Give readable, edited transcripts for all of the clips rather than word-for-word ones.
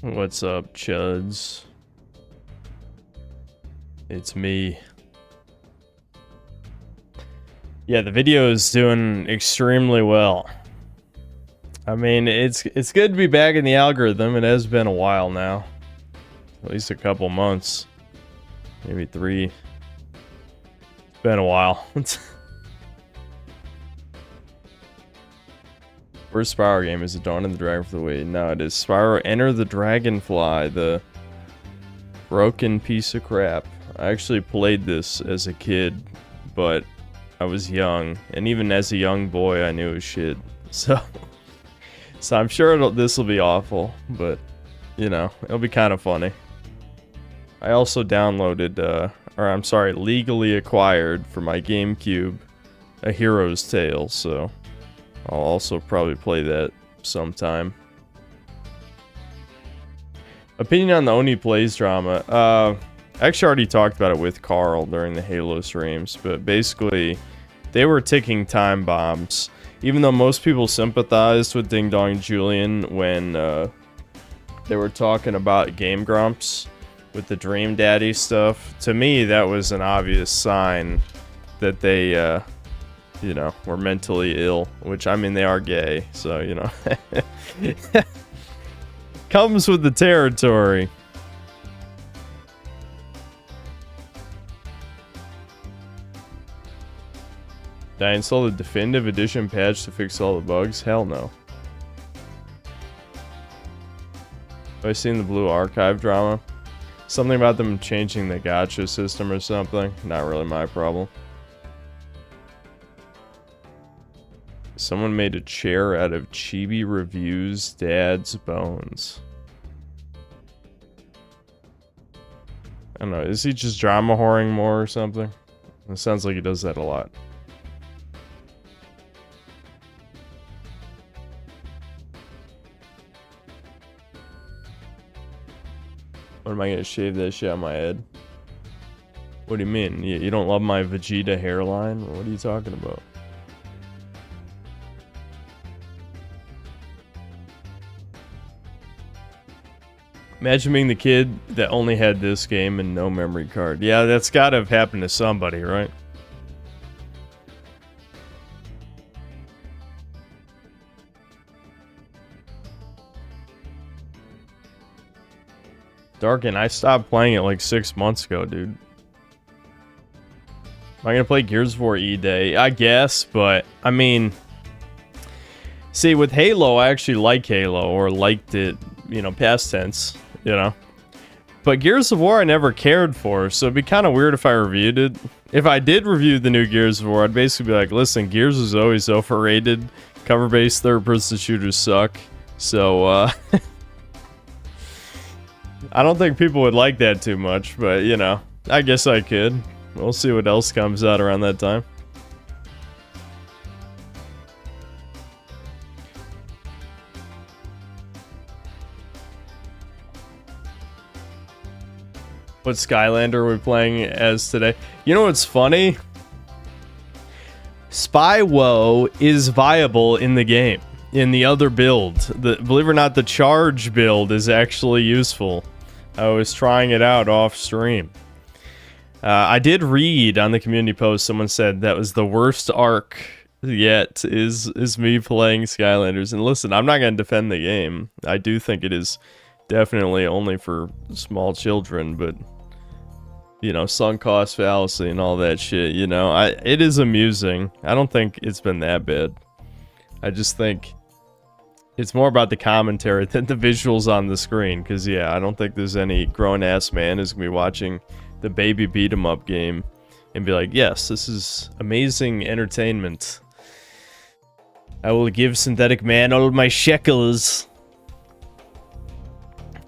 What's up, chuds? It's me. Yeah, the video is doing extremely well. I mean, it's good to be back in the algorithm. It has been a while now. At least a couple months. Maybe 3. It's been a while. First Spyro game is it Dawn of the Dragonfly? Wait, no, it is Spyro Enter the Dragonfly, the broken piece of crap. I actually played this as a kid, but I was young, and even as a young boy, I knew it was shit. So I'm sure this will be awful, but you know, it'll be kind of funny. I also downloaded, legally acquired for my GameCube, A Hero's Tale, so I'll also probably play that sometime. Opinion on the Oni Plays drama. I actually already talked about it with Carl during the Halo streams, but basically, they were ticking time bombs. Even though most people sympathized with Ding Dong Julian when they were talking about Game Grumps with the Dream Daddy stuff, to me that was an obvious sign that they, you know, were mentally ill. Which, I mean, they are gay, so, you know. Comes with the territory. Did I install the Definitive Edition patch to fix all the bugs? Hell no. Have I seen the Blue Archive drama? Something about them changing the gacha system or something? Not really my problem. Someone made a chair out of Chibi Review's dad's bones. I don't know, is he just drama whoring more or something? It sounds like he does that a lot. What am I gonna shave that shit on my head? What do you mean? You don't love my Vegeta hairline? What are you talking about? Imagine being the kid that only had this game and no memory card. Yeah, that's gotta have happened to somebody, right? Darken, I stopped playing it like 6 months ago, dude. Am I gonna play Gears of War E-Day? I guess, but I mean, see, with Halo, I actually like Halo, or liked it, you know, past tense, you know. But Gears of War I never cared for, so it'd be kind of weird if I reviewed it. If I did review the new Gears of War, I'd basically be like, listen, Gears is always overrated. Cover-based third-person shooters suck. So, I don't think people would like that too much, but, you know, I guess I could. We'll see what else comes out around that time. What Skylander are we playing as today? You know what's funny? Spyro is viable in the game. In the other build. Believe it or not, the charge build is actually useful. I was trying it out off stream. I did read on the community post, someone said that was the worst arc yet, is me playing Skylanders. And listen, I'm not going to defend the game. I do think it is definitely only for small children, but, you know, sunk cost fallacy and all that shit, you know, it is amusing. I don't think it's been that bad. I just think it's more about the commentary than the visuals on the screen, because, yeah, I don't think there's any grown-ass man who's going to be watching the baby beat-em-up game and be like, yes, this is amazing entertainment. I will give Synthetic Man all of my shekels.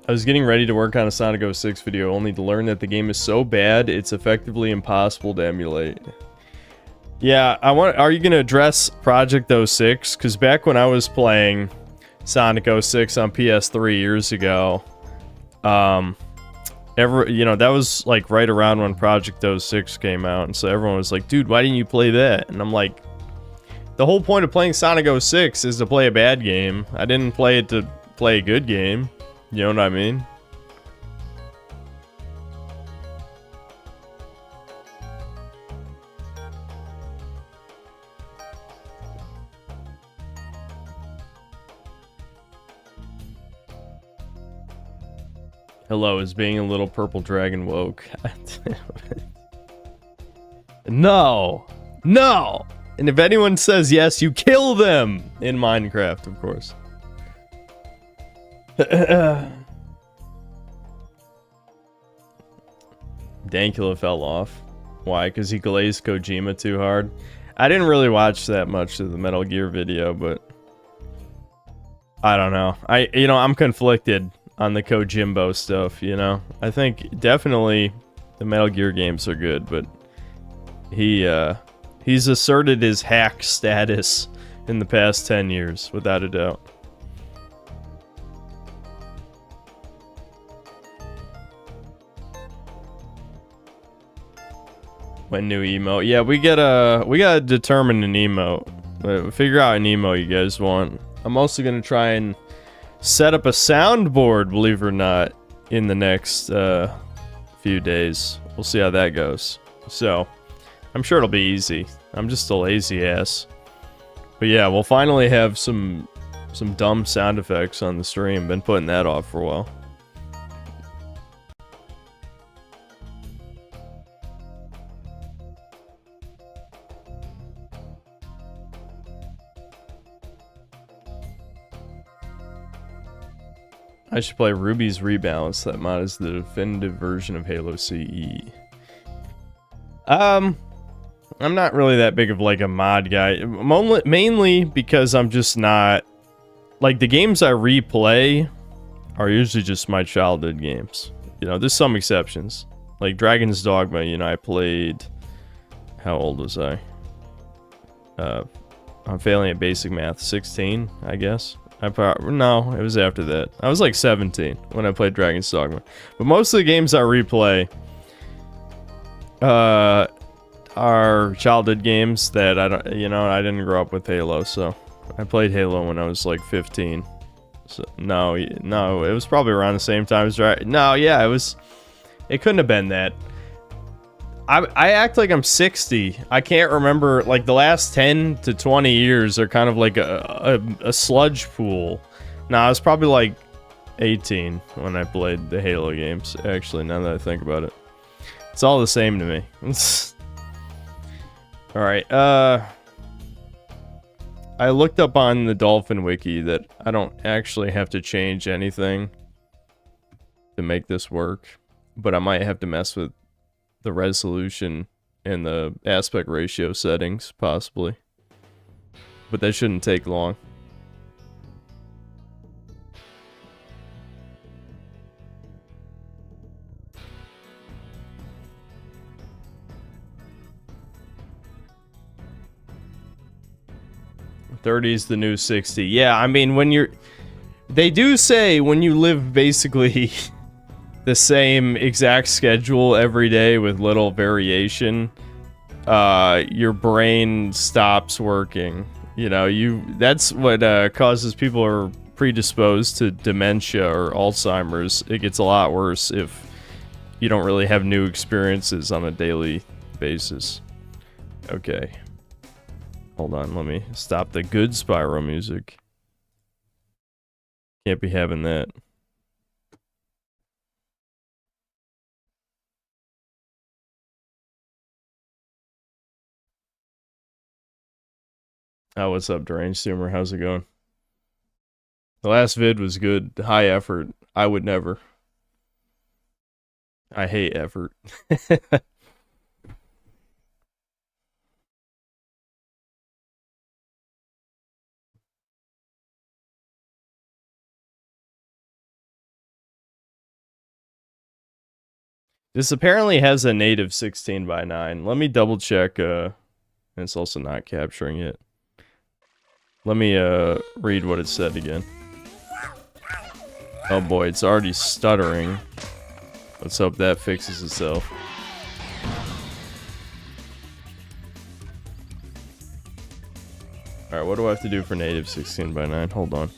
I was getting ready to work on a Sonic 06 video, only to learn that the game is so bad, it's effectively impossible to emulate. Yeah, are you going to address Project 06? Because back when I was playing Sonic 06 on PS3 years ago, you know, that was like right around when Project 06 came out, and so everyone was like, dude, why didn't you play that? And I'm like, the whole point of playing Sonic 06 is to play a bad game. I didn't play it to play a good game. You know what I mean? Hello, is being a little purple dragon woke? No! No! And if anyone says yes, you kill them! In Minecraft, of course. Dankula fell off. Why? Because he glazed Kojima too hard? I didn't really watch that much of the Metal Gear video, but... I don't know. I'm conflicted on the Kojimbo stuff, you know? I think definitely the Metal Gear games are good, but he's asserted his hack status in the past 10 years, without a doubt. When new emote. Yeah, we gotta determine an emote. Figure out an emote you guys want. I'm also gonna try and set up a soundboard, believe it or not, in the next few days. We'll see how that goes. So, I'm sure it'll be easy. I'm just a lazy ass. But yeah, we'll finally have some dumb sound effects on the stream. Been putting that off for a while. I should play Ruby's Rebalance. That mod is the definitive version of Halo CE. I'm not really that big of like a mod guy. Mainly because I'm just not... Like, the games I replay are usually just my childhood games. You know, there's some exceptions. Like Dragon's Dogma, you know, I played... How old was I? I'm failing at basic math. 16, I guess. No, it was after that. I was like 17 when I played Dragon's Dogma. But most of the games I replay are childhood games that I don't, I didn't grow up with Halo, so I played Halo when I was like 15. So no, it was probably around the same time as it couldn't have been that. I act like I'm 60. I can't remember, like, the last 10 to 20 years are kind of like a sludge pool. Nah, I was probably like 18 when I played the Halo games, actually, now that I think about it. It's all the same to me. Alright, I looked up on the Dolphin Wiki that I don't actually have to change anything to make this work, but I might have to mess with the resolution and the aspect ratio settings, possibly. But that shouldn't take long. $30 is the new 60. Yeah, I mean, they do say when you live basically the same exact schedule every day with little variation, your brain stops working. You know, that's what causes people who are predisposed to dementia or Alzheimer's. It gets a lot worse if you don't really have new experiences on a daily basis. Okay. Hold on, let me stop the good Spyro music. Can't be having that. Oh, what's up, Deranged Zoomer? How's it going? The last vid was good. High effort. I would never. I hate effort. This apparently has a native 16:9. Let me double check. It's also not capturing it. Let me read what it said again. Oh boy, it's already stuttering. Let's hope that fixes itself. Alright, what do I have to do for native 16:9? Hold on.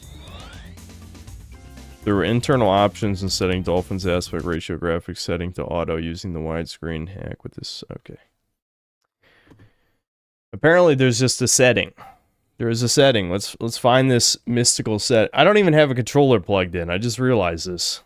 Through internal options and setting Dolphin's aspect ratio graphics setting to auto using the widescreen hack with this. Okay. Apparently there's just a setting. There is a setting. Let's find this mystical set. I don't even have a controller plugged in. I just realized this.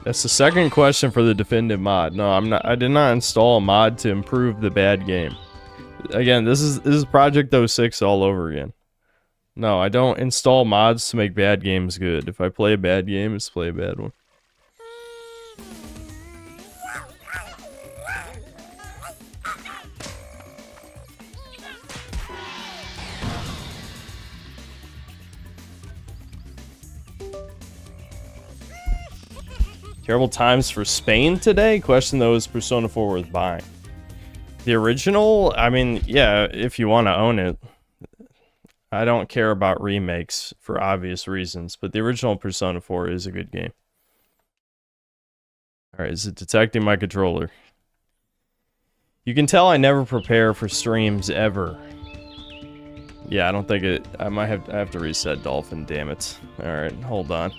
That's the second question for the definitive mod. No, I'm not. I did not install a mod to improve the bad game. Again, this is Project 06 all over again. No, I don't install mods to make bad games good. If I play a bad game, it's play a bad one. Terrible times for Spain today? Question though, is Persona 4 worth buying? The original? I mean, yeah, if you want to own it. I don't care about remakes for obvious reasons, but the original Persona 4 is a good game. Alright, is it detecting my controller? You can tell I never prepare for streams ever. Yeah, I don't think it... I have to reset Dolphin, damn it. Alright, hold on.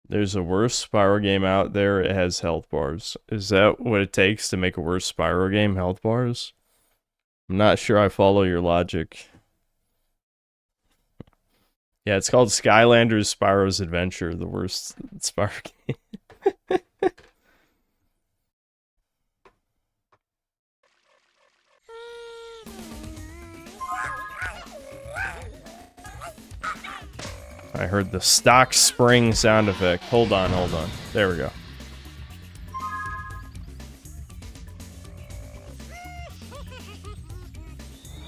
There's a worse Spyro game out there. It has health bars. Is that what it takes to make a worse Spyro game? Health bars? I'm not sure I follow your logic. Yeah, it's called Skylanders Spyro's Adventure, the worst Spyro game. I heard the stock spring sound effect. Hold on, hold on. There we go.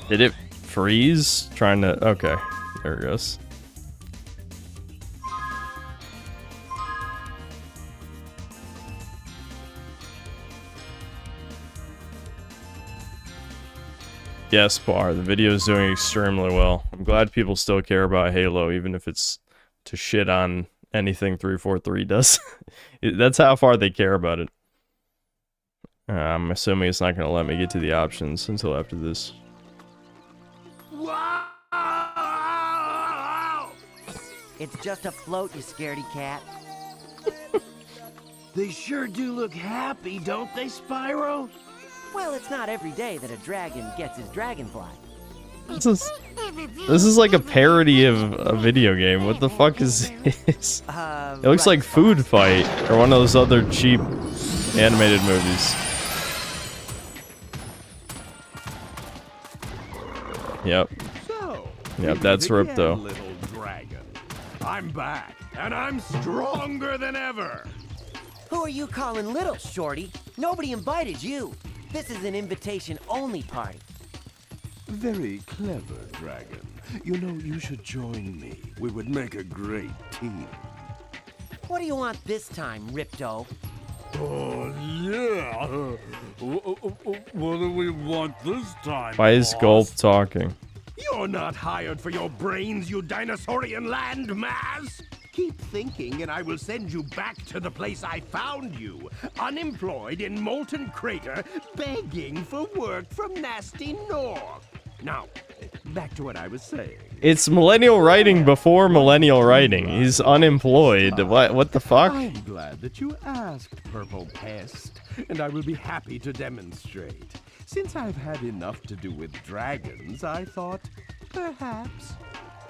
Did it freeze? Trying to... Okay. There it goes. Yes, Bar. The video is doing extremely well. I'm glad people still care about Halo, even if it's to shit on anything 343 does. That's how far they care about it. I'm assuming it's not going to let me get to the options until after this. It's just a float, you scaredy cat. They sure do look happy, don't they, Spyro? Well, it's not every day that a dragon gets his dragonfly. This is like a parody of a video game. What the fuck is this? It looks like Food Fight or one of those other cheap animated movies. Yep. Yep, that's ripped though. Little dragon. I'm back, and I'm stronger than ever. Who are you calling little, Shorty? Nobody invited you. This is an invitation-only party. Very clever, dragon. You know, you should join me. We would make a great team. What do you want this time, Ripto? Oh, yeah. What do we want this time, Why is Gulp talking? You're not hired for your brains, you dinosaurian landmass! Keep thinking and I will send you back to the place I found you, unemployed in Molten Crater, begging for work from nasty North. Now, back to what I was saying. It's millennial writing before millennial writing. He's unemployed. What the fuck? I'm glad that you asked, Purple Pest, and I will be happy to demonstrate. Since I've had enough to do with dragons, I thought, perhaps,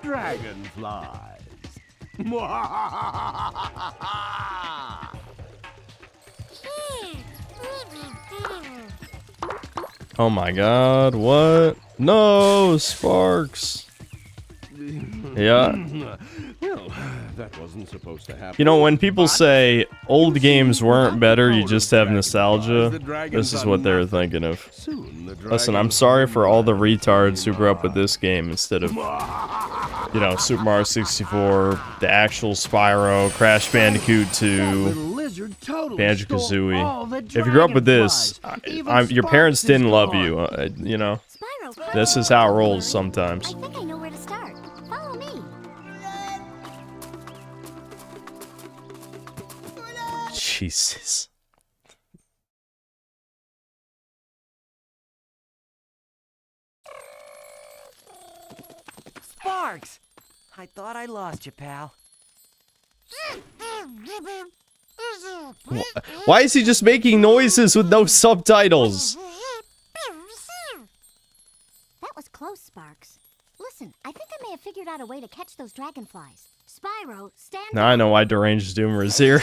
dragonflies. Oh my god, what? No, Sparks. Yeah. Well, that wasn't supposed to happen. You know, when people say old games weren't better, you just have nostalgia, this is what they're thinking of. Listen, I'm sorry for all the retards who grew up with this game instead of, you know, Super Mario 64, the actual Spyro, Crash Bandicoot 2, wizard totally Banjo-Kazooie. stole all the If you grew up with this, dragonflies. your Even parents Sparks didn't is love gone. you. You know, Spyro, this is how it rolls sometimes. I think I know where to start. Follow me. Jesus. Sparks! I thought I lost you, pal. Why is he just making noises with no subtitles? That was close, Sparks. Listen, I think I may have figured out a way to catch those dragonflies. Spyro, stand Now I know why Deranged Doomer is here.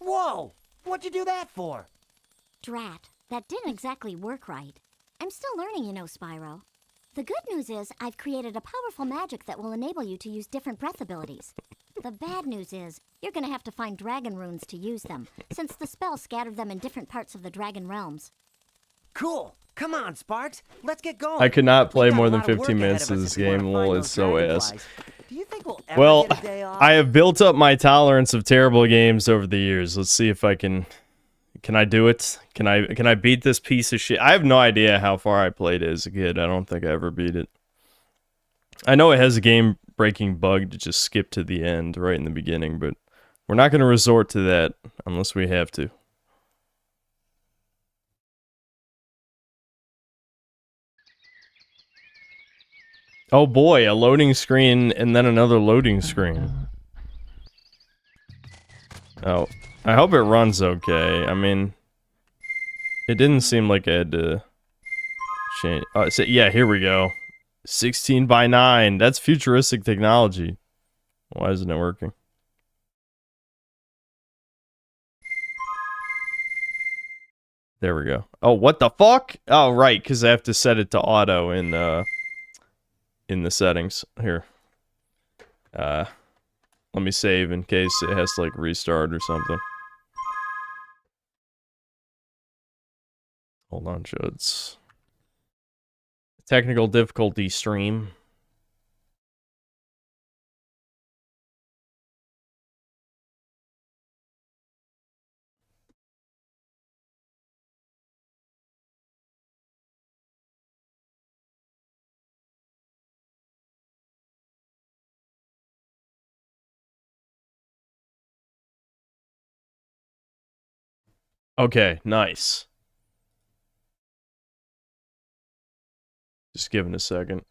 Whoa! What'd you do that for? Drat, that didn't exactly work right. I'm still learning, you know, Spyro. The good news is I've created a powerful magic that will enable you to use different breath abilities. The bad news is you're gonna have to find dragon runes to use them, since the spell scattered them in different parts of the dragon realms. Cool. Come on, Sparks. Let's get going. I could not play We've got more a than lot of work 15 ahead minutes of of us this if we wanna game. find Lol, those it's so ass. dragonflies. Do you think we'll ever Well, get a day off? I have built up my tolerance of terrible games over the years. Let's see if I can. Can I do it? Can I beat this piece of shit? I have no idea how far I played it as a kid. I don't think I ever beat it. I know it has a game-breaking bug to just skip to the end right in the beginning, but we're not going to resort to that unless we have to. Oh boy, a loading screen and then another loading screen. Oh, I hope it runs okay. I mean, it didn't seem like I had to change. Oh, so, yeah, here we go. 16 by 9. That's futuristic technology. Why isn't it working? There we go. Oh, what the fuck? Oh, right, because I have to set it to auto in the settings. Here. Let me save in case it has to, like, restart or something. Hold on, Chuds. Technical difficulty stream. Okay, nice. Just giving a second.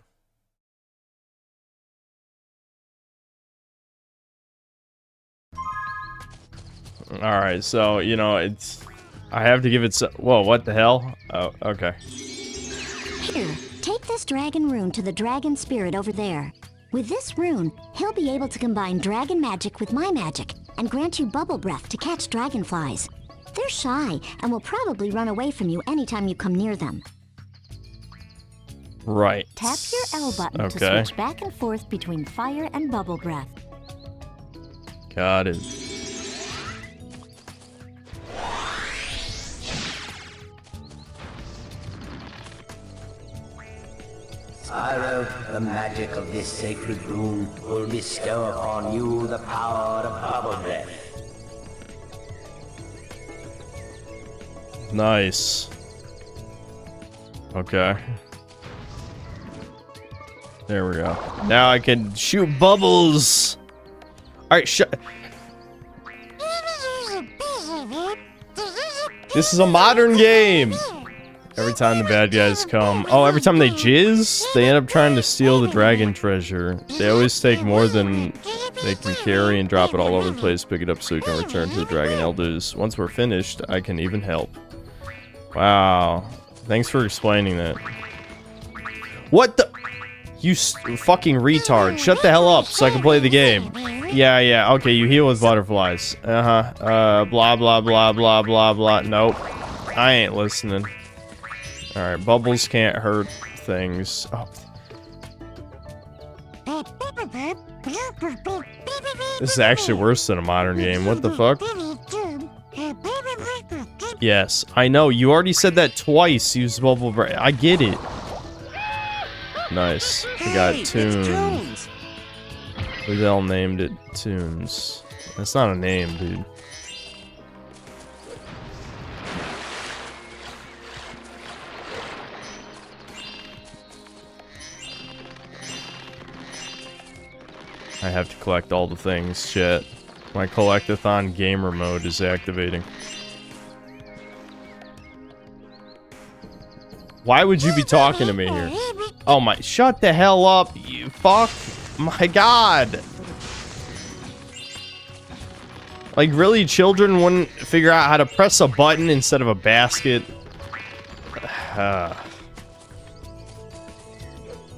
Alright, so, you know, it's... I have to give it... Whoa, what the hell? Oh, okay. Here, take this dragon rune to the dragon spirit over there. With this rune, he'll be able to combine dragon magic with my magic and grant you bubble breath to catch dragonflies. They're shy and will probably run away from you anytime you come near them. Right. Tap your L button to switch back and forth between fire and bubble breath. Got it. Spyro, the magic of this sacred rune will bestow upon you the power of bubble breath. Nice. Okay. There we go. Now I can shoot bubbles. Alright, shut. This is a modern game. Every time the bad guys come. Oh, every time they jizz, they end up trying to steal the dragon treasure. They always take more than they can carry and drop it all over the place. Pick it up so you can return to the dragon elders. Once we're finished, I can even help. Wow. Thanks for explaining that. What the? You fucking retard. Shut the hell up so I can play the game. Yeah. Okay, you heal with butterflies. Blah, blah, blah, blah, blah, blah. Nope. I ain't listening. Alright, bubbles can't hurt things. Oh. This is actually worse than a modern game. What the fuck? Yes, I know. You already said that twice. Use bubble breath. I get it. Nice. We Hey, got it's Toons. Toons. Who the hell named it Toons? That's not a name, dude. I have to collect all the things, shit. My collectathon gamer mode is activating. Why would you be talking to me here? Oh my, shut the hell up, you fuck. My god. Like, really, children wouldn't figure out how to press a button instead of a basket?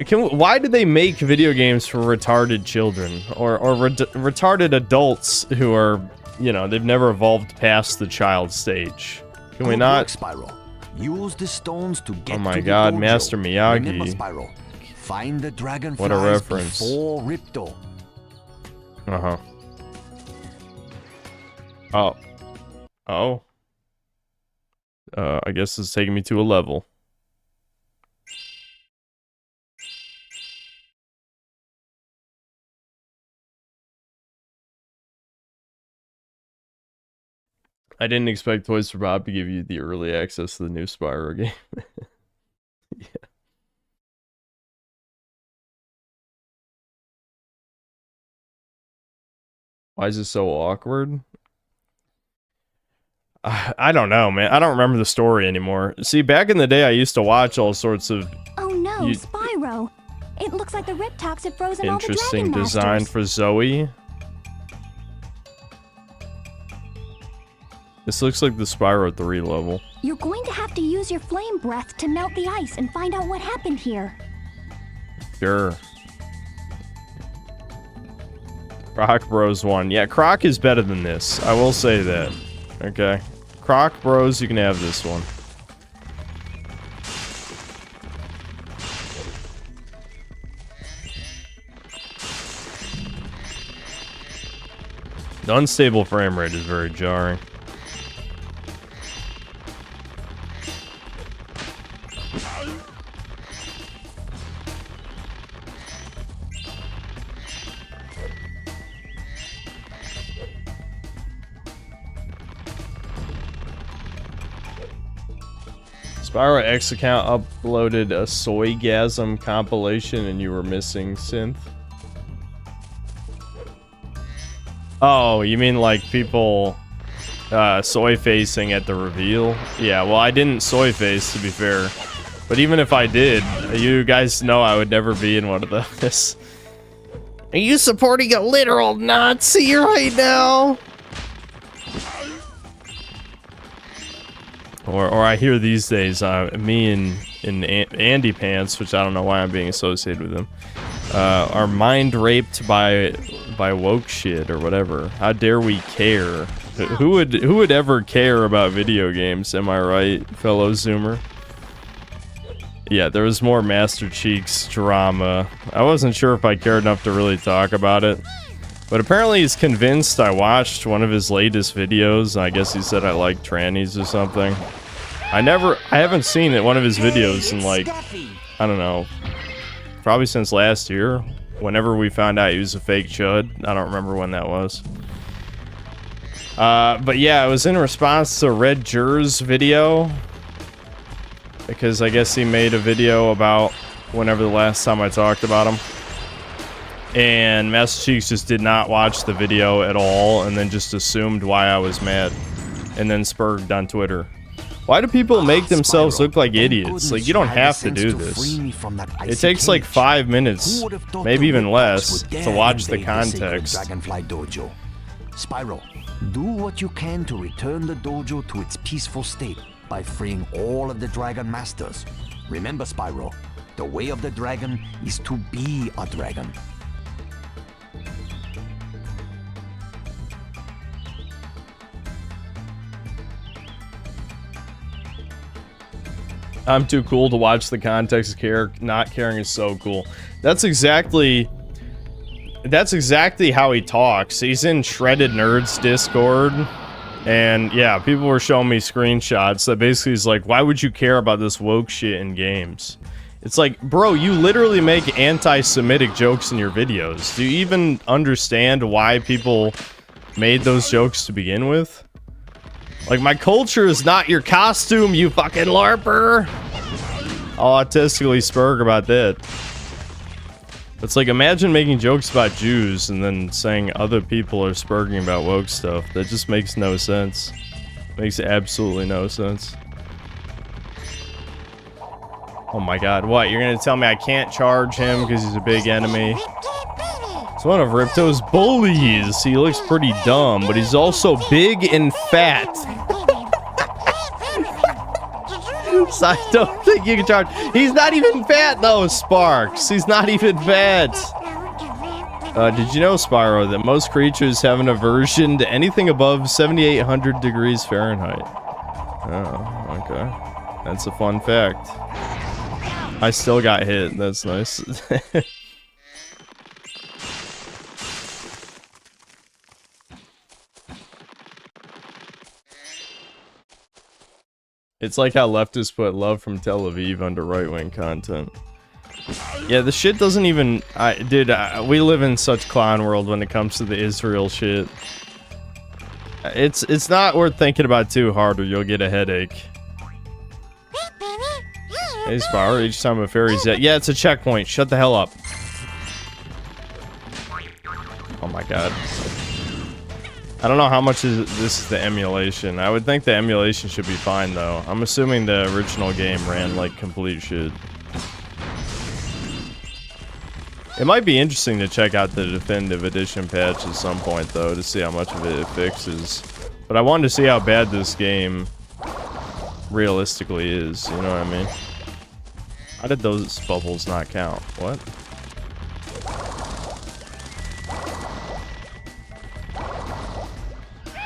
Why do they make video games for retarded children? Or retarded adults who are, you know, they've never evolved past the child stage? Can we not? Spyro. Use the stones to get Oh my to the god, dojo. Master Remember, Miyagi. Spyro, find the dragonflies What a reference. before Ripto. Uh-huh. Oh. Oh. I guess it's taking me to a level. I didn't expect Toys for Bob to give you the early access to the new Spyro game. Yeah. Why is it so awkward? I don't know, man. I don't remember the story anymore. See, back in the day, I used to watch all sorts of Oh no, Spyro! It looks like the Riptocs have frozen all the interesting Dragon design Masters. for Zoe. This looks like the Spyro 3 level. You're going to have to use your flame breath to melt the ice and find out what happened here. Sure. Croc Bros 1. Yeah, Croc is better than this. I will say that. Okay. Croc Bros, you can have this one. The unstable frame rate is very jarring. Spyro X account uploaded a Soygasm compilation and you were missing synth. Oh, you mean like people soy facing at the reveal? Yeah, well, I didn't soy face, to be fair. But even if I did, you guys know I would never be in one of those. Are you supporting a literal Nazi right now? Or I hear these days, me and Andy Pants, which I don't know why I'm being associated with him, are mind raped by woke shit or whatever. How dare we care? Who would ever care about video games? Am I right, fellow Zoomer? Yeah, there was more Master Cheeks drama. I wasn't sure if I cared enough to really talk about it. But apparently he's convinced I watched one of his latest videos. I guess he said I like trannies or something. I haven't seen one of his videos in like, I don't know, probably since last year. Whenever we found out he was a fake chud. I don't remember when that was. But yeah, it was in response to Red Jur's video. Because I guess he made a video about whenever the last time I talked about him. And Master Cheeks just did not watch the video at all and then just assumed why I was mad. And then spurged on Twitter. Why do people make themselves look like idiots? Like, you don't have to do this. It takes like 5 minutes, maybe even less, to watch the context. Dragonfly Dojo. Spyro, do what you can to return the dojo to its peaceful state by freeing all of the Dragon Masters. Remember, Spyro, the way of the dragon is to be a dragon. I'm too cool to watch the context. Not caring is so cool. That's exactly how he talks. He's in Shredded Nerds Discord. And yeah, people were showing me screenshots that basically is like, why would you care about this woke shit in games? It's like, bro, you literally make anti-Semitic jokes in your videos. Do you even understand why people made those jokes to begin with? Like, my culture is not your costume, you fucking LARPer! I'll autistically spurg about that. It's like, imagine making jokes about Jews and then saying other people are spurging about woke stuff. That just makes no sense. Makes absolutely no sense. Oh my god, what? You're gonna tell me I can't charge him because he's a big enemy? It's one of Ripto's bullies. He looks pretty dumb, but he's also big and fat. So I don't think you can charge. He's not even fat though, Sparks. He's not even fat. Did you know, Spyro, that most creatures have an aversion to anything above 7,800 degrees Fahrenheit? Oh, okay. That's a fun fact. I still got hit. That's nice. It's like how leftists put love from Tel Aviv under right-wing content. Yeah, the shit doesn't even... we live in such clown world when it comes to the Israel shit. It's not worth thinking about too hard or you'll get a headache. Hey, Spyro, each time a fairy's dead. Yeah, it's a checkpoint. Shut the hell up. Oh my god. I don't know how much this is the emulation. I would think the emulation should be fine, though. I'm assuming the original game ran like complete shit. It might be interesting to check out the Definitive Edition patch at some point, though, to see how much of it fixes. But I wanted to see how bad this game realistically is, you know what I mean? How did those bubbles not count? What?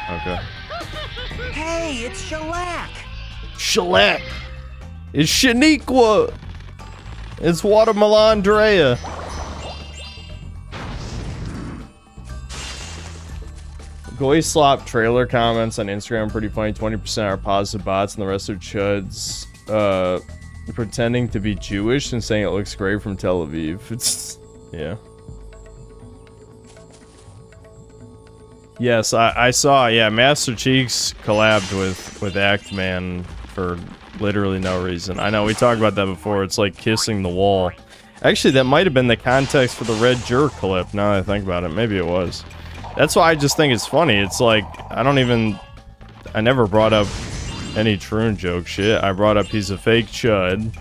Okay. Hey, it's Shellac! Shellac! It's Shaniqua! It's Watermelandrea! Goyslop trailer comments on Instagram pretty funny. 20% are positive bots and the rest are chuds pretending to be Jewish and saying it looks great from Tel Aviv. It's... yeah. Yes, I saw, yeah, Master Cheeks collabed with Actman for literally no reason. I know, we talked about that before. It's like kissing the wall. Actually, that might have been the context for the Red Jerk clip, now that I think about it. Maybe it was. That's why I just think it's funny. It's like, I never brought up any Troon joke shit. I brought up he's a fake chud.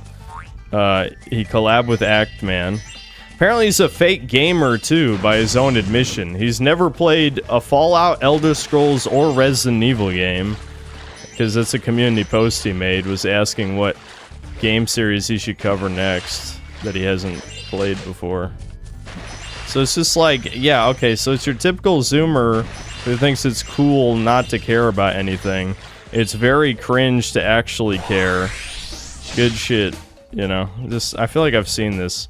He collabed with Actman. Apparently he's a fake gamer too, by his own admission. He's never played a Fallout, Elder Scrolls, or Resident Evil game. Because that's a community post he made, was asking what game series he should cover next that he hasn't played before. So it's just like, yeah, okay, so it's your typical Zoomer who thinks it's cool not to care about anything. It's very cringe to actually care. Good shit, you know? I feel like I've seen this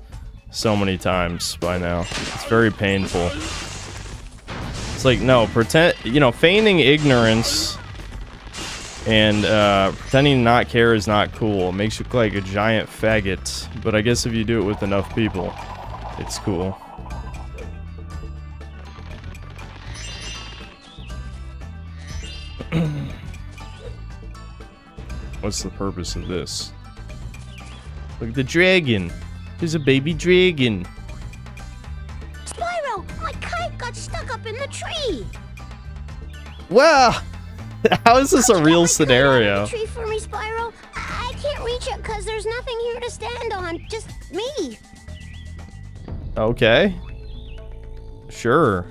so many times by now. It's very painful. It's like, no, feigning ignorance and pretending to not care is not cool. It makes you look like a giant faggot. But I guess if you do it with enough people, it's cool. What's the purpose of this? Look at the dragon. There's a baby dragon. Spyro, my kite got stuck up in the tree. Well, how is this a real scenario? Tree for me, Spyro. I can't reach it because there's nothing here to stand on. Just me. Okay. Sure.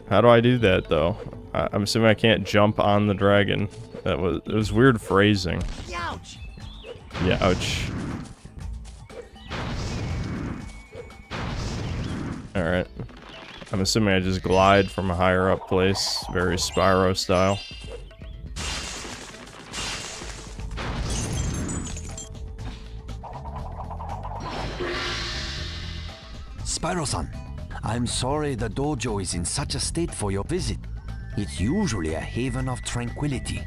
How do I do that though? I'm assuming I can't jump on the dragon. It was weird phrasing. Ouch! Yeah, ouch. Alright. I'm assuming I just glide from a higher up place. Very Spyro style. Spyro-san, I'm sorry the dojo is in such a state for your visit. It's usually a haven of tranquility.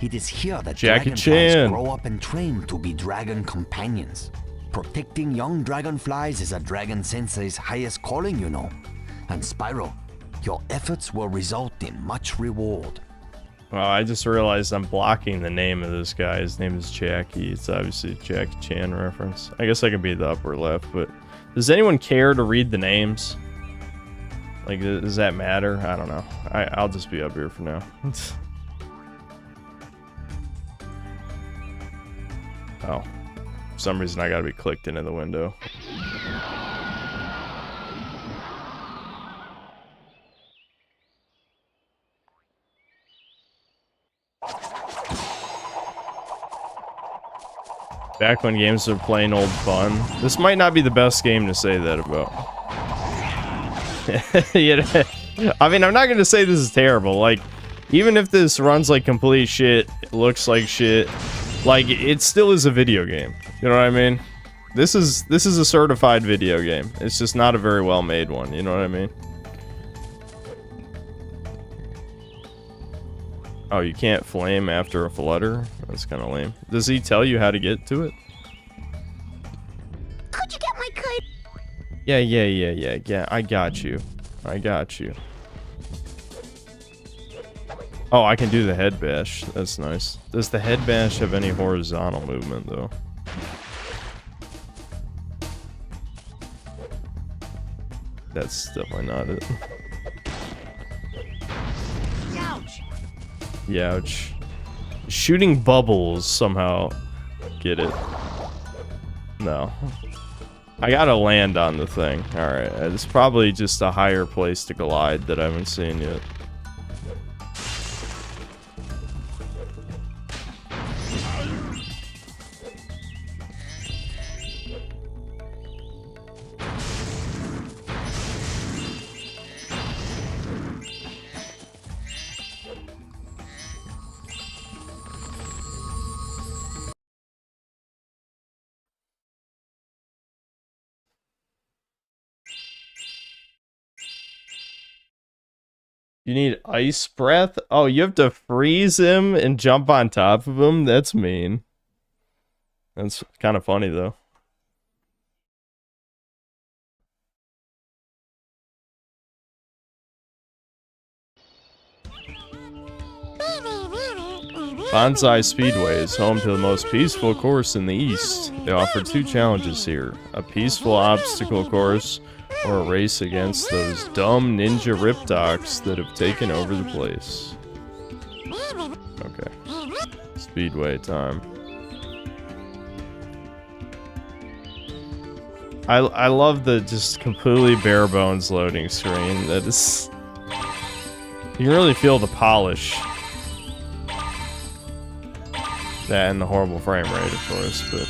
It is here that Jackie dragonflies Chan grow up and train to be dragon companions. protecting young dragonflies is a dragon sensei's highest calling, you know. And Spyro, your efforts will result in much reward. Well, I just realized I'm blocking the name of this guy. His name is Jackie. It's obviously a Jackie Chan reference. I guess I can be the upper left, but does anyone care to read the names? Like, does that matter? I don't know. I'll just be up here for now. Oh. For some reason, I gotta be clicked into the window. Back when games were plain old fun. This might not be the best game to say that about. Yeah, I mean, I'm not gonna say this is terrible. Like, even if this runs like complete shit, it looks like shit, like, it still is a video game. You know what I mean? This is a certified video game. It's just not a very well made one. You know what I mean? Oh, you can't flame after a flutter? That's kind of lame. Does he tell you how to get to it? Could you get my kite? Yeah, I got you. I got you. Oh, I can do the head bash. That's nice. Does the head bash have any horizontal movement, though? That's definitely not it. Youch. Shooting bubbles somehow. Get it. No. I gotta land on the thing. Alright, it's probably just a higher place to glide that I haven't seen yet. You need ice breath? Oh, you have to freeze him and jump on top of him? That's mean. That's kind of funny, though. Bonsai Speedway is home to the most peaceful course in the East. They offer 2 challenges here. A peaceful obstacle course, or a race against those dumb ninja ripdocs that have taken over the place. Okay. Speedway time. I love the just completely bare bones loading screen. That is... You can really feel the polish. That and the horrible frame rate, of course, but...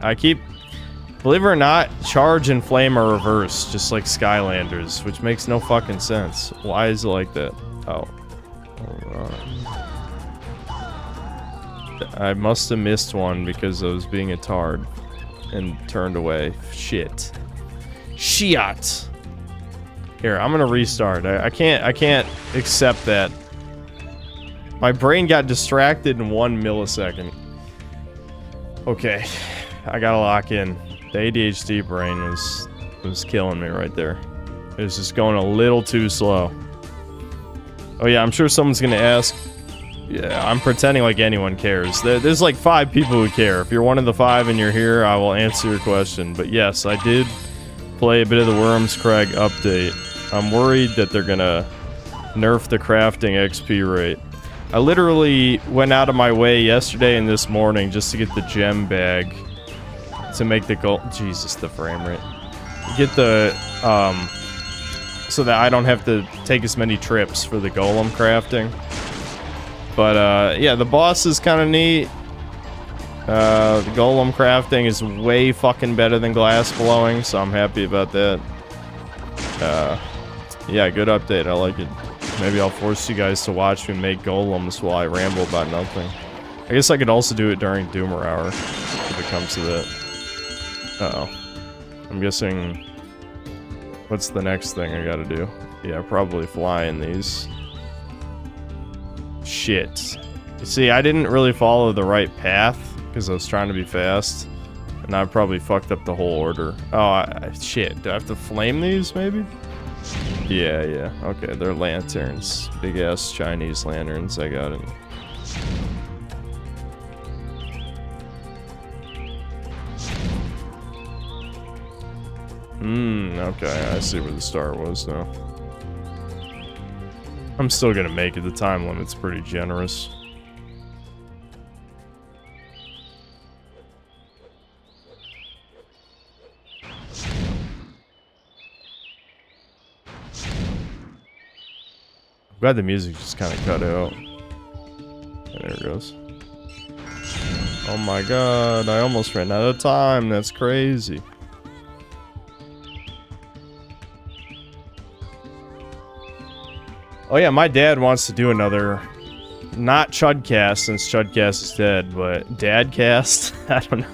I keep... Believe it or not, charge and flame are reversed, just like Skylanders, which makes no fucking sense. Why is it like that? Oh. I must have missed one because I was being a tard and turned away. Shit. Shit. Here, I'm gonna restart. I can't accept that. My brain got distracted in 1 millisecond. Okay. I gotta lock in. The ADHD brain was killing me right there. It was just going a little too slow. Oh yeah, I'm sure someone's gonna ask. Yeah, I'm pretending like anyone cares. There's like 5 people who care. If you're one of the 5 and you're here, I will answer your question. But yes, I did play a bit of the Worms Crag update. I'm worried that they're gonna nerf the crafting XP rate. I literally went out of my way yesterday and this morning just to get the gem bag to make the goal. Jesus, the frame rate. Get the, so that I don't have to take as many trips for the golem crafting. But, yeah, the boss is kind of neat. The golem crafting is way fucking better than glass blowing, so I'm happy about that. Yeah, good update. I like it. Maybe I'll force you guys to watch me make golems while I ramble about nothing. I guess I could also do it during Doomer Hour, if it comes to that. Uh-oh. I'm guessing... What's the next thing I gotta do? Yeah, probably fly in these. Shit. You see, I didn't really follow the right path because I was trying to be fast. And I probably fucked up the whole order. Oh, shit. Do I have to flame these, maybe? Yeah, yeah. Okay, they're lanterns. Big-ass Chinese lanterns. I got it. Okay. I see where the star was now. I'm still gonna make it. The time limit's pretty generous. I'm glad the music just kind of cut out. There it goes. Oh my god, I almost ran out of time. That's crazy. Oh yeah, my dad wants to do another, not Chudcast since Chudcast is dead, but Dadcast? I don't know.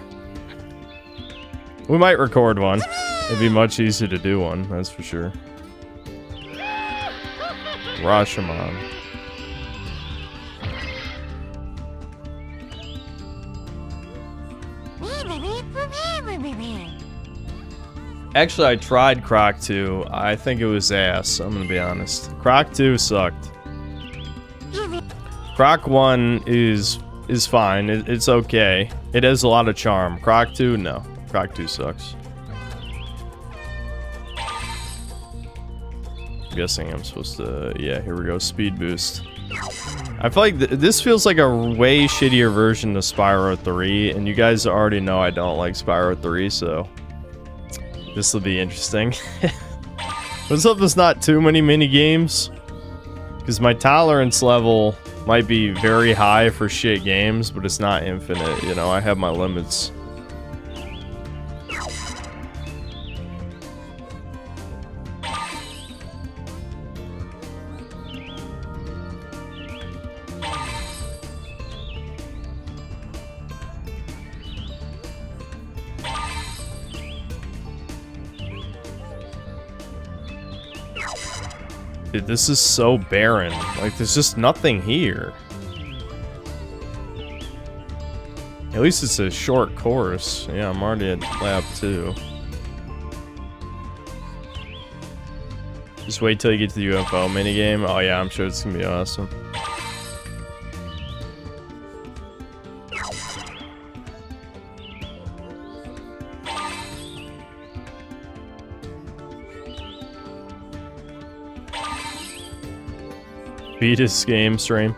We might record one. It'd be much easier to do one, that's for sure. Rashomon. Actually, I tried Croc 2. I think it was ass, I'm gonna be honest. Croc 2 sucked. Croc 1 is fine. It's okay. It has a lot of charm. Croc 2, no. Croc 2 sucks. I'm guessing I'm supposed to... Yeah, here we go. Speed boost. I feel like this feels like a way shittier version of Spyro 3, and you guys already know I don't like Spyro 3, so... This will be interesting. Let's hope there's not too many mini games, because my tolerance level might be very high for shit games, but it's not infinite, you know, I have my limits. Dude, this is so barren. Like, there's just nothing here. At least it's a short course. Yeah, I'm already at lab 2. Just wait till you get to the UFO minigame. Oh yeah, I'm sure it's gonna be awesome. Fetus game stream.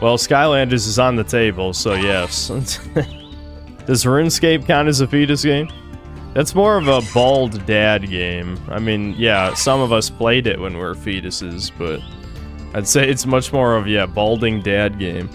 Well, Skylanders is on the table, so yes. Does RuneScape count as a fetus game? That's more of a bald dad game. I mean, yeah, some of us played it when we were fetuses, but I'd say it's much more of, yeah, balding dad game.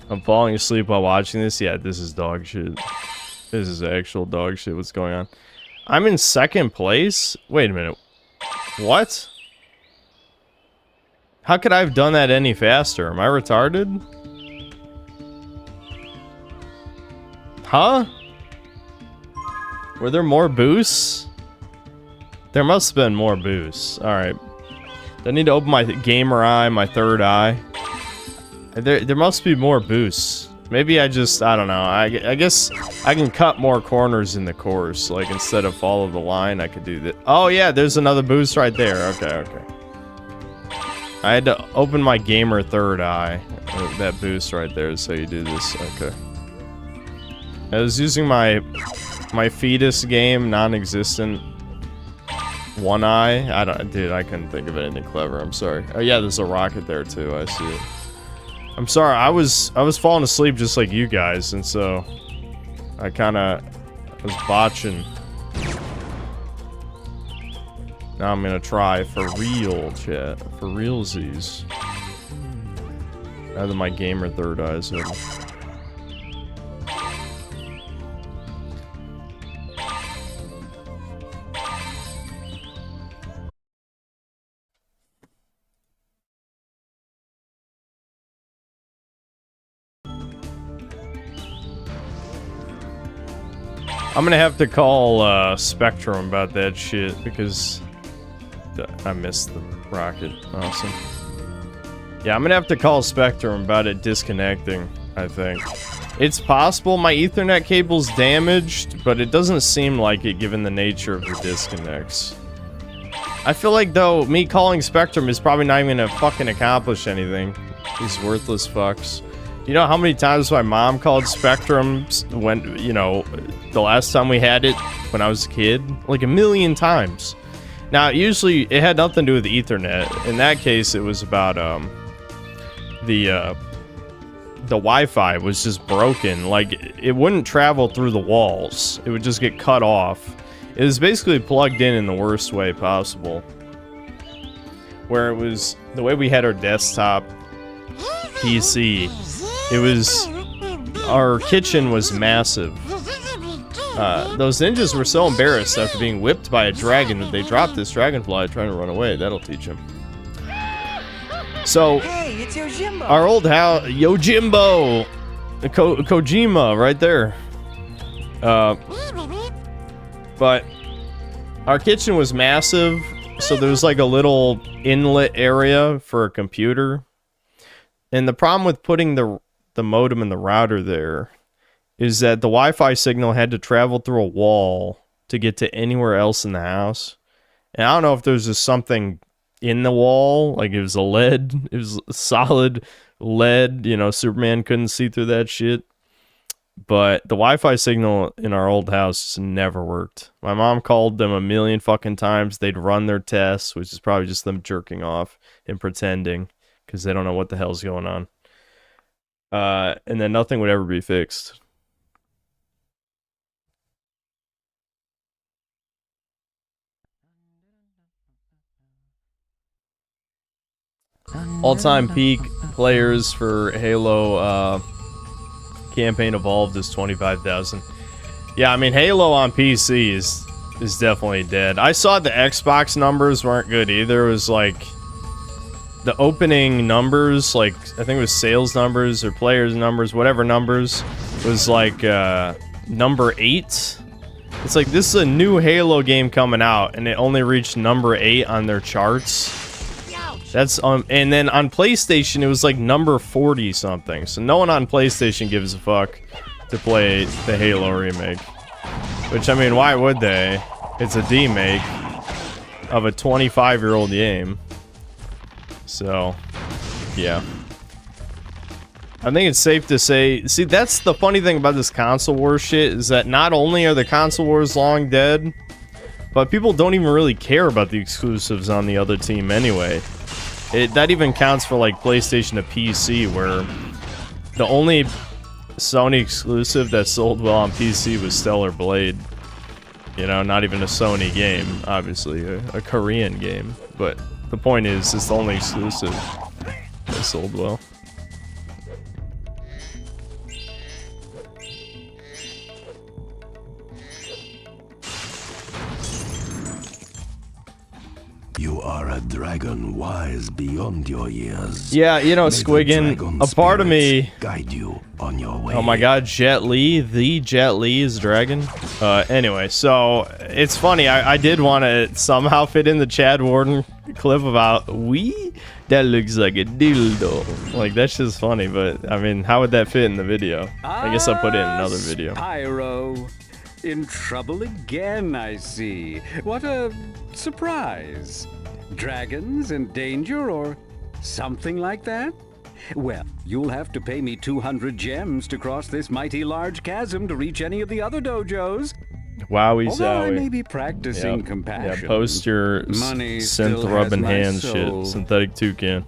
I'm falling asleep while watching this. Yeah, this is dog shit. This is actual dog shit. What's going on? I'm in second place? Wait a minute. What? How could I have done that any faster? Am I retarded? Huh? Were there more boosts? There must have been more boosts. Alright. I need to open my gamer eye, my third eye. There must be more boosts. Maybe I don't know. I guess I can cut more corners in the course. Like, instead of follow the line, I could do that. Oh, yeah, there's another boost right there. Okay, okay. I had to open my gamer third eye. That boost right there is how you do this. Okay. I was using my fetus game, non-existent one eye. Dude, I couldn't think of anything clever. I'm sorry. Oh, yeah, there's a rocket there, too. I see it. I'm sorry, I was falling asleep just like you guys, and so I kinda was botching. Now I'm gonna try for real, chat. For realsies. Now that my gamer third eye's open. I'm gonna have to call Spectrum about that shit because I missed the rocket. Awesome. Yeah, I'm gonna have to call Spectrum about it disconnecting, I think. It's possible my Ethernet cable's damaged, but it doesn't seem like it given the nature of the disconnects. I feel like, though, me calling Spectrum is probably not even gonna fucking accomplish anything. These worthless fucks. You know how many times my mom called Spectrum when, you know, the last time we had it when I was a kid? Like a million times. Now, usually, it had nothing to do with Ethernet. In that case, it was about, the Wi-Fi was just broken. Like, it wouldn't travel through the walls. It would just get cut off. It was basically plugged in the worst way possible. Where it was, the way we had our desktop PC, it was, our kitchen was massive. Those ninjas were so embarrassed after being whipped by a dragon that they dropped this dragonfly trying to run away. That'll teach them. So, Hey, it's Yojimbo. our old house, Yojimbo, Kojima, right there. But our kitchen was massive, so there was like a little inlet area for a computer. And the problem with putting the modem and the router there is that the Wi-Fi signal had to travel through a wall to get to anywhere else in the house. And I don't know if there's just something in the wall, like it was a lead, it was a solid lead, you know, Superman couldn't see through that shit. But the Wi-Fi signal in our old house just never worked. My mom called them a million fucking times. They'd run their tests, which is probably just them jerking off and pretending because they don't know what the hell's going on. And then nothing would ever be fixed. All-time peak players for Halo campaign evolved is 25,000. Yeah, I mean Halo on PC is definitely dead. I saw the Xbox numbers weren't good either. It was like the opening numbers, like I think it was sales numbers or players numbers, whatever numbers, was like number 8. It's like this is a new Halo game coming out and it only reached number 8 on their charts. That's and then on PlayStation it was like number 40 something. So no one on PlayStation gives a fuck to play the Halo remake. Which I mean, why would they? It's a demake of a 25-year-old game. So, yeah. I think it's safe to say, see, that's the funny thing about this console wars shit is that not only are the console wars long dead, but people don't even really care about the exclusives on the other team anyway. That even counts for like PlayStation to PC, where the only Sony exclusive that sold well on PC was Stellar Blade. You know, not even a Sony game, obviously, a Korean game. But the point is, it's the only exclusive that sold well. You are a dragon wise beyond your years. Yeah, you know, May the Squiggin, dragon a part of me... spirits guide you on your way. Oh my god, Jet Li, the Jet Li is dragon. Anyway, so, it's funny, I did want to somehow fit in the Chad Warden clip about, that looks like a dildo. Like, that's just funny, but, I mean, how would that fit in the video? I guess I'll put it in another video. Spyro. In trouble again, I see. What a surprise. Dragons in danger or something like that? Well, you'll have to pay me 200 gems to cross this mighty large chasm to reach any of the other dojos. Wowie Although I zowie. may be practicing Yep. compassion. Yeah, post your Money still synth rubbing has my hand soul. shit. Synthetic toucan.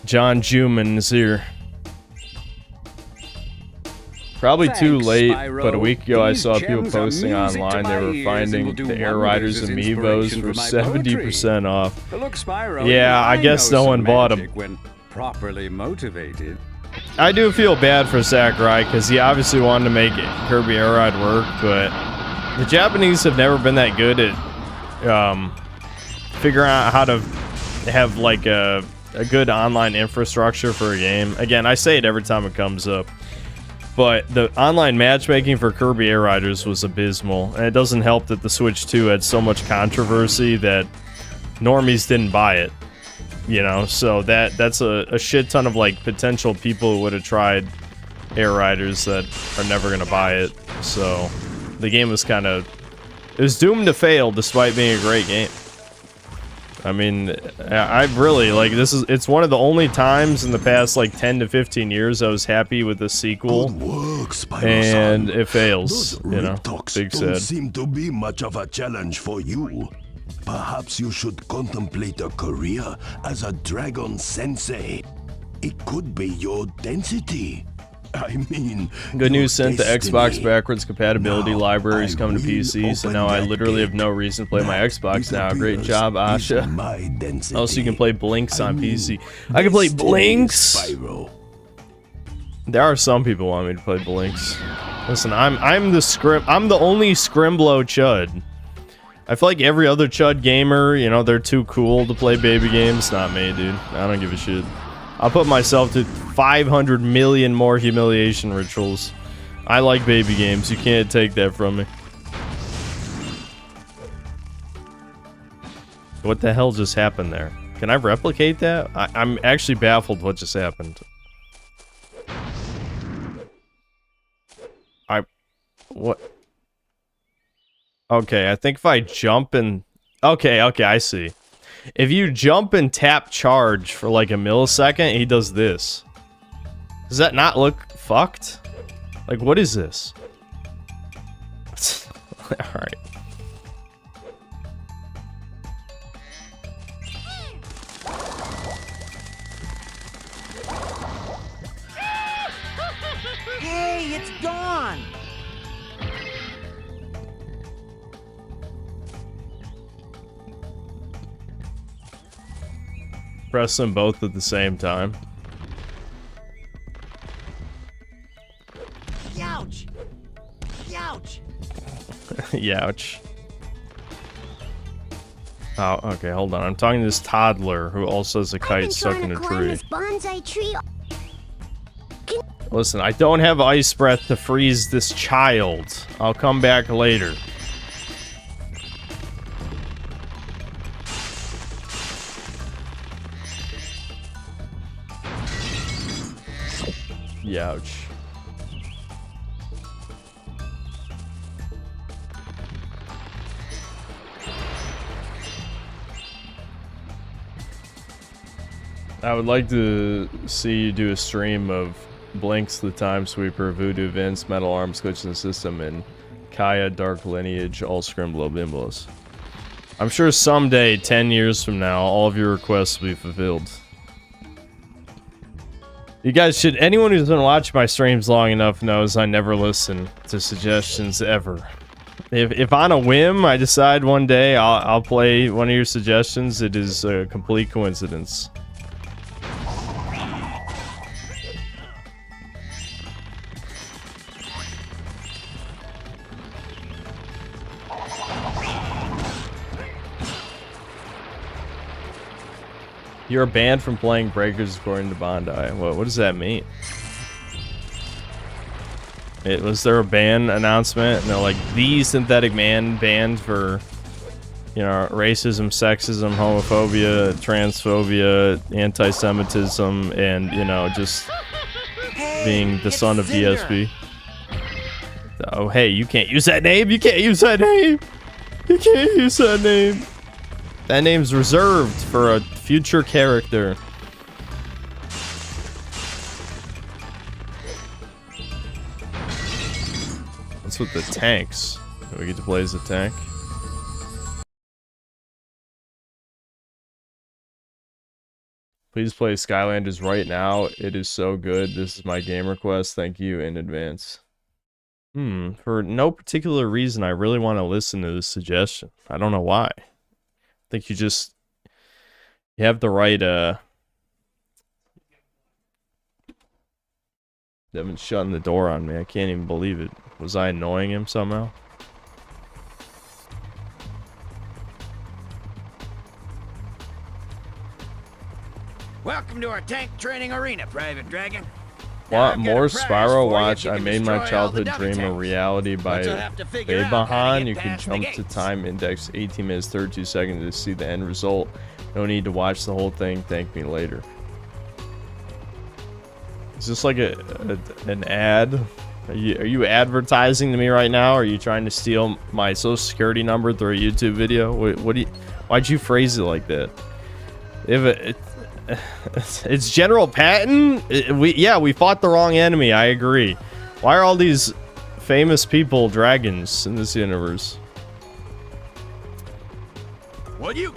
John Juman is here. Probably too Thanks, late, Spyro. but a week ago I These saw people gems are posting music to online they my were ears and finding will do the Air wonders Riders as amiibos inspiration for for my poetry. 70% off. Look, Spyro, Yeah, I even guess know no one some bought 'em. magic when properly motivated. I do feel bad for Sakurai because he obviously wanted to make Kirby Air Ride work, but the Japanese have never been that good at figuring out how to have like a good online infrastructure for a game. Again, I say it every time it comes up, But the online matchmaking for Kirby Air Riders was abysmal, and it doesn't help that the Switch 2 had so much controversy that normies didn't buy it. You know, so that's a shit ton of like potential people who would have tried Air Riders that are never gonna buy it. So the game was kind of, it was doomed to fail despite being a great game. I mean, I really like it's one of the only times in the past like 10 to 15 years I was happy with the sequel. Good work, Spyro and son. it fails. Those You know, Riptocs big don't sad. seem to be much of a challenge for you. Perhaps you should contemplate a career as a dragon sensei. It could be your density. I mean, Good news your sent, the destiny. Xbox backwards compatibility Now, library is I coming to will PC, so open now I that literally have gate. no reason to play my That, Xbox it now. Great appears, job, is Asha. my density. Also, you can play Blinks on I mean, PC. I can play destiny, Blinks! Spyro. There are some people who want me to play Blinks. Listen, I'm the only Scrimblow chud. I feel like every other chud gamer, you know, they're too cool to play baby games. Not me, dude. I don't give a shit. I'll put myself to 500 million more humiliation rituals. I like baby games. You can't take that from me. What the hell just happened there? Can I replicate that? I'm actually baffled what just happened. What? Okay, I think if I jump and... Okay, I see. If you jump and tap charge for like a millisecond, he does this. Does that not look fucked? Like, what is this? Alright. Hey, it's Dawn! Press them both at the same time. Youch! Youch! Youch. Oh, okay, hold on. I'm talking to this toddler who also has a kite stuck in a tree. Bonsai tree. Listen, I don't have ice breath to freeze this child. I'll come back later. Youch. I would like to see you do a stream of Blinks the Time Sweeper, Voodoo Vince, Metal Arms, Glitch in the System, and Kaya Dark Lineage, all Scrimblow Bimbos. I'm sure someday, 10 years from now, all of your requests will be fulfilled. You guys should, anyone who's been watching my streams long enough knows I never listen to suggestions ever. If on a whim I decide one day I'll play one of your suggestions, it is a complete coincidence. You're banned from playing Breakers according to Bondi. What does that mean? Was there a ban announcement? And they're like, the synthetic man banned for, you know, racism, sexism, homophobia, transphobia, anti-Semitism, and, you know, just being the son of DSP. Oh, hey, you can't use that name! You can't use that name! You can't use that name! That name's reserved for a future character. What's with the tanks? Do we get to play as a tank? Please play Skylanders right now. It is so good. This is my game request. Thank you in advance. For no particular reason, I really want to listen to this suggestion. I don't know why. I think you have the right, Devin's shutting the door on me. I can't even believe it. Was I annoying him somehow? Welcome to our tank training arena, Private Dragon. Want more Spyro? Watch I Made My Childhood Dream a Reality by Babahan. You can jump to time index 18 minutes 32 seconds to see the end result. No need to watch the whole thing. Thank me later. Is this like an ad? Are you advertising to me right now? Or are you trying to steal my social security number through a YouTube video? Why'd you phrase it like that? It's General Patton. We fought the wrong enemy. I agree. Why are all these famous people dragons in this universe? What you?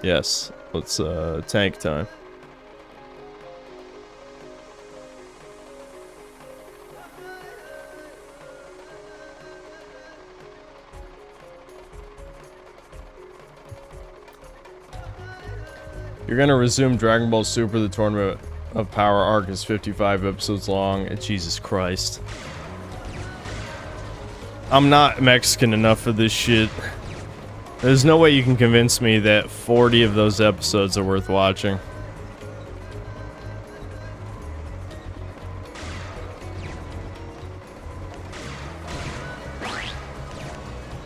Yes. Let's tank time. You're gonna resume Dragon Ball Super. The Tournament of Power arc is 55 episodes long. And Jesus Christ. I'm not Mexican enough for this shit. There's no way you can convince me that 40 of those episodes are worth watching.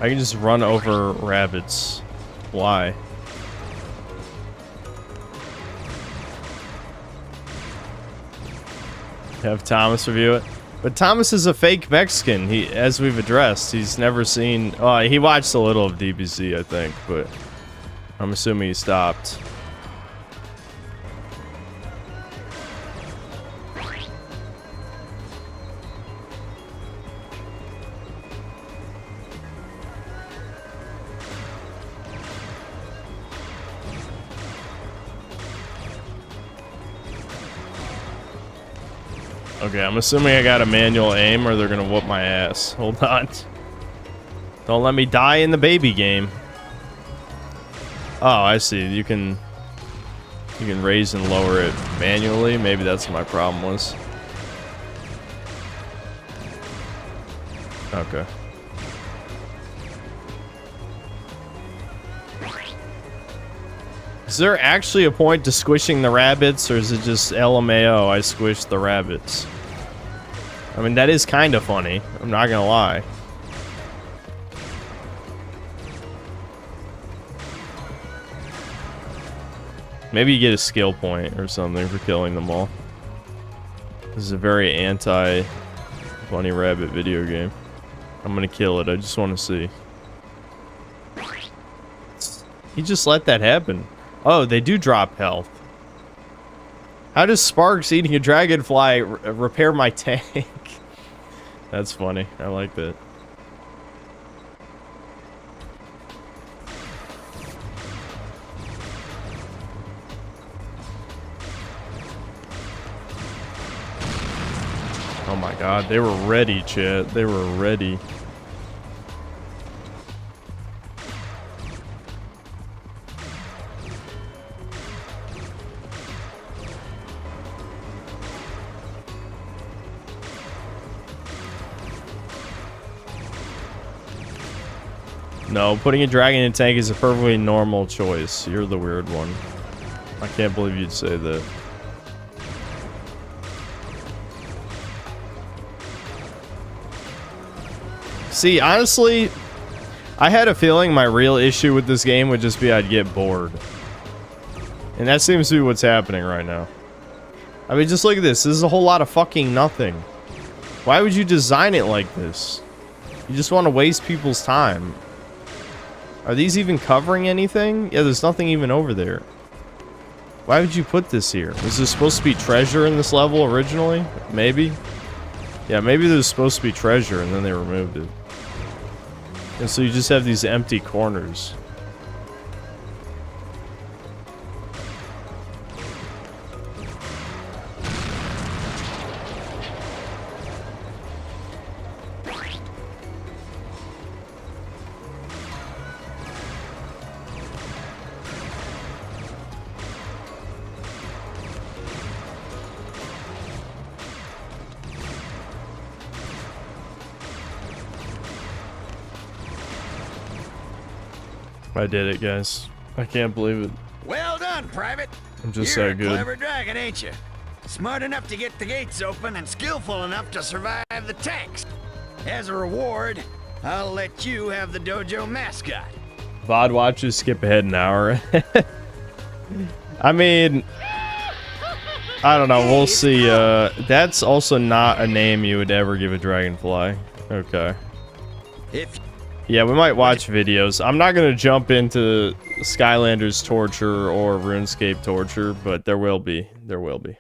I can just run over rabbits. Why? Have Thomas review it, but Thomas is a fake Mexican. As we've addressed, he's never seen. He watched a little of DBZ, I think, but I'm assuming he stopped. Okay, I'm assuming I got a manual aim or they're gonna whoop my ass. Hold on. Don't let me die in the baby game. Oh, I see. You can raise and lower it manually. Maybe that's what my problem was. Okay. Is there actually a point to squishing the rabbits, or is it just LMAO, I squished the rabbits? I mean, that is kind of funny. I'm not gonna lie. Maybe you get a skill point or something for killing them all. This is a very anti-bunny rabbit video game. I'm gonna kill it. I just want to see. He just let that happen. Oh, they do drop health. How does Sparks eating a dragonfly repair my tank? That's funny. I like that. Oh my god, they were ready, chat. They were ready. No, putting a dragon in a tank is a perfectly normal choice. You're the weird one. I can't believe you'd say that. See, honestly, I had a feeling my real issue with this game would just be I'd get bored. And that seems to be what's happening right now. I mean, just look at this. This is a whole lot of fucking nothing. Why would you design it like this? You just want to waste people's time. Are these even covering anything? Yeah, there's nothing even over there. Why would you put this here? Was there supposed to be treasure in this level originally? Maybe? Yeah, maybe there's supposed to be treasure and then they removed it. And so you just have these empty corners. I did it, guys. I can't believe it. Well done, Private. I'm just You're that good. a clever dragon, ain't you? Smart enough to get the gates open and skillful enough to survive the test. As a reward, I'll let you have the dojo mascot. VOD watches skip ahead an hour. I mean, I don't know. We'll see. That's also not a name you would ever give a dragonfly. Okay. Yeah, we might watch videos. I'm not going to jump into Skylanders torture or RuneScape torture, but there will be. There will be.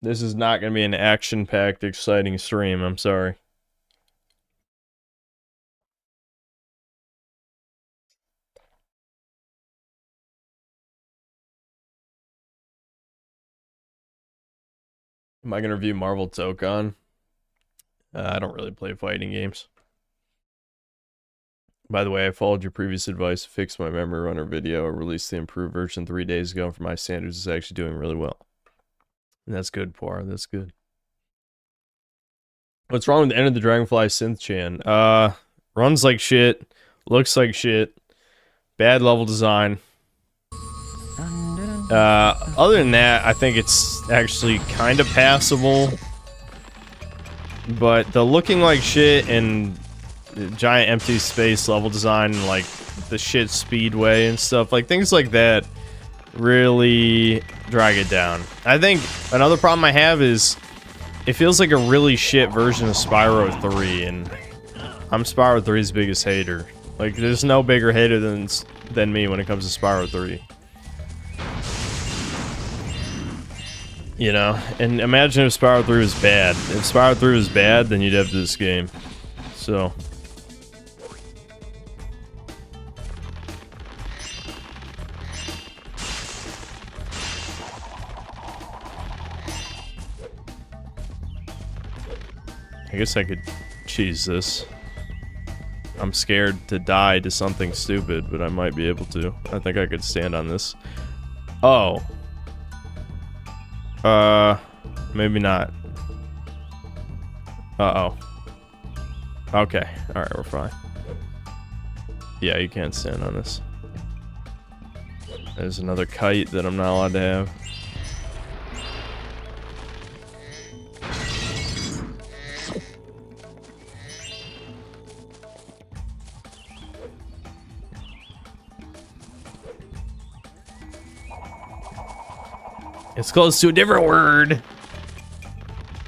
This is not going to be an action-packed, exciting stream. I'm sorry. Am I going to review Marvel Tokon? I don't really play fighting games. By the way, I followed your previous advice to fix my memory runner video. I released the improved version 3 days ago, and for my standards, it's actually doing really well. And that's good, Poir. That's good. What's wrong with the end of the Dragonfly Synth Chan? Runs like shit, looks like shit, bad level design. Other than that, I think it's actually kind of passable. But the looking like shit and the giant empty space level design, and like the shit speedway and stuff, like things like that really drag it down. I think another problem I have is it feels like a really shit version of Spyro 3, and I'm Spyro 3's biggest hater. Like, there's no bigger hater than me when it comes to Spyro 3. You know, and imagine if Spyro 3 was bad. If Spyro 3 was bad, then you'd have this game. So. I guess I could cheese this. I'm scared to die to something stupid, but I might be able to. I think I could stand on this. Oh. Maybe not. Uh-oh. Okay. Alright, we're fine. Yeah, you can't stand on this. There's another kite that I'm not allowed to have. It's close to a different word.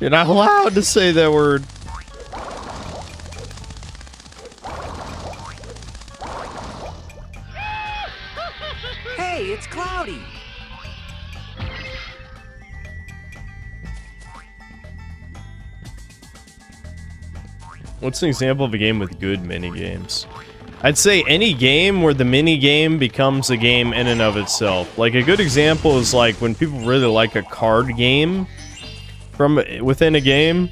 You're not allowed to say that word. Hey, it's Cloudy. What's an example of a game with good minigames? I'd say any game where the minigame becomes a game in and of itself. Like, a good example is like when people really like a card game from within a game.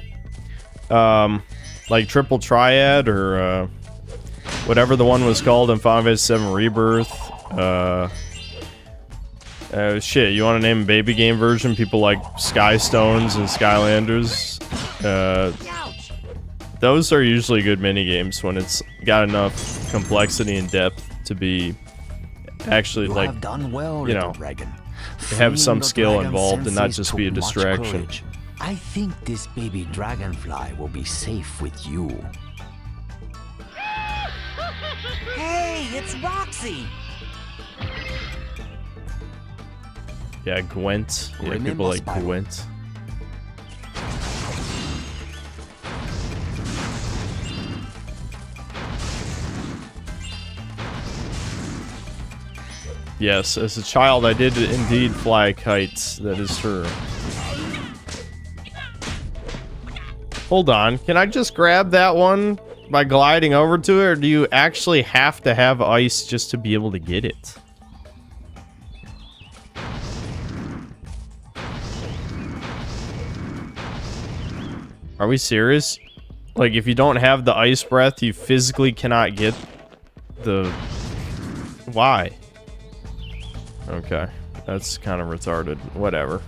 Like Triple Triad or whatever the one was called in Final Fantasy VII Rebirth. Shit, you want to name a baby game version? People like Sky Stones and Skylanders. Those are usually good minigames when it's got enough complexity and depth to be actually, like, you know, have some skill involved and not just be a distraction. I think this baby dragonfly will be safe with you. Hey, it's Roxy. Yeah, Gwent. Yeah, people like Gwent. Yes, as a child I did indeed fly kites, that is true. Hold on, can I just grab that one by gliding over to it, or do you actually have to have ice just to be able to get it? Are we serious? Like, if you don't have the ice breath, you physically cannot get the... Why? Okay, that's kind of retarded. Whatever.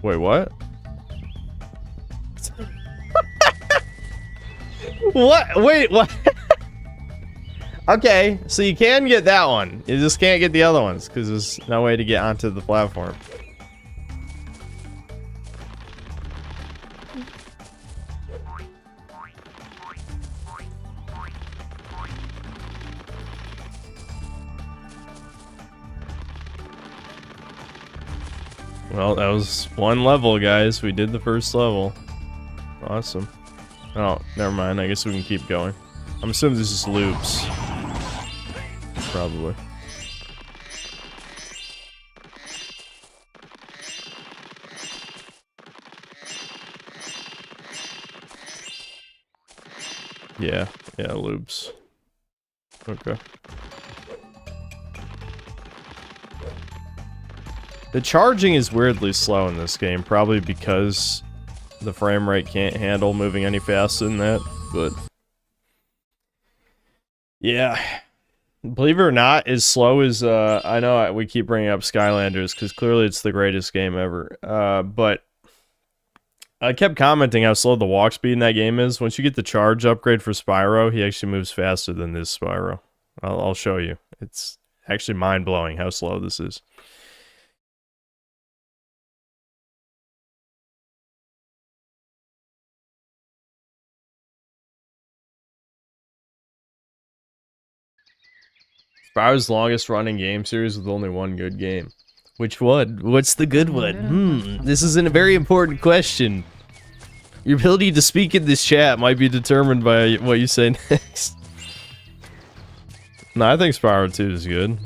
Wait, what? What? Wait, what? Okay, so you can get that one. You just can't get the other ones because there's no way to get onto the platform. Well, that was one level, guys. We did the first level. Awesome. Oh, never mind. I guess we can keep going. I'm assuming this is loops. Probably. Yeah, loops. Okay. The charging is weirdly slow in this game, probably because the frame rate can't handle moving any faster than that, but... Yeah. Believe it or not, as slow as, I know we keep bringing up Skylanders, because clearly it's the greatest game ever, but I kept commenting how slow the walk speed in that game is. Once you get the charge upgrade for Spyro, he actually moves faster than this Spyro. I'll show you. It's actually mind-blowing how slow this is. Spyro's longest running game series with only one good game. Which one? What's the good one? This is a very important question. Your ability to speak in this chat might be determined by what you say next. No, I think Spyro 2 is good.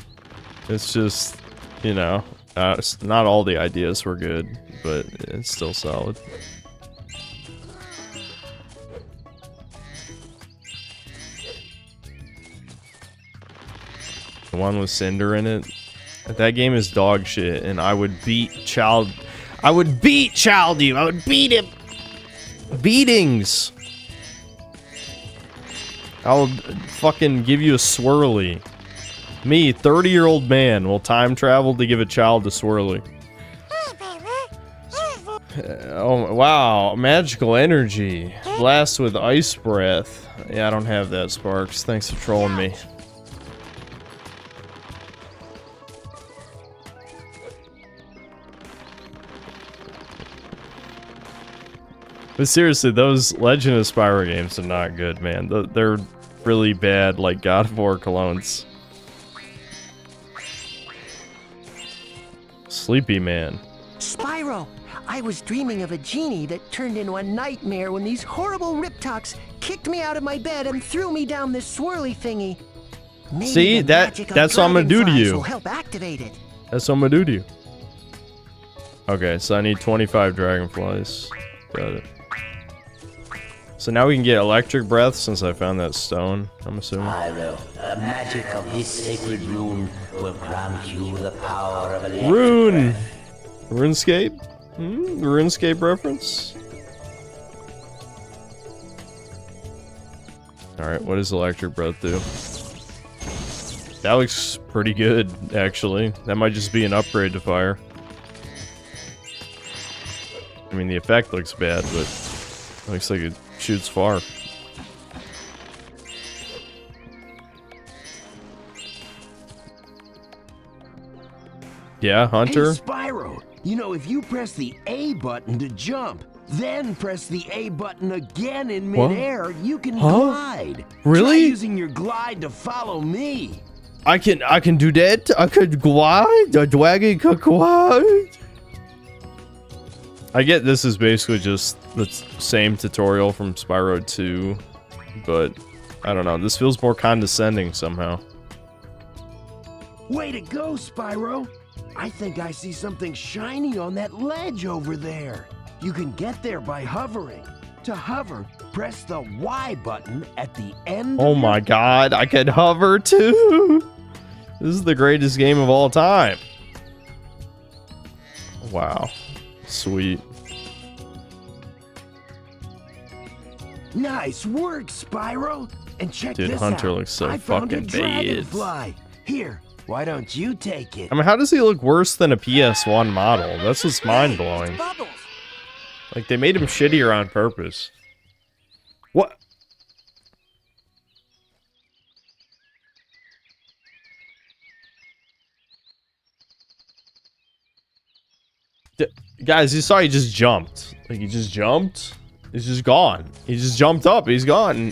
It's just, you know, not all the ideas were good, but it's still solid. The one with Cinder in it. That game is dog shit, and I would beat Child. I would beat Child you. I would beat him. Beatings. I'll fucking give you a swirly. Me, 30-year-old man, will time travel to give a child a swirly. Oh wow, magical energy. Blast with ice breath. Yeah, I don't have that, Sparks. Thanks for trolling me. But seriously, those Legend of Spyro games are not good, man. They're really bad, like God of War clones. Sleepy Man. Spyro, I was dreaming of a genie that turned into a nightmare when these horrible Riptocs kicked me out of my bed and threw me down this swirly thingy. Maybe see, that's what I'm gonna do to you. Will help activate it. That's what I'm gonna do to you. Okay, so I need 25 dragonflies. Got it. So now we can get electric breath since I found that stone, I'm assuming. Spyro, the magic of this sacred rune will grant you the power of electric Rune! breath. RuneScape? RuneScape reference? Alright, what does electric breath do? That looks pretty good, actually. That might just be an upgrade to fire. I mean, the effect looks bad, but it looks like it shoots far. Yeah, Hunter? Hey, Spyro, you know, if you press the A button to jump, then press the A button again in midair, you can glide. Really? Try using your glide to follow me. I can do that? I could glide? The dragon could glide? I get this is basically just the same tutorial from Spyro 2, but I don't know. This feels more condescending somehow. Way to go, Spyro. I think I see something shiny on that ledge over there. You can get there by hovering. To hover, press the Y button at the end. Oh my god, I can hover too! This is the greatest game of all time. Wow. Sweet. Nice work, Spyro. And check Dude, this Hunter out. looks so I found a fucking bad. dragonfly. Here, why don't you take it? I mean, how does he look worse than a PS1 model? That's just mind-blowing. Bubbles. Like, they made him shittier on purpose. What? Guys, you saw he just jumped. Like, he just jumped. He's just gone. He just jumped up. He's gone.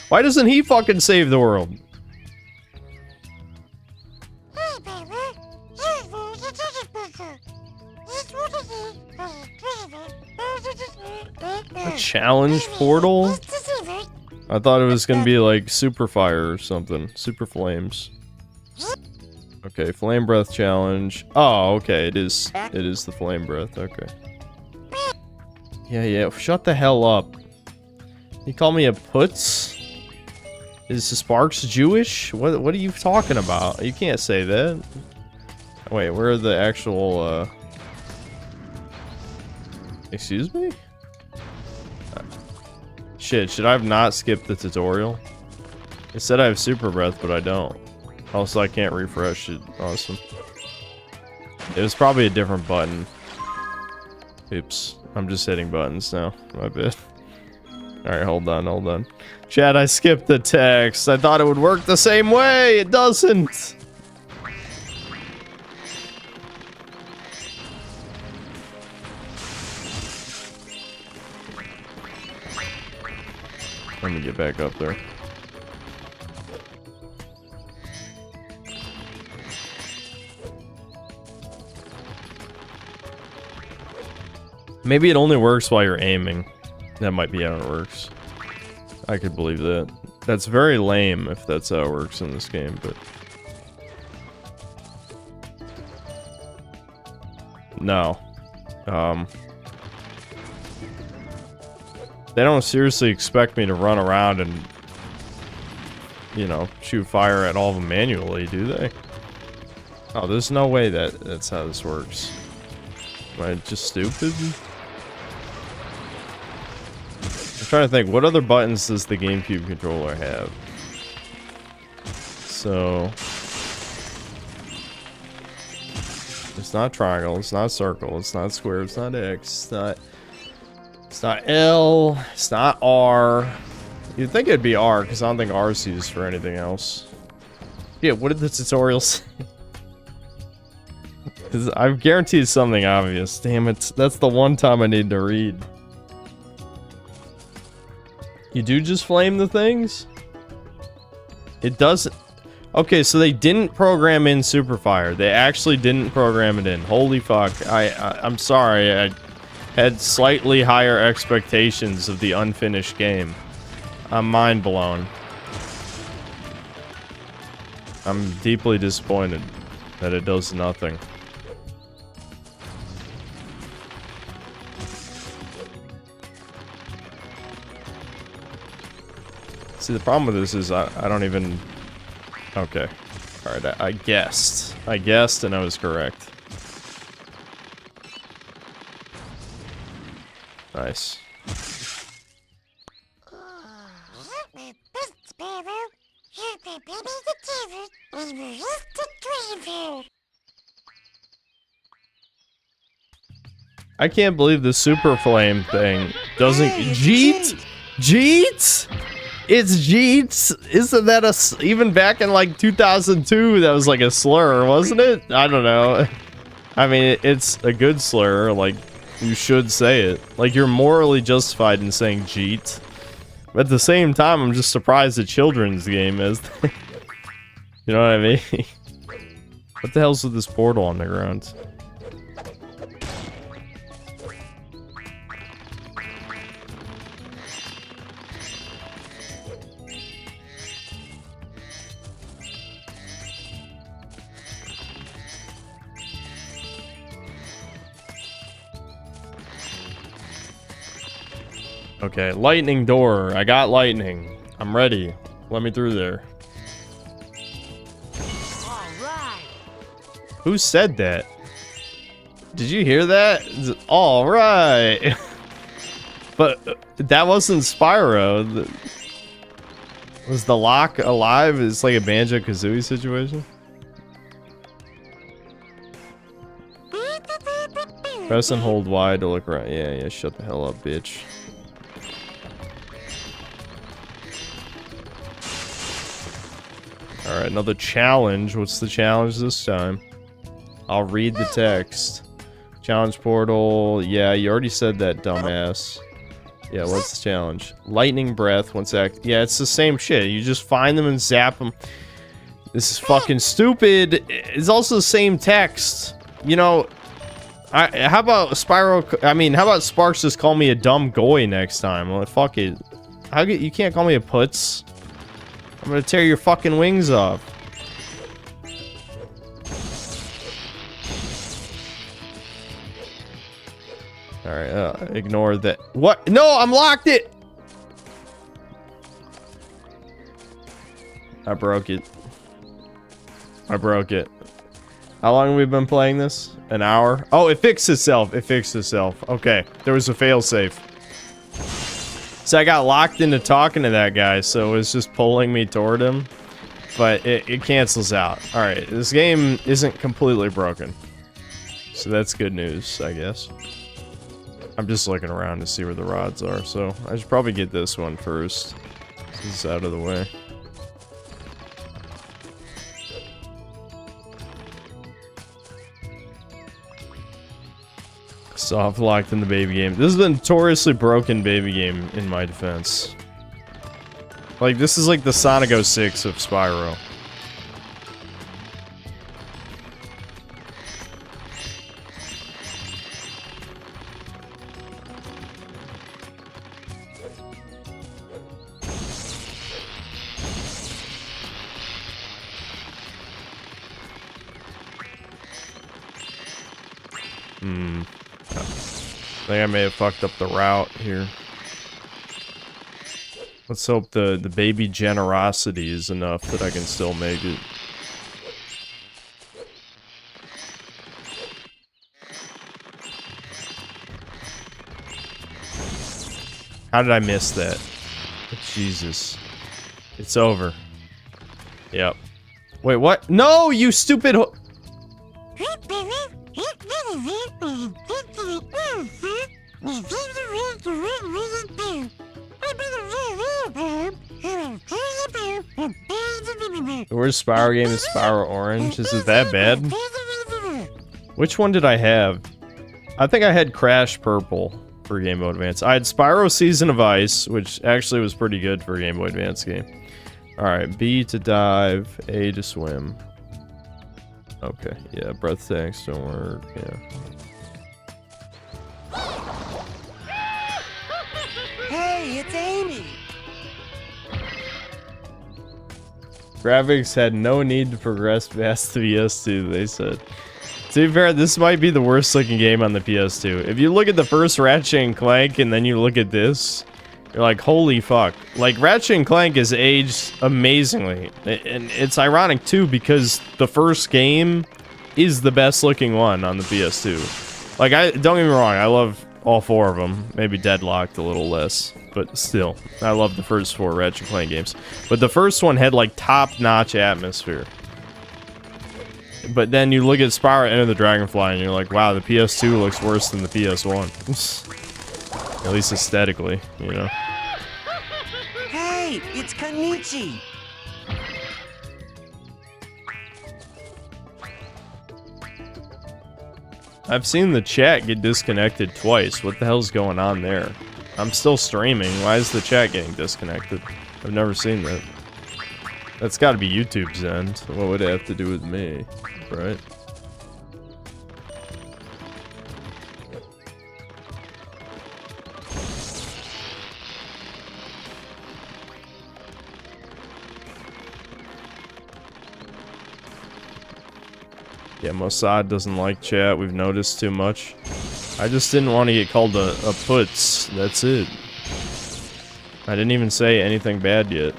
Why doesn't he fucking save the world? A challenge portal? I thought it was gonna be like super fire or something. Super flames. Okay, flame breath challenge. Oh, okay, it is the flame breath, okay. Yeah, shut the hell up. You call me a putz? Is Sparks Jewish? What are you talking about? You can't say that. Wait, where are the actual, Excuse me? Shit, should I have not skipped the tutorial? It said I have super breath, but I don't. Also, I can't refresh it. Awesome. It was probably a different button. Oops. I'm just hitting buttons now. My bad. Alright, hold on. Chad, I skipped the text. I thought it would work the same way. It doesn't. Let me get back up there. Maybe it only works while you're aiming. That might be how it works. I could believe that. That's very lame if that's how it works in this game, but... No. They don't seriously expect me to run around and, you know, shoot fire at all of them manually, do they? Oh, there's no way that's how this works. Am I just stupid? I'm trying to think, what other buttons does the GameCube controller have? So... It's not triangle, it's not circle, it's not square, it's not X, it's not L, it's not R. You'd think it'd be R, because I don't think R is used for anything else. Yeah, what did the tutorial say? I've guaranteed something obvious. Damn it, that's the one time I need to read. You do just flame the things? It doesn't... Okay, so they didn't program in super fire. They actually didn't program it in. Holy fuck. I'm sorry. I had slightly higher expectations of the unfinished game. I'm mind blown. I'm deeply disappointed that it does nothing. See, the problem with this is I don't even... Okay. Alright, I guessed. I guessed and I was correct. Nice. I can't believe the super flame thing doesn't... Jeet? Jeet? It's Jeets? Isn't that a... Even back in like 2002, that was like a slur, wasn't it? I don't know. I mean, it's a good slur. Like, you should say it. Like, you're morally justified in saying Jeet. But at the same time, I'm just surprised a children's game is... You know what I mean? What the hell's with this portal on the ground? Okay, lightning door. I got lightning. I'm ready. Let me through there. Who said that? Did you hear that? All right. But that wasn't Spyro. Was the lock alive? It's like a Banjo-Kazooie situation. Press and hold Y to look around. Yeah, shut the hell up, bitch. Alright, another challenge. What's the challenge this time? I'll read the text. Challenge portal. Yeah, you already said that, dumbass. Yeah, what's the challenge? Lightning breath. One sec. Yeah, it's the same shit. You just find them and zap them. This is fucking stupid. It's also the same text. You know, how about Spyro? I mean, how about Sparks just call me a dumb goy next time? Well, fuck it. You can't call me a putz. I'm gonna tear your fucking wings off. Alright, ignore that. What? No, I'm locked it! I broke it. I broke it. How long have we been playing this? An hour? Oh, it fixed itself. It fixed itself. Okay, there was a failsafe. So I got locked into talking to that guy, so it was just pulling me toward him. But it cancels out. Alright, this game isn't completely broken. So that's good news, I guess. I'm just looking around to see where the rods are, so I should probably get this one first. This is out of the way. Soft locked in the baby game. This is a notoriously broken baby game in my defense. Like, this is like the Sonic 06 of Spyro. I think I may have fucked up the route here. Let's hope the baby generosity is enough that I can still make it. How did I miss that? Jesus. It's over. Yep. Wait, what? No, you stupid ho- The worst Spyro game is Spyro Orange. Is it that bad? Which one did I have? I think I had Crash Purple for Game Boy Advance. I had Spyro Season of Ice, which actually was pretty good for a Game Boy Advance game. Alright, B to dive, A to swim. Okay, yeah, breath tanks don't work, yeah. Hey, it's Amy! Graphics had no need to progress past the PS2, they said. To be fair, this might be the worst looking game on the PS2. If you look at the first Ratchet and Clank and then you look at this, you're like, holy fuck. Like, Ratchet and Clank is aged amazingly. And it's ironic too, because the first game is the best looking one on the PS2. Like, don't get me wrong, I love all four of them. Maybe Deadlocked a little less, but still, I love the first four Ratchet and Clank games. But the first one had like top-notch atmosphere. But then you look at Spyro Enter the Dragonfly and you're like, wow, the PS2 looks worse than the PS1. At least aesthetically, you know. Hey, it's Kanichi! I've seen the chat get disconnected twice. What the hell's going on there? I'm still streaming. Why is the chat getting disconnected? I've never seen that. That's gotta be YouTube's end. What would it have to do with me? Right? Yeah, Mossad doesn't like chat. We've noticed too much. I just didn't want to get called a putz. That's it. I didn't even say anything bad yet.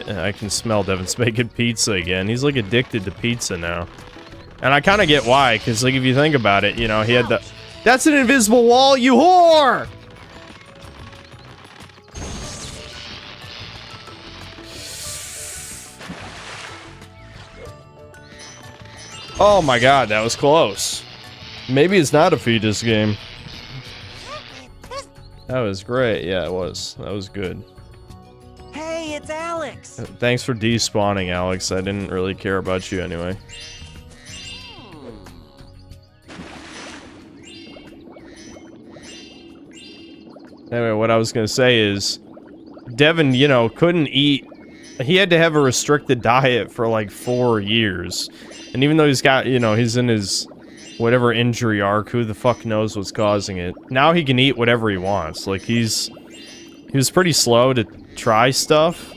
I can smell Devin's making pizza again. He's like addicted to pizza now. And I kind of get why, because like if you think about it, you know, he had the... That's an invisible wall, you whore! Oh my god, that was close. Maybe it's not a fetus game. That was great. Yeah, it was. That was good. Hey, it's Alex! Thanks for despawning, Alex. I didn't really care about you anyway. Anyway, what I was gonna say is, Devin, you know, couldn't eat. He had to have a restricted diet for like 4 years. And even though he's got, you know, he's in his whatever injury arc, who the fuck knows what's causing it. Now he can eat whatever he wants. Like, he was pretty slow to try stuff.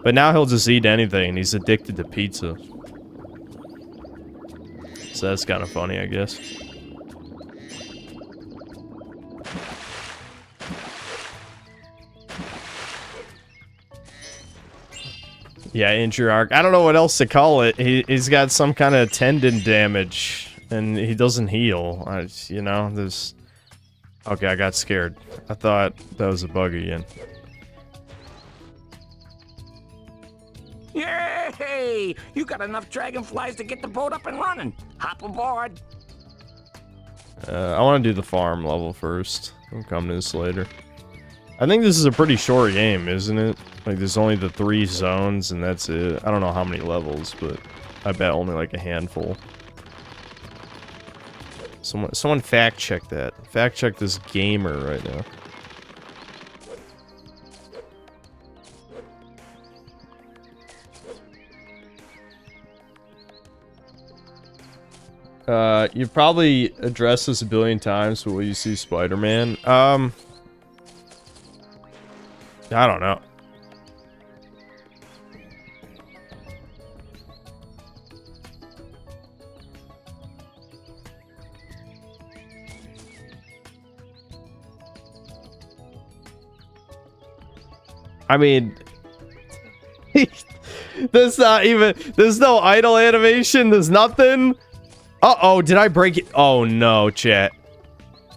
But now he'll just eat anything, and he's addicted to pizza. So that's kind of funny, I guess. Yeah, injury arc. I don't know what else to call it. He's got some kind of tendon damage, and he doesn't heal. You know, there's... Okay, I got scared. I thought that was a bug again. Yay! You got enough dragonflies to get the boat up and running. Hop aboard. I want to do the farm level first. I'll come to this later. I think this is a pretty short game, isn't it? Like, there's only the 3 zones, and that's it. I don't know how many levels, but I bet only like a handful. Someone fact check that. Fact check this gamer right now. You've probably addressed this a billion times, but will you see Spider-Man? I don't know. I mean, there's not even, there's no idle animation, there's nothing. Uh-oh, did I break it? Oh no, chat.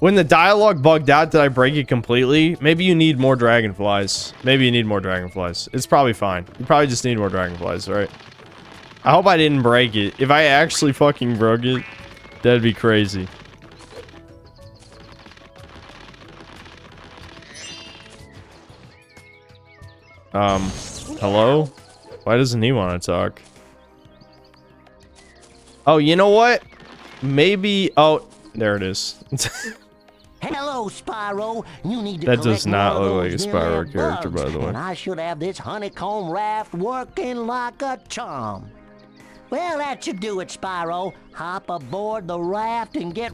When the dialogue bugged out, did I break it completely? Maybe you need more dragonflies. Maybe you need more dragonflies. It's probably fine. You probably just need more dragonflies, right? I hope I didn't break it. If I actually fucking broke it, that'd be crazy. Hello? Why doesn't he want to talk? Oh, you know what? Maybe... Oh, there it is. Hello, Spyro. You need to That does collect not more of look like a those Spyro dim character, bugs, by the way. And I should have this honeycomb raft working like a charm. Well, that should do it, Spyro. Hop aboard the raft and get...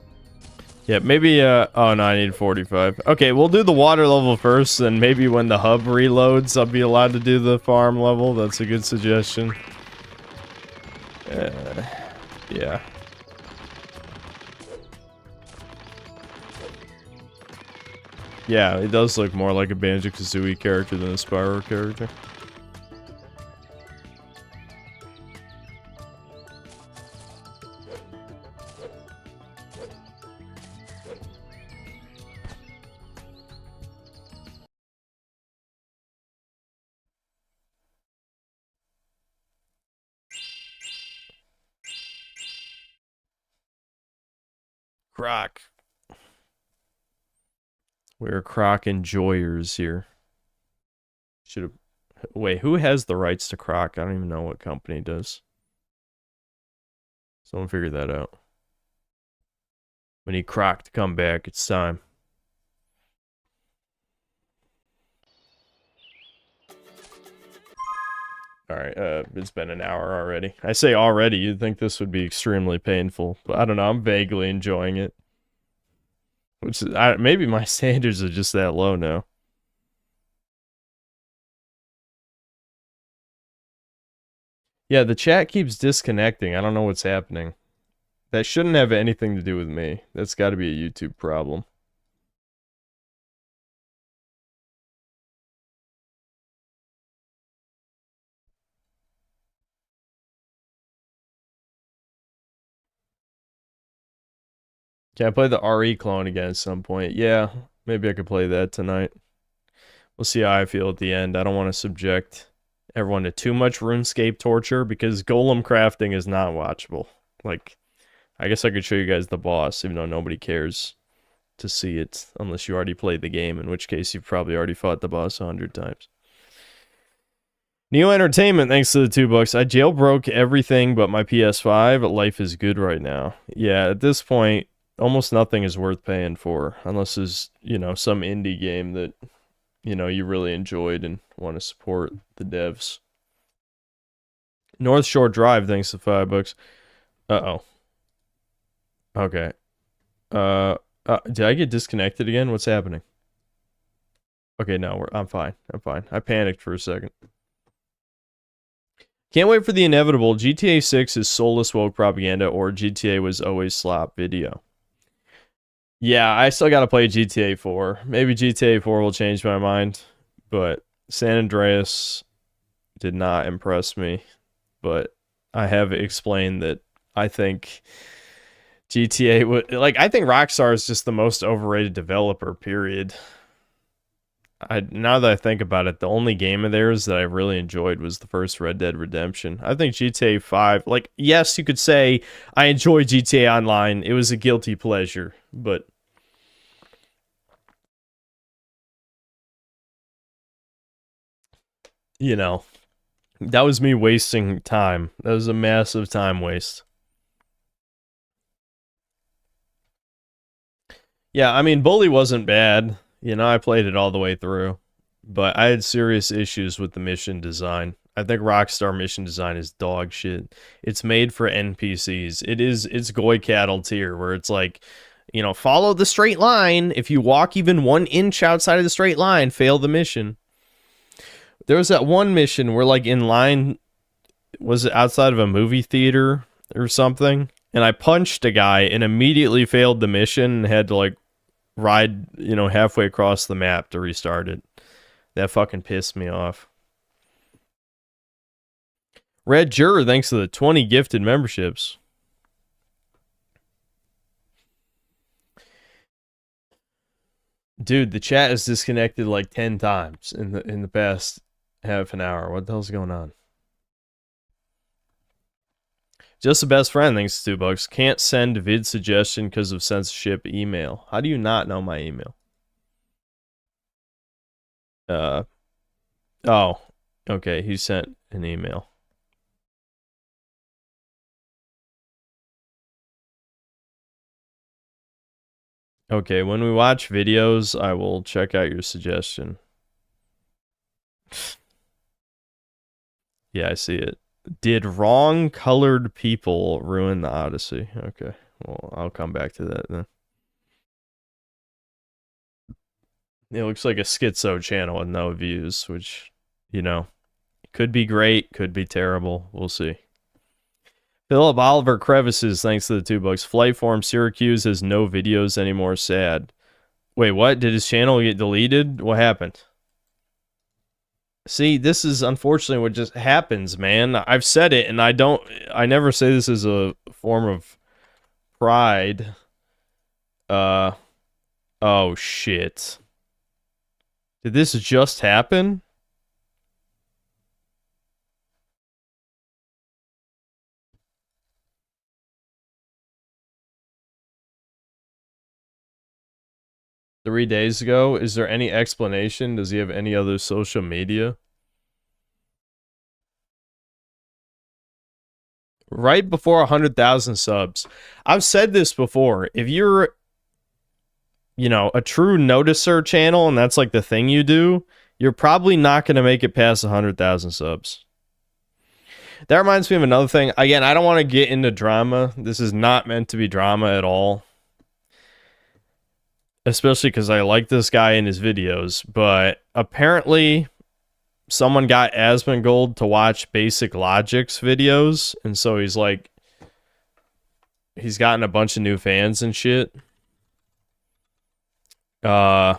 Yeah, maybe, oh no, I need 45. Okay, we'll do the water level first, and maybe when the hub reloads, I'll be allowed to do the farm level. That's a good suggestion. Yeah. Yeah, it does look more like a Banjo-Kazooie character than a Spyro character. Croc. We're Croc enjoyers here. Should have... Wait, who has the rights to Croc? I don't even know what company does. Someone figure that out. We need Croc to come back. It's time. Alright, it's been an hour already. I say already, you'd think this would be extremely painful. But I don't know, I'm vaguely enjoying it. Which is, maybe my standards are just that low now. Yeah, the chat keeps disconnecting. I don't know what's happening. That shouldn't have anything to do with me. That's got to be a YouTube problem. Can I play the RE clone again at some point? Yeah, maybe I could play that tonight. We'll see how I feel at the end. I don't want to subject everyone to too much RuneScape torture because golem crafting is not watchable. Like, I guess I could show you guys the boss, even though nobody cares to see it unless you already played the game, in which case you've probably already fought the boss 100 times. Neo Entertainment, thanks to the $2. I jailbroke everything but my PS5. Life is good right now. Yeah, at this point, almost nothing is worth paying for unless there's, you know, some indie game that, you know, you really enjoyed and want to support the devs. North Shore Drive, thanks to $5. Uh-oh. Okay. Did I get disconnected again? What's happening? Okay, no, I'm fine. I'm fine. I panicked for a second. Can't wait for the inevitable. GTA 6 is soulless woke propaganda, or GTA was always slop video. Yeah, I still gotta play GTA 4. Maybe GTA 4 will change my mind, but San Andreas did not impress me. But I have explained that I think GTA would, like, I think Rockstar is just the most overrated developer, period. Now that I think about it, the only game of theirs that I really enjoyed was the first Red Dead Redemption. I think GTA 5, like, yes, you could say I enjoy GTA Online. It was a guilty pleasure, but you know, that was me wasting time. That was a massive time waste. Yeah, I mean, Bully wasn't bad. You know, I played it all the way through, but I had serious issues with the mission design. I think Rockstar mission design is dog shit. It's made for NPCs. It's Goy Cattle tier, where it's like, you know, follow the straight line. If you walk even 1 inch outside of the straight line, fail the mission. There was that one mission where, like, in line, was it outside of a movie theater or something? And I punched a guy and immediately failed the mission and had to, like, ride, you know, halfway across the map to restart it. That fucking pissed me off. Red Juror, thanks to the 20 gifted memberships. Dude, the chat is disconnected like 10 times in the past half an hour. What the hell's going on? Just the best friend, thanks to $2. Can't send vid suggestion because of censorship email. How do you not know my email? Oh, okay, he sent an email. Okay, when we watch videos, I will check out your suggestion. Yeah, I see it. Did wrong colored people ruin the Odyssey? Okay, well, I'll come back to that then. It looks like a schizo channel with no views, which, you know, could be great, could be terrible. We'll see. Philip Oliver Crevices, thanks to the $2. Flight Form Syracuse has no videos anymore. Sad. Wait, what? Did his channel get deleted? What happened? See, this is unfortunately what just happens, man. I've said it, and I never say this as a form of pride. Oh shit. Did this just happen? Three days ago? Is there any explanation? Does he have any other social media? Right before 100,000 subs. I've said this before. If you're, you know, a true noticer channel and that's like the thing you do, you're probably not going to make it past 100,000 subs. That reminds me of another thing. Again, I don't want to get into drama. This is not meant to be drama at all. Especially because I like this guy in his videos, but apparently someone got Asmongold to watch Basic Logic's videos, and so he's like, he's gotten a bunch of new fans and shit. I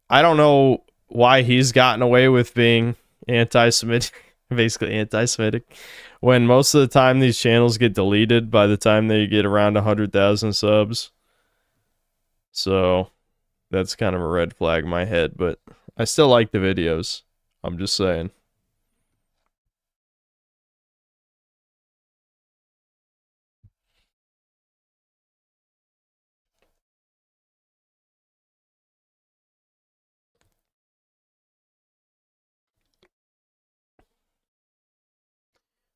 don't know why he's gotten away with being anti-Semitic, basically anti-Semitic, when most of the time these channels get deleted by the time they get around 100,000 subs. So that's kind of a red flag in my head, but I still like the videos. I'm just saying.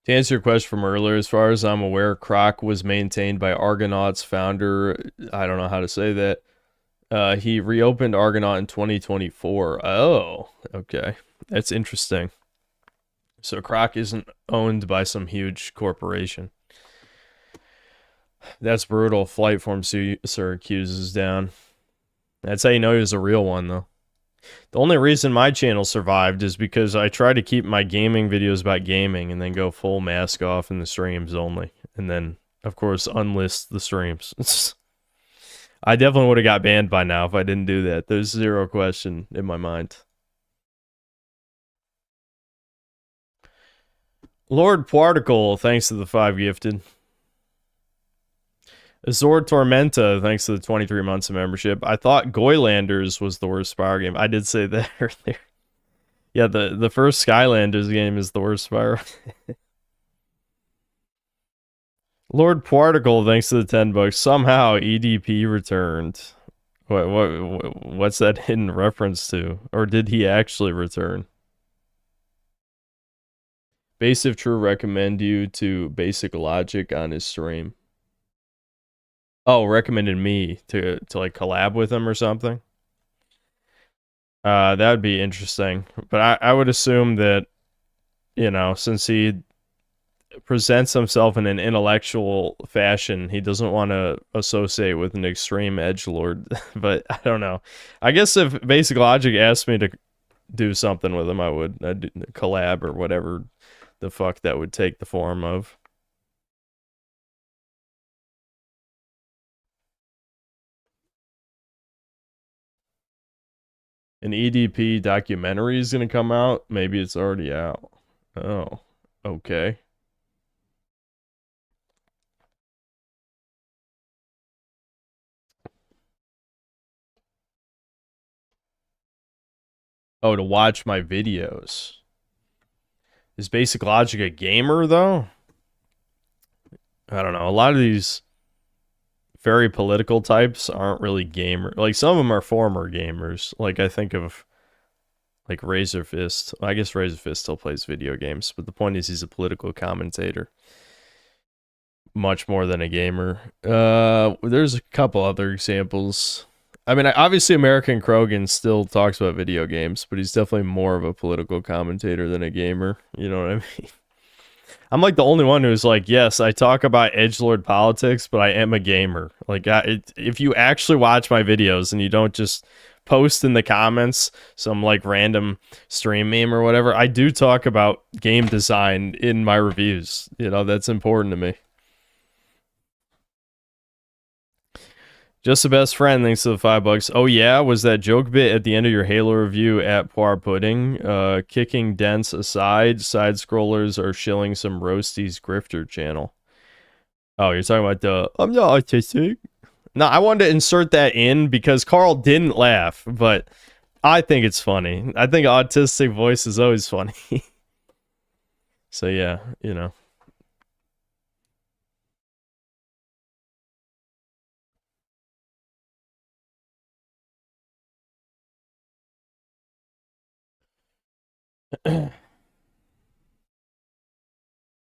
To answer your question from earlier, as far as I'm aware, Croc was maintained by Argonaut's founder. I don't know how to say that. He reopened Argonaut in 2024. Oh, okay. That's interesting. So Croc isn't owned by some huge corporation. That's brutal. Flight form Syracuse is down. That's how you know he was a real one, though. The only reason my channel survived is because I try to keep my gaming videos about gaming and then go full mask off in the streams only. And then, of course, unlist the streams. I definitely would have got banned by now if I didn't do that. There's zero question in my mind. Lord Particle, thanks to the 5 gifted. Azor Tormenta, thanks to the 23 months of membership. I thought Goylanders was the worst Spyro game. I did say that earlier. Yeah, the first Skylanders game is the worst Spyro. Lord Particle, thanks to the $10. Somehow EDP returned. What's that hidden reference to? Or did he actually return? Base if true, recommend you to Basic Logic on his stream. Oh, recommended me to like collab with him or something. That would be interesting. But I would assume that, you know, since he presents himself in an intellectual fashion, he doesn't want to associate with an extreme edgelord. But I don't know. I guess if Basic Logic asked me to do something with him, I'd collab or whatever the fuck that would take the form of. An EDP documentary is going to come out. Maybe it's already out. Oh, okay. Oh, to watch my videos. Is Basic Logic a gamer, though? I don't know. A lot of these very political types aren't really gamer. Like, some of them are former gamers. Like, I think of, like, Razor Fist. I guess Razor Fist still plays video games, but the point is he's a political commentator. Much more than a gamer. There's a couple other examples. I mean, obviously American Krogan still talks about video games, but he's definitely more of a political commentator than a gamer. You know what I mean? I'm like the only one who's like, yes, I talk about edgelord politics, but I am a gamer. Like, if you actually watch my videos and you don't just post in the comments some like random stream meme or whatever, I do talk about game design in my reviews. You know, that's important to me. Just the best friend, thanks to the $5. Oh yeah, was that joke bit at the end of your Halo review at Poir Pudding? Kicking dents aside, side scrollers are shilling some Roasties grifter channel. Oh, you're talking about the I'm not autistic. No, I wanted to insert that in because Carl didn't laugh, but I think it's funny. I think autistic voice is always funny. So yeah, you know.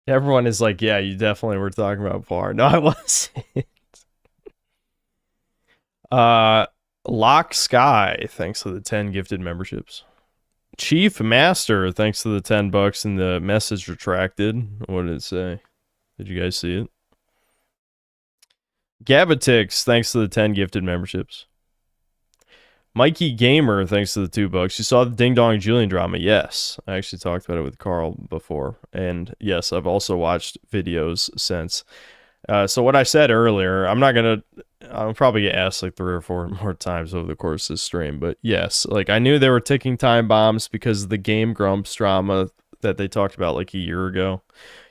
Everyone is like, yeah, you definitely were talking about Poir. No, I wasn't. Lock Sky, thanks to the 10 gifted memberships. Chief Master, thanks to the $10 and the message retracted. What did it say? Did you guys see it? Gabatix, thanks to the 10 gifted memberships. Mikey Gamer, thanks to the $2. You saw the Ding Dong Julian drama? Yes. I actually talked about it with Carl before. And yes, I've also watched videos since. So what I said earlier, I'll probably get asked like 3 or 4 more times over the course of this stream. But yes, like I knew there were ticking time bombs because of the Game Grumps drama that they talked about like a year ago.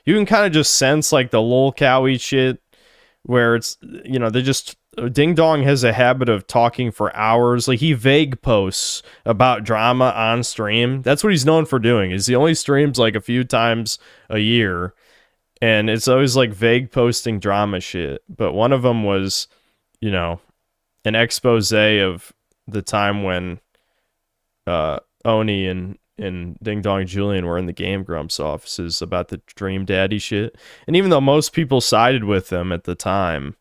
You can kind of just sense like the lol cowie shit where it's, you know, they just... Ding Dong has a habit of talking for hours. Like, he vague posts about drama on stream. That's what he's known for doing, is he only streams, like, a few times a year. And it's always, like, vague posting drama shit. But one of them was, you know, an expose of the time when Oni and and Ding Dong Julian were in the Game Grumps offices about the Dream Daddy shit. And even though most people sided with them at the time,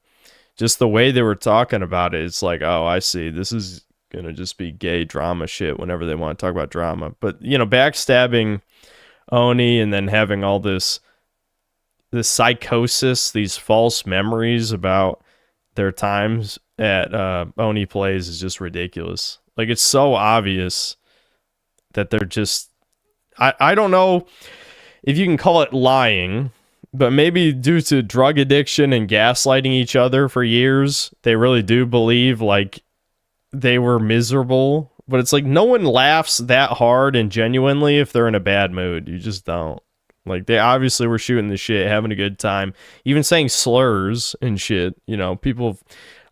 just the way they were talking about it, it's like, oh, I see. This is going to just be gay drama shit whenever they want to talk about drama. But, you know, backstabbing Oni and then having all this psychosis, these false memories about their times at Oni Plays is just ridiculous. Like, it's so obvious that they're just... I don't know if you can call it lying, but maybe due to drug addiction and gaslighting each other for years, they really do believe, like, they were miserable. But it's like, no one laughs that hard and genuinely if they're in a bad mood. You just don't. Like, they obviously were shooting the shit, having a good time, even saying slurs and shit. You know, people...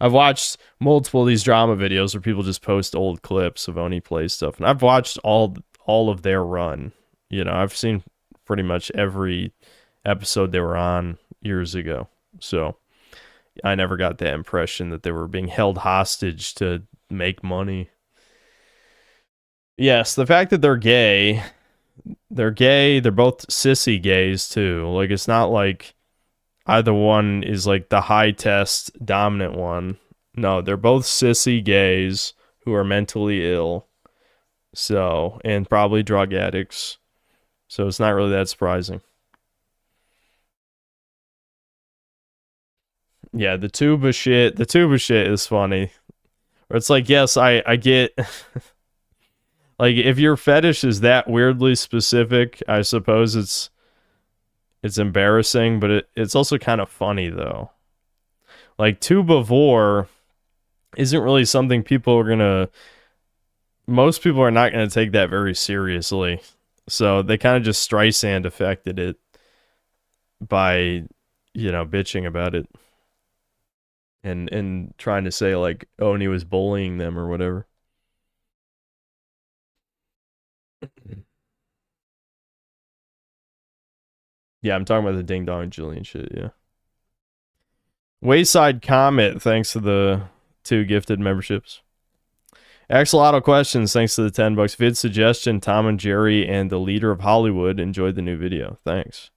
I've watched multiple of these drama videos where people just post old clips of Oni Play stuff, and I've watched all of their run. You know, I've seen pretty much every episode they were on years ago. So I never got that impression that they were being held hostage to make money. Yes, the fact that they're gay, they're both sissy gays too. Like, it's not like either one is like the high test dominant one. No, they're both sissy gays who are mentally ill. So, and probably drug addicts. So it's not really that surprising. Yeah, the tuba shit is funny. Or it's like, yes, I get like, if your fetish is that weirdly specific, I suppose it's embarrassing, but it's also kind of funny, though. Like, tubivore isn't really something most people are not going to take that very seriously. So they kind of just Streisand affected it by, you know, bitching about it. And trying to say, like, Oni was bullying them or whatever. Yeah, I'm talking about the Ding Dong Julian shit, yeah. Wayside Comet, thanks to the 2 gifted memberships. Axolotl Questions, thanks to the $10. Vid Suggestion, Tom and Jerry, and the Leader of Hollywood enjoyed the new video. Thanks.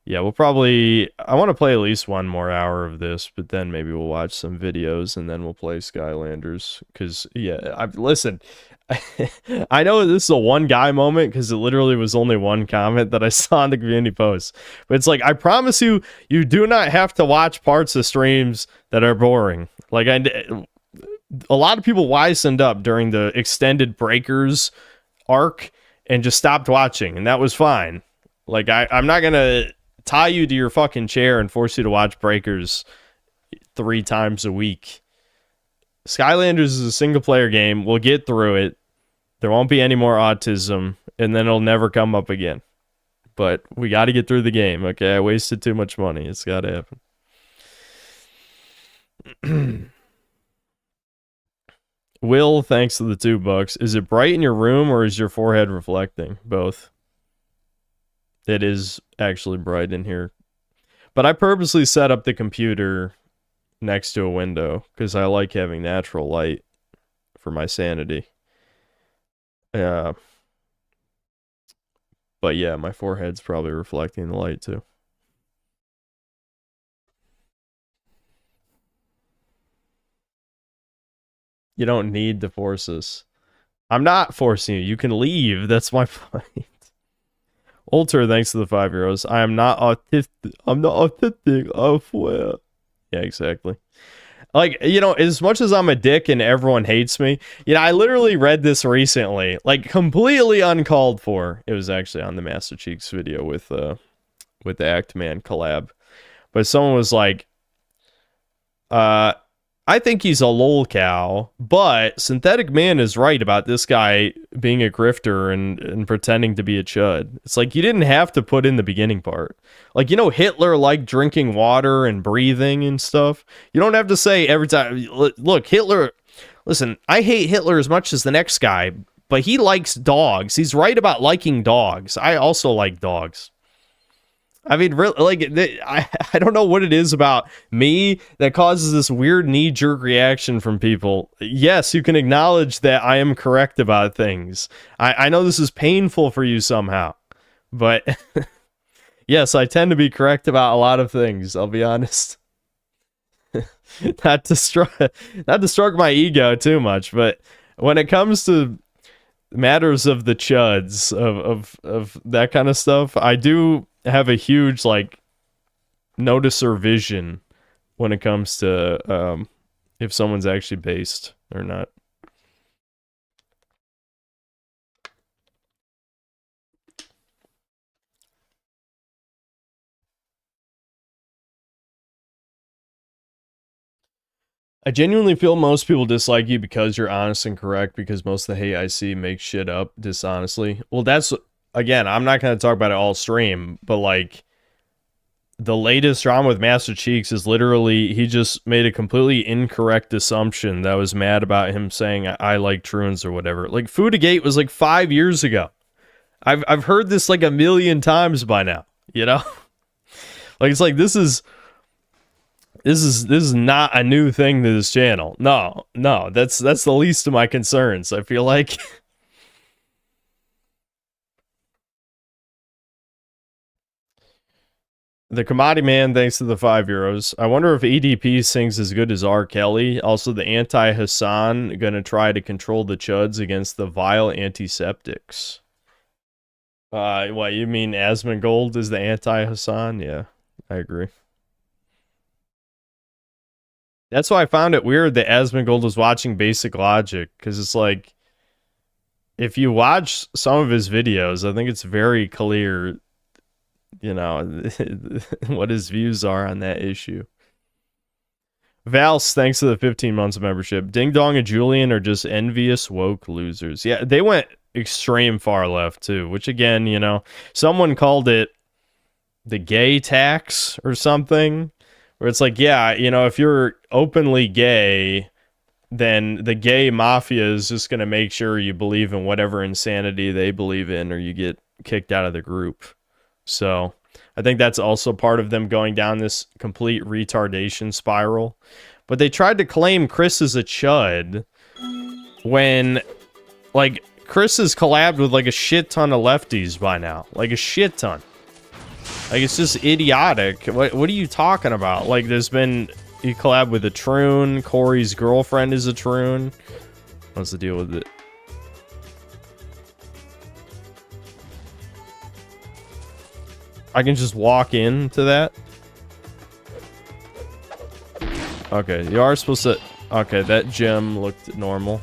Yeah, we'll probably... I want to play at least 1 more hour of this, but then maybe we'll watch some videos, and then we'll play Skylanders. Because, yeah, listen... I know this is a one guy moment because it literally was only one comment that I saw in the community post, but it's like, I promise you, you do not have to watch parts of streams that are boring. Like, a lot of people wisened up during the extended Breakers arc and just stopped watching, and that was fine. Like, I'm not gonna tie you to your fucking chair and force you to watch Breakers 3 times a week. Skylanders is a single-player game. We'll get through it. There won't be any more autism, and then it'll never come up again. But we got to get through the game, okay? I wasted too much money. It's got to happen. Will, thanks to the $2. Is it bright in your room, or is your forehead reflecting? Both. It is actually bright in here. But I purposely set up the computer next to a window because I like having natural light for my sanity. But yeah, my forehead's probably reflecting the light too. You don't need to force us. I'm not forcing you. You can leave. That's my point. Ultra, thanks to the €5. I am not autistic. I'm not autistic. I swear. Yeah, exactly. Like, you know, as much as I'm a dick and everyone hates me, you know, I literally read this recently, like, completely uncalled for. It was actually on the Master Cheeks video with the Act Man collab. But someone was like, I think he's a lolcow, but Synthetic Man is right about this guy being a grifter and pretending to be a chud. It's like, you didn't have to put in the beginning part. Like, you know, Hitler liked drinking water and breathing and stuff. You don't have to say every time, look, Hitler, listen, I hate Hitler as much as the next guy, but he likes dogs. He's right about liking dogs. I also like dogs. I mean, really, like, I don't know what it is about me that causes this weird knee-jerk reaction from people. Yes, you can acknowledge that I am correct about things. I know this is painful for you somehow, but yes, I tend to be correct about a lot of things, I'll be honest. Not to stroke my ego too much, but when it comes to matters of the chuds, of that kind of stuff, I do have a huge, like, noticer vision when it comes to if someone's actually based or not. I genuinely feel most people dislike you because you're honest and correct, because most of the hate I see makes shit up dishonestly. Well, that's, again, I'm not going to talk about it all stream, but, like, the latest drama with Master Cheeks is literally, he just made a completely incorrect assumption that was mad about him saying I like Troons or whatever. Like, Foodagate was like 5 years ago. I've heard this like a million times by now, you know? Like, it's like, this is not a new thing to this channel. No, that's the least of my concerns, I feel like. The Commodity Man, thanks to the €5. I wonder if EDP sings as good as R. Kelly. Also, the anti-Hassan gonna try to control the chuds against the vile antiseptics. What, you mean Asmongold is the anti-Hassan? Yeah, I agree. That's why I found it weird that Asmongold was watching Basic Logic, because it's like, if you watch some of his videos, I think it's very clear, you know, what his views are on that issue. Vals, thanks to the 15 months of membership. Ding Dong and Julian are just envious woke losers. Yeah, they went extreme far left too, which again, you know, someone called it the gay tax or something, where it's like, yeah, you know, if you're openly gay, then the gay mafia is just going to make sure you believe in whatever insanity they believe in, or you get kicked out of the group. So I think that's also part of them going down this complete retardation spiral. But they tried to claim Chris is a chud when, like, Chris has collabed with like a shit ton of lefties by now. Like a shit ton. Like, it's just idiotic. What are you talking about? Like, there's been, he collabed with a Troon. Corey's girlfriend is a Troon. What's the deal with it? I can just walk into that? Okay, you are supposed to... Okay, that gem looked normal.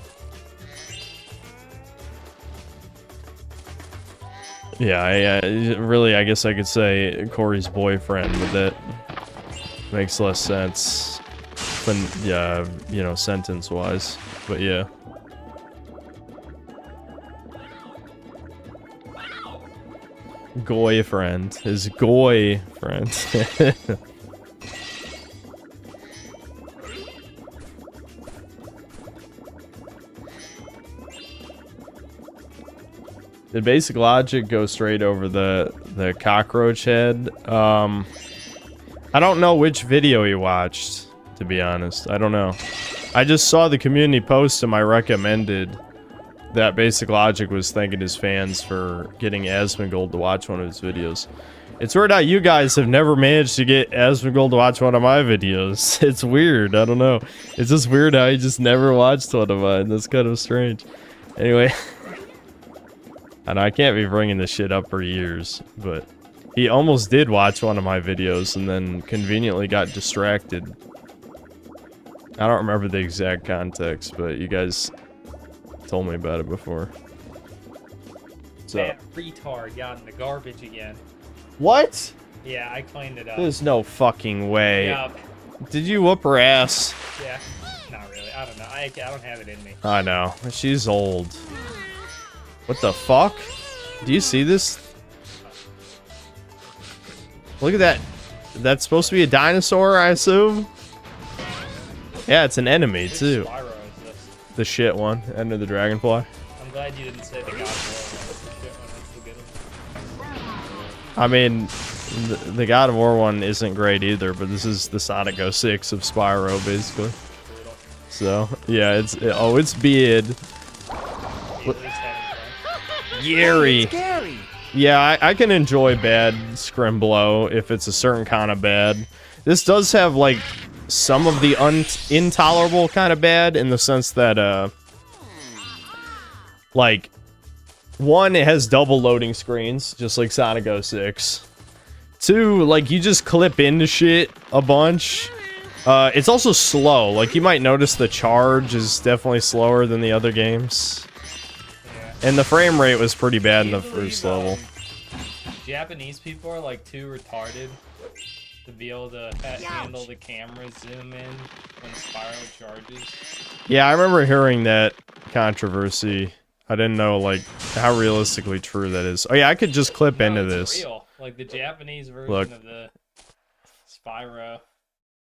Yeah, really, I guess I could say Corey's boyfriend, but that makes less sense than, yeah, you know, sentence-wise. But yeah. Goy friend. His goy friend. Did Basic Logic go straight over the cockroach head? I don't know which video he watched, to be honest. I don't know. I just saw the community post and I recommended that Basic Logic was thanking his fans for getting Asmongold to watch one of his videos. It's weird how you guys have never managed to get Asmongold to watch one of my videos. It's weird. I don't know. It's just weird how he just never watched one of mine. That's kind of strange. Anyway. I know I can't be bringing this shit up for years, but he almost did watch one of my videos and then conveniently got distracted. I don't remember the exact context, but you guys told me about it before. So, that retard got in the garbage again. What? Yeah, I cleaned it up. There's no fucking way. Yep. Did you whoop her ass? Yeah, not really. I don't know. I don't have it in me. I know. She's old. What the fuck? Do you see this? Look at that. That's supposed to be a dinosaur, I assume? Yeah, it's an enemy, too. Spyro is this. The shit one. Enter the dragonfly. I'm glad you didn't say the Godzilla one. The shit one, that's the good one. I mean, The God of War one isn't great either, but this is the Sonic 06 of Spyro, basically. So, yeah, it's beard. Gary. Scary. Yeah, I can enjoy bad Scrimblow if it's a certain kind of bad. This does have, like, some of the intolerable kind of bad in the sense that, like, one, it has double loading screens, just like Sonic 06. Two, like, you just clip into shit a bunch. It's also slow. Like, you might notice the charge is definitely slower than the other games. And the frame rate was pretty bad in the first level. Japanese people are like too retarded to be able to handle the camera zoom in when Spyro charges. Yeah, I remember hearing that controversy. I didn't know, like, how realistically true that is. Oh yeah, I could just clip into this. Real. Like the Japanese version Look. of the Spyro.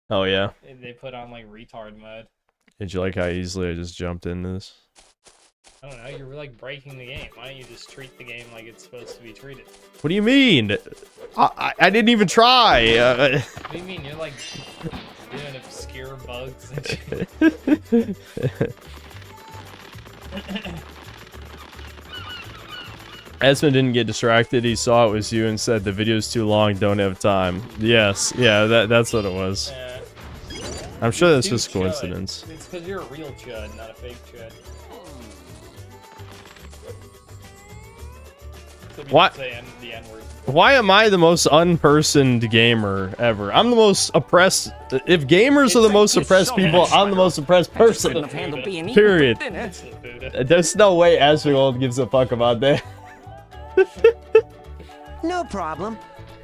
Oh yeah. They put on like retard mode. Did you like how easily I just jumped into this? I don't know, you're like breaking the game. Why don't you just treat the game like it's supposed to be treated? What do you mean? I didn't even try. What do you mean? You're like doing obscure bugs and shit. Esmond didn't get distracted. He saw it was you and said the video's too long, don't have time. Yes, yeah, that's what it was. I'm sure that's just coincidence. It's because you're a real chud, not a fake chud. What? Say the N-word. Why am I the most unpersoned gamer ever? I'm the most oppressed. If gamers are the most oppressed people, I'm the most oppressed person. Period. There's no way Asmongold gives a fuck about that. No problem.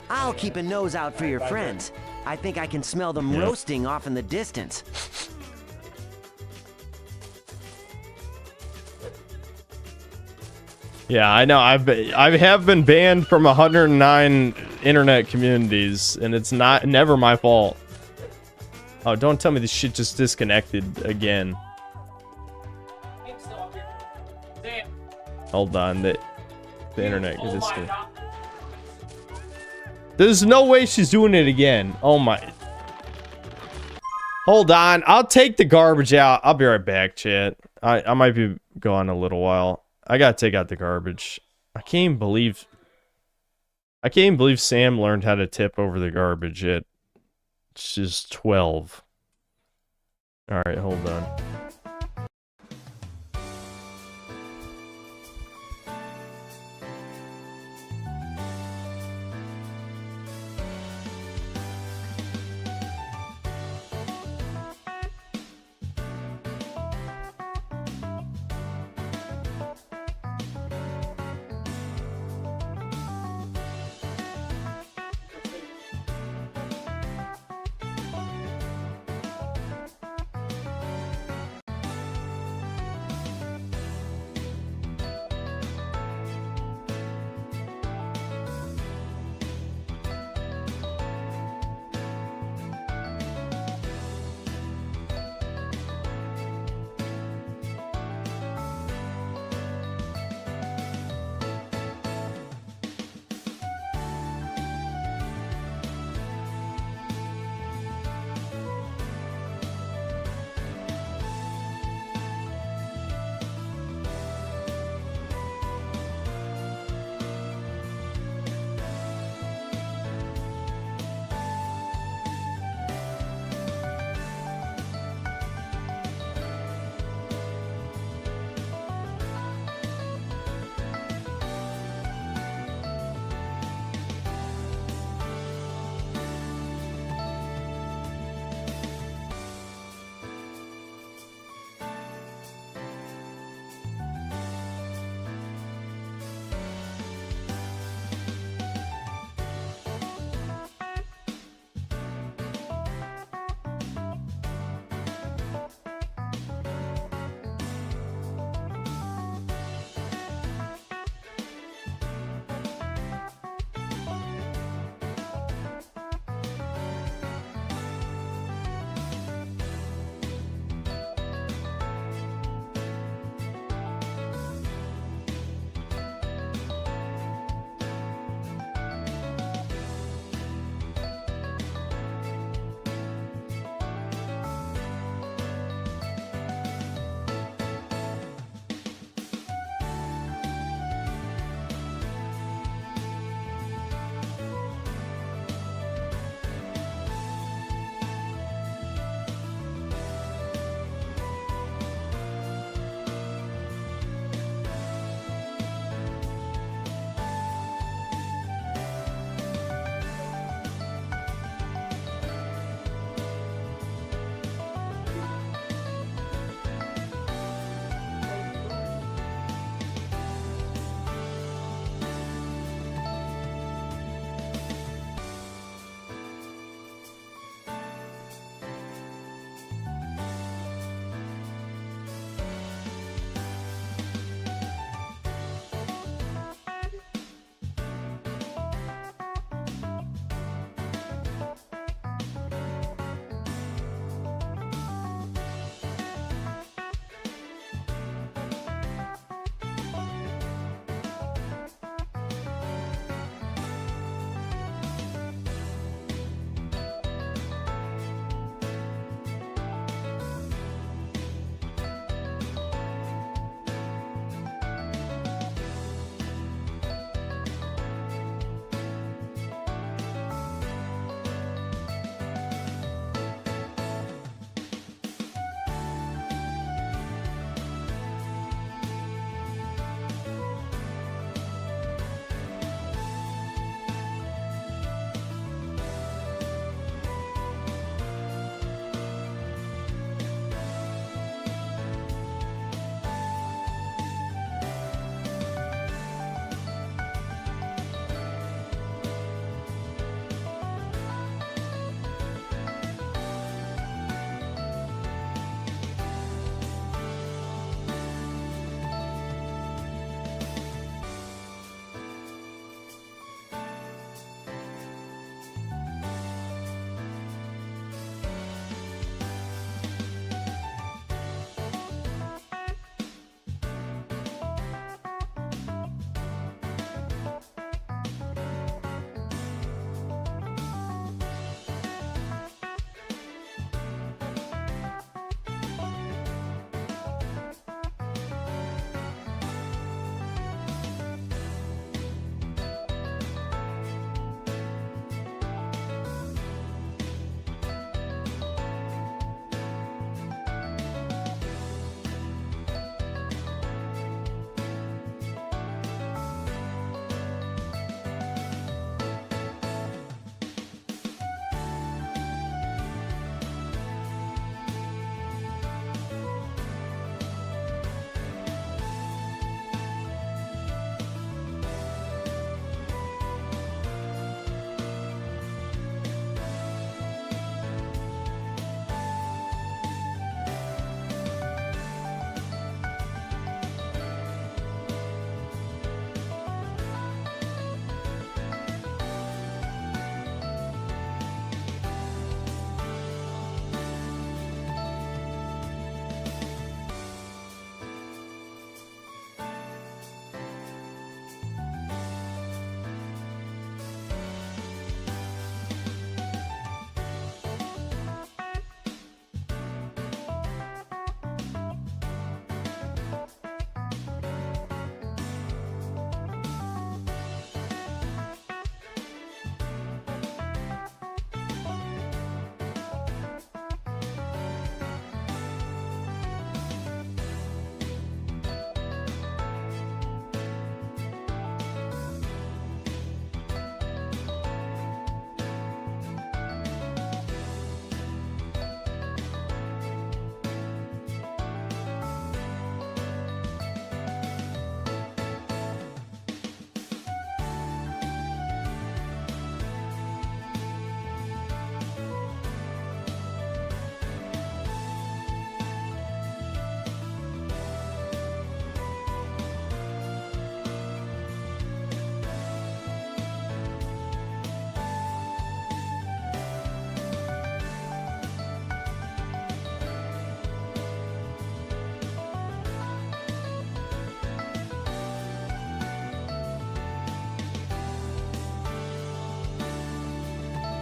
I'll keep a nose out for your friends. I think I can smell them roasting off in the distance. Yeah, I know. I have been banned from 109 internet communities, and it's never my fault. Oh, don't tell me this shit just disconnected again. Hold on, the internet is disconnected. There's no way she's doing it again. Oh my. Hold on, I'll take the garbage out. I'll be right back, chat. I might be gone a little while. I gotta take out the garbage. I can't even believe Sam learned how to tip over the garbage at she's 12. Alright, hold on.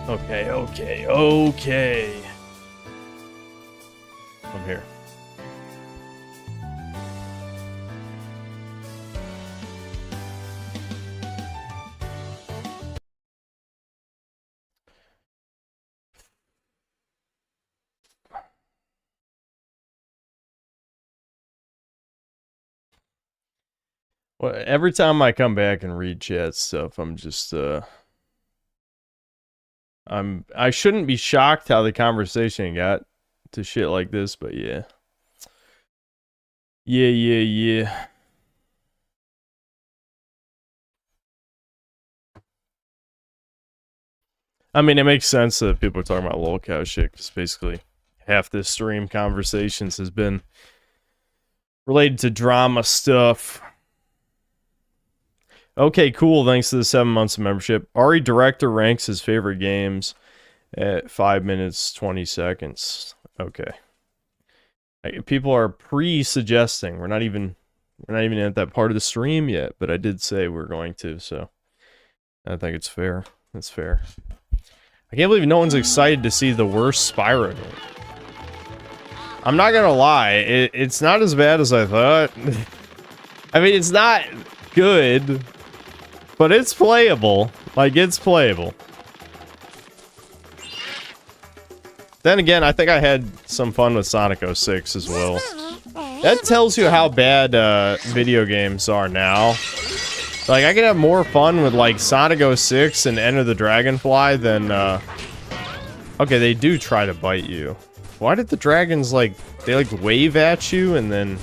Okay, okay, okay. I'm here. Well, every time I come back and read chat stuff, I'm just I shouldn't be shocked how the conversation got to shit like this, but yeah. Yeah. I mean, it makes sense that people are talking about lolcow shit, because basically half this stream conversations has been related to drama stuff. Okay, cool. Thanks to the 7 months of membership. Ari Director ranks his favorite games at 5 minutes, 20 seconds. Okay. People are pre-suggesting. We're not even at that part of the stream yet, but I did say we're going to, so I think it's fair. It's fair. I can't believe no one's excited to see the worst Spyro game. I'm not gonna lie, it's not as bad as I thought. I mean, it's not good, but it's playable. Like, it's playable. Then again, I think I had some fun with Sonic 06 as well. That tells you how bad video games are now. Like, I could have more fun with, like, Sonic 06 and Enter the Dragonfly than, okay, they do try to bite you. Why did the dragons, like, they, like, wave at you and then...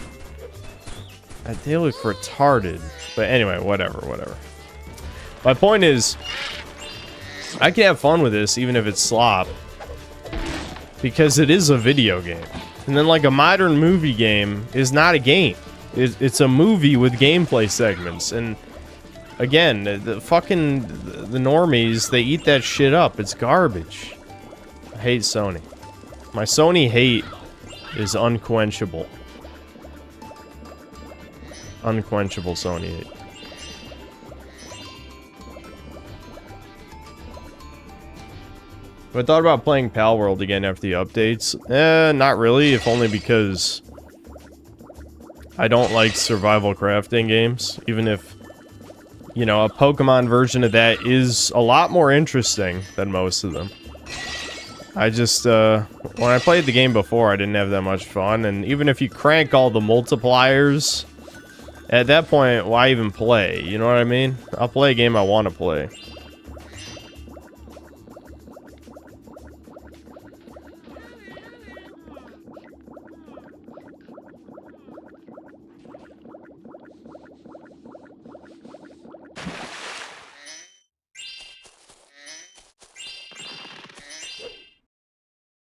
They look retarded. But anyway, whatever. My point is, I can have fun with this even if it's slop. Because it is a video game. And then, like, a modern movie game is not a game. It's a movie with gameplay segments. And... Again, the normies, they eat that shit up. It's garbage. I hate Sony. My Sony hate is unquenchable. Unquenchable Sony hate. I thought about playing Pal World again after the updates. Not really, if only because I don't like survival crafting games, even if, you know, a Pokemon version of that is a lot more interesting than most of them. I just, when I played the game before, I didn't have that much fun, and even if you crank all the multipliers, at that point, why even play? You know what I mean? I'll play a game I want to play.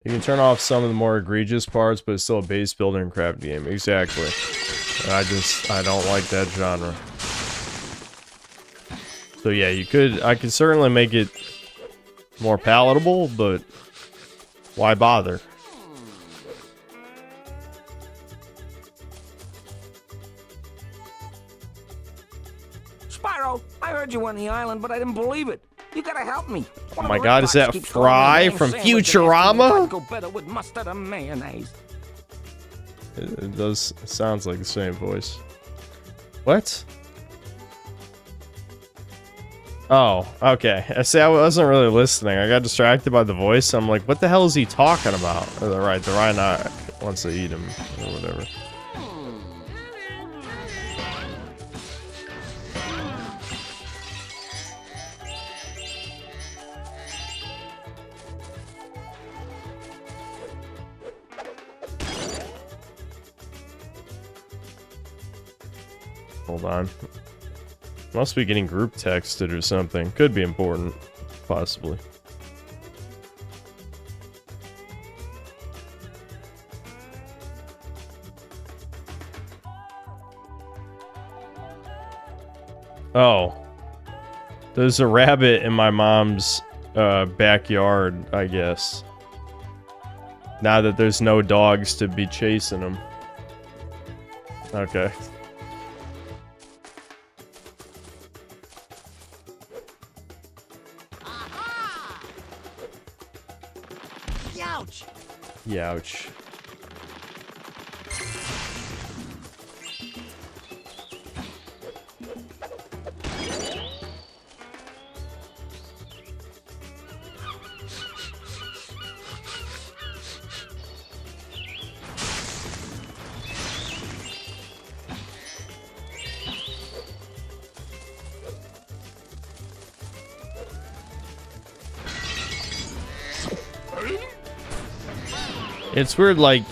You can turn off some of the more egregious parts, but it's still a base builder and craft game. Exactly. I don't like that genre. So yeah, I could certainly make it more palatable, but why bother? Spyro, I heard you on the island, but I didn't believe it. You gotta help me. Oh my god, is that Fry from Futurama? Go better with mustard and mayonnaise. It does. It sounds like the same voice. What? Oh, okay. See, I wasn't really listening. I got distracted by the voice. I'm like, what the hell is he talking about? Oh, right, the Rhinoc wants to eat him or whatever. Hold on. Must be getting group texted or something. Could be important. Possibly. Oh. There's a rabbit in my mom's backyard, I guess. Now that there's no dogs to be chasing them. Okay. Youch. It's weird, like,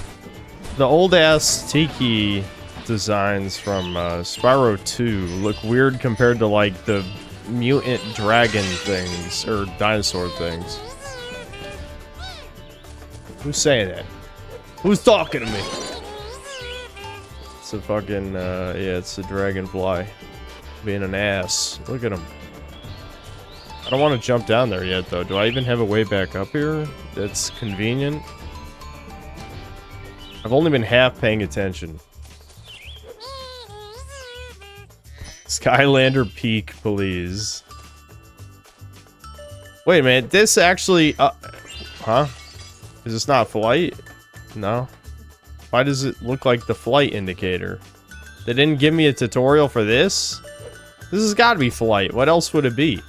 the old-ass Tiki designs from Spyro 2 look weird compared to, like, the mutant dragon things, or dinosaur things. Who's saying that? Who's talking to me? It's a fucking, yeah, it's a dragonfly. Being an ass. Look at him. I don't want to jump down there yet, though. Do I even have a way back up here? That's convenient. I've only been half paying attention. Skylander Peak, please. Wait a minute, this actually... huh? Is this not flight? No. Why does it look like the flight indicator? They didn't give me a tutorial for this? This has got to be flight. What else would it be?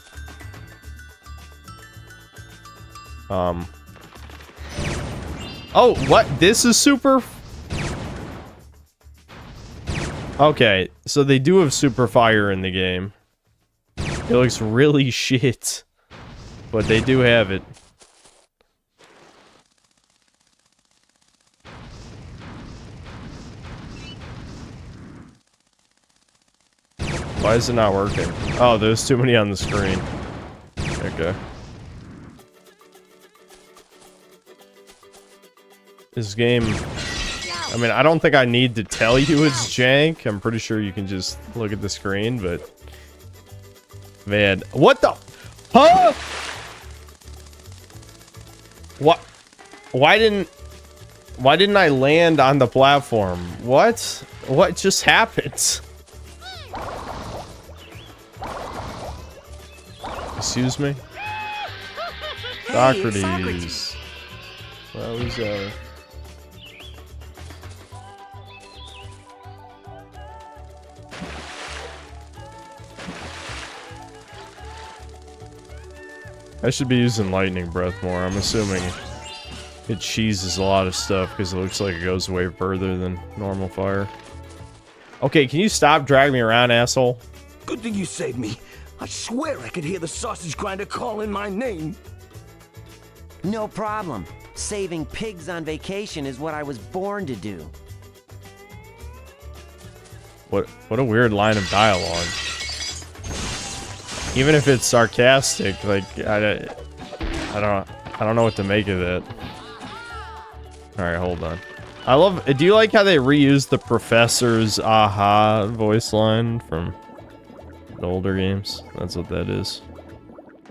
Oh, what? This is super... Okay, so they do have super fire in the game. It looks really shit. But they do have it. Why is it not working? Oh, there's too many on the screen. Okay. This game... I mean, I don't think I need to tell you it's jank. I'm pretty sure you can just look at the screen, but... Man, what the... Huh? What? Why didn't I land on the platform? What? What just happened? Excuse me? Socrates. Well, who's I should be using lightning breath more. I'm assuming it cheeses a lot of stuff because it looks like it goes way further than normal fire. Okay, can you stop dragging me around, asshole? Good thing you saved me. I swear I could hear the sausage grinder calling my name. No problem. Saving pigs on vacation is what I was born to do. What a weird line of dialogue. Even if it's sarcastic, like I don't know what to make of it. All right, hold on. I love. Do you like how they reused the professor's aha voice line from the older games? That's what that is.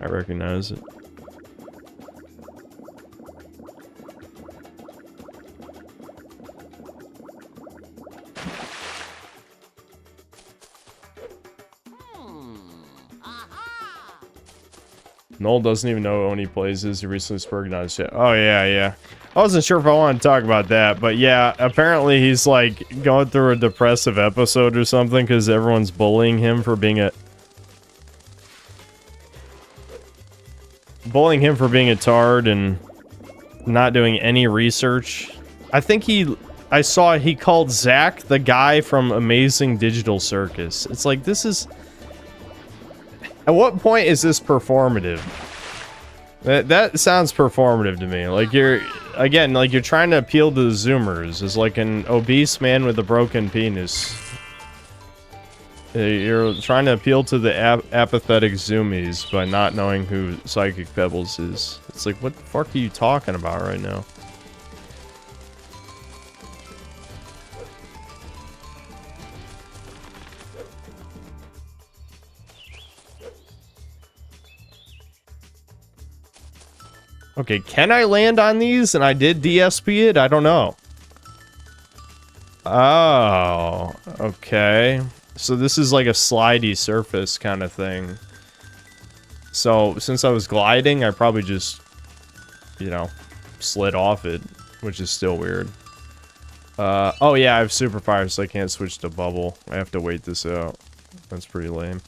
I recognize it. Noel doesn't even know Oni plays this. He recently spurgnized shit. Oh, yeah. I wasn't sure if I wanted to talk about that, but yeah, apparently he's like going through a depressive episode or something because everyone's bullying him for being a... tard and not doing any research. I think I saw he called Zach the guy from Amazing Digital Circus. It's like, this is... At what point is this performative? That sounds performative to me. Like you're trying to appeal to the Zoomers as like an obese man with a broken penis. You're trying to appeal to the apathetic Zoomies by not knowing who Psychic Pebbles is. It's like, what the fuck are you talking about right now? Okay, can I land on these? And I did DSP it? I don't know. Oh, okay. So this is like a slidey surface kind of thing. So since I was gliding, I probably just, you know, slid off it, which is still weird. Oh yeah, I have super fire, so I can't switch to bubble. I have to wait this out. That's pretty lame.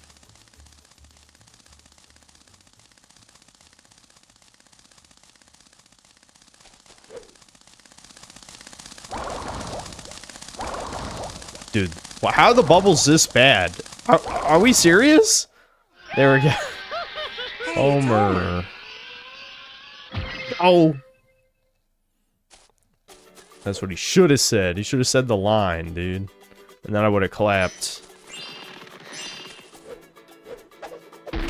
Dude, how are the bubbles this bad? Are we serious? There we go. Homer. Oh. That's what he should have said. He should have said the line, dude. And then I would have clapped. I'm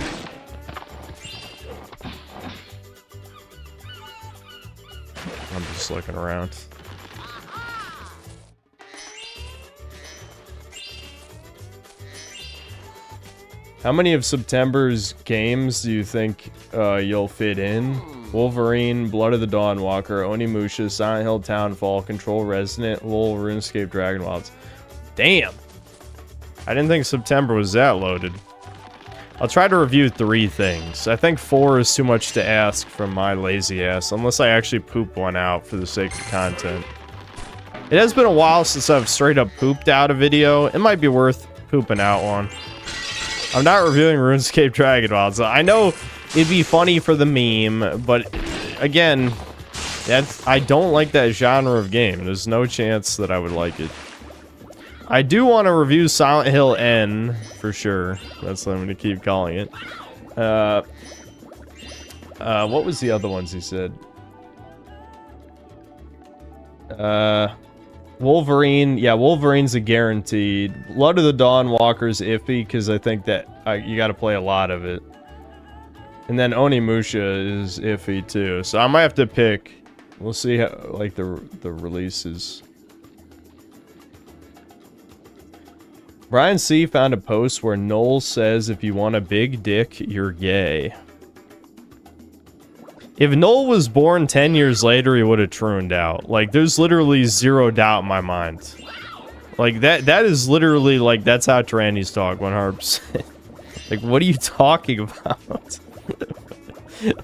just looking around. How many of September's games do you think you'll fit in? Wolverine, Blood of the Dawn Walker, Onimusha, Silent Hill Townfall, Control Resident, LOL, RuneScape, Dragon Wilds. Damn! I didn't think September was that loaded. I'll try to review 3 things. I think 4 is too much to ask from my lazy ass, unless I actually poop one out for the sake of content. It has been a while since I've straight up pooped out a video. It might be worth pooping out one. I'm not reviewing RuneScape Dragon Wilds. I know it'd be funny for the meme, but again, I don't like that genre of game. There's no chance that I would like it. I do want to review Silent Hill N for sure. That's what I'm going to keep calling it. What was the other ones he said? Wolverine, yeah, Wolverine's a guaranteed. Blood of the Dawn Walker's iffy because I think that you got to play a lot of it. And then Onimusha is iffy too, so I might have to pick. We'll see how, like, the releases. Brian C found a post where Noel says if you want a big dick, you're gay. If Noel was born 10 years later, he would have turned out. Like, there's literally 0 doubt in my mind. Like, that is literally, like, that's how trannies talk, 100%. Like, what are you talking about?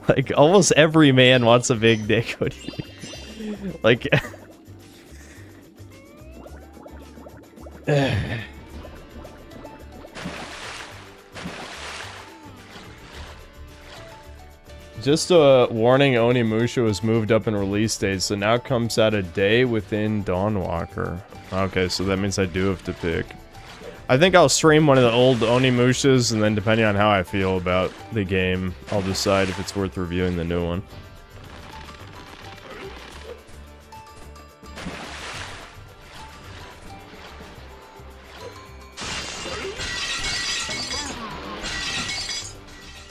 Like, almost every man wants a big dick. What do you... Like... Just a warning, Onimusha was moved up in release date, so now comes out a day within Dawnwalker. Okay, so that means I do have to pick. I think I'll stream one of the old Onimushas, and then depending on how I feel about the game, I'll decide if it's worth reviewing the new one.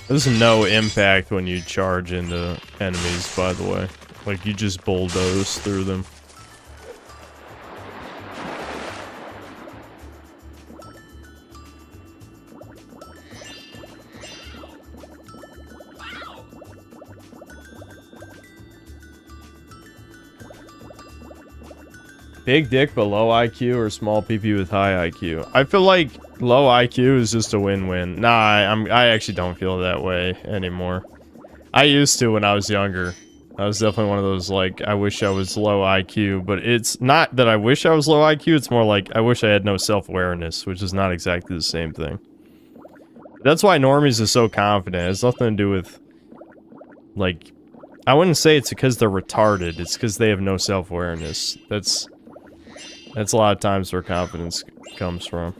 There's no impact when you charge into enemies, by the way. Like, you just bulldoze through them. Big dick but low IQ or small PP with high IQ? I feel like low IQ is just a win-win. Nah, I actually don't feel that way anymore. I used to when I was younger. I was definitely one of those, like, I wish I was low IQ, but it's not that I wish I was low IQ, it's more like I wish I had no self-awareness, which is not exactly the same thing. That's why normies are so confident. It has nothing to do with, like, I wouldn't say it's because they're retarded, it's because they have no self-awareness. That's a lot of times where confidence comes from.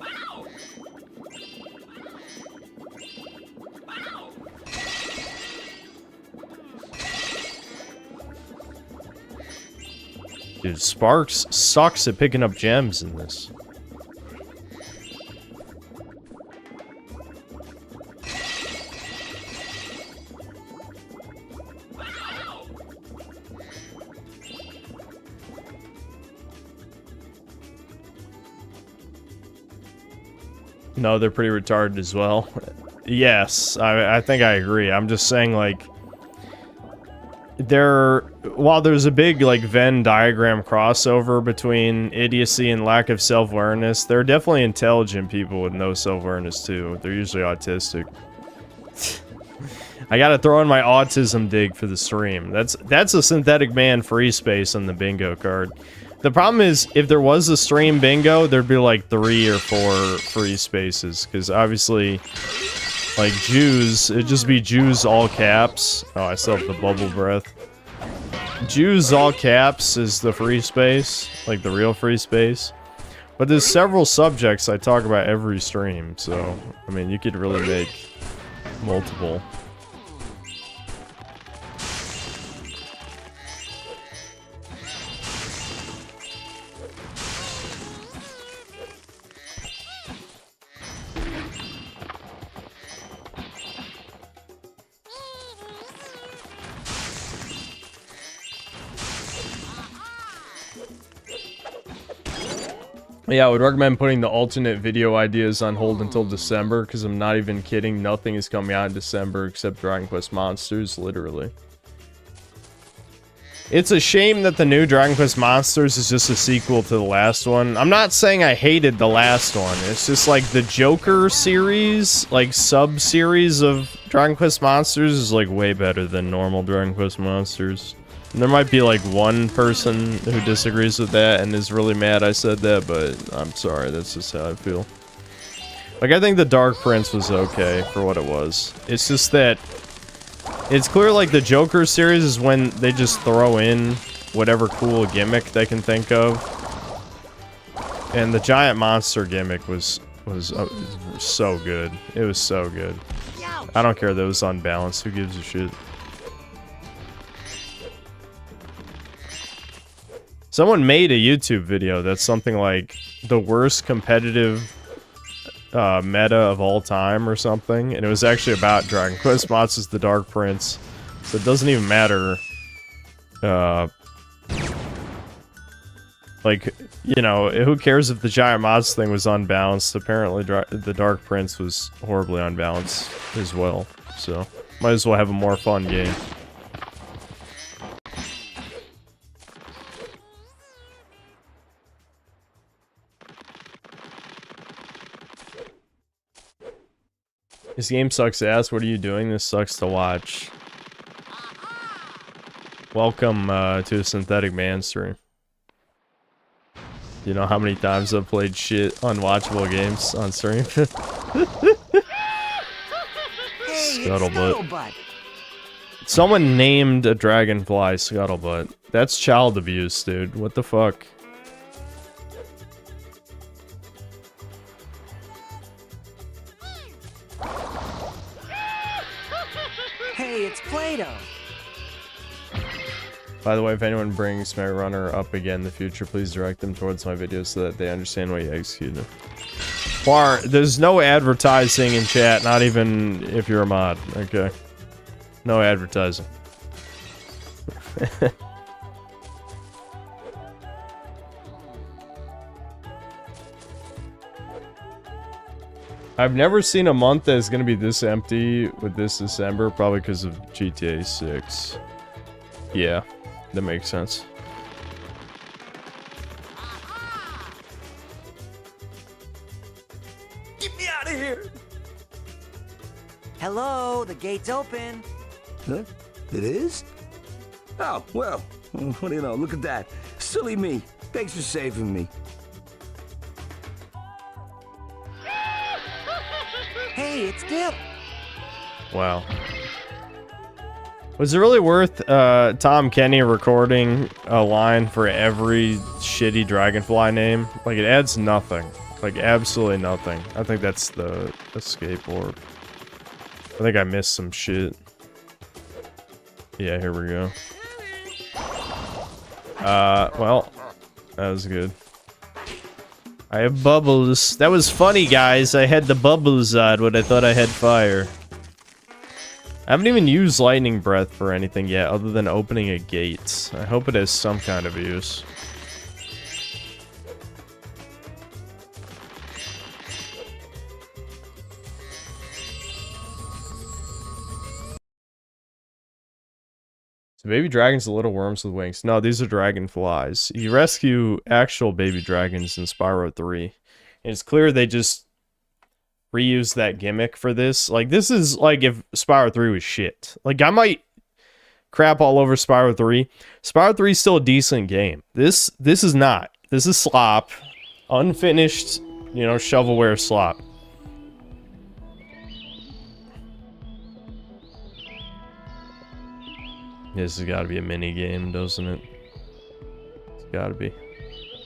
Dude, Sparks sucks at picking up gems in this. No, they're pretty retarded as well. Yes, I think I agree. I'm just saying, like, while there's a big, like, Venn diagram crossover between idiocy and lack of self-awareness, there are definitely intelligent people with no self-awareness too. They're usually autistic. I gotta throw in my autism dig for the stream. That's a synthetic man free space on the bingo card. The problem is, if there was a stream bingo, there'd be like 3 or 4 free spaces. Because obviously, like Jews, it'd just be Jews all caps. Oh, I still have the bubble breath. Jews all caps is the free space, like the real free space. But there's several subjects I talk about every stream, so, I mean, you could really make multiple. Yeah, I would recommend putting the alternate video ideas on hold until December, because I'm not even kidding, nothing is coming out in December except Dragon Quest Monsters, literally. It's a shame that the new Dragon Quest Monsters is just a sequel to the last one. I'm not saying I hated the last one, it's just like the Joker series, like sub-series of Dragon Quest Monsters is like way better than normal Dragon Quest Monsters. There might be like one person who disagrees with that and is really mad I said that, but I'm sorry, that's just how I feel. Like, I think the Dark Prince was okay for what it was. It's just that it's clear like the Joker series is when they just throw in whatever cool gimmick they can think of. And the giant monster gimmick was so good. It was so good. I don't care that it was unbalanced, who gives a shit. Someone made a YouTube video that's something like the worst competitive meta of all time or something, and it was actually about Dragon Quest Monsters the Dark Prince, so it doesn't even matter, like, you know, who cares if the giant monster thing was unbalanced? Apparently the Dark Prince was horribly unbalanced as well, so might as well have a more fun game. This game sucks ass. What are you doing? This sucks to watch. Welcome to a Synthetic Man stream. You know how many times I've played shit unwatchable games on stream? Scuttlebutt. Someone named a dragonfly Scuttlebutt. That's child abuse, dude. What the fuck? Hey, it's Play-Doh. By the way, if anyone brings my runner up again in the future, please direct them towards my videos so that they understand why you executed. War, there's no advertising in chat, not even if you're a mod, okay? No advertising. I've never seen a month that is going to be this empty with this December, probably because of GTA 6. Yeah, that makes sense. Get me out of here! Hello, the gate's open. Huh? It is? Oh, well, what do you know? Look at that. Silly me. Thanks for saving me. Hey, it's Dip. Wow. Was it really worth Tom Kenny recording a line for every shitty dragonfly name? Like, it adds nothing. Like, absolutely nothing. I think that's the escape orb. I think I missed some shit. Yeah, here we go. Well, that was good. I have bubbles. That was funny, guys. I had the bubbles on when I thought I had fire. I haven't even used lightning breath for anything yet, other than opening a gate. I hope it has some kind of use. So baby dragons are little worms with wings. No, these are dragonflies. You rescue actual baby dragons in Spyro 3. And it's clear they just reuse that gimmick for this. Like, this is like if Spyro 3 was shit. Like, I might crap all over Spyro 3. Spyro 3 is still a decent game. This is not. This is slop. Unfinished, you know, shovelware slop. This has got to be a mini game, doesn't it? It's got to be.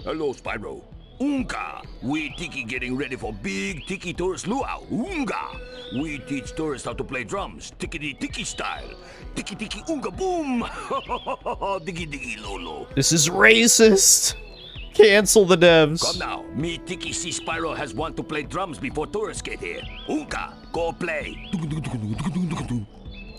Hello, Spyro. Unga! We Tiki getting ready for big Tiki tourist luau. Unga! We teach tourists how to play drums, tiki style. Tiki tiki unga boom! Diggy diggy lolo. This is racist! Cancel the devs. Come now, me Tiki see Spyro has want to play drums before tourists get here. Unga, go play.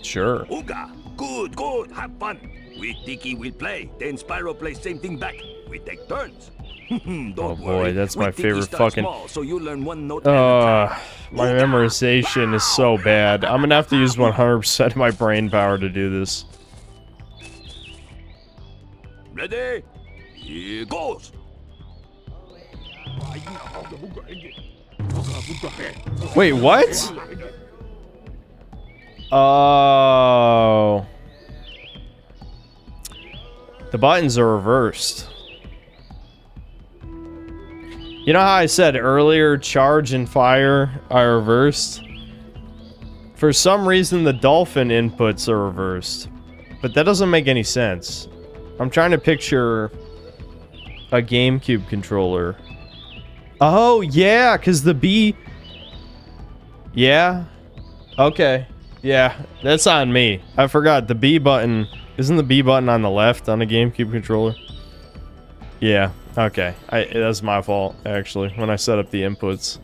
Sure. Unga, good, have fun. We Tiki will play, then Spyro plays same thing back. We take turns. Don't Oh boy, worry. that's We my Tiki favorite start fucking... small, so you learn one note at a time. My memorization is so bad. I'm gonna have to use 100% of my brain power to do this. Ready? Here goes. Wait, what? Oh. The buttons are reversed. You know how I said earlier charge and fire are reversed? For some reason the dolphin inputs are reversed. But that doesn't make any sense. I'm trying to picture a GameCube controller. Oh, yeah, because the B... Yeah? Okay. Yeah, that's on me. I forgot, the B button... Isn't the B button on the left on a GameCube controller? Yeah, okay. That's my fault, actually, when I set up the inputs.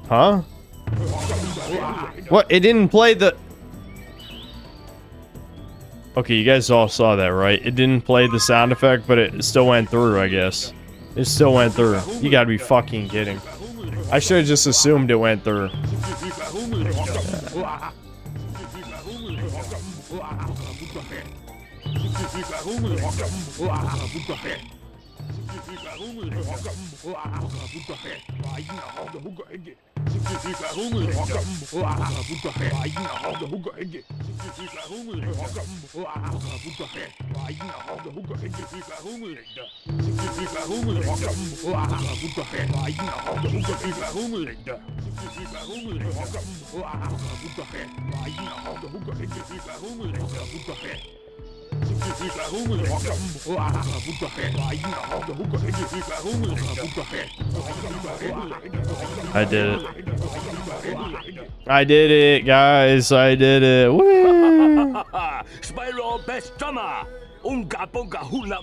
Huh? What? It didn't play the... Okay, you guys all saw that, right? It didn't play the sound effect, but it still went through, I guess. It still went through. You gotta be fucking kidding. I should have just assumed it went through. I did it. I did it, guys. I did it. Woo! Spyro best drummer. Unga bunga hula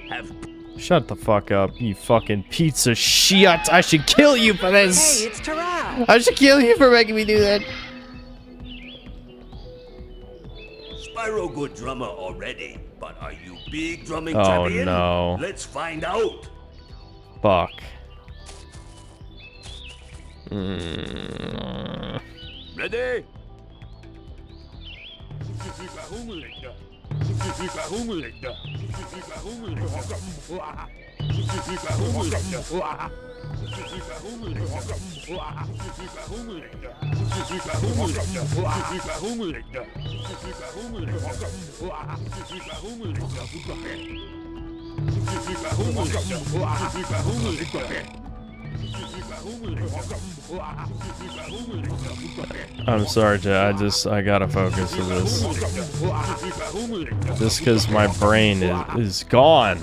have. Shut the fuck up, you fucking piece of shit. I should kill you for this. Hey, it's Terrell. I should kill you for making me do that. Spyro good drummer already, but are you big drumming Oh, champion? no. Let's find out. Fuck. Ready? I'm sorry, Jay. I gotta focus on this. Just because my brain is gone.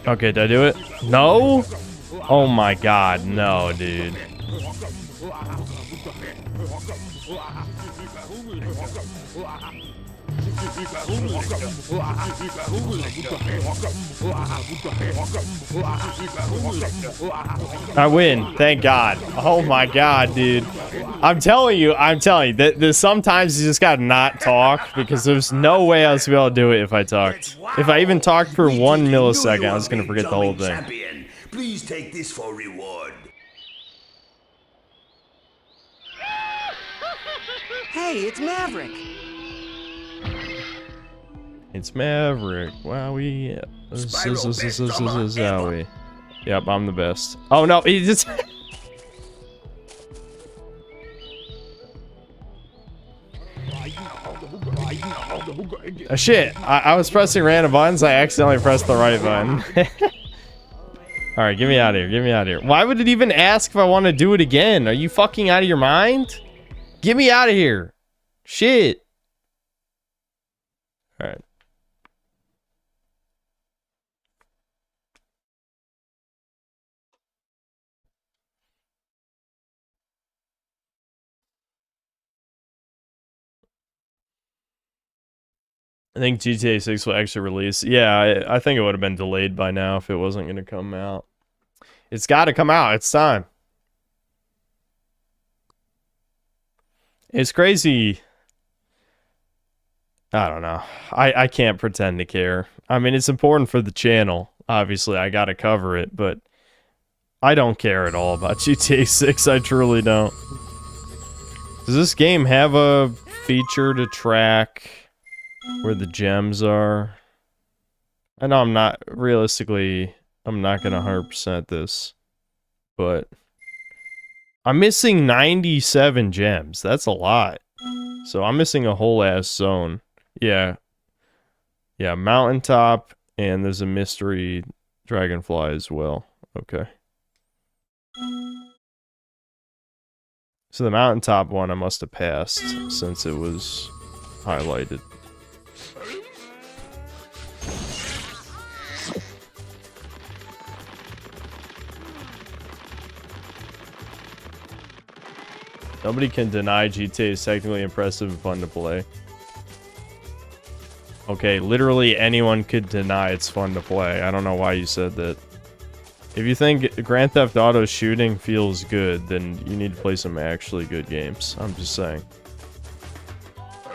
Okay, did I do it? No? Oh my god, no, dude. I win, thank God. Oh my god, dude. I'm telling you, that sometimes you just gotta not talk because there's no way I was gonna be able to do it if I talked. If I even talked for 1 millisecond, I was gonna forget the whole thing. Champion. Please take this for reward. Hey, it's Maverick. It's Maverick. Wowie. Zowie. Yep, I'm the best. Oh no, he just. Shit, I was pressing random buttons. I accidentally pressed the right button. Alright, get me out of here. Get me out of here. Why would it even ask if I want to do it again? Are you fucking out of your mind? Get me out of here. Shit. Alright. I think GTA 6 will actually release. Yeah, I think it would have been delayed by now if it wasn't going to come out. It's got to come out. It's time. It's crazy. I don't know. I can't pretend to care. I mean, it's important for the channel. Obviously, I got to cover it, but I don't care at all about GTA 6. I truly don't. Does this game have a feature to track where the gems are? I know I'm not, realistically, I'm not gonna 100% this, but I'm missing 97 gems. That's a lot. So I'm missing a whole ass zone. Yeah. Yeah, mountaintop, and there's a mystery dragonfly as well. Okay. So the mountaintop one I must have passed since it was highlighted. Nobody can deny GTA is technically impressive and fun to play. Okay, literally anyone could deny it's fun to play. I don't know why you said that. If you think Grand Theft Auto shooting feels good, then you need to play some actually good games. I'm just saying.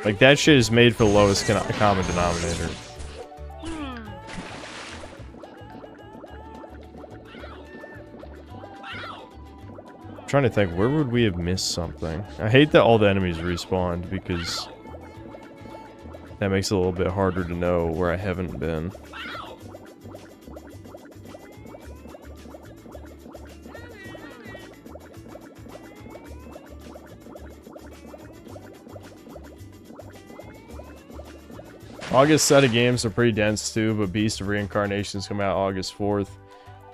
Like, that shit is made for the lowest common denominator. I'm trying to think, where would we have missed something? I hate that all the enemies respawned because that makes it a little bit harder to know where I haven't been. August set of games are pretty dense too, but Beast of Reincarnations come out August 4th.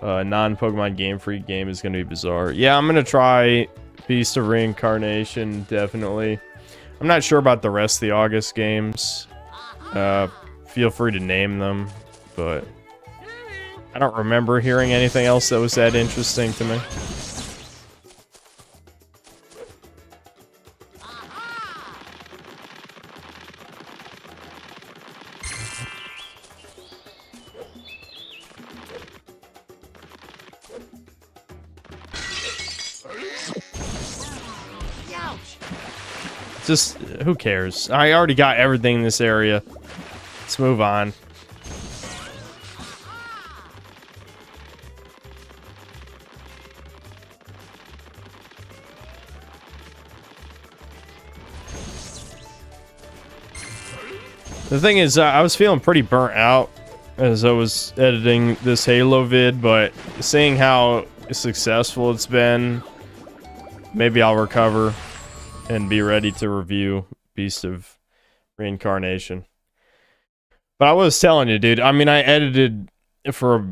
Non-Pokemon Game Freak game is going to be bizarre. Yeah, I'm going to try Beast of Reincarnation, definitely. I'm not sure about the rest of the August games. Feel free to name them, but I don't remember hearing anything else that was that interesting to me. Just, who cares? I already got everything in this area. Let's move on. The thing is, I was feeling pretty burnt out as I was editing this Halo vid, but seeing how successful it's been, maybe I'll recover and be ready to review Beast of Reincarnation. But I was telling you, dude, I mean, I edited for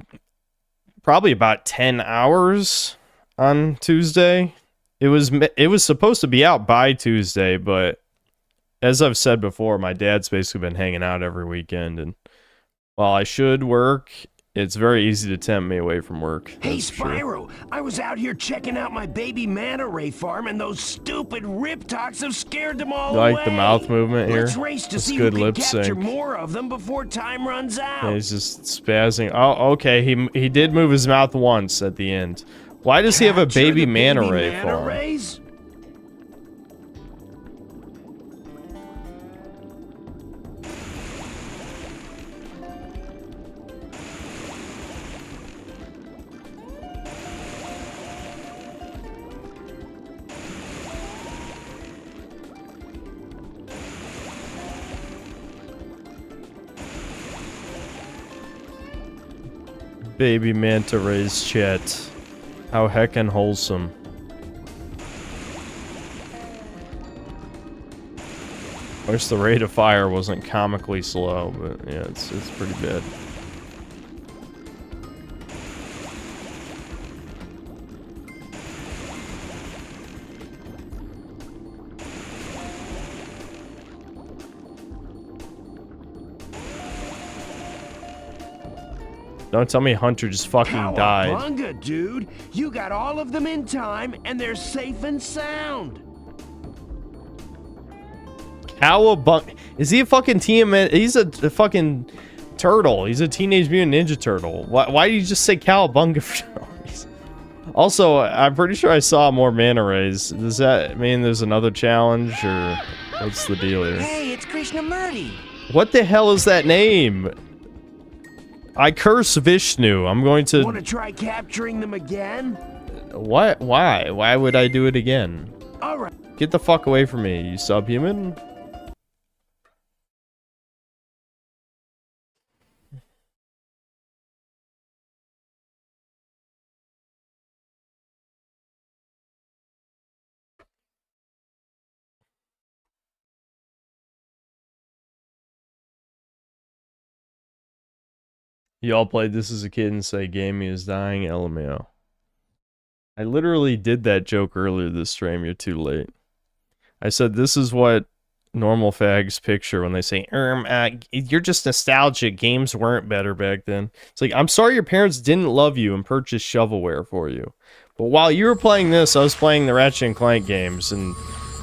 probably about 10 hours on Tuesday. It was supposed to be out by Tuesday, but as I've said before, my dad's basically been hanging out every weekend, and while I should work, it's very easy to tempt me away from work. Hey, Spyro, I was out here checking out my baby manta ray farm, and those stupid riptocs have scared them all away. Like the mouth movement here? Let's race to see good who can lip capture sync. more of them before time runs out. Yeah, he's just spazzing. Oh, okay, he did move his mouth once at the end. Why does he have a baby manta ray farm? Rays? Baby manta rays chat. How heckin' wholesome. Wish the rate of fire wasn't comically slow, but yeah, it's pretty bad. Don't tell me Hunter just fucking died. Cowabunga, dude! You got all of them in time, and they're safe and sound. Cowabunga. Is he a fucking TMN? He's a fucking turtle. He's a Teenage Mutant Ninja Turtle. Why do you just say cowabunga for no reason? Also, I'm pretty sure I saw more manta rays. Does that mean there's another challenge, or what's the deal here? Hey, it's Krishnamurti. What the hell is that name? I curse Vishnu. I'm going to... Want to try capturing them again? What? Why? Why would I do it again? Alright. Get the fuck away from me, you subhuman. Y'all played this as a kid and say Gamey is dying, LMAO. I literally did that joke earlier this stream, you're too late. I said this is what normal fags picture when they say, you're just nostalgic, games weren't better back then. It's like, I'm sorry your parents didn't love you and purchase shovelware for you. But while you were playing this, I was playing the Ratchet and Clank games, and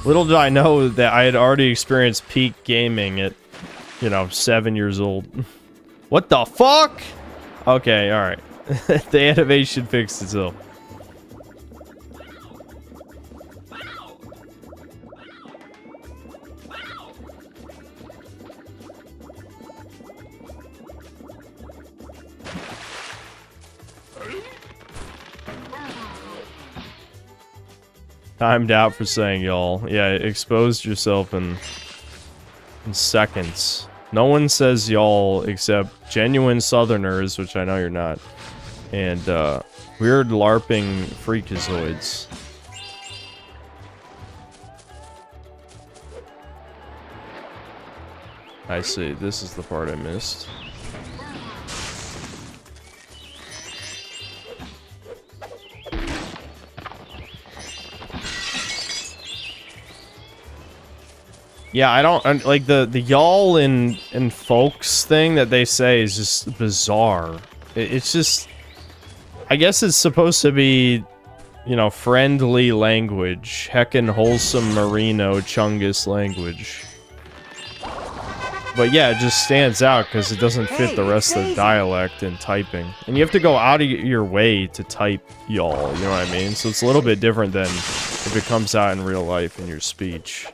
little did I know that I had already experienced peak gaming at, 7 years old. What the fuck? Okay, alright. The animation fixed itself. Timed out for saying y'all. Yeah, exposed yourself in seconds. No one says y'all except genuine southerners, which I know you're not, and weird LARPing freakazoids. I see. This is the part I missed. Yeah, I don't like the y'all and folks thing that they say is just bizarre. It's just, I guess it's supposed to be, friendly language, heckin' wholesome merino chungus language. But yeah, it just stands out because it doesn't fit the rest of the dialect and typing. And you have to go out of your way to type y'all, you know what I mean? So it's a little bit different than if it comes out in real life in your speech.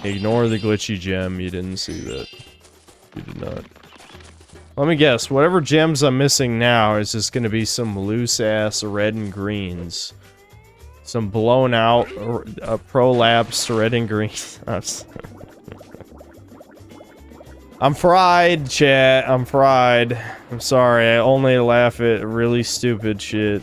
Ignore the glitchy gem, you didn't see that. You did not. Let me guess, whatever gems I'm missing now is just gonna be some loose-ass red and greens. Some blown out, prolapsed red and green. I'm fried, chat. I'm fried. I'm sorry. I only laugh at really stupid shit.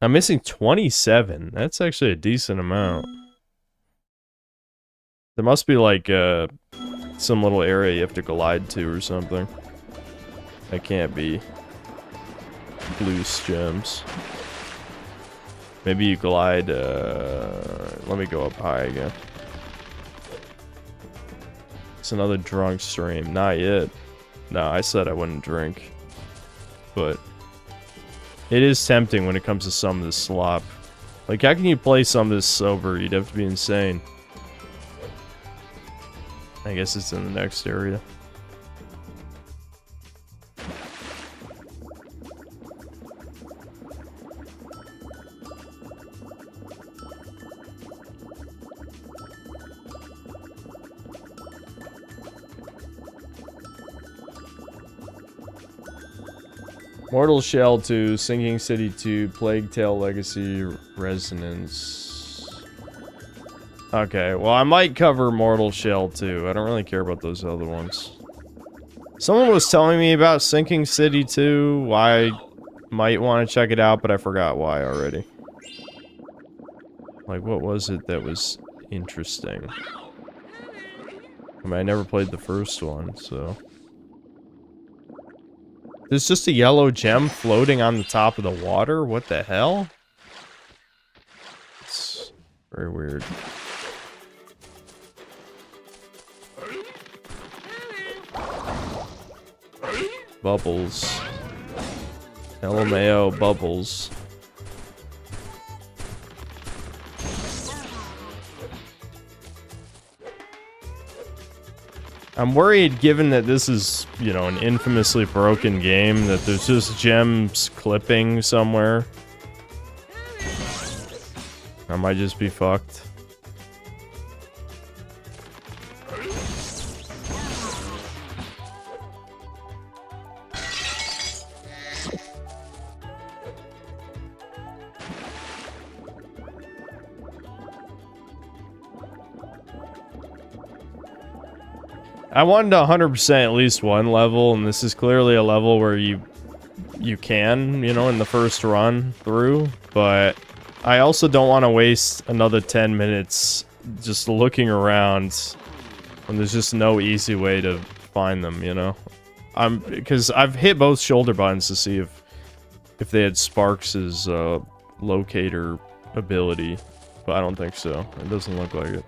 I'm missing 27. That's actually a decent amount. There must be like some little area you have to glide to or something. That can't be loose gems. Maybe you glide, let me go up high again. It's another drunk stream. Not yet. No, I said I wouldn't drink. But it is tempting when it comes to some of this slop. Like, how can you play some of this sober? You'd have to be insane. I guess it's in the next area. Mortal Shell 2, Sinking City 2, Plague Tale Legacy, Resonance. Okay, well I might cover Mortal Shell 2. I don't really care about those other ones. Someone was telling me about Sinking City 2, I might want to check it out, but I forgot why already. Like, what was it that was interesting? I mean, I never played the first one, so... There's just a yellow gem floating on the top of the water? What the hell? It's very weird. Bubbles. LMAO bubbles. I'm worried, given that this is, you know, an infamously broken game, that there's just gems clipping somewhere. I might just be fucked. I wanted 100% at least one level, and this is clearly a level where you can, you know, in the first run through, but I also don't want to waste another 10 minutes just looking around when there's just no easy way to find them, you know? Because I've hit both shoulder buttons to see if they had Sparks' locator ability, but I don't think so. It doesn't look like it.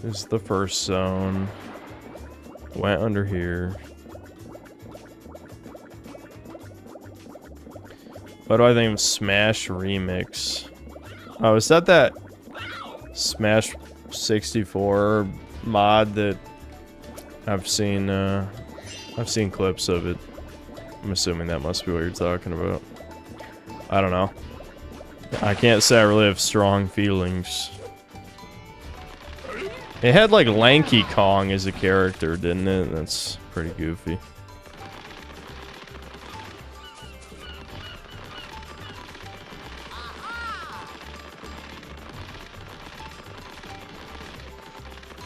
This is the first zone. Went under here. What do I think of Smash Remix? Oh, is that Smash 64 mod that I've seen clips of it. I'm assuming that must be what you're talking about. I don't know. I can't say I really have strong feelings. It had like Lanky Kong as a character, didn't it? That's pretty goofy.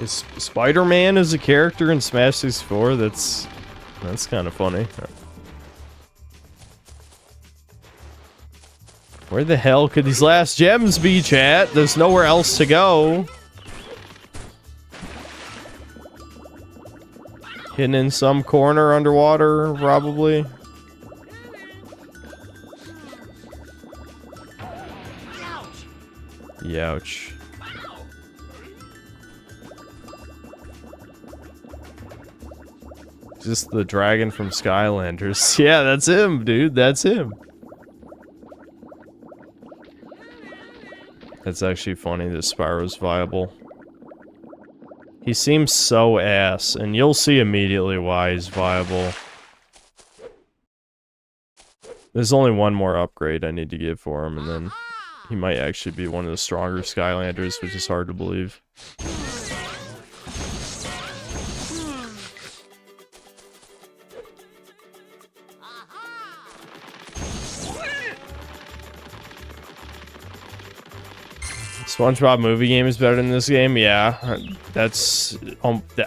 Is Spider-Man as a character in Smash 64? That's kind of funny. Where the hell could these last gems be, chat? There's nowhere else to go. Hidden in some corner underwater, probably. Youch. Just the dragon from Skylanders. Yeah, that's him, dude. That's him. That's actually funny that Spyro's viable. He seems so ass, and you'll see immediately why he's viable. There's only one more upgrade I need to give for him, and then he might actually be one of the stronger Skylanders, which is hard to believe. SpongeBob movie game is better than this game? Yeah, that's...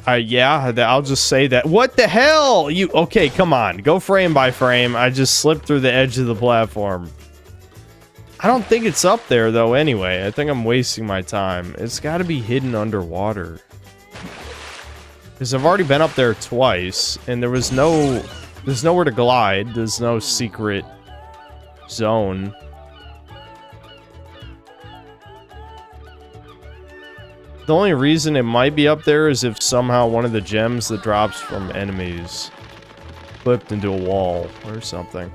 yeah, I'll just say that. What the hell? You... Okay, come on. Go frame by frame. I just slipped through the edge of the platform. I don't think it's up there, though, anyway. I think I'm wasting my time. It's got to be hidden underwater. Because I've already been up there twice, and there was no... There's nowhere to glide. There's no secret zone. The only reason it might be up there is if somehow one of the gems that drops from enemies flipped into a wall or something.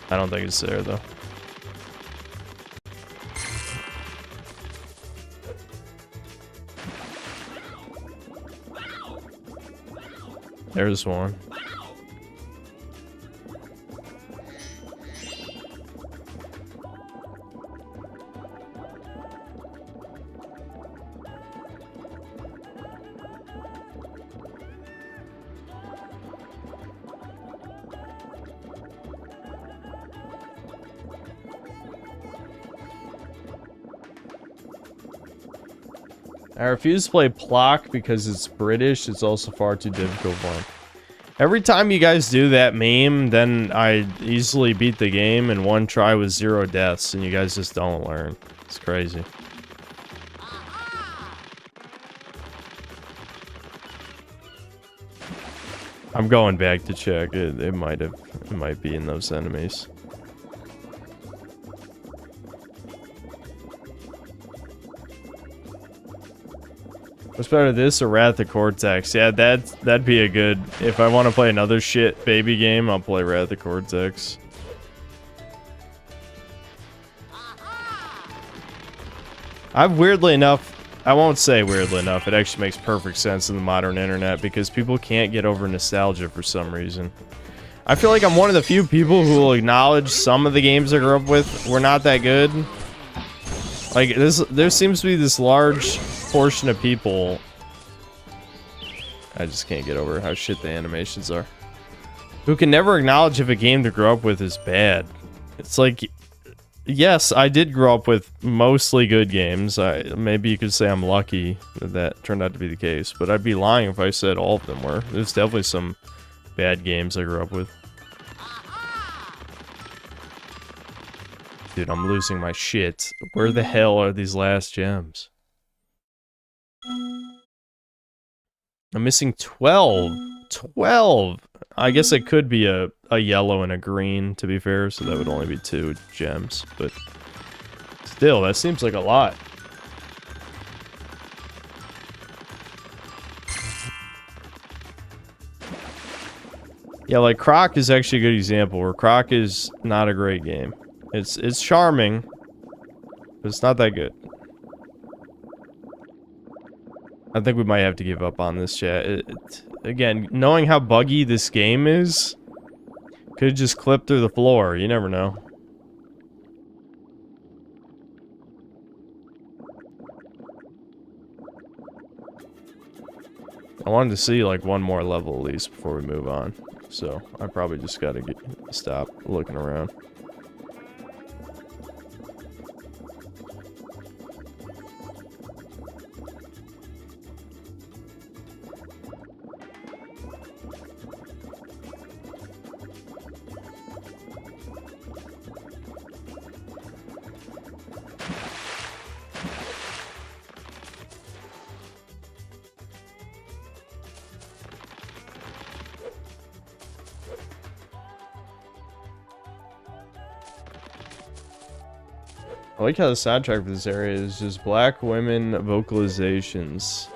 I don't think it's there, though. There's one. I refuse to play Plock because it's British. It's also far too difficult for him. Every time you guys do that meme, then I easily beat the game in one try with 0 deaths, and you guys just don't learn. It's crazy. I'm going back to check. It might be in those enemies. What's better, this or Wrath of Cortex? Yeah, that'd be a good... If I want to play another shit baby game, I'll play Wrath of Cortex. I've weirdly enough... I won't say weirdly enough, it actually makes perfect sense in the modern internet because people can't get over nostalgia for some reason. I feel like I'm one of the few people who will acknowledge some of the games I grew up with were not that good. Like, there seems to be this large portion of people... I just can't get over how shit the animations are. Who can never acknowledge if a game to grow up with is bad. It's like... Yes, I did grow up with mostly good games. Maybe you could say I'm lucky that that turned out to be the case. But I'd be lying if I said all of them were. There's definitely some bad games I grew up with. Dude, I'm losing my shit. Where the hell are these last gems? I'm missing 12. 12! I guess it could be a yellow and a green, to be fair, so that would only be 2 gems. But still, that seems like a lot. Yeah, like Croc is actually a good example, where Croc is not a great game. It's charming, but it's not that good. I think we might have to give up on this, chat. Again, knowing how buggy this game is, could just clip through the floor. You never know. I wanted to see like one more level at least before we move on. So I probably just gotta stop looking around. I like how the soundtrack for this area is just black women vocalizations.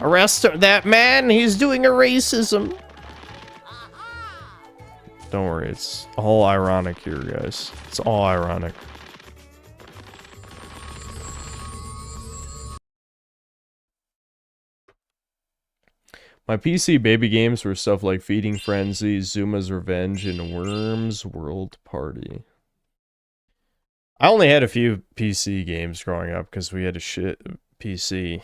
Arrest that man! He's doing a racism! Don't worry, it's all ironic here, guys. It's all ironic. My PC baby games were stuff like Feeding Frenzy, Zuma's Revenge, and Worms World Party. I only had a few PC games growing up because we had a shit PC.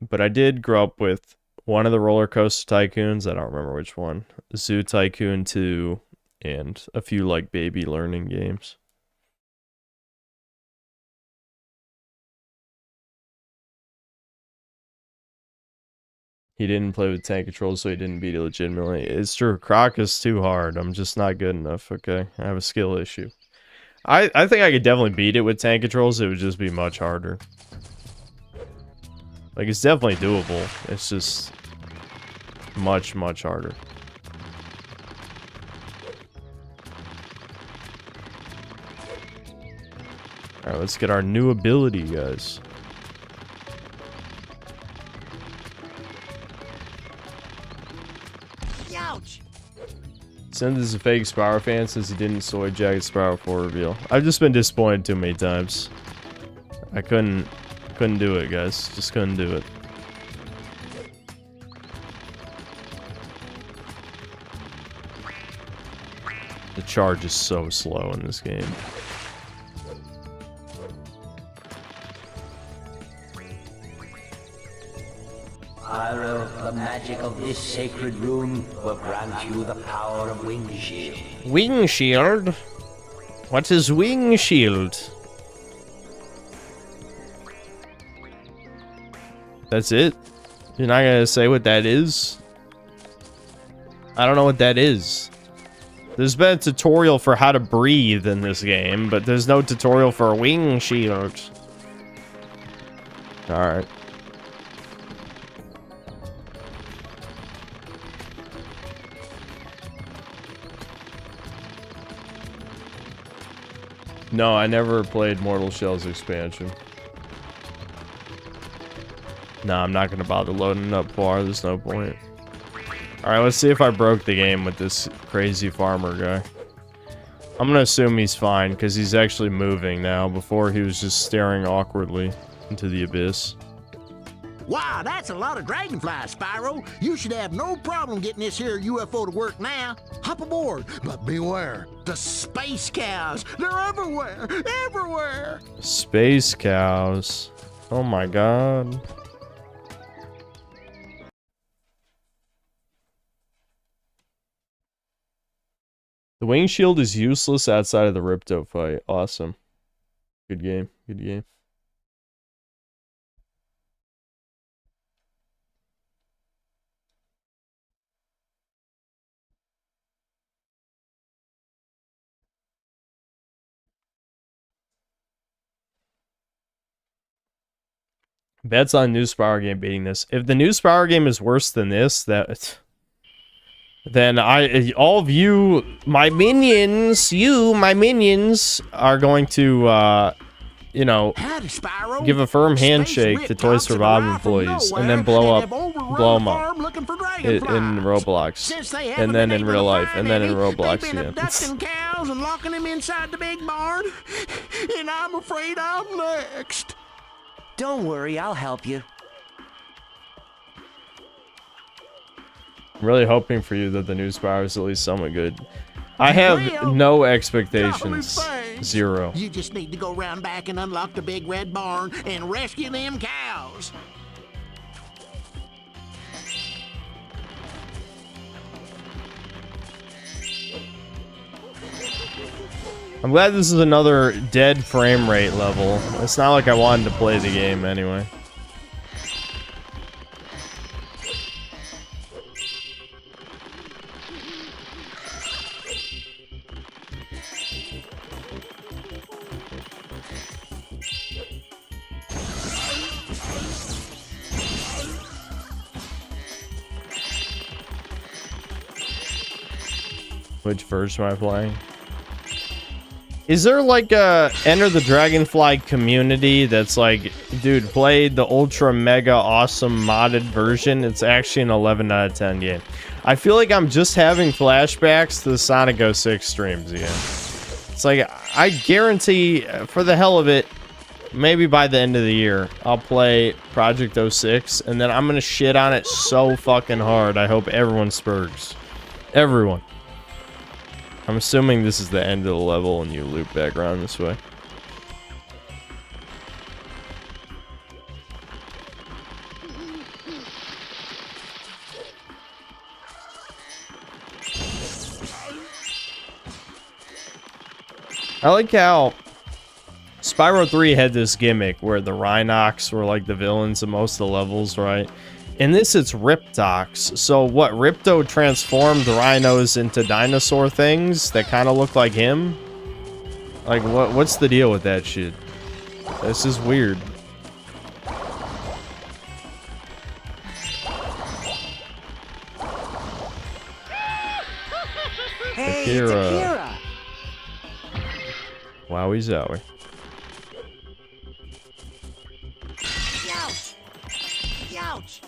But I did grow up with one of the Roller Coaster Tycoons, I don't remember which one, Zoo Tycoon 2, and a few like baby learning games. He didn't play with tank controls, so he didn't beat it legitimately. It's true, Croc is too hard. I'm just not good enough, okay? I have a skill issue. I think I could definitely beat it with tank controls, it would just be much harder. Like, it's definitely doable. It's just much, much harder. Alright, let's get our new ability, guys. Ouch! Send is a fake Spyro fan since he didn't soy jacket Spyro 4 reveal. I've just been disappointed too many times. I couldn't do it, guys. Just couldn't do it. The charge is so slow in this game. Spyro, the magic of this sacred rune will grant you the power of Wing Shield. Wing Shield? What is Wing Shield? That's it? You're not gonna say what that is? I don't know what that is. There's been a tutorial for how to breathe in this game, but there's no tutorial for a wing shield. Alright. No, I never played Mortal Shell's expansion. No, I'm not gonna bother loading up far, there's no point. Alright, let's see if I broke the game with this crazy farmer guy. I'm gonna assume he's fine, because he's actually moving now. Before, he was just staring awkwardly into the abyss. Wow, that's a lot of dragonflies, Spyro. You should have no problem getting this here UFO to work now. Hop aboard, but beware. The space cows, they're everywhere, everywhere. Space cows. Oh my god. The wing shield is useless outside of the Ripto fight. Awesome. Good game. Good game. Bets on new Spyro game beating this. If the new Spyro game is worse than this, then all of you, my minions, are going to, you know, give a firm handshake to Toys for Bob employees, and then blow them up in Roblox, and then in real life, and then in Roblox again. Abducting cows and locking them inside the big barn, and I'm afraid I'm next. Don't worry, I'll help you. I'm really hoping for you that the new Spyro is at least somewhat good. I have no expectations. Zero. You just need to go round back and unlock the big red barn and rescue them cows. I'm glad this is another dead frame rate level. It's not like I wanted to play the game anyway. Which version am I playing? Is there like a Enter the Dragonfly community that's like, dude, play the ultra mega awesome modded version? It's actually an 11 out of 10 game. I feel like I'm just having flashbacks to the Sonic 06 streams again. It's like, I guarantee, for the hell of it, maybe by the end of the year, I'll play Project 06, and then I'm gonna shit on it so fucking hard. I hope everyone spurgs. Everyone. I'm assuming this is the end of the level and you loop back around this way. I like how Spyro 3 had this gimmick where the Rhinox were like the villains of most of the levels, right? In this, it's Riptox. So what, Ripto transformed rhinos into dinosaur things that kind of look like him? Like, what's the deal with that shit? This is weird. Hey, Akira. it's Akira. Wowie zowie. Youch! Youch!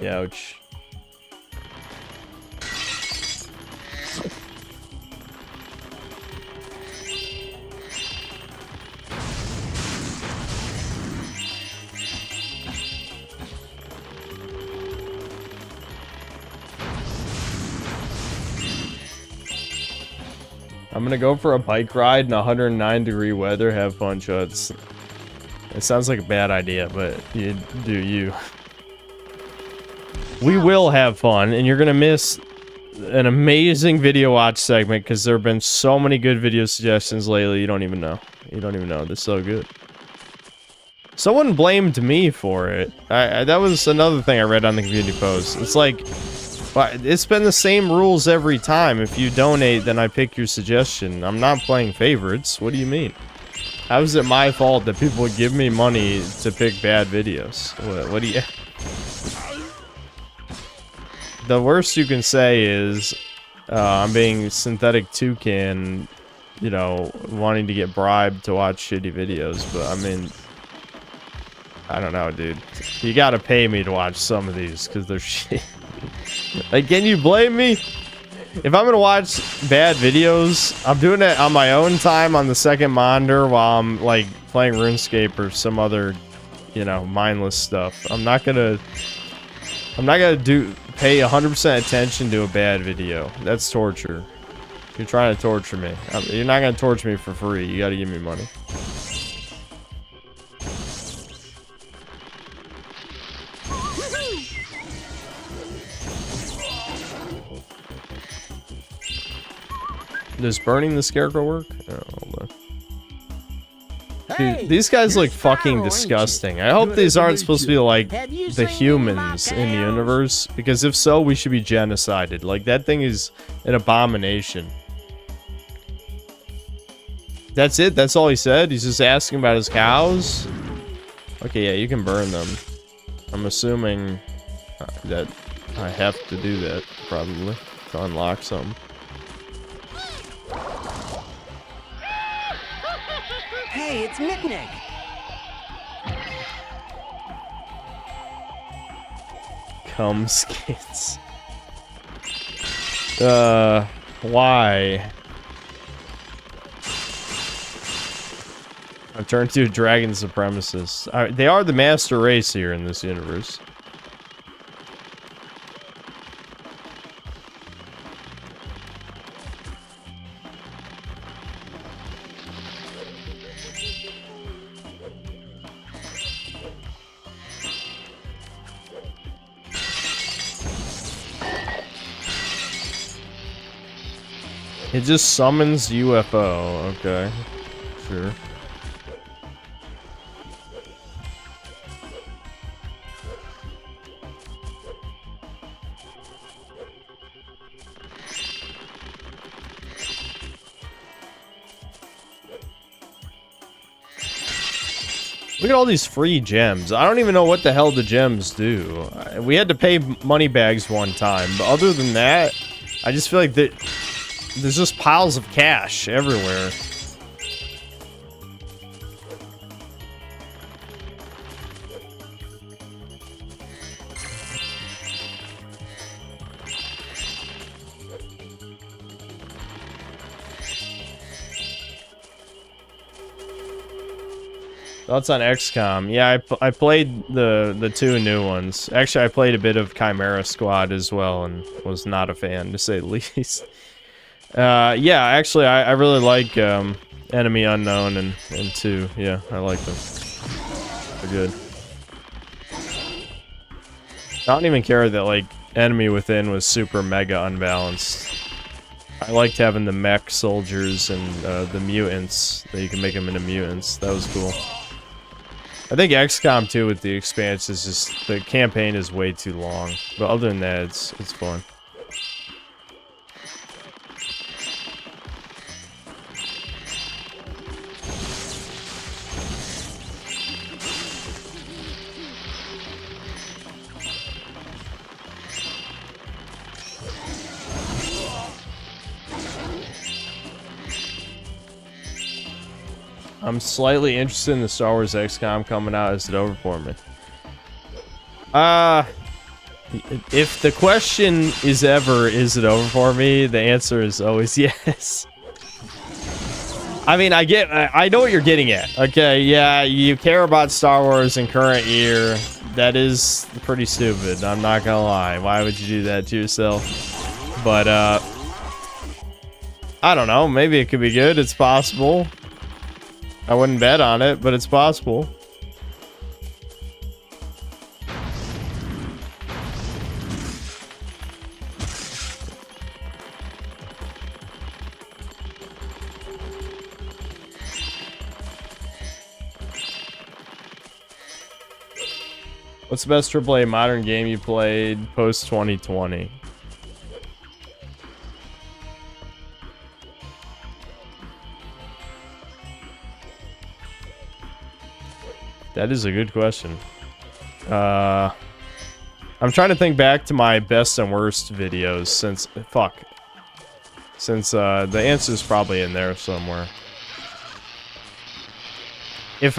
Youch. I'm gonna go for a bike ride in 109-degree weather. Have fun, chuds. It sounds like a bad idea, but you do you. We will have fun, and you're gonna miss an amazing video watch segment because there have been so many good video suggestions lately. You don't even know. You don't even know. They're so good. Someone blamed me for it. That was another thing I read on the community post. It's like, it's been the same rules every time. If you donate, then I pick your suggestion. I'm not playing favorites. What do you mean? How is it my fault that people would give me money to pick bad videos? What do you... The worst you can say is, I'm being synthetic toucan, you know, wanting to get bribed to watch shitty videos, but I mean... I don't know, dude. You gotta pay me to watch some of these, because they're shit. Like, can you blame me? If I'm gonna watch bad videos, I'm doing it on my own time on the second monitor while I'm, like, playing RuneScape or some other, you know, mindless stuff. I'm not gonna pay 100% attention to a bad video. That's torture. You're trying to torture me. You're not gonna torture me for free. You gotta give me money. Does burning the scarecrow work? Oh, hold on. Dude, these guys look fucking disgusting. I hope these aren't supposed to be like the humans in the universe, because if so, we should be genocided. Like, that thing is an abomination. That's it? That's all he said? He's just asking about his cows? Okay, yeah, you can burn them. I'm assuming that I have to do that, probably, to unlock some. Hey, it's Nick-Nick. Cum skates. Why? I've turned to a dragon supremacist. They are the master race here in this universe. It just summons UFO. Okay. Sure. Look at all these free gems. I don't even know what the hell the gems do. We had to pay money bags one time, but other than that, I just feel like there's just piles of cash everywhere. Thoughts on XCOM? Yeah, I played the two new ones. Actually, I played a bit of Chimera Squad as well, and was not a fan, to say the least. Yeah, actually, I really like Enemy Unknown and 2. Yeah, I like them. They're good. I don't even care that, like, Enemy Within was super mega unbalanced. I liked having the mech soldiers and the mutants, that you can make them into mutants. That was cool. I think XCOM 2 with the expanse is just, the campaign is way too long. But other than that, it's fun. I'm slightly interested in the Star Wars XCOM coming out. Is it over for me? If the question is ever, is it over for me? The answer is always yes. I mean, I know what you're getting at. Okay, yeah, you care about Star Wars in current year. That is pretty stupid. I'm not gonna lie. Why would you do that to yourself? But, I don't know. Maybe it could be good. It's possible. I wouldn't bet on it, but it's possible. What's the best AAA modern game you played post 2020? That is a good question. I'm trying to think back to my best and worst videos since the answer is probably in there somewhere. If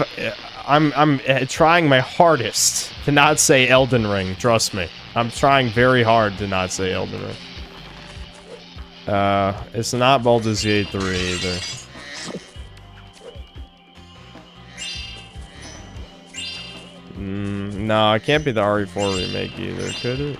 I'm trying my hardest to not say Elden Ring, trust me. I'm trying very hard to not say Elden Ring. It's not Baldur's Gate 3 either. No, it can't be the RE4 remake either, could it?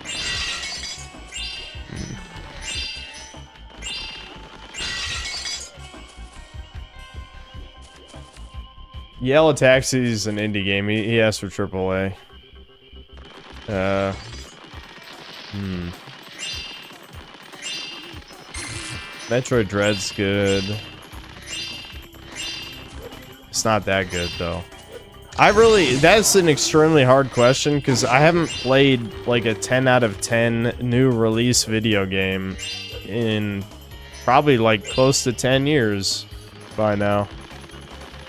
Yellow Taxi's an indie game. He asked for AAA. Metroid Dread's good. It's not that good though. That's an extremely hard question because I haven't played like a 10 out of 10 new release video game in probably like close to 10 years by now.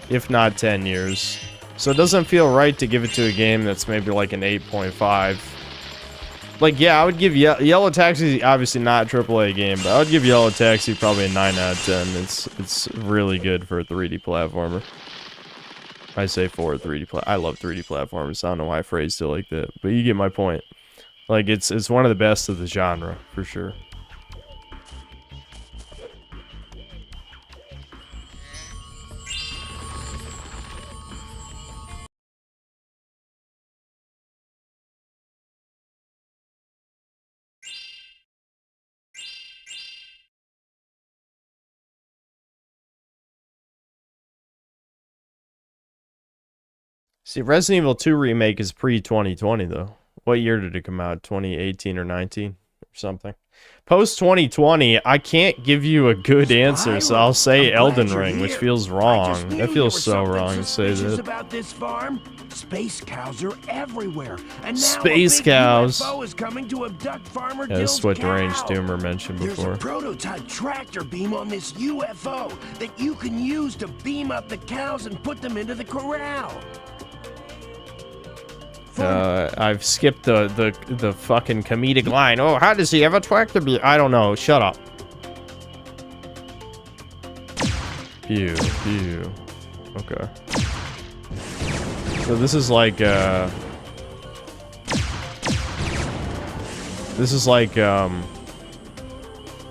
If not 10 years. So it doesn't feel right to give it to a game that's maybe like an 8.5. Like, yeah, I would give Yellow Taxi, obviously not a AAA game, but I would give Yellow Taxi probably a 9 out of 10. It's really good for a 3D platformer. I say for a 3D I love 3D platformers. I don't know why I phrased it like that, but you get my point. Like, it's one of the best of the genre, for sure. See, Resident Evil 2 remake is pre-2020 though. What year did it come out? 2018 or 19 or something? Post 2020, I can't give you a good answer, so I'll say Elden Ring, which feels wrong. That feels so wrong to say that. About this farm, space cows are everywhere, and now space cows. UFO is coming to abduct Farmer Yeah, this is what Deranged Doomer mentioned before. There's a prototype tractor beam on this UFO that you can use to beam up the cows and put them into the corral. I've skipped the fucking comedic line. Oh, how does he have a tractor beam? I don't know. Shut up. Phew, phew. Okay. So this is like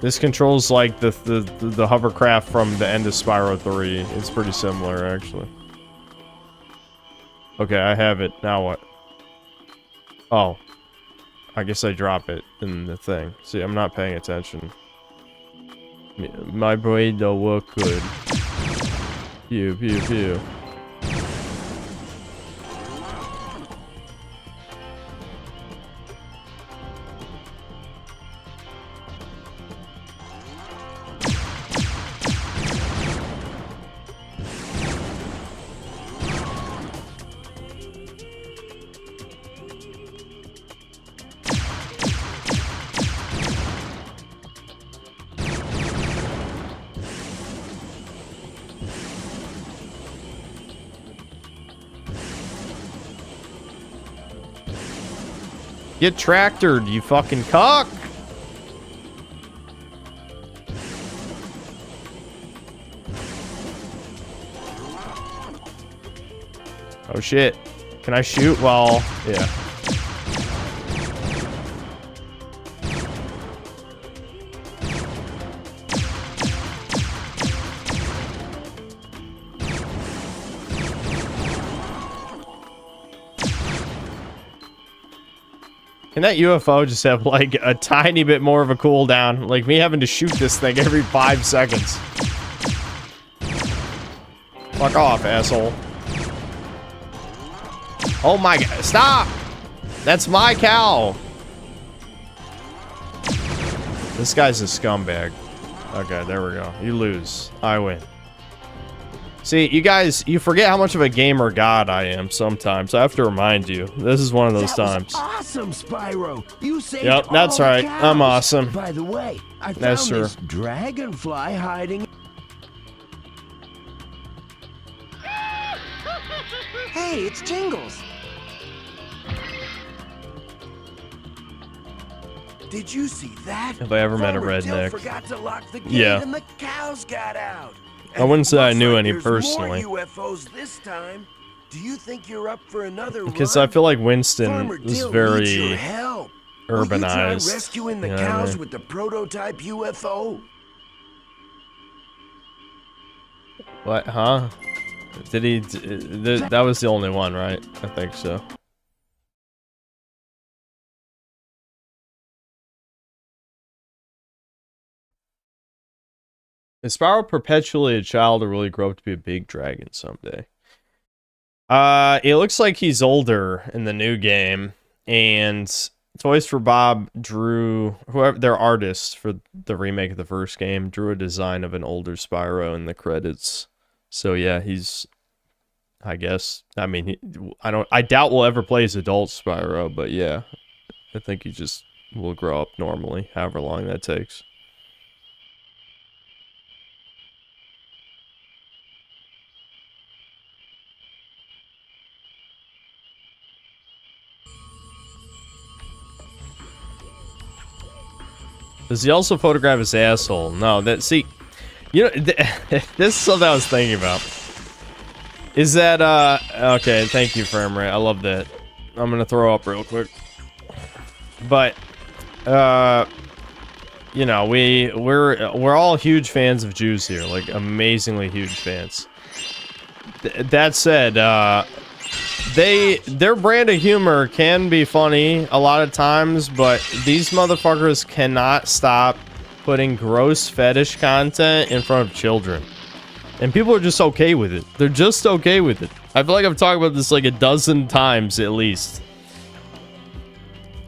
this controls like the hovercraft from the end of Spyro 3. It's pretty similar actually. Okay, I have it. Now what? Oh. I guess I drop it in the thing. See, I'm not paying attention. My brain don't work good. Pew, pew, pew. Get tractored, you fucking cock! Oh shit. Can I shoot while... Yeah. Can that UFO just have, like, a tiny bit more of a cooldown? Like, me having to shoot this thing every 5 seconds. Fuck off, asshole. Oh my god, stop! That's my cow! This guy's a scumbag. Okay, there we go. You lose. I win. See, you guys, you forget how much of a gamer god I am sometimes. I have to remind you. This is one of those times. Awesome, Spyro. You saved Yep, that's all right. the cows. I'm awesome. By the way, I That's found true. this dragonfly hiding. Hey, it's Jingles. Did you see that? Have I ever met a Farmer Dill redneck? forgot to lock the gate Yeah. and the cows got out. I wouldn't say I Looks knew like any there's personally. More UFOs this time. Do you think you're up for another Because run? I feel like Winston Farmer is Dill needs very your help. Will you try urbanized. rescuing the You know what I cows mean? with the prototype UFO? What? Huh? Did he? That was the only one, right? I think so. Is Spyro perpetually a child or will he grow up to be a big dragon someday? It looks like he's older in the new game, and Toys for Bob drew, whoever their artist for the remake of the first game, drew a design of an older Spyro in the credits. So yeah, he's, I guess, I mean, I doubt we'll ever play as adult Spyro, but yeah, I think he just will grow up normally, however long that takes. Does he also photograph his asshole? No, that, see, you know, this is something I was thinking about. Is that, okay, thank you, Framerate. I love that. I'm gonna throw up real quick. But, you know, we're all huge fans of Jews here, like, amazingly huge fans. That said, their brand of humor can be funny a lot of times, but these motherfuckers cannot stop putting gross fetish content in front of children. And people are just okay with it. They're just okay with it. I feel like I've talked about this like a dozen times at least.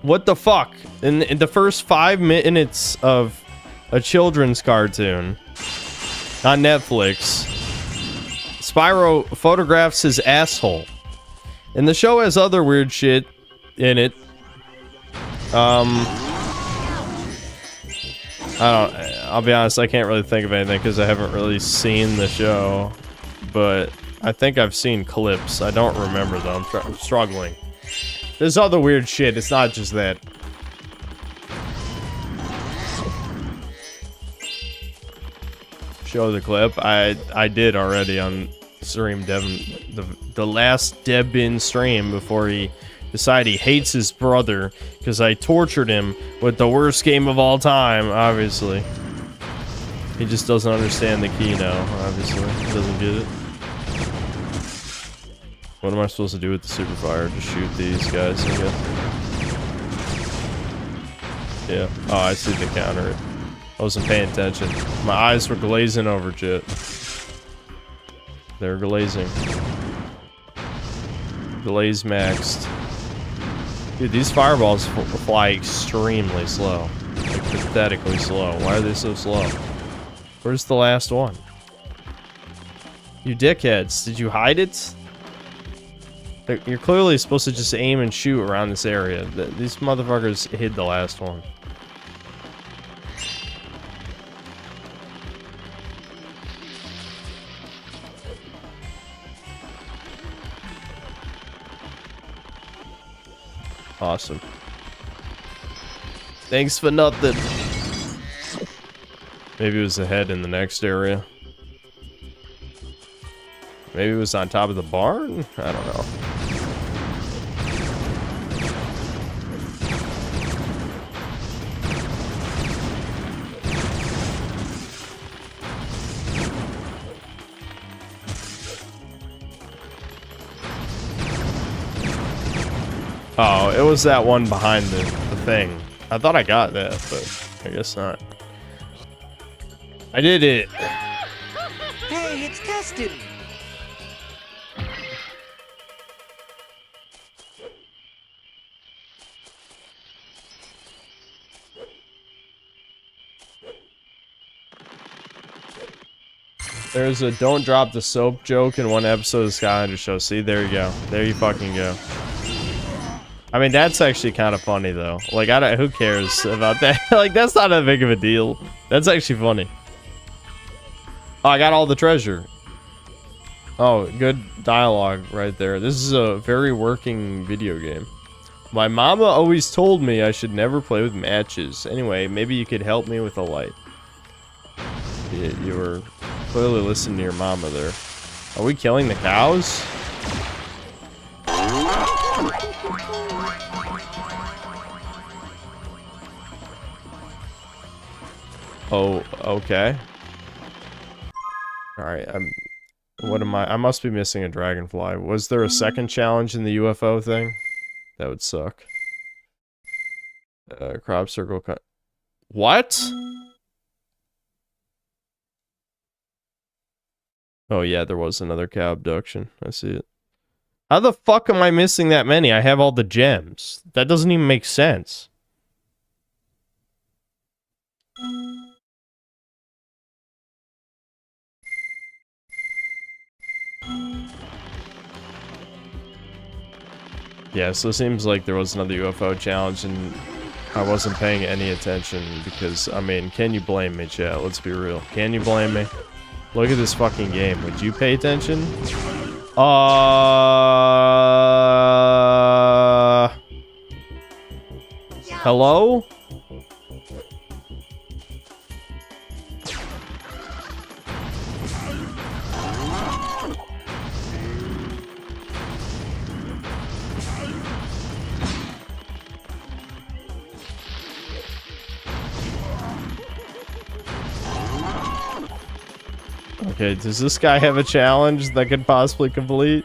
What the fuck? In the first 5 minutes of a children's cartoon on Netflix, Spyro photographs his asshole. And the show has other weird shit in it. I'll be honest, I can't really think of anything because I haven't really seen the show. But I think I've seen clips. I don't remember though. I'm struggling. There's other weird shit. It's not just that. Show the clip. I did already on stream Devin, the last Debin stream before he decided he hates his brother because I tortured him with the worst game of all time, obviously. He just doesn't understand the key now, obviously. He doesn't get it. What am I supposed to do with the super fire? Just shoot these guys, I guess. Yeah. Oh, I see the counter. I wasn't paying attention. My eyes were glazing over, Jit. They're glazing. Glaze maxed. Dude, these fireballs fly extremely slow. Like, pathetically slow. Why are they so slow? Where's the last one? You dickheads. Did you hide it? You're clearly supposed to just aim and shoot around this area. These motherfuckers hid the last one. Awesome. Thanks for nothing. Maybe it was ahead in the next area. Maybe it was on top of the barn? I don't know. Oh, it was that one behind the thing. I thought I got that, but I guess not. I did it. Hey, it's tested. There's a don't drop the soap joke in one episode of Skylanders show. See, there you go. There you fucking go. I mean, that's actually kind of funny, though. Like, who cares about that? Like, that's not that big of a deal. That's actually funny. Oh, I got all the treasure. Oh, good dialogue right there. This is a very working video game. My mama always told me I should never play with matches. Anyway, maybe you could help me with a light. You were clearly listening to your mama there. Are we killing the cows? Oh, okay. Alright, what am I must be missing a dragonfly. Was there a second challenge in the UFO thing? That would suck. Crop circle cut. What? Oh yeah, there was another cow abduction. I see it. How the fuck am I missing that many? I have all the gems. That doesn't even make sense. Yeah, so it seems like there was another UFO challenge and I wasn't paying any attention because, I mean, can you blame me, chat? Let's be real. Can you blame me? Look at this fucking game. Would you pay attention? Hello? Okay, does this guy have a challenge that could possibly complete?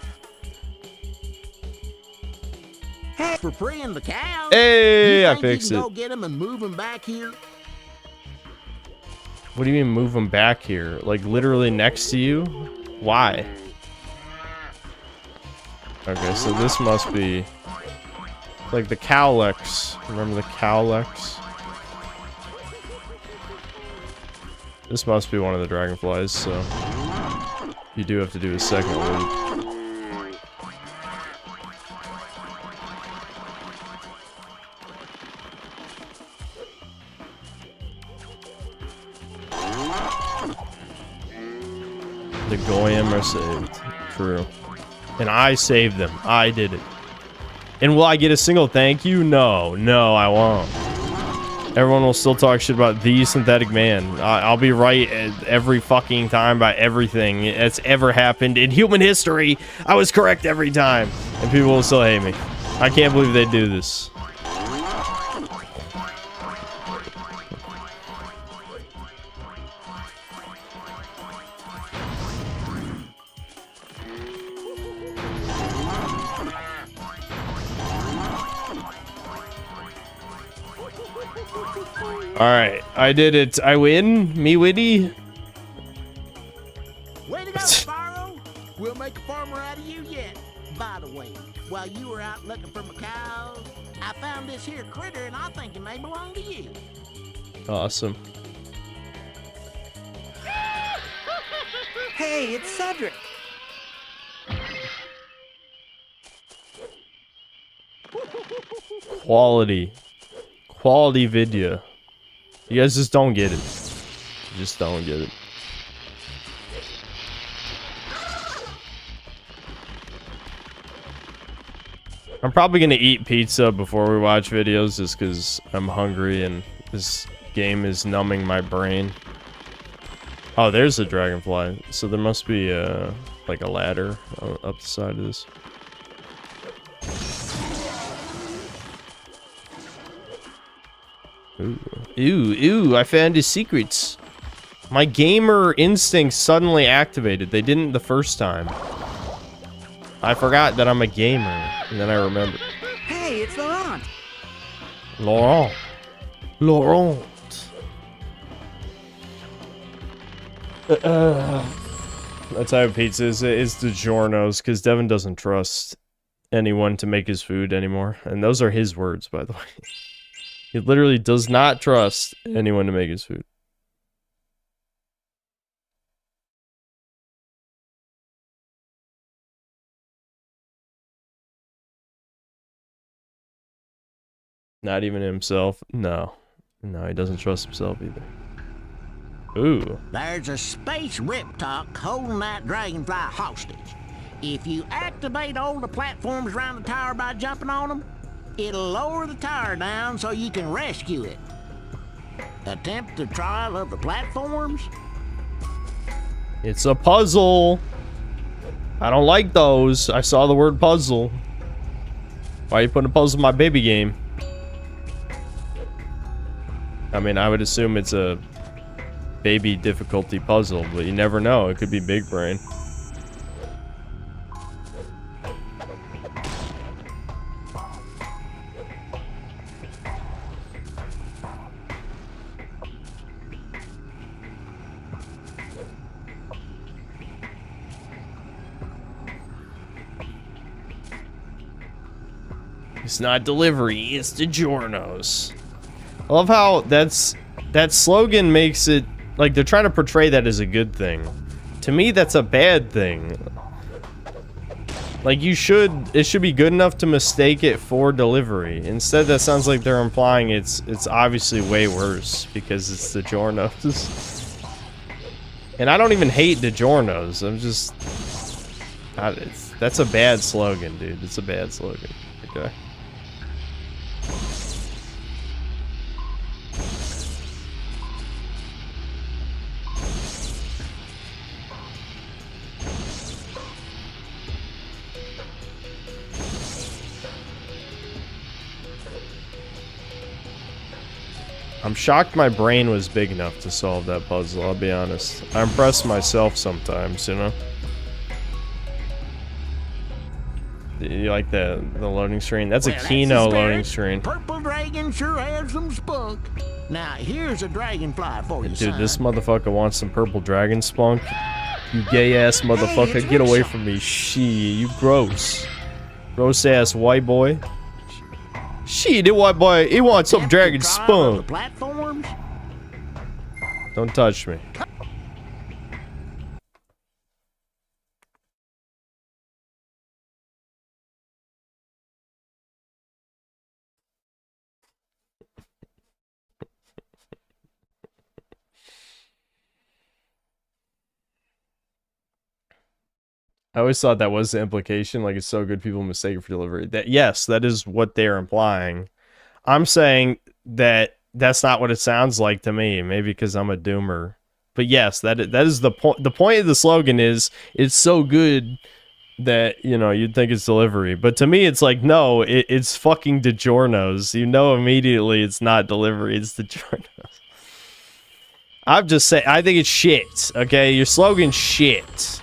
Hey, for freeing the cows. Hey, I you fixed can it. Go get them and move them back here. What do you mean move them back here? Like literally next to you? Why? Okay, so this must be like the cowlex. Remember the cowlex? This must be one of the dragonflies, so you do have to do a second loop. The Goyim are saved. True. And I saved them. I did it. And will I get a single thank you? No. No, I won't. Everyone will still talk shit about the synthetic man. I'll be right every fucking time about everything that's ever happened in human history. I was correct every time. And people will still hate me. I can't believe they do this. Alright, I did it. I win? Me witty? Way to go, Spyro! We'll make a farmer out of you yet. By the way, while you were out looking for my cows, I found this here critter and I think it may belong to you. Awesome. Hey, it's Cedric. Quality video. You guys just don't get it. You just don't get it. I'm probably gonna eat pizza before we watch videos just because I'm hungry and this game is numbing my brain. Oh, there's a dragonfly. So there must be like a ladder up the side of this. Ooh, I found his secrets. My gamer instincts suddenly activated. They didn't the first time. I forgot that I'm a gamer, and then I remembered. Hey, it's Laurent. Laurent. That type of pizza is DiGiorno's, because Devin doesn't trust anyone to make his food anymore. And those are his words, by the way. He literally does not trust anyone to make his food. Not even himself. No, he doesn't trust himself either. Ooh. There's a space riptock holding that dragonfly hostage. If you activate all the platforms around the tower by jumping on them, it'll lower the tower down so you can rescue it. Attempt the trial of the platforms? It's a puzzle. I don't like those. I saw the word puzzle. Why are you putting a puzzle in my baby game? I mean, I would assume it's a baby difficulty puzzle, but you never know. It could be big brain. It's not delivery, it's DiGiorno's. I love how that slogan makes it like they're trying to portray that as a good thing. To me, that's a bad thing. Like it should be good enough to mistake it for delivery. Instead, that sounds like they're implying it's obviously way worse because it's DiGiorno's. And I don't even hate DiGiorno's. I'm just, that's a bad slogan, dude. It's a bad slogan. Okay. I'm shocked my brain was big enough to solve that puzzle, I'll be honest. I impress myself sometimes, you know? You like the loading screen? That's a Kino loading screen. Purple dragon sure has some spunk. Now, here's a dragonfly for you, Dude, son. this motherfucker wants some purple dragon spunk. You gay-ass motherfucker, get away from me. Shit, you gross. Gross-ass white boy. Shit, that white boy, he wants some dragon spunk. Platforms? Don't touch me. I always thought that was the implication, like it's so good people mistake it for delivery. That yes, that is what they're implying. I'm saying that that's not what it sounds like to me, maybe because I'm a doomer. But yes, that is the point. The point of the slogan is it's so good that, you know, you'd think it's delivery. But to me, it's like, no, it's fucking DiGiorno's. You know immediately it's not delivery, it's DiGiorno's. I'm just saying, I think it's shit, okay? Your slogan's shit.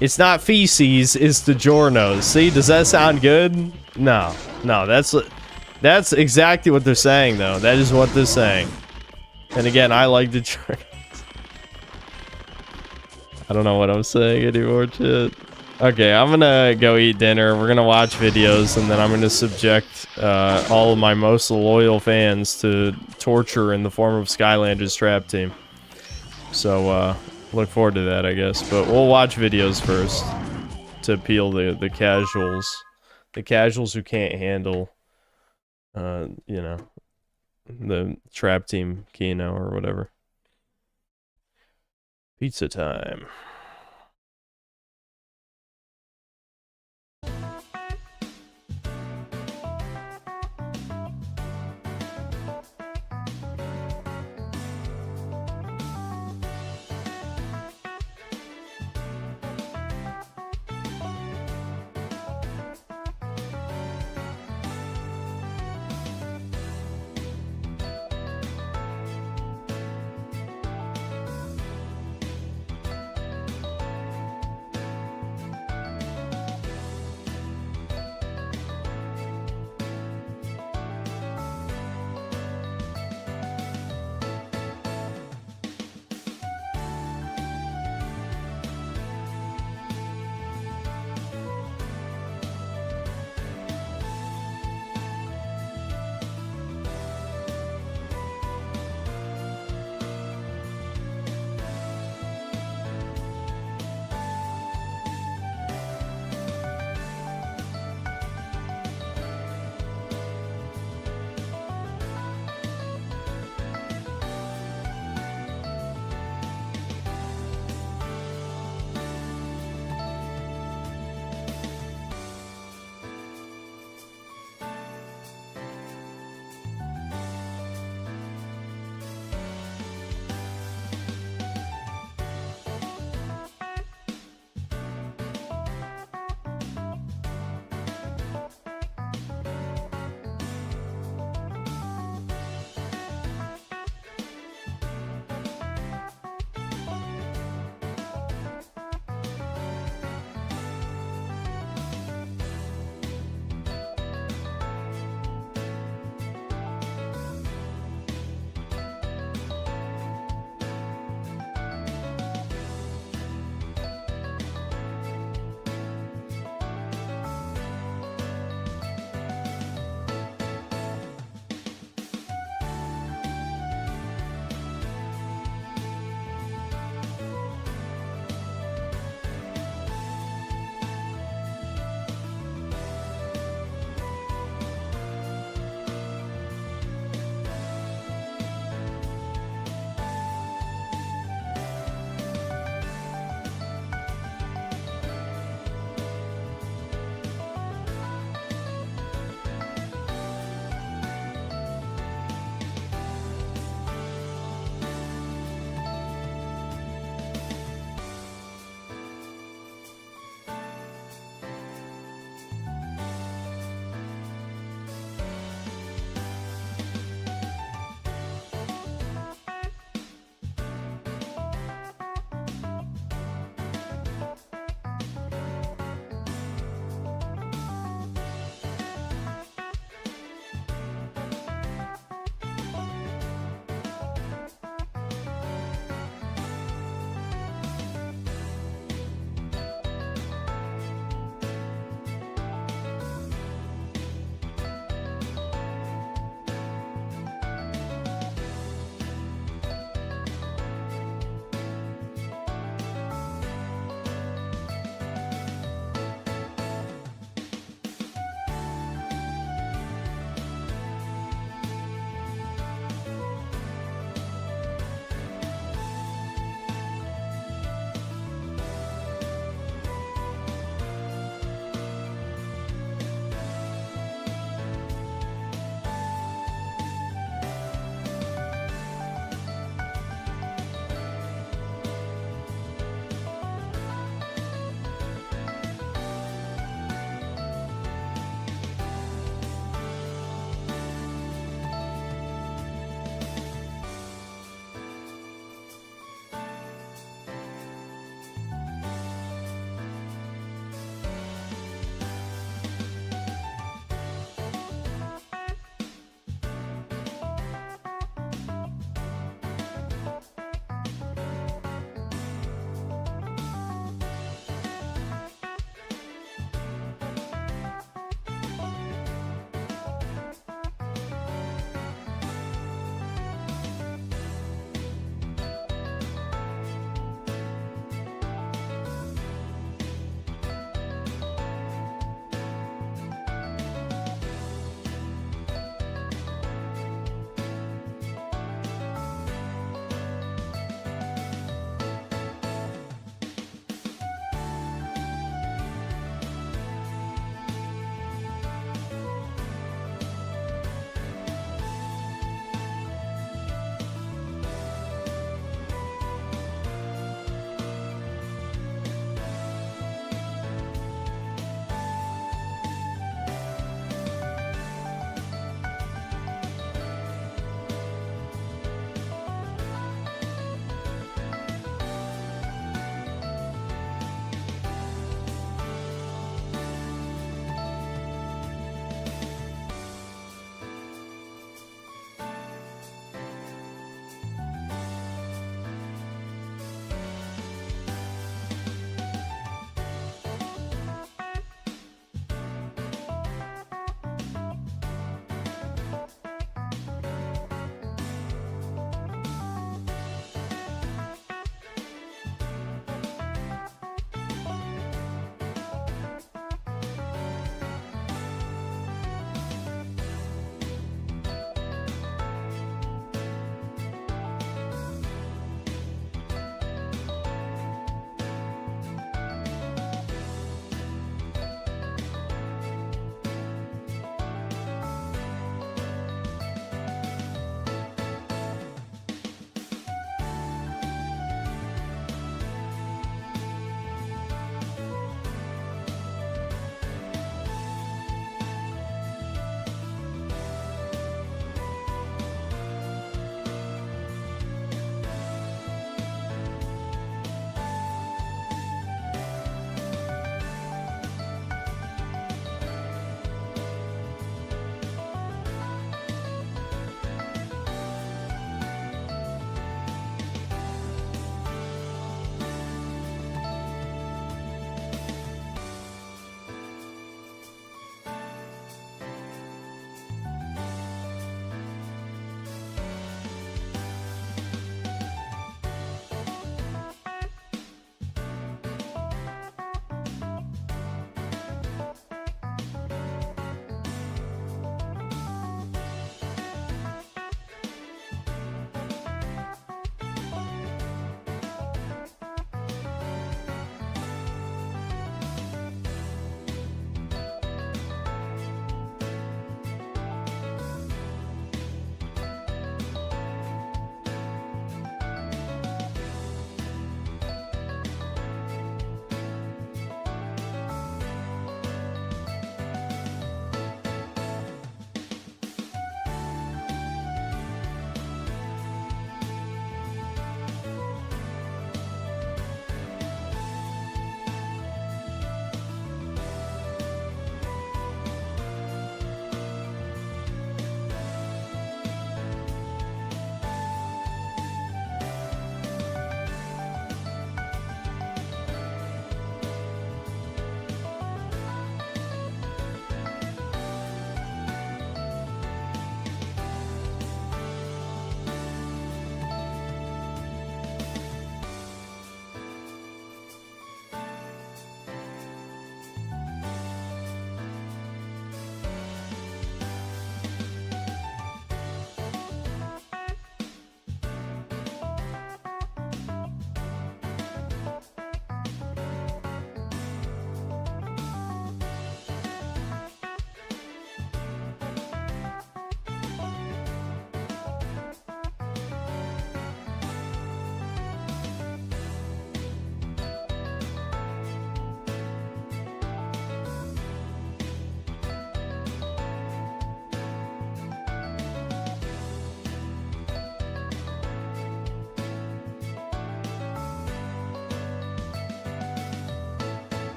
It's not feces, it's DiGiorno's. See, does that sound good? No, that's That's exactly what they're saying, though. That is what they're saying. And again, I like the trick. I don't know what I'm saying anymore, shit. Okay, I'm gonna go eat dinner. We're gonna watch videos, and then I'm gonna subject all of my most loyal fans to torture in the form of Skylanders Trap Team. So, look forward to that, I guess. But we'll watch videos first to appeal the casuals. The casuals who can't handle, you know, the Trap Team Kino or whatever. Pizza time.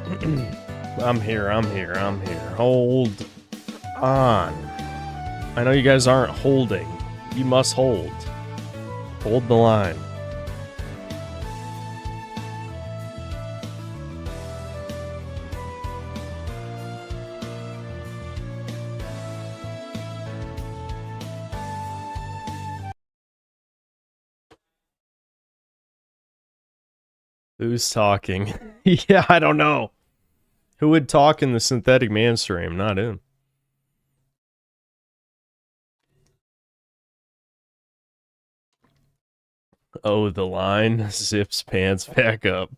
I'm here. Hold on. I know you guys aren't holding. You must hold. Hold the line. Who's talking? Yeah, I don't know. Who would talk in the synthetic man stream? Not him. Oh, the line zips pants back up.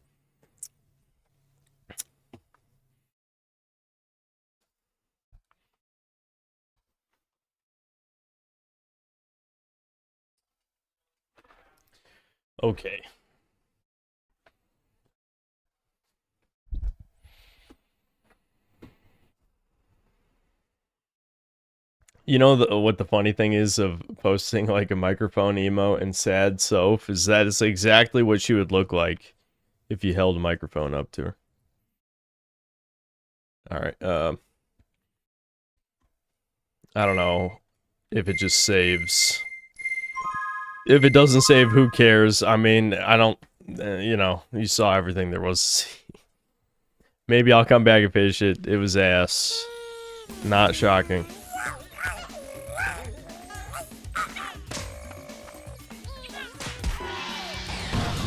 Okay. You know what the funny thing is of posting like a microphone emote and sad Soph is that it's exactly what she would look like if you held a microphone up to her. All right. I don't know if it just saves. If it doesn't save, who cares? I mean, I don't. You know, you saw everything there was to see. Maybe I'll come back and finish it. It was ass. Not shocking.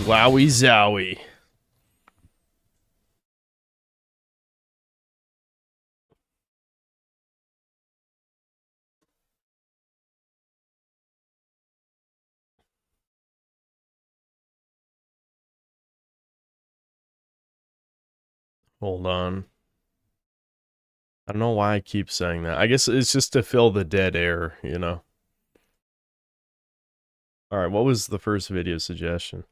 Wowie zowie. Hold on. I don't know why I keep saying that. I guess it's just to fill the dead air, you know? Alright, what was the first video suggestion?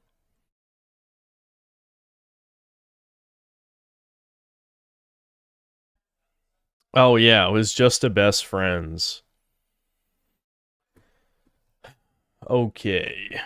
Oh yeah, it was just a best friends. Okay.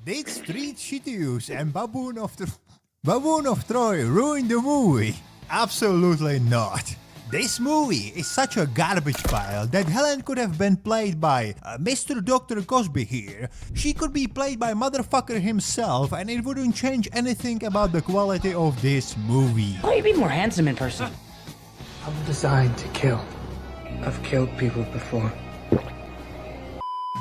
Did Street Shittius and Baboon of Troy ruin the movie? Absolutely not. This movie is such a garbage pile that Helen could have been played by Mr. Dr. Cosby here. She could be played by motherfucker himself and it wouldn't change anything about the quality of this movie. Why you be more handsome in person? I'm designed to kill. I've killed people before.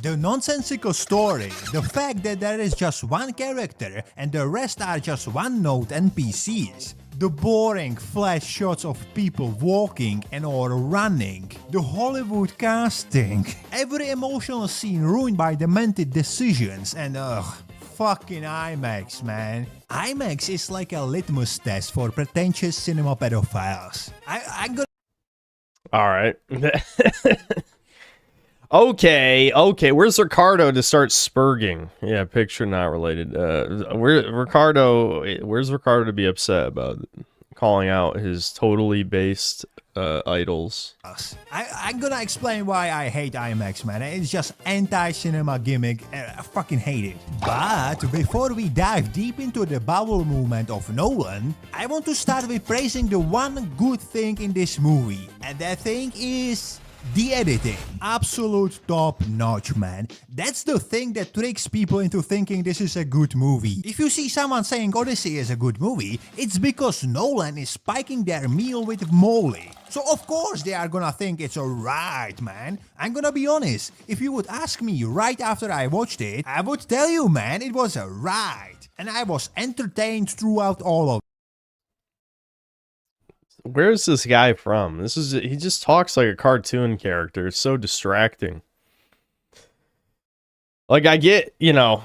The nonsensical story, the fact that there is just one character and the rest are just one-note NPCs, the boring flash shots of people walking and or running, the Hollywood casting, every emotional scene ruined by demented decisions and fucking IMAX, man. IMAX is like a litmus test for pretentious cinema pedophiles. I'm gonna... Alright. Okay, where's Ricardo to start spurging? Yeah, picture not related. Where's Ricardo to be upset about calling out his totally based idols? I'm gonna explain why I hate IMAX, man. It's just anti-cinema gimmick. I fucking hate it. But before we dive deep into the bowel movement of Nolan, I want to start with praising the one good thing in this movie. And that thing is... the editing. Absolute top notch, man. That's the thing that tricks people into thinking this is a good movie. If you see someone saying Odyssey is a good movie, it's because Nolan is spiking their meal with moly. So of course they are gonna think it's alright, man. I'm gonna be honest, if you would ask me right after I watched it, I would tell you, man, it was alright. And I was entertained throughout all of it. Where's this guy from? He just talks like a cartoon character. It's so distracting. Like, I get, you know,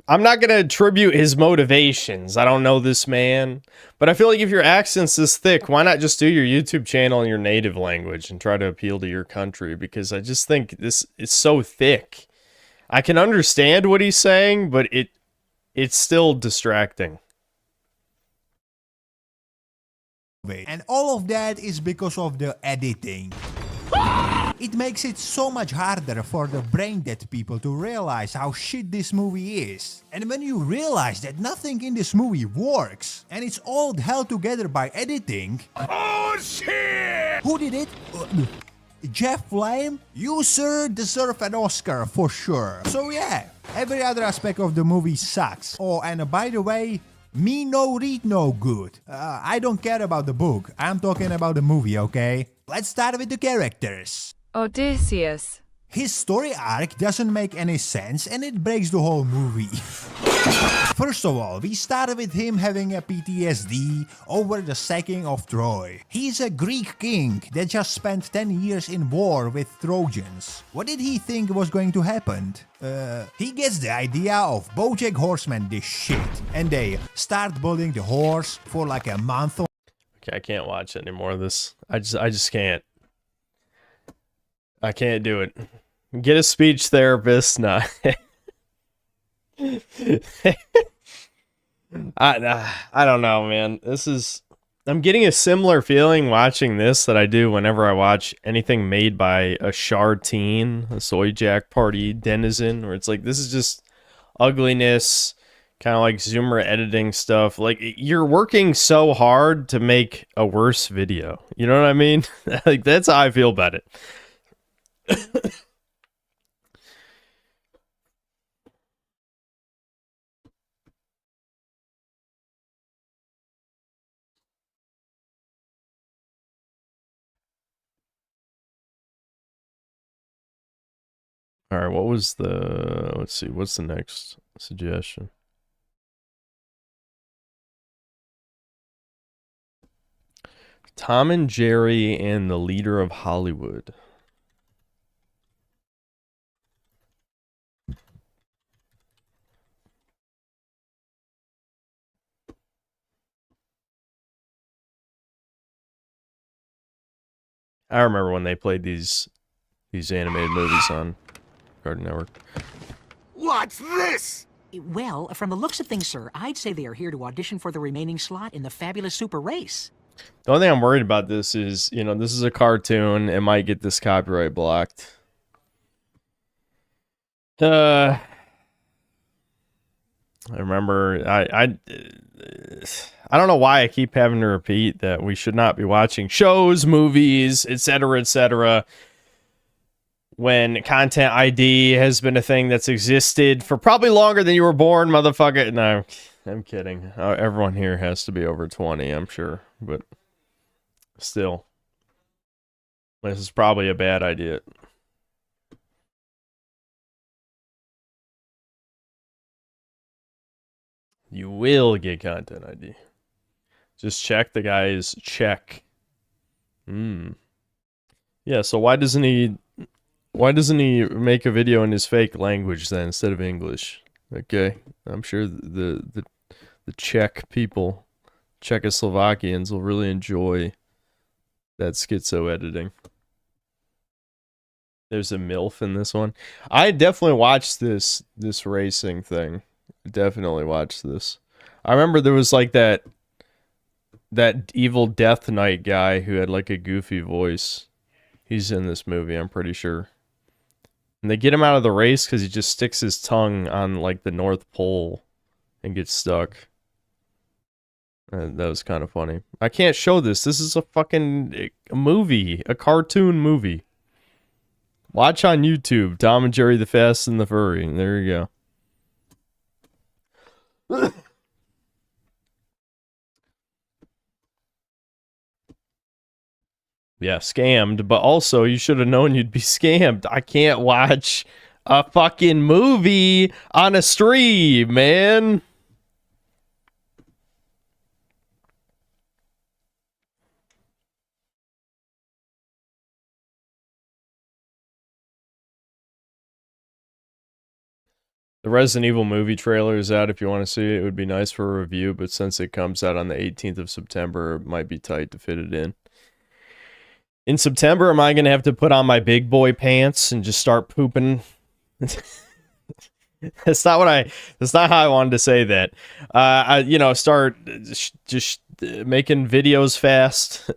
I'm not going to attribute his motivations. I don't know this man. But I feel like if your accent's this thick, why not just do your YouTube channel in your native language and try to appeal to your country? Because I just think this is so thick. I can understand what he's saying, but it's still distracting. And all of that is because of the editing. It makes it so much harder for the brain dead people to realize how shit this movie is. And when you realize that nothing in this movie works, and it's all held together by editing... Oh shit! Who did it? Jeff Flame? You, sir, deserve an Oscar for sure. So yeah, every other aspect of the movie sucks. Oh, and by the way, me no read no good. I don't care about the book. I'm talking about the movie, okay? Let's start with the characters. Odysseus. His story arc doesn't make any sense and it breaks the whole movie. First of all, we started with him having a PTSD over the sacking of Troy. He's a Greek king that just spent 10 years in war with Trojans. What did he think was going to happen? He gets the idea of BoJack Horseman this shit, and they start building the horse for like a month. Okay, I can't watch any more of this. I just can't. I can't do it. Get a speech therapist. Nah. I don't know, man. I'm getting a similar feeling watching this that I do whenever I watch anything made by a Shar teen, a Soy Jack Party denizen, where it's like, this is just ugliness, kind of like zoomer editing stuff. Like, you're working so hard to make a worse video. You know what I mean? Like, that's how I feel about it. All right, what was the... Let's see, what's the next suggestion? Tom and Jerry and the Leader of Hollywood. I remember when they played these animated movies on Cartoon Network. What's this? Well, from the looks of things, sir, I'd say they are here to audition for the remaining slot in the fabulous Super Race. The only thing I'm worried about this is, you know, this is a cartoon. It might get this copyright blocked. I remember, I don't know why I keep having to repeat that we should not be watching shows, movies, etc., when content ID has been a thing that's existed for probably longer than you were born, motherfucker. No, I'm kidding. Everyone here has to be over 20, I'm sure, but still, this is probably a bad idea. You will get content ID. Just check the guy's check. Yeah, so why doesn't he make a video in his fake language then instead of English? Okay, I'm sure the Czech people, Czechoslovakians, will really enjoy that schizo editing. There's a MILF in this one. I definitely watched this racing thing. Definitely watched this. I remember there was like that evil Death Knight guy who had like a goofy voice. He's in this movie, I'm pretty sure. And they get him out of the race because he just sticks his tongue on like the North Pole and gets stuck. That was kind of funny. I can't show this. This is a fucking movie, a cartoon movie. Watch on YouTube, Tom and Jerry the Fast and the Furry. There you go. Yeah, scammed, but also you should have known you'd be scammed. I can't watch a fucking movie on a stream, man. The Resident Evil movie trailer is out if you want to see it. It would be nice for a review, but since it comes out on the 18th of September, it might be tight to fit it in. In September, am I going to have to put on my big boy pants and just start pooping? That's not how I wanted to say that. Start just making videos fast.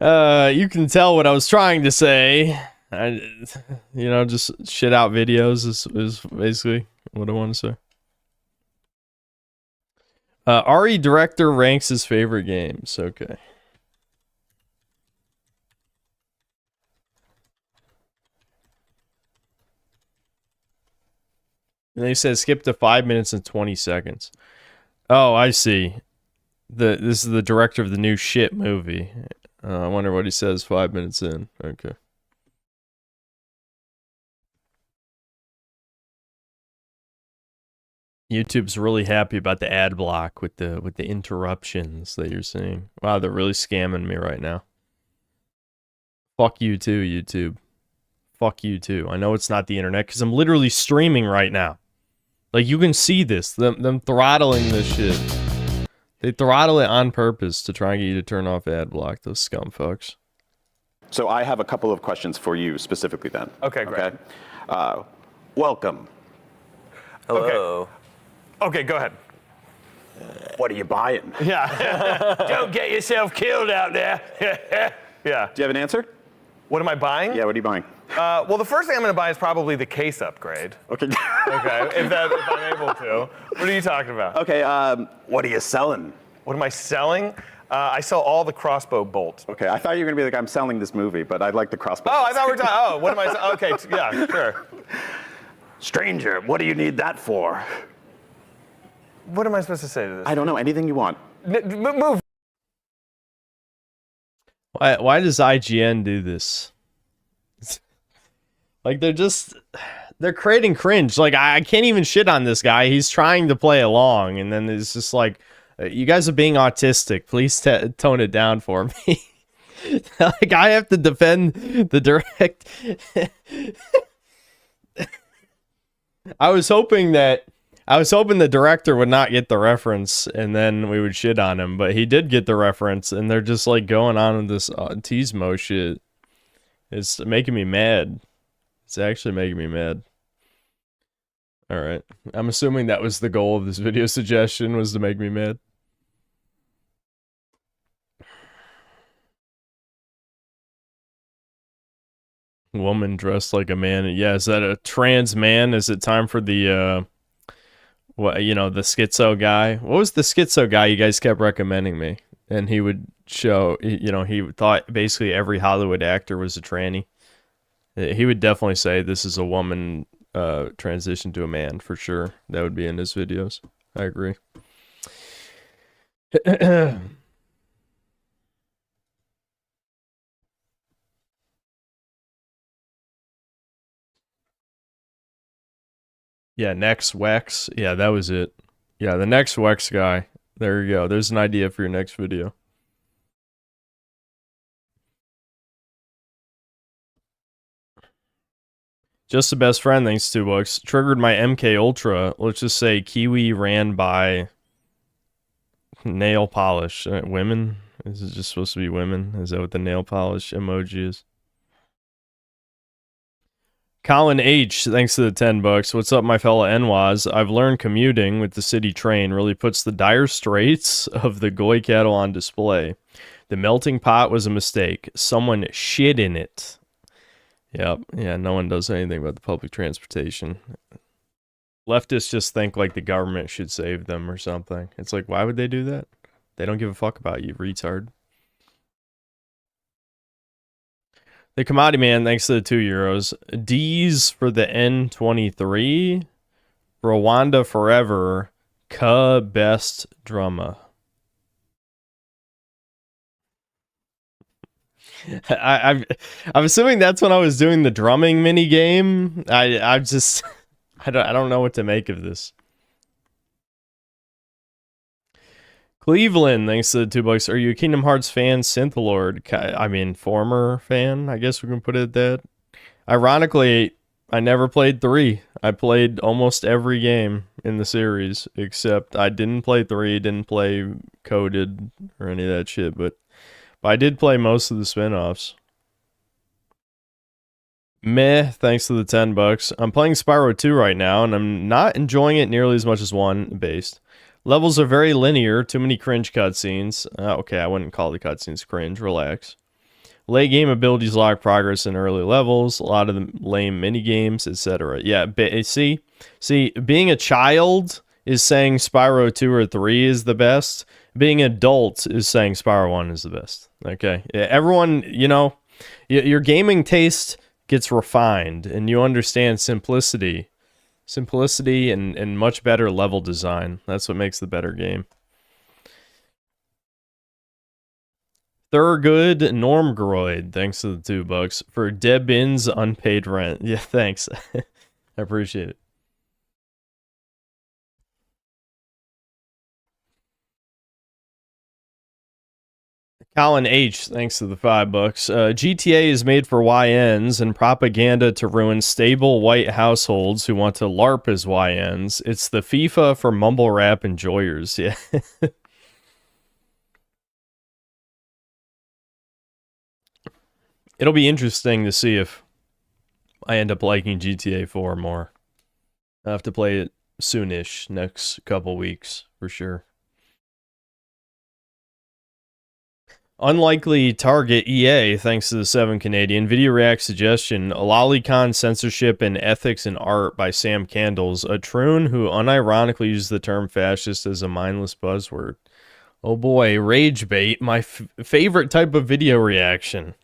You can tell what I was trying to say. Just shit out videos is basically what I want to say. RE director ranks his favorite games. Okay. And they said skip to 5 minutes and 20 seconds. Oh, I see. This is the director of the new shit movie. I wonder what he says 5 minutes in. Okay. YouTube's really happy about the ad block with the interruptions that you're seeing. Wow, they're really scamming me right now. Fuck you too, YouTube. Fuck you too. I know it's not the internet because I'm literally streaming right now. Like, you can see this. Them throttling this shit. They throttle it on purpose to try and get you to turn off ad block, those scum fucks. So I have a couple of questions for you specifically then. Okay, great. Okay? Welcome. Hello. Okay, go ahead. What are you buying? Yeah. Don't get yourself killed out there. Yeah. Do you have an answer? What am I buying? Yeah, what are you buying? Well, the first thing I'm going to buy is probably the case upgrade. Okay. Okay, if I'm able to. What are you talking about? Okay, what are you selling? What am I selling? I sell all the crossbow bolts. Okay, I thought you were going to be like, I'm selling this movie, but I like the crossbow. Oh, I thought we were talking, oh, what am I selling? Okay, yeah, sure. Stranger, what do you need that for? What am I supposed to say to this? I don't know, anything you want. Move. Why does IGN do this? Like, they're creating cringe. Like, I can't even shit on this guy. He's trying to play along, and then it's just like, you guys are being autistic. Please tone it down for me. Like, I have to defend the direct. I was hoping the director would not get the reference, and then we would shit on him. But he did get the reference, and they're just like going on with this Teasmo shit. It's making me mad. It's actually making me mad. All right, I'm assuming that was the goal of this video suggestion, was to make me mad. Woman dressed like a man. Yeah, is that a trans man? Is it time for the the schizo guy? What was the schizo guy you guys kept recommending me? And he would show, he thought basically every Hollywood actor was a tranny. He would definitely say this is a woman transition to a man for sure. That would be in his videos. I agree. Yeah, next Wex. Yeah, that was it. Yeah, the next Wex guy. There you go. There's an idea for your next video. Just the best friend, thanks to $2. Triggered my MK Ultra. Let's just say Kiwi ran by nail polish. Women? Is it just supposed to be women? Is that what the nail polish emoji is? Colin H, thanks to the $10. What's up, my fellow NWAs? I've learned commuting with the city train really puts the dire straits of the Goy cattle on display. The melting pot was a mistake. Someone shit in it. Yep. Yeah, no one does anything about the public transportation. Leftists just think like the government should save them or something. It's like, why would they do that? They don't give a fuck about you, retard. The Commodity Man, thanks to the €2. D's for the N23. Rwanda forever. Best drama. I'm assuming that's when I was doing the drumming mini game. I just I don't know what to make of this. Cleveland, thanks to the $2. Are you a Kingdom Hearts fan, Synth Lord? I mean, former fan, I guess we can put it at that. Ironically, I never played 3. I played almost every game in the series, except I didn't play 3, didn't play Coded or any of that shit, but I did play most of the spin-offs. Meh, thanks to the $10. I'm playing Spyro 2 right now, and I'm not enjoying it nearly as much as 1 based. Levels are very linear, too many cringe cutscenes. Okay, I wouldn't call the cutscenes cringe, relax. Late game abilities lock progress in early levels, a lot of the lame mini-games, etc. Yeah, see, being a child is saying Spyro 2 or 3 is the best. Being an adult is saying Spyro 1 is the best. Okay, yeah, everyone, you know, your gaming taste gets refined, and you understand simplicity and much better level design. That's what makes the better game. Thurgood Normgroid, thanks to the $2 for Debin's unpaid rent. Yeah, thanks. I appreciate it. Colin H, thanks to the $5. GTA is made for YNs and propaganda to ruin stable white households who want to LARP as YNs. It's the FIFA for mumble rap enjoyers. Yeah. It'll be interesting to see if I end up liking GTA 4 more. I'll have to play it soonish, next couple weeks, for sure. Unlikely target EA, thanks to the 7 Canadian. Video React suggestion, Lolicon Censorship and Ethics in Art by Sam Candles, a troon who unironically used the term fascist as a mindless buzzword. Oh boy, rage bait, my favorite type of video reaction.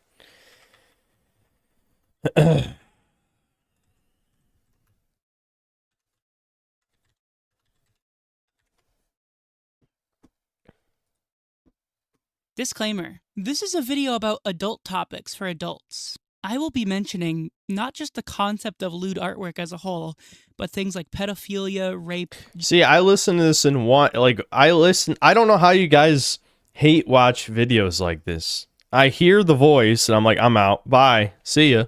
Disclaimer. This is a video about adult topics for adults. I will be mentioning not just the concept of lewd artwork as a whole, but things like pedophilia, rape. See, I listen to this and I don't know how you guys hate watch videos like this. I hear the voice and I'm like, I'm out. Bye. See ya.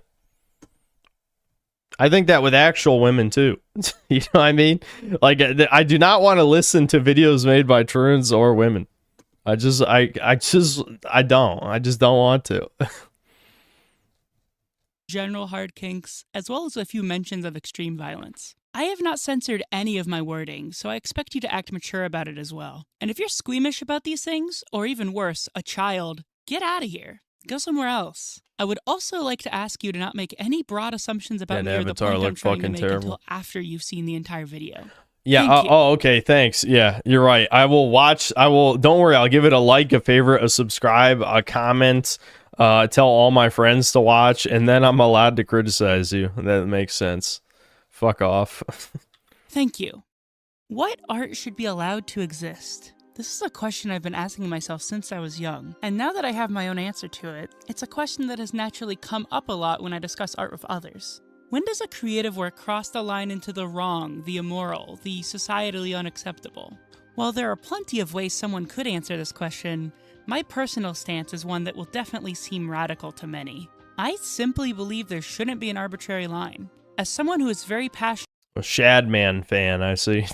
I think that with actual women too. You know what I mean? Like, I do not want to listen to videos made by troons or women. I just don't want to. General hard kinks, as well as a few mentions of extreme violence. I have not censored any of my wording, so I expect you to act mature about it as well. And if you're squeamish about these things, or even worse, a child, get out of here. Go somewhere else. I would also like to ask you to not make any broad assumptions about me or the point I'm trying to make until after you've seen the entire video. Yeah, okay, thanks. Yeah, you're right. Don't worry, I'll give it a like, a favorite, a subscribe, a comment, tell all my friends to watch, and then I'm allowed to criticize you. That makes sense. Fuck off. Thank you. What art should be allowed to exist? This is a question I've been asking myself since I was young, and now that I have my own answer to it, it's a question that has naturally come up a lot when I discuss art with others. When does a creative work cross the line into the wrong, the immoral, the societally unacceptable? While there are plenty of ways someone could answer this question, my personal stance is one that will definitely seem radical to many. I simply believe there shouldn't be an arbitrary line. As someone who is very passionate— A Shadman fan, I see.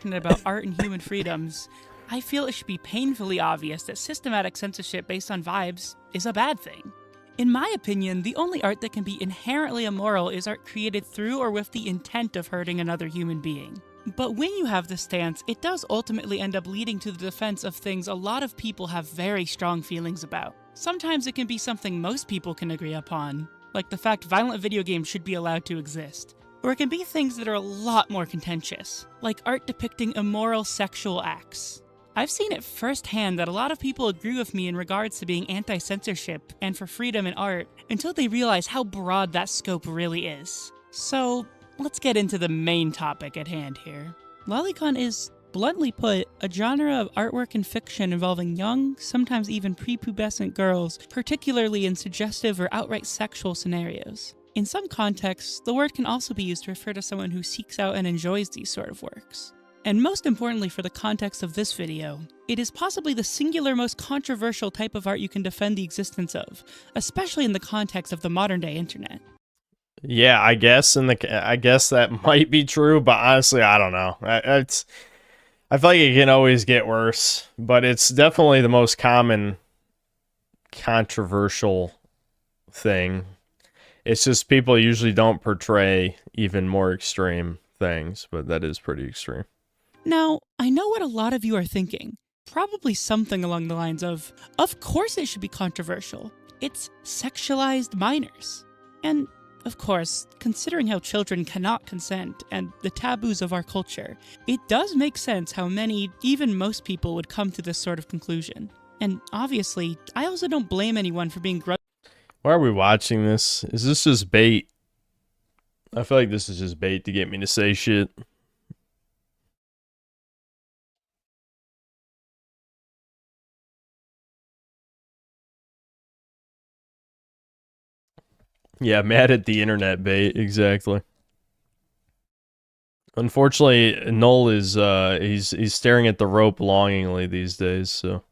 about art and human freedoms, I feel it should be painfully obvious that systematic censorship based on vibes is a bad thing. In my opinion, the only art that can be inherently immoral is art created through or with the intent of hurting another human being. But when you have this stance, it does ultimately end up leading to the defense of things a lot of people have very strong feelings about. Sometimes it can be something most people can agree upon, like the fact violent video games should be allowed to exist. Or it can be things that are a lot more contentious, like art depicting immoral sexual acts. I've seen it firsthand that a lot of people agree with me in regards to being anti-censorship and for freedom in art until they realize how broad that scope really is. So, let's get into the main topic at hand here. Lolicon is Bluntly put, a genre of artwork and fiction involving young, sometimes even prepubescent girls, particularly in suggestive or outright sexual scenarios. In some contexts, the word can also be used to refer to someone who seeks out and enjoys these sort of works. And most importantly for the context of this video, it is possibly the singular most controversial type of art you can defend the existence of, especially in the context of the modern-day internet. Yeah, I guess I guess that might be true, but honestly, I don't know. I feel like it can always get worse, but it's definitely the most common controversial thing. It's just people usually don't portray even more extreme things, but that is pretty extreme. Now, I know what a lot of you are thinking. Probably something along the lines of course it should be controversial. It's sexualized minors. And, of course, considering how children cannot consent and the taboos of our culture, it does make sense how many, even most people, would come to this sort of conclusion. And obviously, I also don't blame anyone for being Why are we watching this? Is this just bait? I feel like this is just bait to get me to say shit. Yeah, mad at the internet bait, exactly. Unfortunately, Null is he's staring at the rope longingly these days, so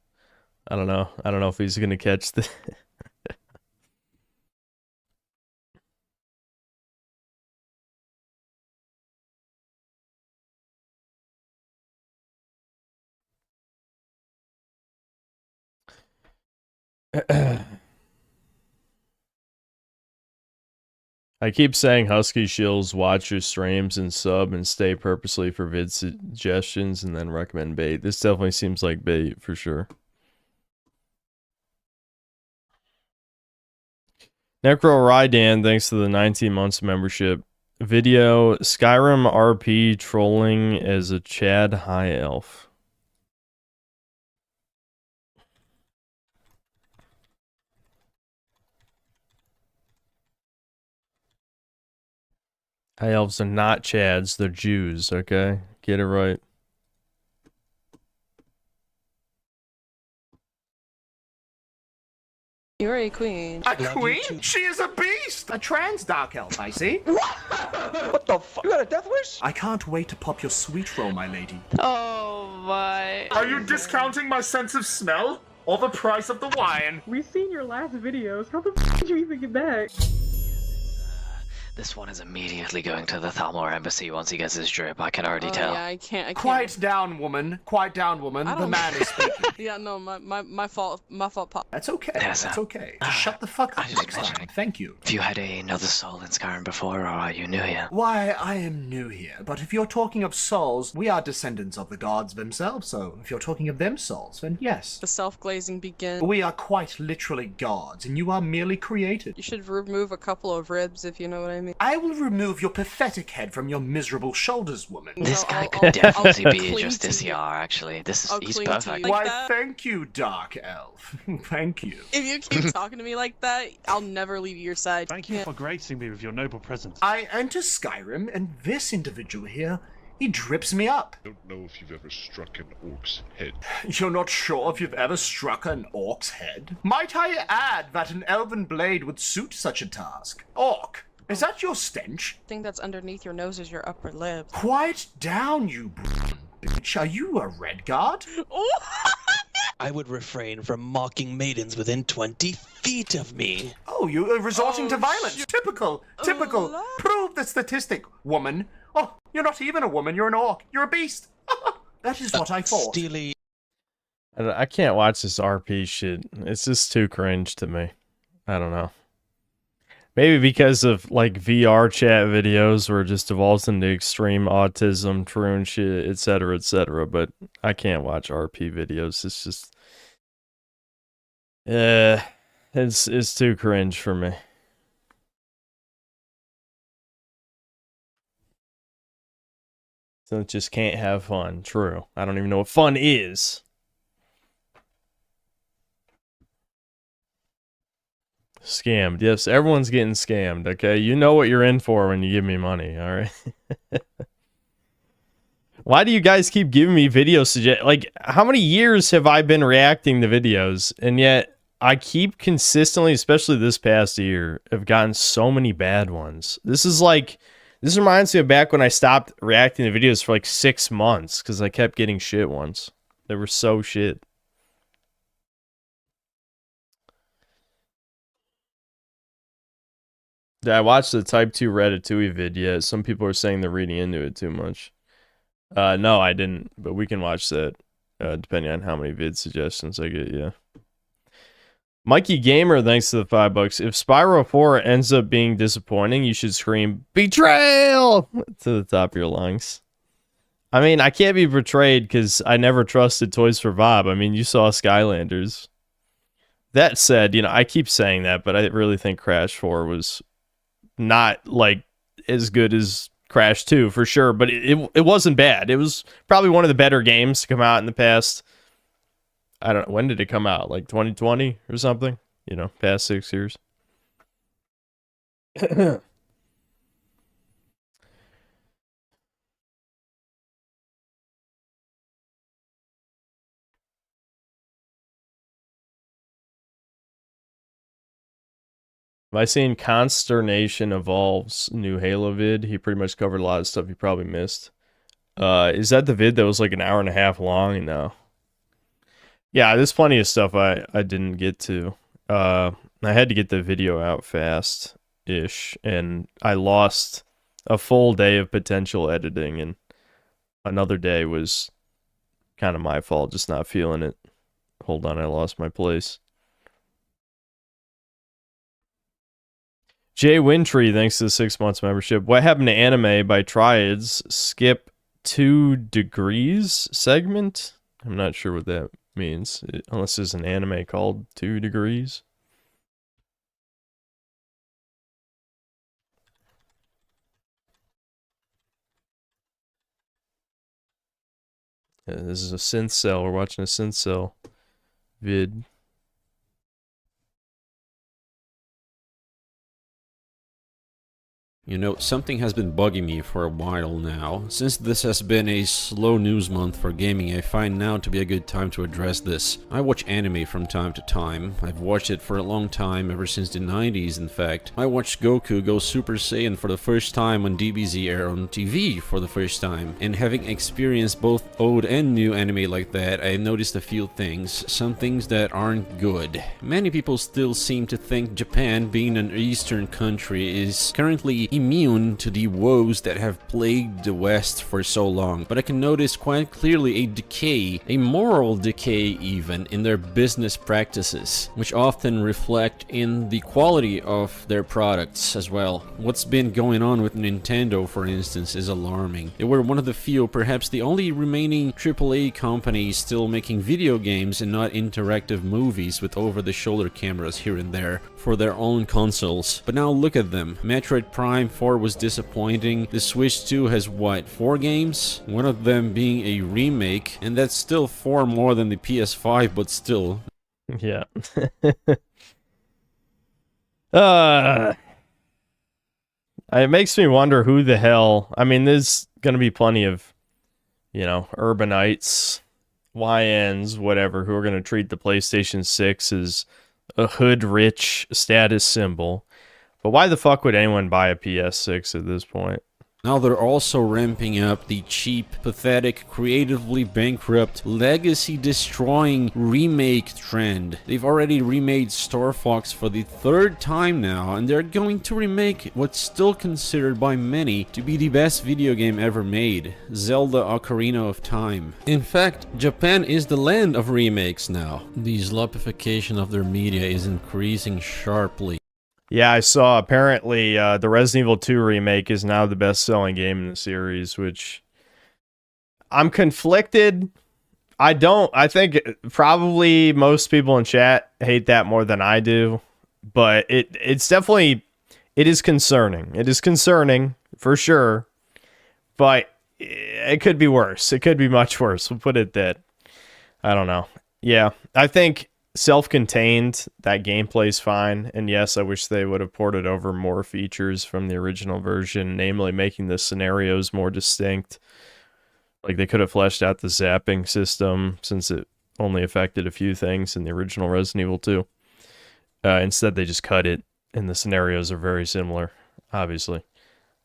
I don't know. I don't know if he's gonna catch the I keep saying Husky Shills, watch your streams and sub and stay purposely for vid suggestions and then recommend bait. This definitely seems like bait for sure. Necro Rydan, thanks to the 19 months membership. Video, Skyrim RP trolling as a Chad High Elf. High elves are not Chads, they're Jews, okay? Get it right. You're a queen. A queen? She is a beast! A trans dark elf, I see. What the fuck? You got a death wish? I can't wait to pop your sweet roll, my lady. Oh my. Are you discounting my sense of smell? Or the price of the wine? We've seen your last videos. How the f did you even get back? This one is immediately going to the Thalmor embassy once he gets his drip. I can already tell. Yeah, I can't. Quiet down, woman. Quiet down, woman. The man is speaking. Yeah, no, my fault, Pop. That's okay. Yes, That's okay. Just shut the fuck up next time. Thank you. Have you had another soul in Skyrim before, or are you new here? Why, I am new here, but if you're talking of souls, we are descendants of the gods themselves, so if you're talking of them souls, then yes. The self-glazing begins. We are quite literally gods, and you are merely created. You should remove a couple of ribs, if you know what I mean. I will remove your pathetic head from your miserable shoulders, woman. This guy could definitely be a Justiciar, actually. He's perfect. Why, thank you, Dark Elf. Thank you. If you keep talking to me like that, I'll never leave your side. Thank you for gracing me with your noble presence. I enter Skyrim, and this individual here, he drips me up. I don't know if you've ever struck an orc's head. You're not sure if you've ever struck an orc's head? Might I add that an elven blade would suit such a task? Orc, is that your stench? The thing that's underneath your nose is your upper lip. Quiet down, you bitch. Are you a red guard? I would refrain from mocking maidens within 20 feet of me. Oh, you are resorting to violence. Typical. Prove the statistic, woman. Oh, you're not even a woman, you're an orc. You're a beast. That is what I thought. Steely. I can't watch this RP shit. It's just too cringe to me. I don't know. Maybe because of like VR chat videos where it just evolves into extreme autism, true and shit, etc., etc. But I can't watch RP videos. It's just, it's too cringe for me. So it just can't have fun. True. I don't even know what fun is. Scammed. Yes, everyone's getting scammed, okay? You know what you're in for when you give me money, alright? Why do you guys keep giving me video like, how many years have I been reacting to videos, and yet I keep consistently, especially this past year, have gotten so many bad ones. This reminds me of back when I stopped reacting to videos for like 6 months because I kept getting shit ones. They were so shit. Yeah, I watched the Type 2 Ratatouille vid. Yeah, some people are saying they're reading into it too much. No, I didn't, but we can watch that depending on how many vid suggestions I get, yeah. Mikey Gamer, thanks to the $5. If Spyro 4 ends up being disappointing, you should scream, betrayal, to the top of your lungs. I mean, I can't be betrayed because I never trusted Toys for Bob. I mean, you saw Skylanders. That said, you know, I keep saying that, but I really think Crash 4 was not, like, as good as Crash 2, for sure. But it wasn't bad. It was probably one of the better games to come out in the past... I don't know, when did it come out? Like 2020 or something? You know, past 6 years. Have I seen Consternation Evolves new Halo vid? He pretty much covered a lot of stuff you probably missed. Is that the vid that was like an hour and a half long? No. Yeah, there's plenty of stuff I didn't get to. I had to get the video out fast-ish, and I lost a full day of potential editing, and another day was kind of my fault, just not feeling it. Hold on, I lost my place. Jay Wintree, thanks to the 6 months membership. What happened to anime by Triads? Skip 2 degrees segment? I'm not sure what that means, unless there's an anime called 2 degrees. Yeah, this is a synth cell. We're watching a synth cell vid. You know, something has been bugging me for a while now. Since this has been a slow news month for gaming, I find now to be a good time to address this. I watch anime from time to time. I've watched it for a long time, ever since the 90s in fact. I watched Goku go Super Saiyan for the first time on DBZ air on TV for the first time. And having experienced both old and new anime like that, I noticed a few things. Some things that aren't good. Many people still seem to think Japan, being an Eastern country, is currently immune to the woes that have plagued the West for so long, but I can notice quite clearly a decay, a moral decay even, in their business practices, which often reflect in the quality of their products as well. What's been going on with Nintendo, for instance, is alarming. They were one of the few, perhaps the only remaining AAA companies still making video games and not interactive movies with over-the-shoulder cameras here and there for their own consoles. But now look at them. Metroid Prime 4 was disappointing. The Switch 2 has what, 4 games? One of them being a remake, and that's still 4 more than the PS5, but still. Yeah. It makes me wonder who the hell... I mean, there's gonna be plenty of, you know, urbanites, YNs, whatever, who are gonna treat the PlayStation 6 as a hood-rich status symbol. But why the fuck would anyone buy a PS6 at this point? Now they're also ramping up the cheap, pathetic, creatively bankrupt, legacy-destroying remake trend. They've already remade Star Fox for the 3rd time now, and they're going to remake what's still considered by many to be the best video game ever made, Zelda Ocarina of Time. In fact, Japan is the land of remakes now. The zlopification of their media is increasing sharply. Yeah, I saw apparently the Resident Evil 2 remake is now the best-selling game in the series, which I'm conflicted. I think probably most people in chat hate that more than I do, but it's definitely, it is concerning. It is concerning, for sure, but it could be worse. It could be much worse. We'll put it that. I don't know. Yeah, I think self-contained, that gameplay's fine, and yes, I wish they would have ported over more features from the original version, namely making the scenarios more distinct. Like, they could have fleshed out the zapping system since it only affected a few things in the original Resident Evil 2. Instead, they just cut it, and the scenarios are very similar, obviously.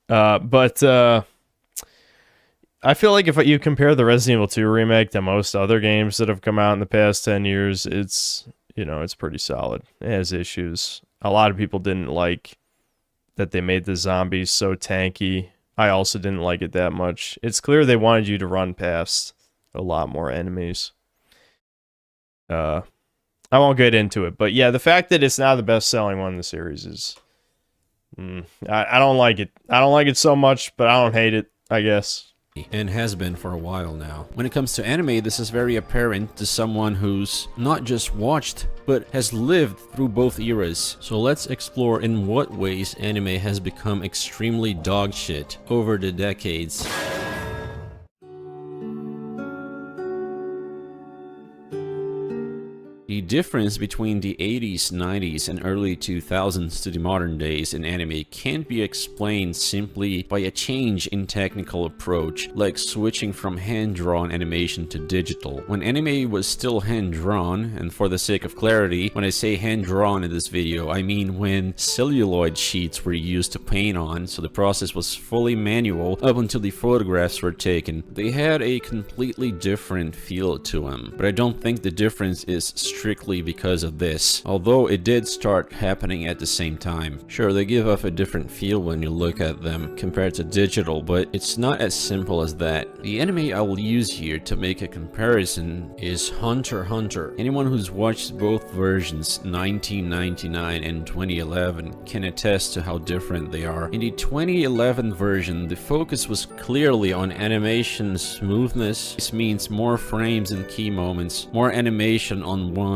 But I feel like if you compare the Resident Evil 2 remake to most other games that have come out in the past 10 years, it's, you know, it's pretty solid. It has issues. A lot of people didn't like that they made the zombies so tanky. I also didn't like it that much. It's clear they wanted you to run past a lot more enemies. I won't get into it, but yeah, the fact that it's now the best-selling one in the series is... I don't like it. I don't like it so much, but I don't hate it, I guess. And has been for a while now. When it comes to anime, this is very apparent to someone who's not just watched, but has lived through both eras. So let's explore in what ways anime has become extremely dog shit over the decades. The difference between the 80s, 90s, and early 2000s to the modern days in anime can't be explained simply by a change in technical approach, like switching from hand-drawn animation to digital. When anime was still hand-drawn, and for the sake of clarity, when I say hand-drawn in this video, I mean when celluloid sheets were used to paint on, so the process was fully manual up until the photographs were taken. They had a completely different feel to them, but I don't think the difference is strictly because of this, although it did start happening at the same time. Sure, they give off a different feel when you look at them compared to digital, but it's not as simple as that. The anime I'll use here to make a comparison is Hunter x Hunter. Anyone who's watched both versions, 1999 and 2011, can attest to how different they are. In the 2011 version, the focus was clearly on animation smoothness. This means more frames and key moments, more animation on one's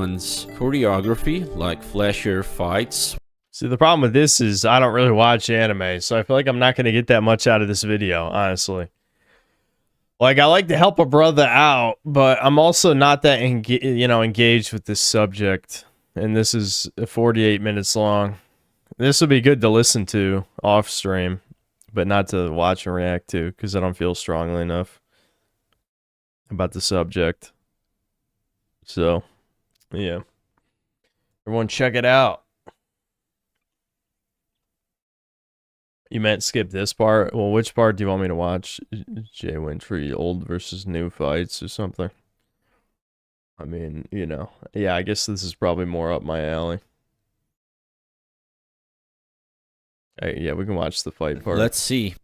choreography, like flashier fights. See, the problem with this is I don't really watch anime, so I feel like I'm not going to get that much out of this video, honestly. Like, I like to help a brother out, but I'm also not that engaged with this subject. And this is 48 minutes long. This would be good to listen to off stream, but not to watch and react to, because I don't feel strongly enough about the subject. So, yeah. Everyone check it out. You meant skip this part? Well, which part do you want me to watch? Jay Wintry, old versus new fights or something? I mean, you know. Yeah, I guess this is probably more up my alley. Yeah, we can watch the fight part. Let's see.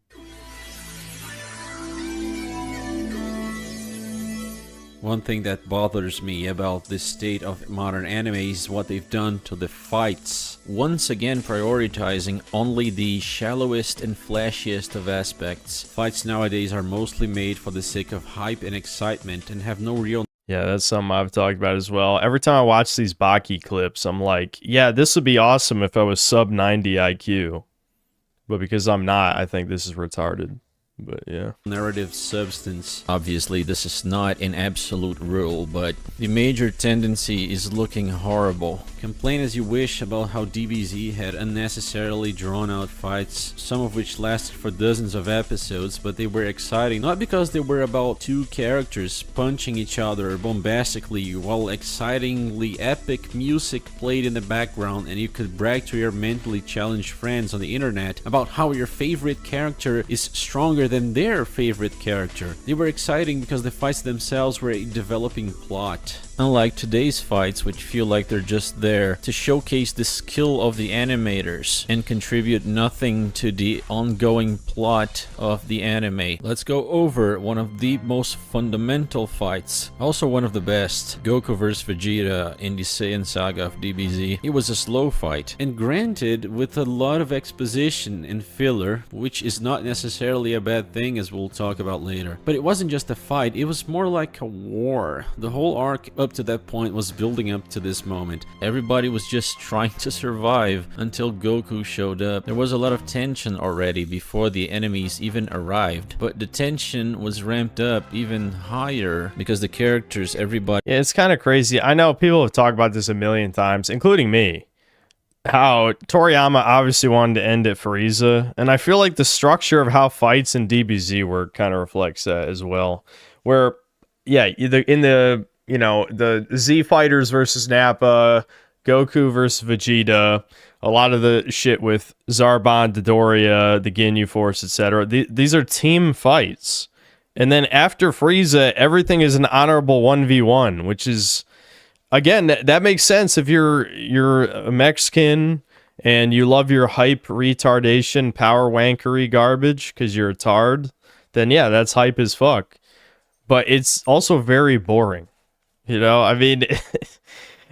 One thing that bothers me about this state of modern anime is what they've done to the fights. Once again prioritizing only the shallowest and flashiest of aspects. Fights nowadays are mostly made for the sake of hype and excitement and have no real... Yeah, that's something I've talked about as well. Every time I watch these Baki clips, I'm like, yeah, this would be awesome if I was sub 90 IQ. But because I'm not, I think this is retarded. But yeah. Narrative substance. Obviously, this is not an absolute rule, but the major tendency is looking horrible. Complain as you wish about how DBZ had unnecessarily drawn out fights, some of which lasted for dozens of episodes, but they were exciting not because they were about two characters punching each other bombastically while excitingly epic music played in the background and you could brag to your mentally challenged friends on the internet about how your favorite character is stronger than their favorite character. They were exciting because the fights themselves were a developing plot. Unlike today's fights, which feel like they're just there to showcase the skill of the animators and contribute nothing to the ongoing plot of the anime. Let's go over one of the most fundamental fights, also one of the best, Goku vs Vegeta in the Saiyan Saga of DBZ. It was a slow fight, and granted with a lot of exposition and filler, which is not necessarily a bad thing as we'll talk about later. But it wasn't just a fight, it was more like a war. The whole arc up to that point was building up to this moment. Everybody was just trying to survive until Goku showed up. There was a lot of tension already before the enemies even arrived, but the tension was ramped up even higher because the characters, everybody... Yeah, it's kind of crazy. I know people have talked about this a million times, including me. how Toriyama obviously wanted to end it Frieza, and I feel like the structure of how fights in DBZ work kind of reflects that as well. Where, yeah, either in the, you know, the Z Fighters versus Nappa, Goku versus Vegeta, a lot of the shit with Zarbon, Dodoria, the Ginyu Force, etc. These are team fights. And then after Frieza, everything is an honorable 1v1, which is, again, that makes sense if you're a Mexican and you love your hype retardation power wankery garbage because you're a tard, then yeah, that's hype as fuck. But it's also very boring. You know, I mean,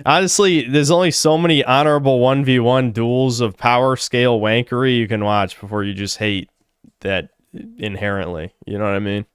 honestly, there's only so many honorable 1v1 duels of power scale wankery you can watch before you just hate that inherently. You know what I mean?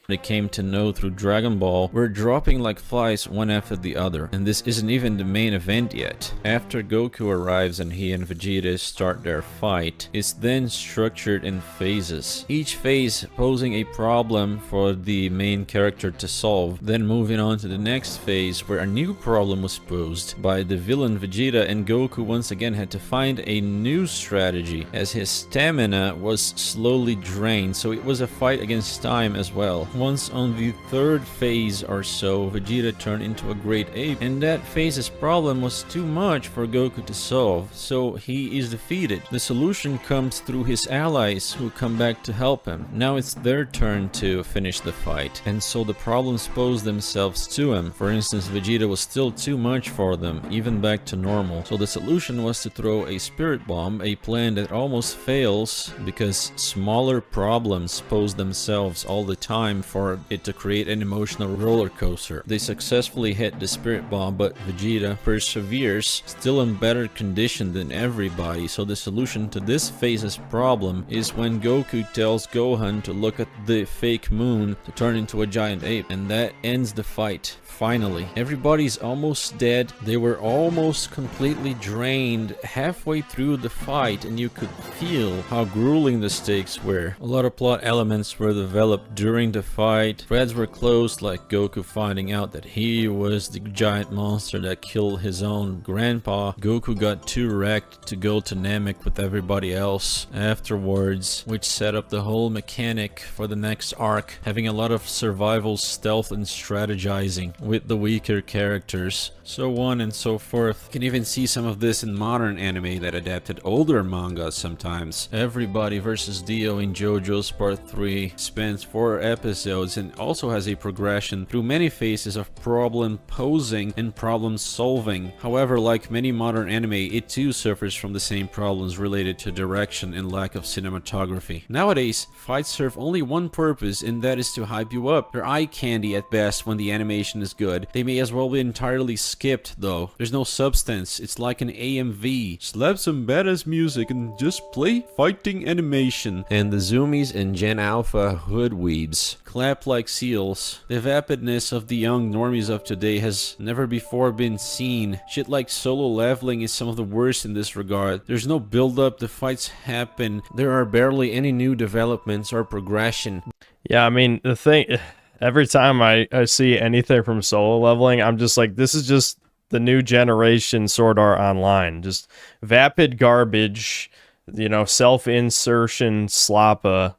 It came to know through Dragon Ball were dropping like flies one after the other, and this isn't even the main event yet. After Goku arrives and he and Vegeta start their fight, it's then structured in phases, each phase posing a problem for the main character to solve, then moving on to the next phase where a new problem was posed by the villain Vegeta, and Goku once again had to find a new strategy as his stamina was slowly drained, so it was a fight against time as well. Once on the third phase or so, Vegeta turned into a great ape, and that phase's problem was too much for Goku to solve, so he is defeated. The solution comes through his allies who come back to help him. Now it's their turn to finish the fight, and so the problems pose themselves to him. For instance, Vegeta was still too much for them, even back to normal. So the solution was to throw a spirit bomb, a plan that almost fails because smaller problems pose themselves all the time for it to create an emotional roller coaster. They successfully hit the spirit bomb, but Vegeta perseveres, still in better condition than everybody. So the solution to this phase's problem is when Goku tells Gohan to look at the fake moon to turn into a giant ape, and that ends the fight. Finally, everybody's almost dead. They were almost completely drained halfway through the fight, and you could feel how grueling the stakes were. A lot of plot elements were developed during the fight. Threads were closed, like Goku finding out that he was the giant monster that killed his own grandpa. Goku got too wrecked to go to Namek with everybody else afterwards, which set up the whole mechanic for the next arc, having a lot of survival, stealth, and strategizing with the weaker characters, so on and so forth. You can even see some of this in modern anime that adapted older mangas sometimes. Everybody vs. Dio in JoJo's Part 3 spans 4 episodes and also has a progression through many phases of problem posing and problem solving. However, like many modern anime, it too suffers from the same problems related to direction and lack of cinematography. Nowadays, fights serve only one purpose, and that is to hype you up. They're eye candy at best when the animation is good. They may as well be entirely skipped though. There's no substance. It's like an AMV. Slap some badass music and just play fighting animation. And the zoomies and Gen Alpha hood weebs clap like seals. The vapidness of the young normies of today has never before been seen. Shit like solo leveling is some of the worst in this regard. There's no build up, the fights happen. There are barely any new developments or progression. Yeah, I mean, the thing, every time I see anything from solo leveling, I'm just like, this is just the new generation Sword Art Online. Just vapid garbage, you know, self-insertion slappa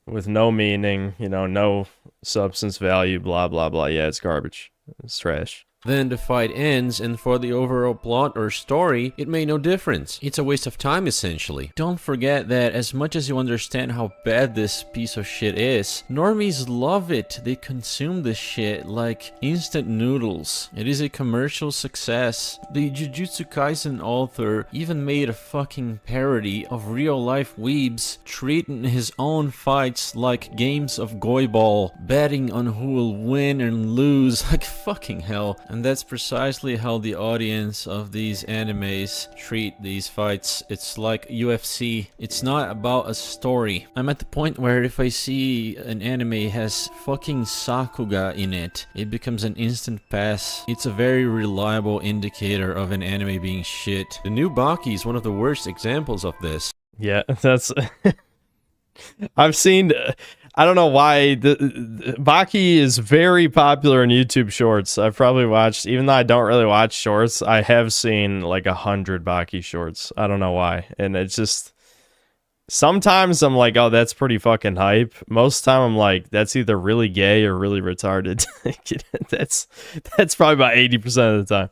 with no meaning, you know, no substance value, blah, blah, blah. Yeah, it's garbage. It's trash. Then the fight ends, and for the overall plot or story, it made no difference. It's a waste of time, essentially. Don't forget that as much as you understand how bad this piece of shit is, normies love it. They consume this shit like instant noodles. It is a commercial success. The Jujutsu Kaisen author even made a fucking parody of real-life weebs treating his own fights like games of goiball, betting on who will win and lose like fucking hell. And that's precisely how the audience of these animes treat these fights. It's like UFC. It's not about a story. I'm at the point where if I see an anime has fucking Sakuga in it, it becomes an instant pass. It's a very reliable indicator of an anime being shit. The new Baki is one of the worst examples of this. Yeah, that's... I've seen I don't know why the Baki is very popular in YouTube Shorts. I've probably watched, even though I don't really watch shorts, I have seen like 100 Baki shorts. I don't know why, and it's just sometimes I'm like, oh, that's pretty fucking hype. Most of the time I'm like, that's either really gay or really retarded. that's probably about 80% of the time.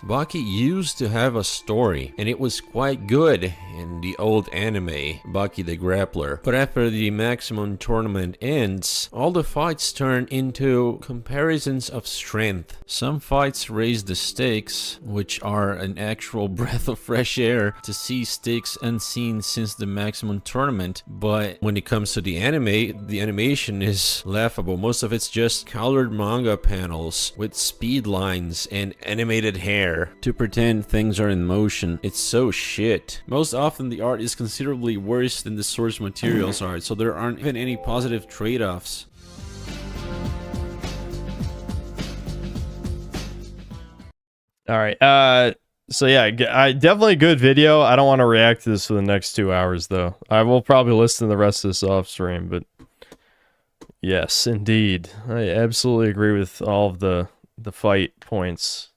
Baki used to have a story, and it was quite good in the old anime, Baki the Grappler. But after the maximum tournament ends, all the fights turn into comparisons of strength. Some fights raise the stakes, which are an actual breath of fresh air to see stakes unseen since the maximum tournament. But when it comes to the anime, the animation is laughable. Most of it's just colored manga panels with speed lines and animated hair to pretend things are in motion. It's so shit. Most often the art is considerably worse than the source material's art, so there aren't even any positive trade-offs. All right. So yeah, I definitely a good video. I don't want to react to this for the next 2 hours though. I will probably listen to the rest of this off stream, but yes, indeed. I absolutely agree with all of the fight points.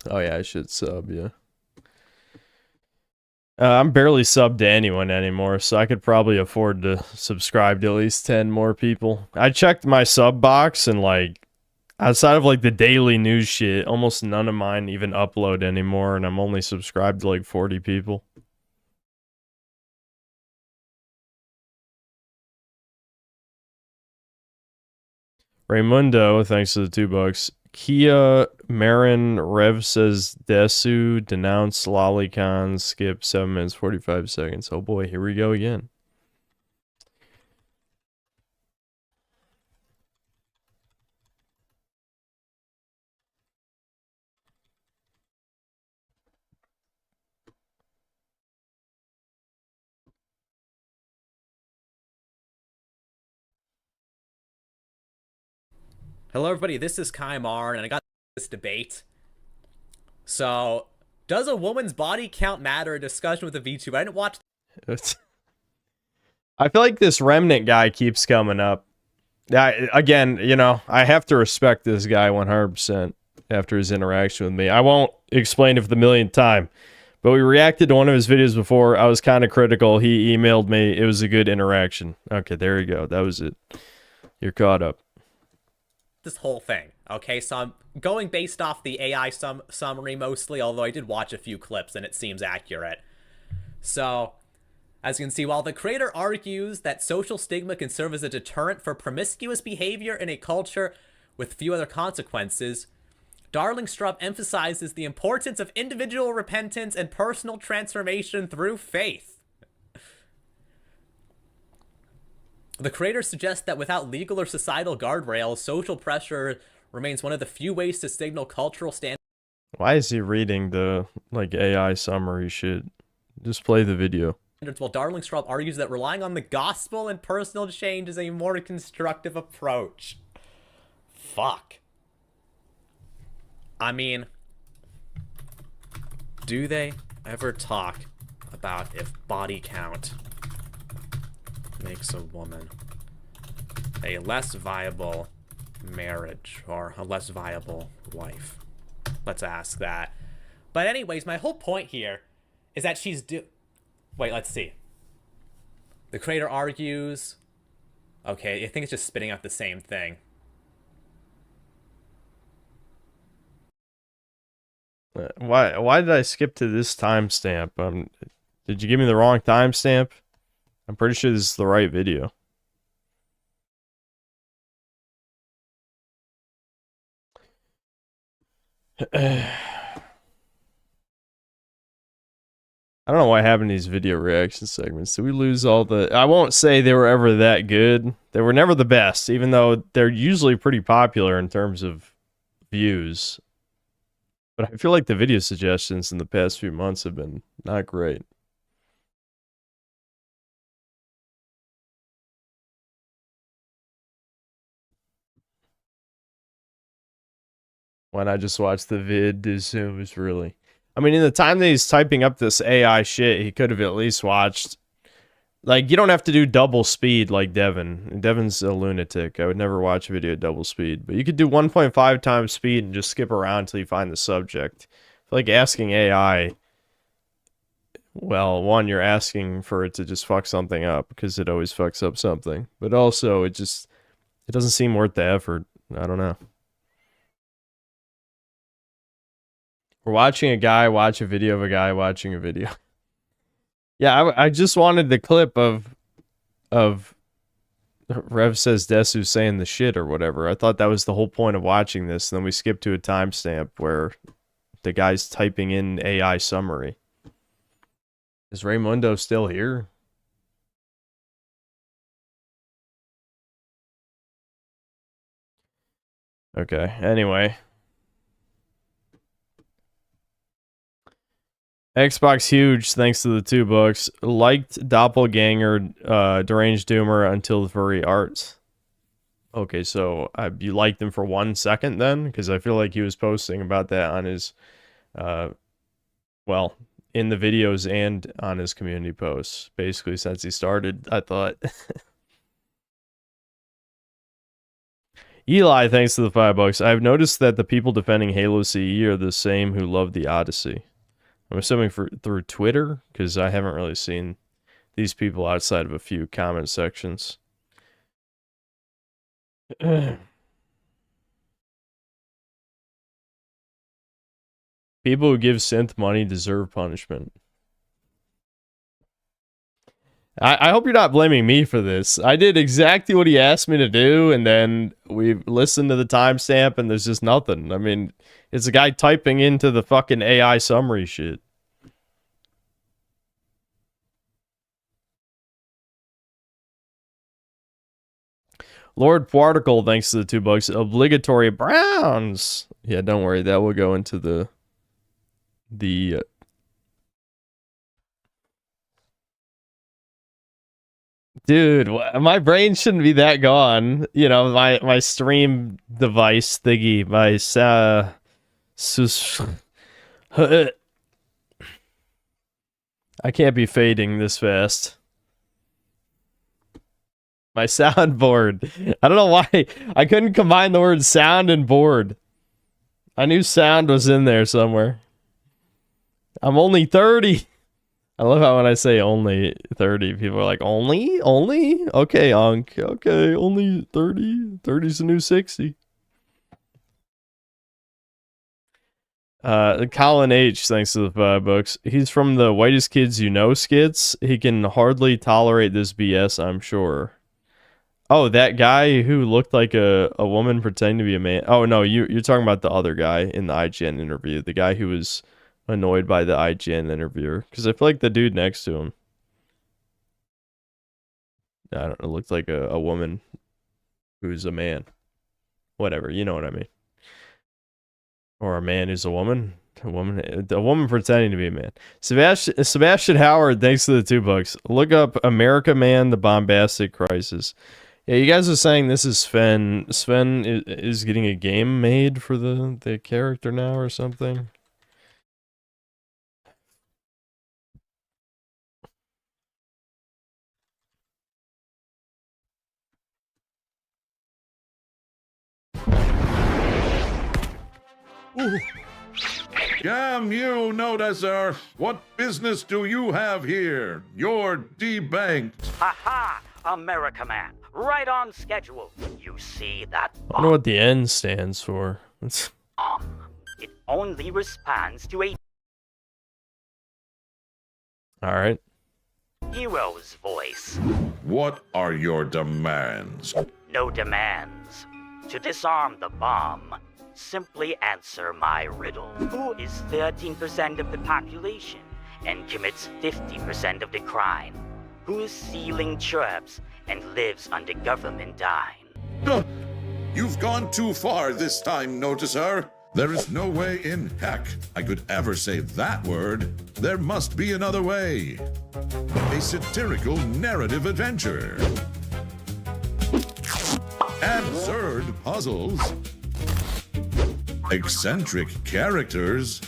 Oh yeah, I should sub, yeah. I'm barely subbed to anyone anymore, so I could probably afford to subscribe to at least 10 more people. I checked my sub box and like, outside of like the daily news shit, almost none of mine even upload anymore, and I'm only subscribed to like 40 people. Raymundo, thanks to the $2. Kia Marin Rev says Desu denounced Lolicon, skip 7 minutes 45 seconds. Oh boy, here we go again. Hello everybody, this is Kai Mar, and I got this debate. So, does a woman's body count matter? A discussion with a VTuber. I didn't watch. I feel like this Remnant guy keeps coming up. Again, you know, I have to respect this guy 100% after his interaction with me. I won't explain it for the millionth time, but we reacted to one of his videos before. I was kind of critical. He emailed me. It was a good interaction. Okay, there you go. That was it. You're caught up. This whole thing. Okay, so I'm going based off the AI summary mostly, although I did watch a few clips and it seems accurate. So, as you can see, while the creator argues that social stigma can serve as a deterrent for promiscuous behavior in a culture with few other consequences, Darlingstrup emphasizes the importance of individual repentance and personal transformation through faith. The creator suggests that without legal or societal guardrails, social pressure remains one of the few ways to signal cultural standards. Why is he reading the like AI summary shit? Just play the video. While Darlingstrup argues that relying on the gospel and personal change is a more constructive approach. Fuck. I mean, do they ever talk about if body count makes a woman a less viable marriage or a less viable wife? Let's ask that. But anyways, my whole point here is that wait, let's see. The creator argues... Okay, I think it's just spitting out the same thing. Why did I skip to this timestamp? Did you give me the wrong timestamp? I'm pretty sure this is the right video. I don't know what happened to these video reaction segments. Did we lose all the... I won't say they were ever that good. They were never the best, even though they're usually pretty popular in terms of views. But I feel like the video suggestions in the past few months have been not great. Why not just watch the vid to assume it's really... I mean, in the time that he's typing up this AI shit, he could have at least watched. Like, you don't have to do double speed like Devin. Devin's a lunatic. I would never watch a video at double speed. But you could do 1.5 times speed and just skip around until you find the subject. I feel like asking AI, well, one, you're asking for it to just fuck something up, because it always fucks up something. But also, it doesn't seem worth the effort. I don't know. We're watching a guy watch a video of a guy watching a video. Yeah, I just wanted the clip of Rev says Desu saying the shit or whatever. I thought that was the whole point of watching this. And then we skip to a timestamp where the guy's typing in AI summary. Is Raymundo still here? Okay, anyway. Xbox huge, thanks to the $2. Liked Doppelganger, Deranged Doomer until the furry arts. Okay, so you liked him for 1 second then? Because I feel like he was posting about that on his, well, in the videos and on his community posts. Basically, since he started, I thought. Eli, thanks to the $5. I've noticed that the people defending Halo CE are the same who love the Odyssey. I'm assuming through Twitter, because I haven't really seen these people outside of a few comment sections. People who give synth money deserve punishment. I hope you're not blaming me for this. I did exactly what he asked me to do, and then we listened to the timestamp, and there's just nothing. I mean, it's a guy typing into the fucking AI summary shit. Lord Particle, thanks to the $2. Obligatory Browns. Yeah, don't worry. That will go into the dude, my brain shouldn't be that gone. You know, my stream device thingy, I can't be fading this fast. My soundboard. I don't know why I couldn't combine the word sound and board. I knew sound was in there somewhere. I'm only 30. I love how when I say only 30, people are like, only? Only? Okay, Onk. Okay, only 30. 30's the new 60. Colin H, thanks to the $5. He's from the Whitest Kids You Know skits. He can hardly tolerate this BS, I'm sure. Oh, that guy who looked like a woman pretending to be a man. Oh, no, you're talking about the other guy in the IGN interview. The guy who was annoyed by the IGN interviewer. Because I feel like the dude next to him, I don't know, looked like a woman who's a man. Whatever, you know what I mean. Or a man who's a woman. A woman pretending to be a man. Sebastian Howard, thanks to the $2. Look up America Man, the Bombastic Crisis. Yeah, you guys are saying this is Sven. Sven is getting a game made for the character now or something. Ooh. Damn you, noticer! What business do you have here? You're debanked. Ha-ha! America Man. Right on schedule. You see that I don't know what the N stands for. It only responds to a Alright. hero's voice. What are your demands? No demands. To disarm the bomb, simply answer my riddle. Who is 13% of the population and commits 50% of the crime? Who is stealing chirps and lives under government dime? You've gone too far this time, noticer. There is no way in heck I could ever say that word. There must be another way. A satirical narrative adventure. Absurd puzzles. Eccentric characters.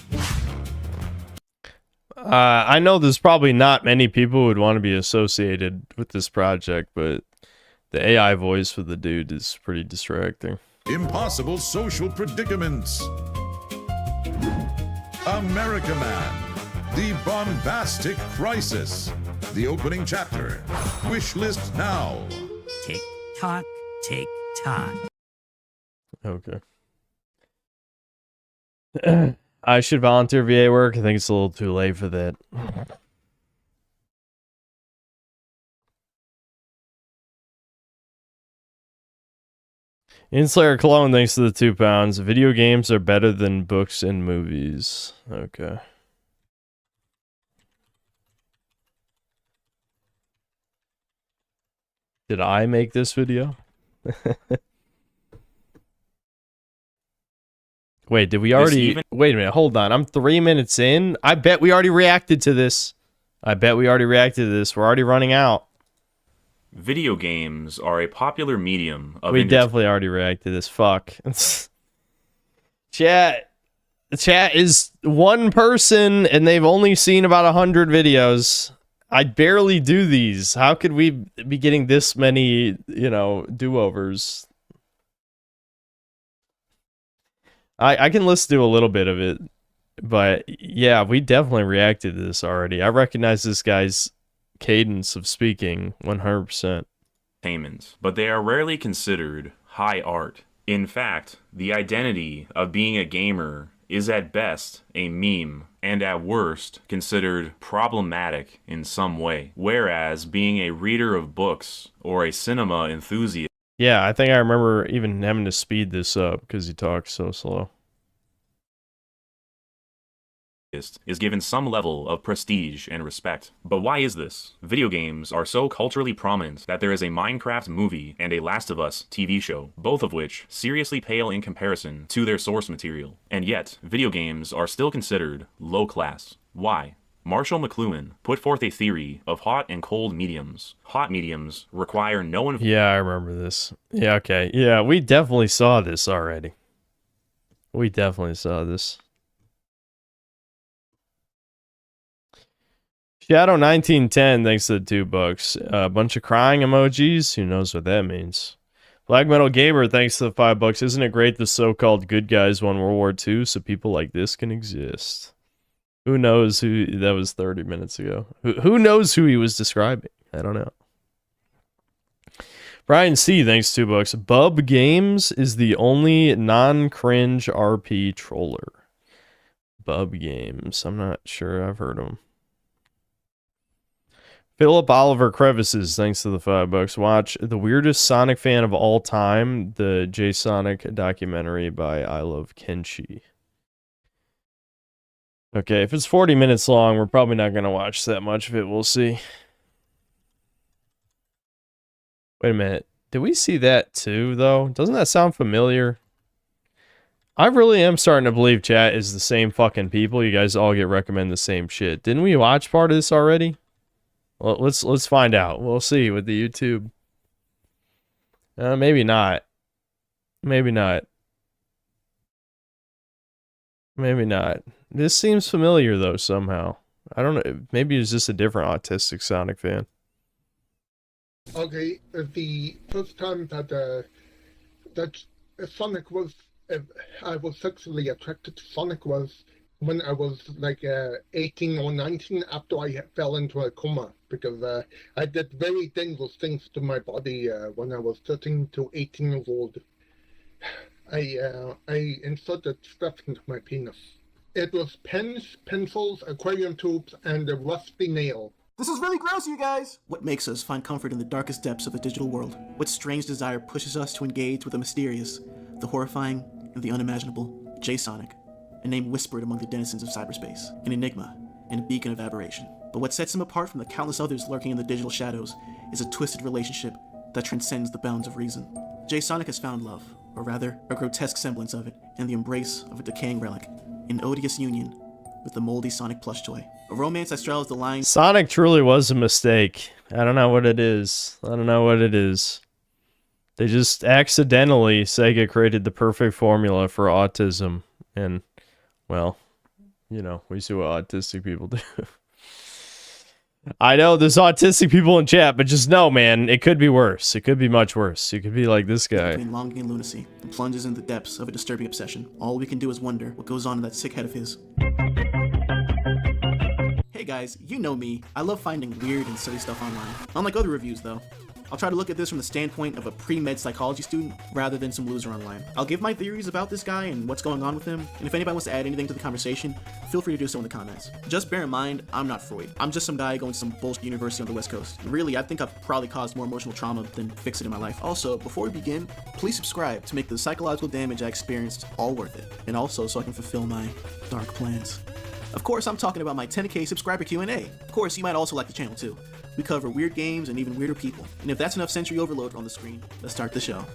I know there's probably not many people who would want to be associated with this project, but the AI voice for the dude is pretty distracting. Impossible social predicaments. America Man. The Bombastic Crisis. The opening chapter. Wish list now. Tick tock, tick tock. Okay. I should volunteer VA work. I think it's a little too late for that. Inslayer Cologne, thanks to the 2 pounds. Video games are better than books and movies. Okay. Did I make this video? Wait, did we already... Wait a minute, hold on. I'm 3 minutes in. I bet we already reacted to this. We're already running out. Video games are a popular medium of... We definitely already reacted to this. Fuck. Chat is one person, and they've only seen about 100 videos. I barely do these. How could we be getting this many, do-overs? I can listen to a little bit of it, but yeah, we definitely reacted to this already. I recognize this guy's cadence of speaking 100%. But they are rarely considered high art. In fact, the identity of being a gamer is at best a meme, and at worst considered problematic in some way, whereas being a reader of books or a cinema enthusiast... Yeah, I think I remember even having to speed this up because he talks so slow. Is given some level of prestige and respect. But why is this? Video games are so culturally prominent that there is a Minecraft movie and a Last of Us TV show, both of which seriously pale in comparison to their source material. And yet, video games are still considered low class. Why? Marshall McLuhan put forth a theory of hot and cold mediums. Hot mediums require no... Yeah, I remember this. Yeah, okay. Yeah, we definitely saw this already. Shadow 1910, thanks to the $2. A bunch of crying emojis. Who knows what that means? Black Metal Gamer, thanks to the $5. Isn't it great the so-called good guys won World War II so people like this can exist? Who knows who... That was 30 minutes ago. Who knows who he was describing? I don't know. Brian C, thanks $2. Bub Games is the only non-cringe RP troller. Bub Games. I'm not sure I've heard of him. Philip Oliver Crevices, thanks to the $5. Watch The Weirdest Sonic Fan of All Time, the J Sonic documentary by I Love Kenshi. Okay, if it's 40 minutes long, we're probably not going to watch that much of it. We'll see. Wait a minute. Did we see that too, though? Doesn't that sound familiar? I really am starting to believe chat is the same fucking people. You guys all get recommended the same shit. Didn't we watch part of this already? Well, let's find out. We'll see with the YouTube. Maybe not. Maybe not. Maybe not. This seems familiar though somehow. I don't know. Maybe it's just a different autistic Sonic fan. Okay, the first time that Sonic was, I was sexually attracted to Sonic was when I was like 18 or 19 after I fell into a coma because I did very dangerous things to my body when I was 13 to 18 years old. I inserted stuff into my penis. It was pens, pencils, aquarium tubes, and a rusty nail. This is really gross, you guys! What makes us find comfort in the darkest depths of the digital world? What strange desire pushes us to engage with the mysterious, the horrifying, and the unimaginable? J-Sonic, a name whispered among the denizens of cyberspace, an enigma, and a beacon of aberration. But what sets him apart from the countless others lurking in the digital shadows is a twisted relationship that transcends the bounds of reason. J-Sonic has found love, or rather, a grotesque semblance of it, in the embrace of a decaying relic, an odious union with the moldy Sonic plush toy. A romance that straddles the line. Sonic truly was a mistake. I don't know what it is. They just accidentally, Sega created the perfect formula for autism. And, well, You know, we see what autistic people do. I know there's autistic people in chat, but just know, man, it could be worse. It could be much worse. You could be like this guy. Between longing and lunacy, and plunges into the depths of a disturbing obsession. All we can do is wonder what goes on in that sick head of his. Hey guys, you know me. I love finding weird and silly stuff online. Unlike other reviews, though. I'll try to look at this from the standpoint of a pre-med psychology student rather than some loser online. I'll give my theories about this guy and what's going on with him, and if anybody wants to add anything to the conversation, feel free to do so in the comments. Just bear in mind, I'm not Freud. I'm just some guy going to some bullshit university on the West Coast. Really, I think I've probably caused more emotional trauma than fixed it in my life. Also, before we begin, please subscribe to make the psychological damage I experienced all worth it, and also so I can fulfill my dark plans. Of course, I'm talking about my 10K subscriber Q&A. Of course, you might also like the channel too. We cover weird games and even weirder people. And if that's enough sensory overload on the screen, let's start the show.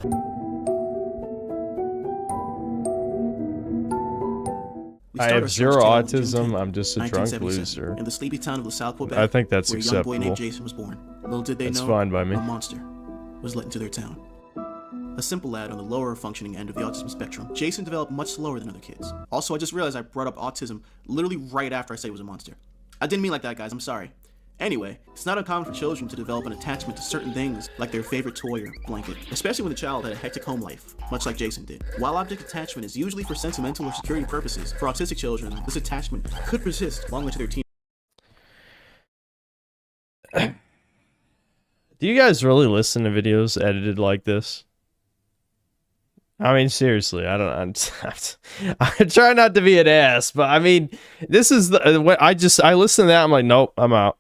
I have zero autism. I'm just a drunk loser. In the sleepy town of LaSalle, Quebec, I think that's where acceptable. a young boy named Jason was born. Little did they know, fine by me. a monster was let into their town. A simple lad on the lower functioning end of the autism spectrum, Jason developed much slower than other kids. Also, I just realized I brought up autism literally right after I said he was a monster. I didn't mean like that, guys. I'm sorry. Anyway, it's not uncommon for children to develop an attachment to certain things, like their favorite toy or blanket, especially when the child had a hectic home life, much like Jason did. While object attachment is usually for sentimental or security purposes, for autistic children, this attachment could persist long into their teen. Do you guys really listen to videos edited like this? I mean, seriously, I try not to be an ass, but I mean, this is the I listen to that, I'm like, nope, I'm out.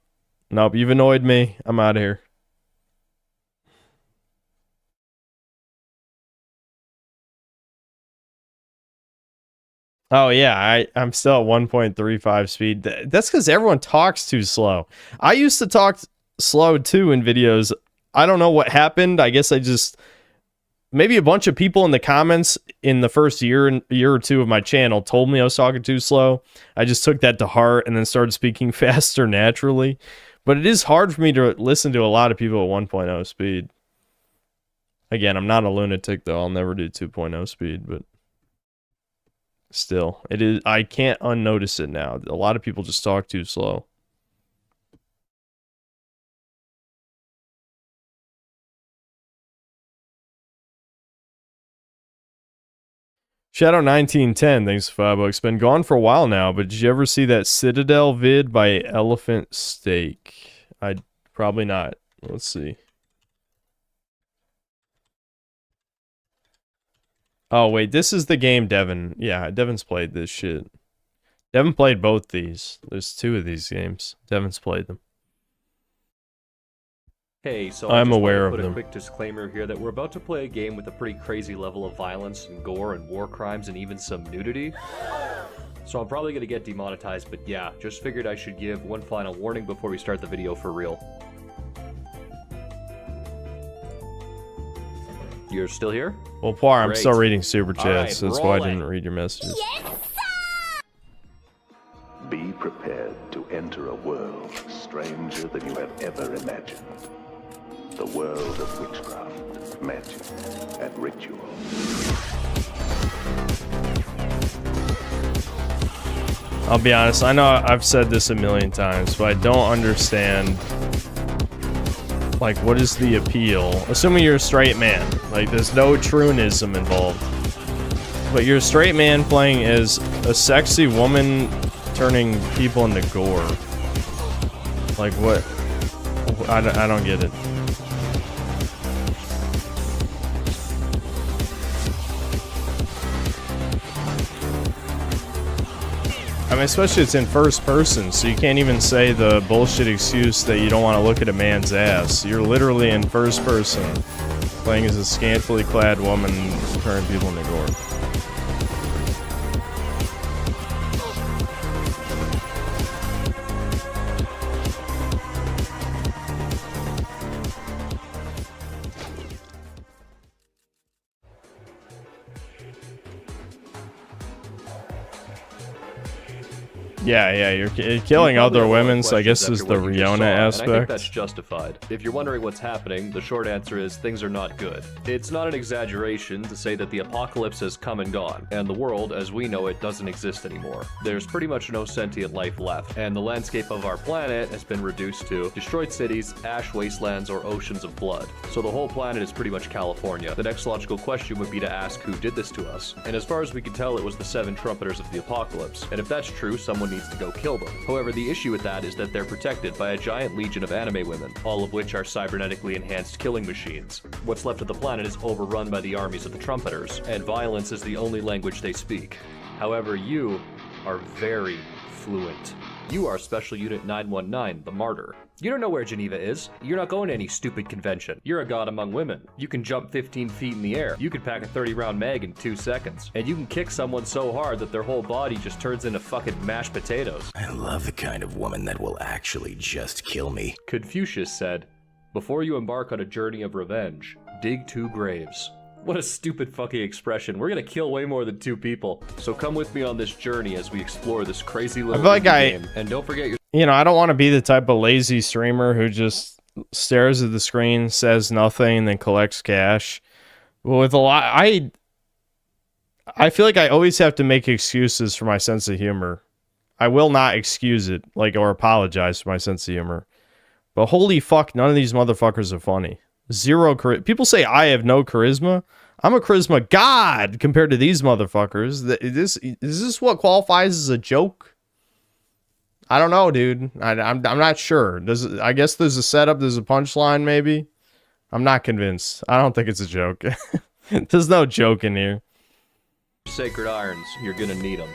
Nope, you've annoyed me. I'm out of here. Oh yeah, I'm still at 1.35 speed. That's because everyone talks too slow. I used to talk slow too in videos. I don't know what happened. I guess maybe a bunch of people in the comments in the first year or two of my channel told me I was talking too slow. I just took that to heart and then started speaking faster naturally. But it is hard for me to listen to a lot of people at 1.0 speed. Again, I'm not a lunatic though. I'll never do 2.0 speed, but still, it is. I can't unnotice it now. A lot of people just talk too slow. Shadow 1910, thanks for $5. Been gone for a while now, but did you ever see that Citadel vid by Elephant Steak? Probably not. Let's see. Oh wait, this is the game Devin. Yeah, Devin's played this shit. Devin played both these. There's two of these games. Devin's played them. Hey, so I'm aware of put them. a quick disclaimer here that we're about to play a game with a pretty crazy level of violence and gore and war crimes and even some nudity. So I'm probably going to get demonetized, but yeah, just figured I should give one final warning before we start the video for real. You're still here? Well, Poir, I'm Great. still reading super chats. Alright, That's why I rolling. didn't read your messages. Be prepared to enter a world stranger than you have ever imagined. The world of witchcraft, magic, and ritual. I'll be honest, I know I've said this a million times, but I don't understand, like, what is the appeal? Assuming you're a straight man, like, there's no truism involved. But you're a straight man playing as a sexy woman turning people into gore. Like, what? I don't get it. I mean, especially it's in first person, so you can't even say the bullshit excuse that you don't want to look at a man's ass. You're literally in first person, playing as a scantily clad woman turning people into gore. Yeah, you're killing other women, so I guess this is the Riona And I think aspect. that's justified. If you're wondering what's happening, the short answer is things are not good. It's not an exaggeration to say that the apocalypse has come and gone, and the world, as we know it, doesn't exist anymore. There's pretty much no sentient life left, and the landscape of our planet has been reduced to destroyed cities, ash wastelands, or oceans of blood. So the whole planet is pretty much California. The next logical question would be to ask who did this to us. And as far as we can tell, it was the 7 trumpeters of the apocalypse. And if that's true, someone needs to go kill them. However, the issue with that is that they're protected by a giant legion of anime women, all of which are cybernetically enhanced killing machines. What's left of the planet is overrun by the armies of the trumpeters, and violence is the only language they speak. However, you are very fluent. You are Special Unit 919, the Martyr. You don't know where Geneva is. You're not going to any stupid convention. You're a god among women. You can jump 15 feet in the air. You can pack a 30-round mag in 2 seconds. And you can kick someone so hard that their whole body just turns into fucking mashed potatoes. I love the kind of woman that will actually just kill me. Confucius said, "Before you embark on a journey of revenge, dig 2 graves." What a stupid fucking expression. We're gonna kill way more than 2 people. So come with me on this journey as we explore this crazy little game. And don't forget your... You know, I don't want to be the type of lazy streamer who just stares at the screen, says nothing, and then collects cash. Well, with a lot... I feel like I always have to make excuses for my sense of humor. I will not excuse it, or apologize for my sense of humor. But holy fuck, none of these motherfuckers are funny. Zero charisma. People say I have no charisma. I'm a charisma god compared to these motherfuckers. Is this what qualifies as a joke? I don't know, dude. I'm not sure. I guess there's a setup. There's a punchline, maybe. I'm not convinced. I don't think it's a joke. There's no joke in here. sacred irons. You're gonna need them.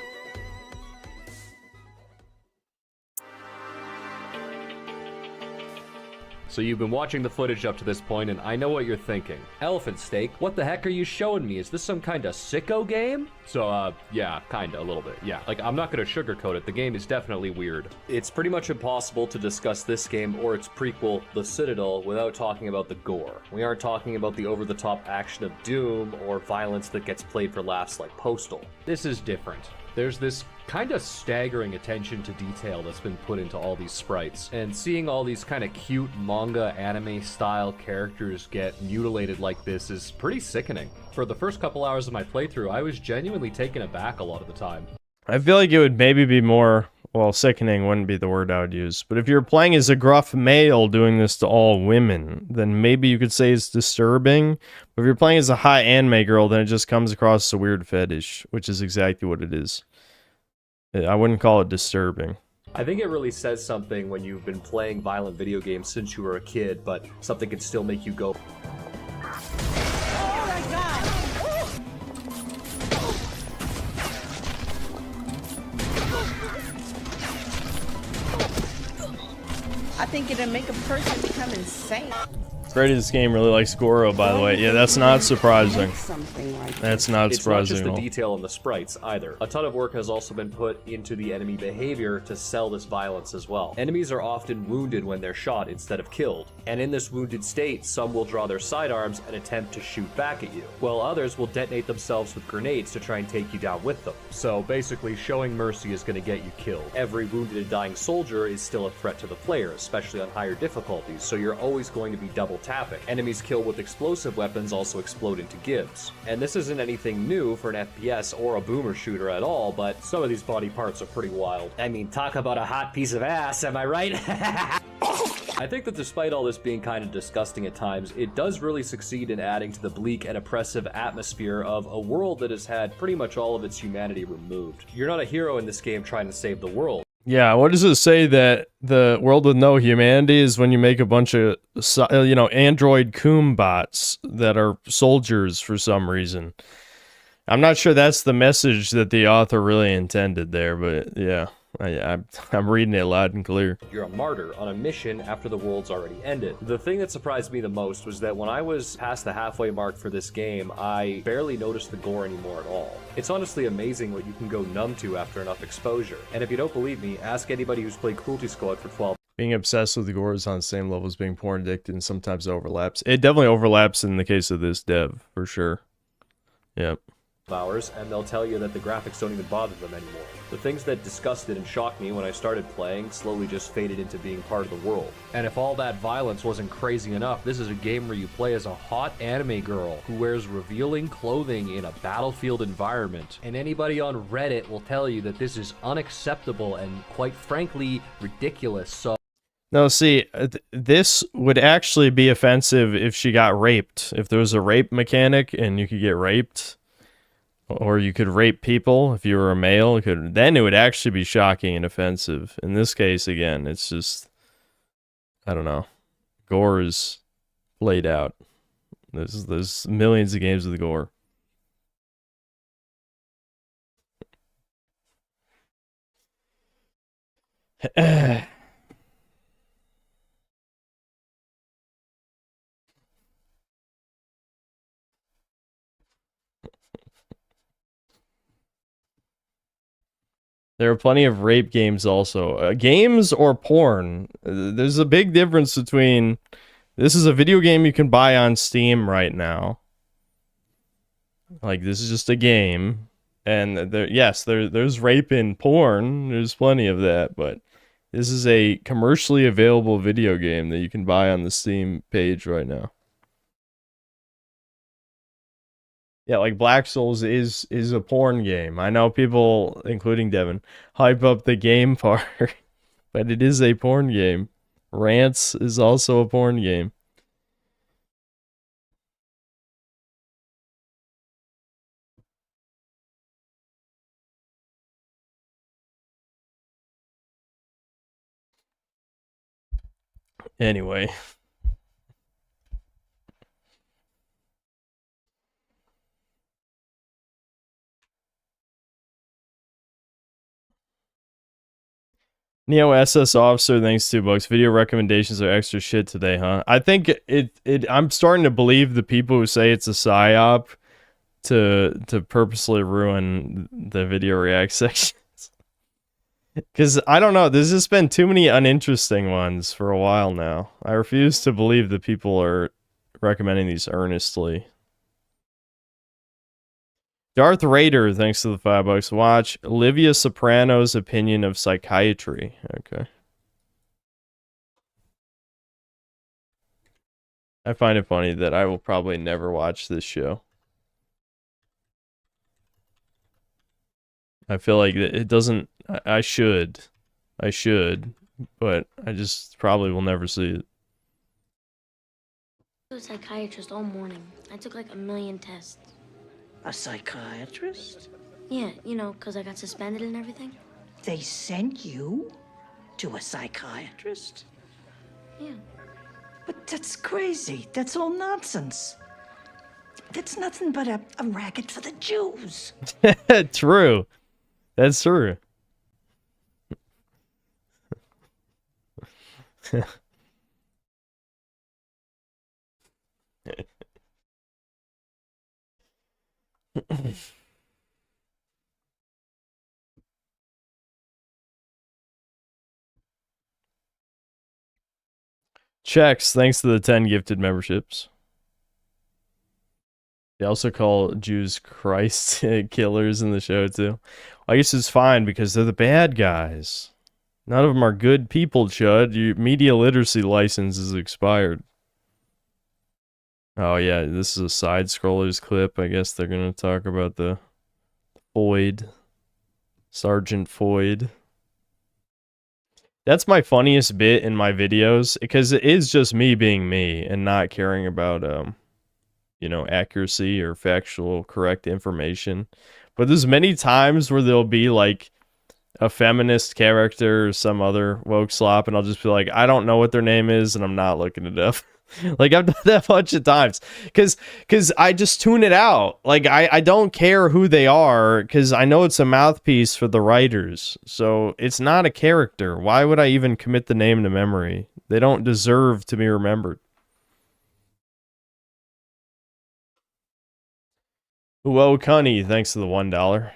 So you've been watching the footage up to this point, and I know what you're thinking. Elephant Steak, what the heck are you showing me? Is this some kind of sicko game? So, yeah, kinda, a little bit, yeah. Like, I'm not gonna sugarcoat it, the game is definitely weird. It's pretty much impossible to discuss this game or its prequel, The Citadel, without talking about the gore. We aren't talking about the over-the-top action of Doom or violence that gets played for laughs like Postal. This is different. There's this kind of staggering attention to detail that's been put into all these sprites, and seeing all these kind of cute manga anime style characters get mutilated like this is pretty sickening. For the first couple hours of my playthrough, I was genuinely taken aback a lot of the time. I feel like it would maybe be more, well, sickening wouldn't be the word I would use, but if you're playing as a gruff male doing this to all women, then maybe you could say it's disturbing. But if you're playing as a hot anime girl, then it just comes across as a weird fetish, which is exactly what it is. I wouldn't call it disturbing. I think it really says something when you've been playing violent video games since you were a kid, but something can still make you go... I think it'll make a person become insane. Freddy, this game really likes Goro, by the way. Yeah, that's not surprising. That's not It's surprising not just at the all. detail in the sprites, either. A ton of work has also been put into the enemy behavior to sell this violence as well. Enemies are often wounded when they're shot instead of killed, and in this wounded state, some will draw their sidearms and attempt to shoot back at you, while others will detonate themselves with grenades to try and take you down with them. So basically, showing mercy is going to get you killed. Every wounded and dying soldier is still a threat to the player, especially on higher difficulties, so you're always going to be double tapping. Enemies killed with explosive weapons also explode into gibs. And this isn't anything new for an FPS or a boomer shooter at all, but some of these body parts are pretty wild. I mean, talk about a hot piece of ass, am I right? I think that despite all this being kind of disgusting at times, it does really succeed in adding to the bleak and oppressive atmosphere of a world that has had pretty much all of its humanity removed. You're not a hero in this game trying to save the world. Yeah, what does it say that the world with no humanity is when you make a bunch of, android coom bots that are soldiers for some reason? I'm not sure that's the message that the author really intended there, but yeah, I'm reading it loud and clear. You're a martyr on a mission after the world's already ended. The thing that surprised me the most was that when I was past the halfway mark for this game, I barely noticed the gore anymore at all. It's honestly amazing what you can go numb to after enough exposure. And if you don't believe me, ask anybody who's played Cruelty Squad for 12. Being obsessed with the gore is on the same level as being porn addicted, and sometimes overlaps. It definitely overlaps in the case of this dev, for sure. Yep. hours, and they'll tell you that the graphics don't even bother them anymore. The things that disgusted and shocked me when I started playing slowly just faded into being part of the world. And if all that violence wasn't crazy enough, this is a game where you play as a hot anime girl who wears revealing clothing in a battlefield environment. And anybody on Reddit will tell you that this is unacceptable and, quite frankly, ridiculous. So No, see, this would actually be offensive if she got raped. If there was a rape mechanic and you could get raped, or you could rape people if you were a male, then it would actually be shocking and offensive. In this case, again, it's just, I don't know. Gore is laid out. There's millions of games with gore. There are plenty of rape games also. Games or porn. There's a big difference between... This is a video game you can buy on Steam right now. Like, this is just a game. And there's rape in porn. There's plenty of that, but this is a commercially available video game that you can buy on the Steam page right now. Yeah, like Black Souls is a porn game. I know people, including Devin, hype up the game part, but it is a porn game. Rants is also a porn game. Anyway. Neo SS Officer, thanks $2. Video recommendations are extra shit today, huh? I think I'm starting to believe the people who say it's a psyop to purposely ruin the video react sections. Because, I don't know, there's just been too many uninteresting ones for a while now. I refuse to believe that people are recommending these earnestly. Darth Raider, thanks to the $5. Watch Olivia Soprano's opinion of psychiatry. Okay. I find it funny that I will probably never watch this show. I feel like it doesn't... I should, but I just probably will never see it. I was a psychiatrist all morning. I took like 1,000,000 tests. A psychiatrist? Yeah, you know, because I got suspended and everything. They sent you to a psychiatrist? Yeah. But that's crazy. That's all nonsense. That's nothing but a racket for the Jews. True. That's true. Checks, thanks to the 10 gifted memberships. They also call Jews Christ killers in the show too. I guess it's fine because they're the bad guys. None of them are good people, Chud. Your media literacy license is expired. Oh yeah, this is a side scrollers clip. I guess they're gonna talk about the Foyd. Sergeant Foyd. That's my funniest bit in my videos, because it is just me being me and not caring about you know, accuracy or factual correct information. But there's many times where there'll be like a feminist character or some other woke slop, and I'll just be like, I don't know what their name is, and I'm not looking it up. Like, I've done that a bunch of times. Because I just tune it out. Like, I don't care who they are, because I know it's a mouthpiece for the writers. So, it's not a character. Why would I even commit the name to memory? They don't deserve to be remembered. Whoa, Cunny, thanks to the $1.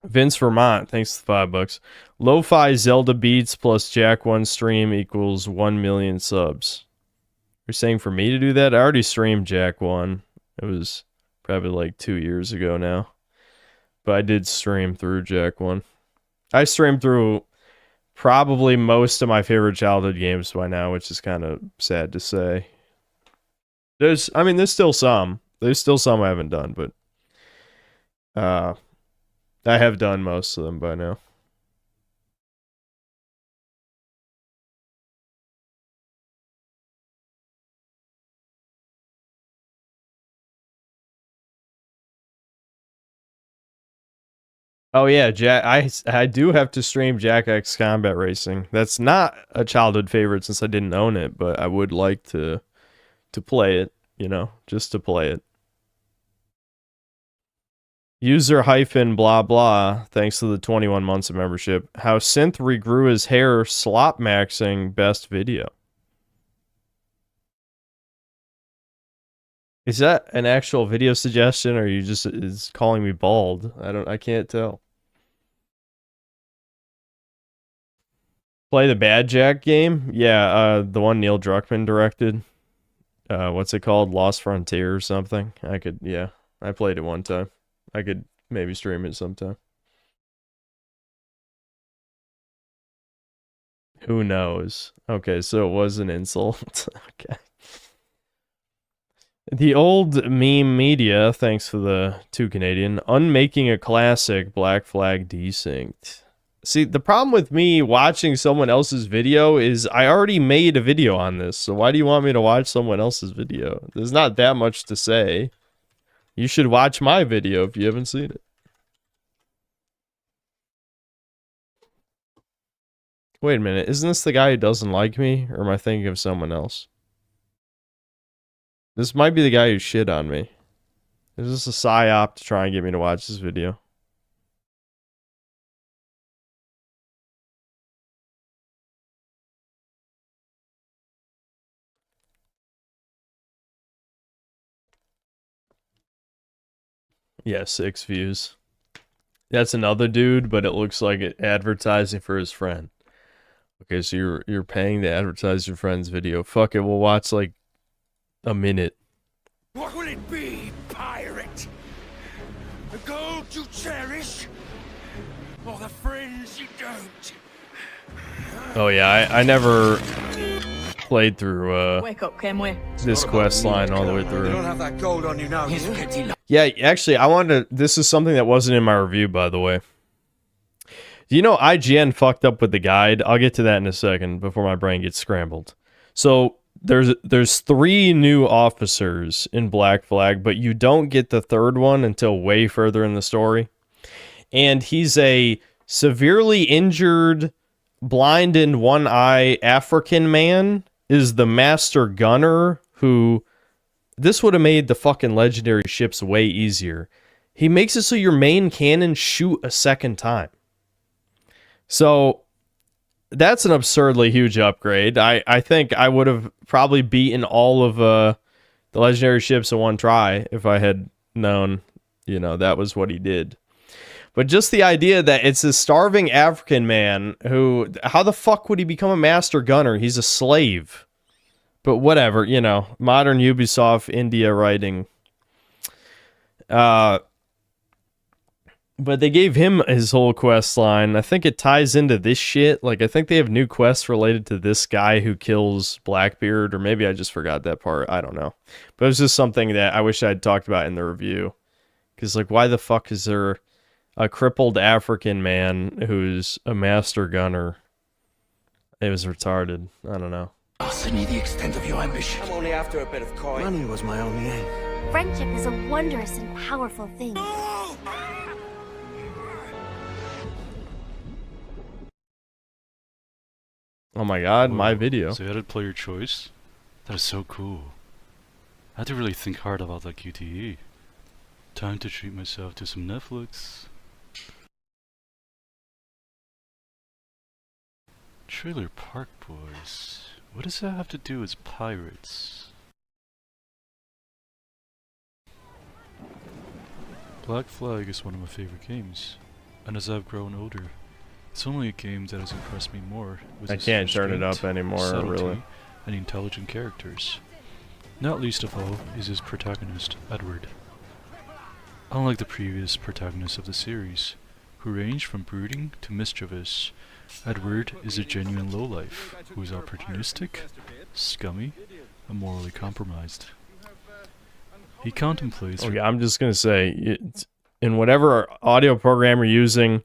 Vince Vermont, thanks to the $5. Lo-fi Zelda beats plus Jack 1 stream equals 1 million subs. You're saying for me to do that? I already streamed Jack 1. It was Probably like 2 years ago now. But I did stream through Jak 1. I streamed through probably most of my favorite childhood games by now, which is kind of sad to say. There's still some. There's still some I haven't done, but I have done most of them by now. Oh yeah, I do have to stream Jak X Combat Racing. That's not a childhood favorite since I didn't own it, but I would like to play it, you know, just to play it. User hyphen blah blah, thanks to the 21 months of membership. How Synth regrew his hair slop maxing best video. Is that an actual video suggestion, or are you just is calling me bald? I can't tell. Play the Bad Jak game? Yeah, the one Neil Druckmann directed. What's it called? Lost Frontier or something? I played it one time. I could maybe stream it sometime. Who knows? Okay, so it was an insult. Okay. The old meme media, thanks for the 2 Canadian, unmaking a classic Black Flag desynced. See, the problem with me watching someone else's video is I already made a video on this, so why do you want me to watch someone else's video? There's not that much to say. You should watch my video if you haven't seen it. Wait a minute, isn't this the guy who doesn't like me, or am I thinking of someone else? This might be the guy who shit on me. Is this a psyop to try and get me to watch this video? Yeah, 6 views. That's another dude, but it looks like it advertising for his friend. Okay, so you're paying to advertise your friend's video. Fuck it, we'll watch like a minute. What will it be, pirate? The gold you cherish, or the friends you don't? Oh yeah, I never played through Wake up, Kenway. this quest line all the way through. You don't have that gold on you now. Yeah, actually, I wanted to... This is something that wasn't in my review, by the way. You know, IGN fucked up with the guide. I'll get to that in a second before my brain gets scrambled. So, there's 3 new officers in Black Flag, but you don't get the 3rd one until way further in the story. And he's a severely injured, blind in one eye African man, is the master gunner who... This would have made the fucking legendary ships way easier. He makes it so your main cannon shoot a second time. So, that's an absurdly huge upgrade. I think I would have probably beaten all of the legendary ships in one try if I had known, you know, that was what he did. But just the idea that it's a starving African man who... How the fuck would he become a master gunner? He's a slave. But whatever, you know, modern Ubisoft India writing. But they gave him his whole quest line. I think it ties into this shit. Like, I think they have new quests related to this guy who kills Blackbeard, or maybe I just forgot that part. I don't know. But it was just something that I wish I'd talked about in the review. Because, like, why the fuck is there a crippled African man who's a master gunner? It was retarded. I don't know. Ask me the extent of your ambition. I'm only after a bit of coin. Money was my only aim. Friendship is a wondrous and powerful thing. Oh my god, my video. So you had a player choice? That is so cool. I had to really think hard about that QTE. Time to treat myself to some Netflix. Trailer Park Boys. What does that have to do with pirates? Black Flag is one of my favorite games, and as I've grown older, it's only a game that has impressed me more with I its can't turn it restraint, up anymore, subtlety, really. and intelligent characters. Not least of all is his protagonist, Edward. Unlike the previous protagonists of the series, who range from brooding to mischievous, Edward is a genuine lowlife who is opportunistic, scummy, and morally compromised. He contemplates... Okay, I'm just gonna say, in whatever audio program you're using,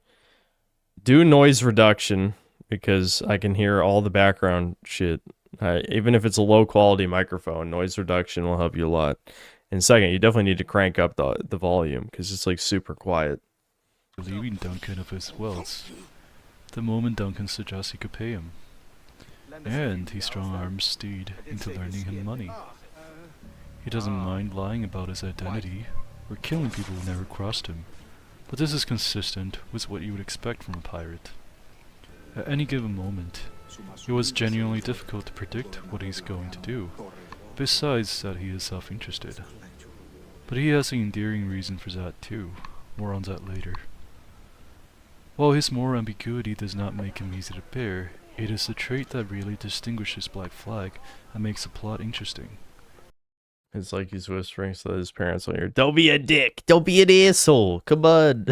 do noise reduction, because I can hear all the background shit. Even if it's a low quality microphone, noise reduction will help you a lot. And second, you definitely need to crank up the volume, because it's like super quiet. Relieving Duncan of his wealth, the moment Duncan suggests he could pay him. And he strong-arms Steed into lending him money. He doesn't mind lying about his identity, or killing people who never crossed him, but this is consistent with what you would expect from a pirate. At any given moment, it was genuinely difficult to predict what he's going to do, besides that he is self-interested. But he has an endearing reason for that too, more on that later. While his moral ambiguity does not make him easy to bear, it is the trait that really distinguishes Black Flag and makes the plot interesting. It's like he's whispering so that his parents will hear, "Don't be a dick! Don't be an asshole! Come on!"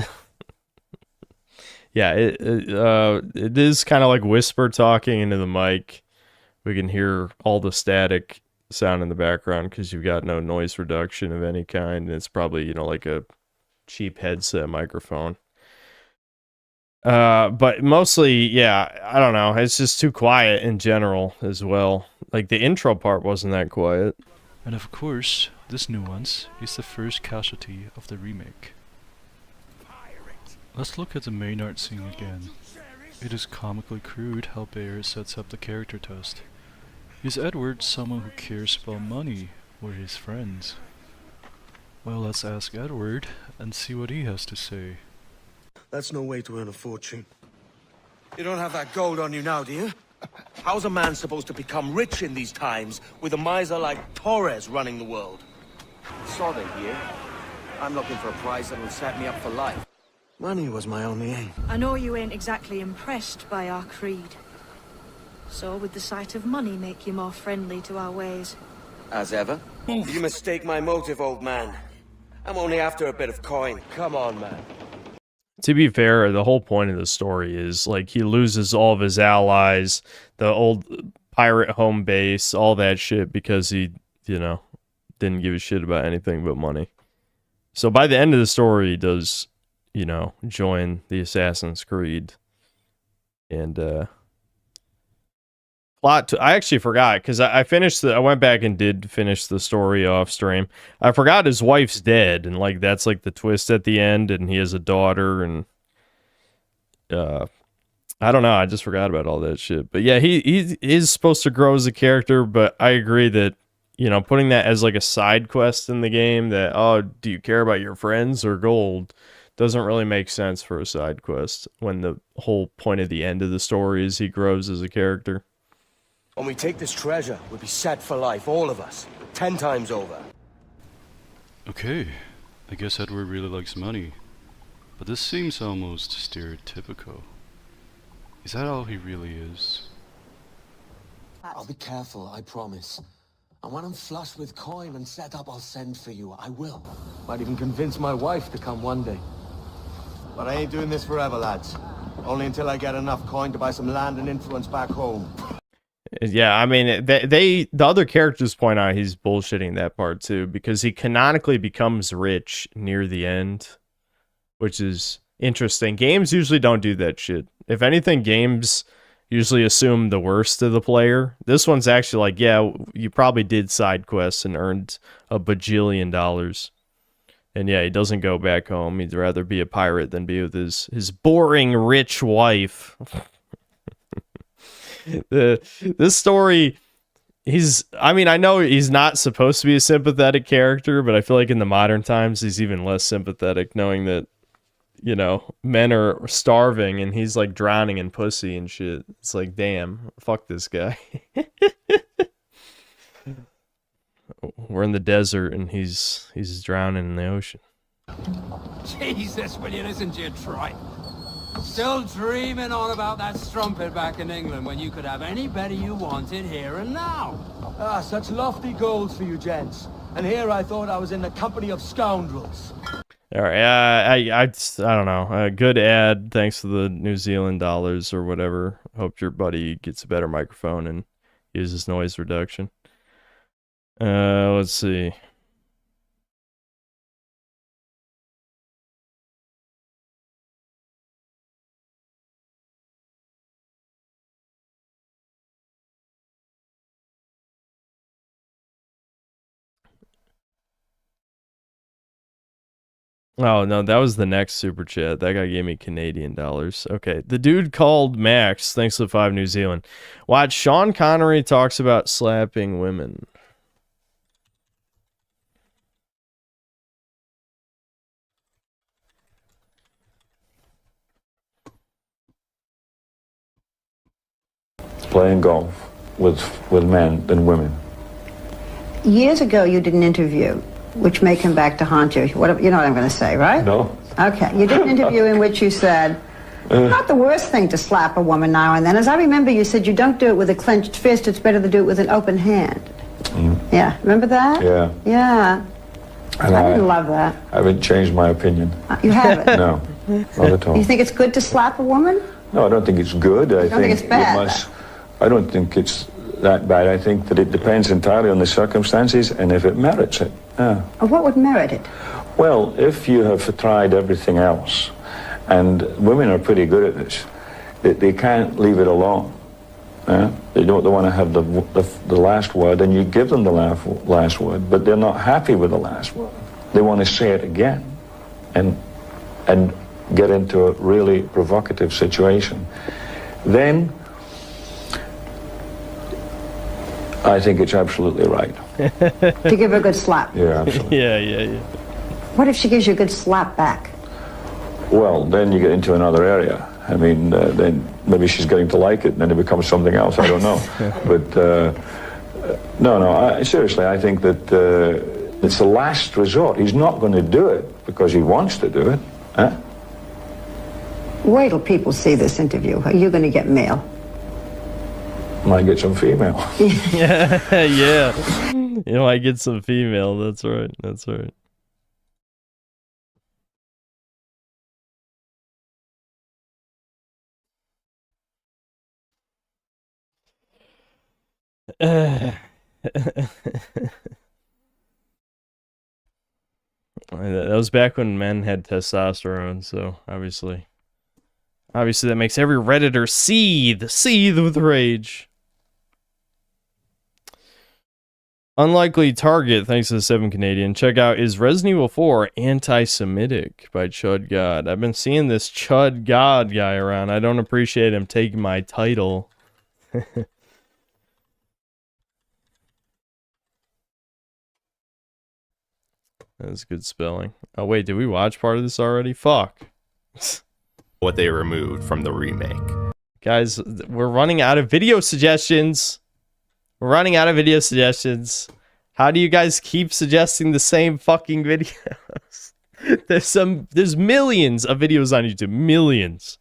Yeah, it is kind of like whisper talking into the mic. We can hear all the static sound in the background because you've got no noise reduction of any kind. And it's probably, you know, like a cheap headset microphone. But mostly, yeah, I don't know. It's just too quiet in general as well. Like the intro part wasn't that quiet. And of course, this nuance is the first casualty of the remake. Let's look at the main art scene again. It is comically crude how Bayer sets up the character test. Is Edward someone who cares about money, or his friends? Well, let's ask Edward and see what he has to say. That's no way to earn a fortune. You don't have that gold on you now, do you? How's a man supposed to become rich in these times with a miser like Torres running the world? Sorry, here. I'm looking for a prize that will set me up for life. Money was my only aim. I know you ain't exactly impressed by our creed. So would the sight of money make you more friendly to our ways? As ever? You mistake my motive, old man. I'm only after a bit of coin. Come on, man. To be fair, the whole point of the story is, like, he loses all of his allies, the old pirate home base, all that shit, because he, you know, didn't give a shit about anything but money. So by the end of the story, he does, you know, join the Assassin's Creed. And, I actually forgot, because I went back and did finish the story off stream. I forgot his wife's dead, and like that's like the twist at the end, and he has a daughter, and I don't know, I just forgot about all that shit. But yeah, he is supposed to grow as a character, but I agree that, you know, putting that as like a side quest in the game, that, oh, do you care about your friends or gold, doesn't really make sense for a side quest when the whole point of the end of the story is he grows as a character. When we take this treasure, we'll be set for life, all of us. 10 times over. Okay, I guess Edward really likes money. But this seems almost stereotypical. Is that all he really is? I'll be careful, I promise. And when I'm flush with coin and set up, I'll send for you. I will. Might even convince my wife to come one day. But I ain't doing this forever, lads. Only until I get enough coin to buy some land and influence back home. Yeah, I mean, the other characters point out he's bullshitting that part too, because he canonically becomes rich near the end, which is interesting. Games usually don't do that shit. If anything, games usually assume the worst of the player. This one's actually like, yeah, you probably did side quests and earned $1 bajillion. And yeah, he doesn't go back home. He'd rather be a pirate than be with his boring rich wife. This story, I know he's not supposed to be a sympathetic character, but I feel like in the modern times he's even less sympathetic, knowing that, you know, men are starving and he's like drowning in pussy and shit. It's like, damn, fuck this guy. We're in the desert and he's drowning in the ocean. Jesus, will you listen to your tripe? Still dreaming on about that strumpet back in England when you could have any Betty you wanted here and now. Ah, such lofty goals for you gents. And here I thought I was in the company of scoundrels. All right, I don't know. Good ad. Thanks to the New Zealand dollars or whatever. Hope your buddy gets a better microphone and uses noise reduction. Let's see. Oh, no, that was the next super chat. That guy gave me Canadian dollars. Okay, the dude called Max, thanks to the 5 New Zealand. Watch, Sean Connery talks about slapping women. Playing golf with men than women. Years ago, you did an interview, which may come back to haunt you. What, you know what I'm going to say, right? No. Okay. You did an interview in which you said, not the worst thing to slap a woman now and then. As I remember, you said you don't do it with a clenched fist. It's better to do it with an open hand. Yeah. Remember that? Yeah. Yeah. And I didn't love that. I haven't changed my opinion. You haven't? No, not at all. You think it's good to slap a woman? No, I don't think it's good. I don't think it's bad? I don't think it's that bad. I think that it depends entirely on the circumstances and if it merits it. Yeah. What would merit it? Well, if you have tried everything else, and women are pretty good at this, they can't leave it alone. They want to have the last word, and you give them the last word, but they're not happy with the last word. They want to say it again, and get into a really provocative situation. Then I think it's absolutely right. To give her a good slap? Yeah, absolutely. Yeah. What if she gives you a good slap back? Well, then you get into another area. I mean, then maybe she's getting to like it, and then it becomes something else. I don't know. But no. Seriously, I think that it's the last resort. He's not going to do it because he wants to do it. Wait till people see this interview. Are you going to get mail? Might get some female. Yeah. You might get some female. That's right. That was back when men had testosterone, so obviously that makes every Redditor seethe with rage. Unlikely target, thanks to the 7 Canadian. Check out, is Resident Evil 4 anti-Semitic by Chud God? I've been seeing this Chud God guy around. I don't appreciate him taking my title. That's good spelling. Oh wait, did we watch part of this already? Fuck. What they removed from the remake. Guys, we're running out of video suggestions. How do you guys keep suggesting the same fucking videos? There's millions of videos on YouTube. Millions.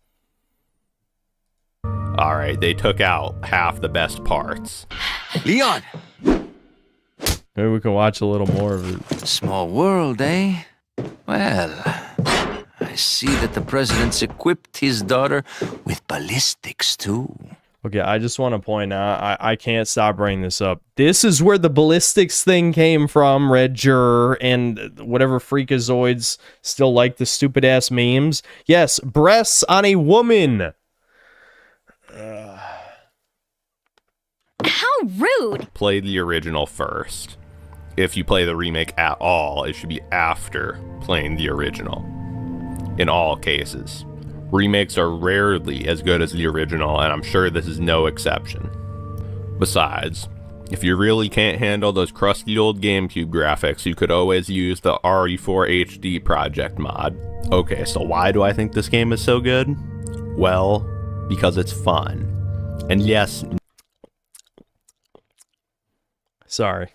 Alright, they took out half the best parts. Leon! Maybe we can watch a little more of it. Small world, eh? Well, I see that the president's equipped his daughter with ballistics, too. Okay, I just want to point out, I can't stop bringing this up. This is where the ballistics thing came from, Red Juror, and whatever freakazoids still like the stupid-ass memes. Yes, breasts on a woman! How rude! Play the original first. If you play the remake at all, it should be after playing the original. In all cases. Remakes are rarely as good as the original, and I'm sure this is no exception. Besides, if you really can't handle those crusty old GameCube graphics, you could always use the RE4 HD Project mod. Okay, so why do I think this game is so good? Well, because it's fun. And yes... Sorry.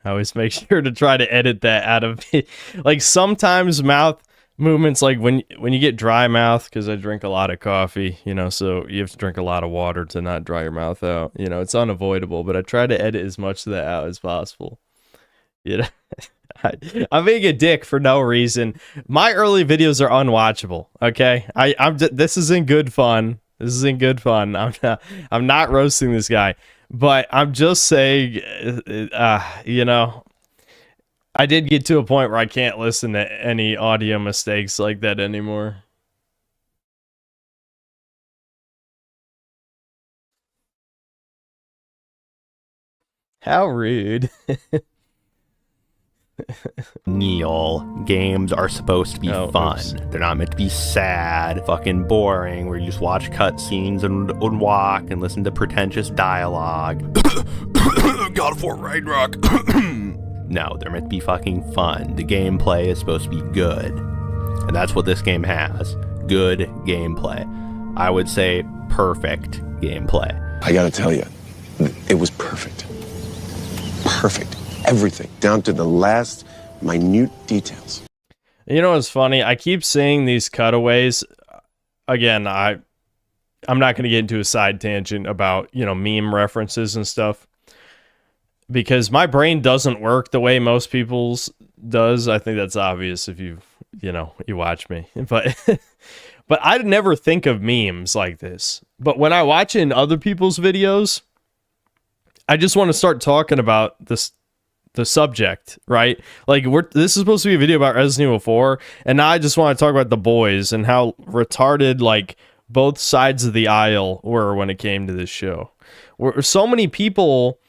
I always make sure to try to edit that out of it. Like, sometimes mouth movements, like when you get dry mouth, because I drink a lot of coffee, you know, so you have to drink a lot of water to not dry your mouth out. You know, it's unavoidable, but I try to edit as much of that out as possible. You know? I'm being a dick for no reason. My early videos are unwatchable. Okay, this isn't good fun. This isn't good fun. I'm not roasting this guy, but I'm just saying, you know, I did get to a point where I can't listen to any audio mistakes like that anymore. How rude. Neil, games are supposed to be fun. Oops. They're not meant to be sad, fucking boring, where you just watch cutscenes and walk and listen to pretentious dialogue. God of War Ragnarok. No, they're meant to be fucking fun. The gameplay is supposed to be good. And that's what this game has. Good gameplay. I would say perfect gameplay. I gotta tell you, it was perfect. Perfect. Everything, down to the last minute details. You know what's funny? I keep seeing these cutaways. Again, I'm not going to get into a side tangent about, you know, meme references and stuff, because my brain doesn't work the way most people's does. I think that's obvious if you watch me. But but I'd never think of memes like this. But when I watch in other people's videos, I just want to start talking about the subject, right? Like, this is supposed to be a video about Resident Evil 4, and now I just want to talk about The Boys and how retarded, like, both sides of the aisle were when it came to this show. Where so many people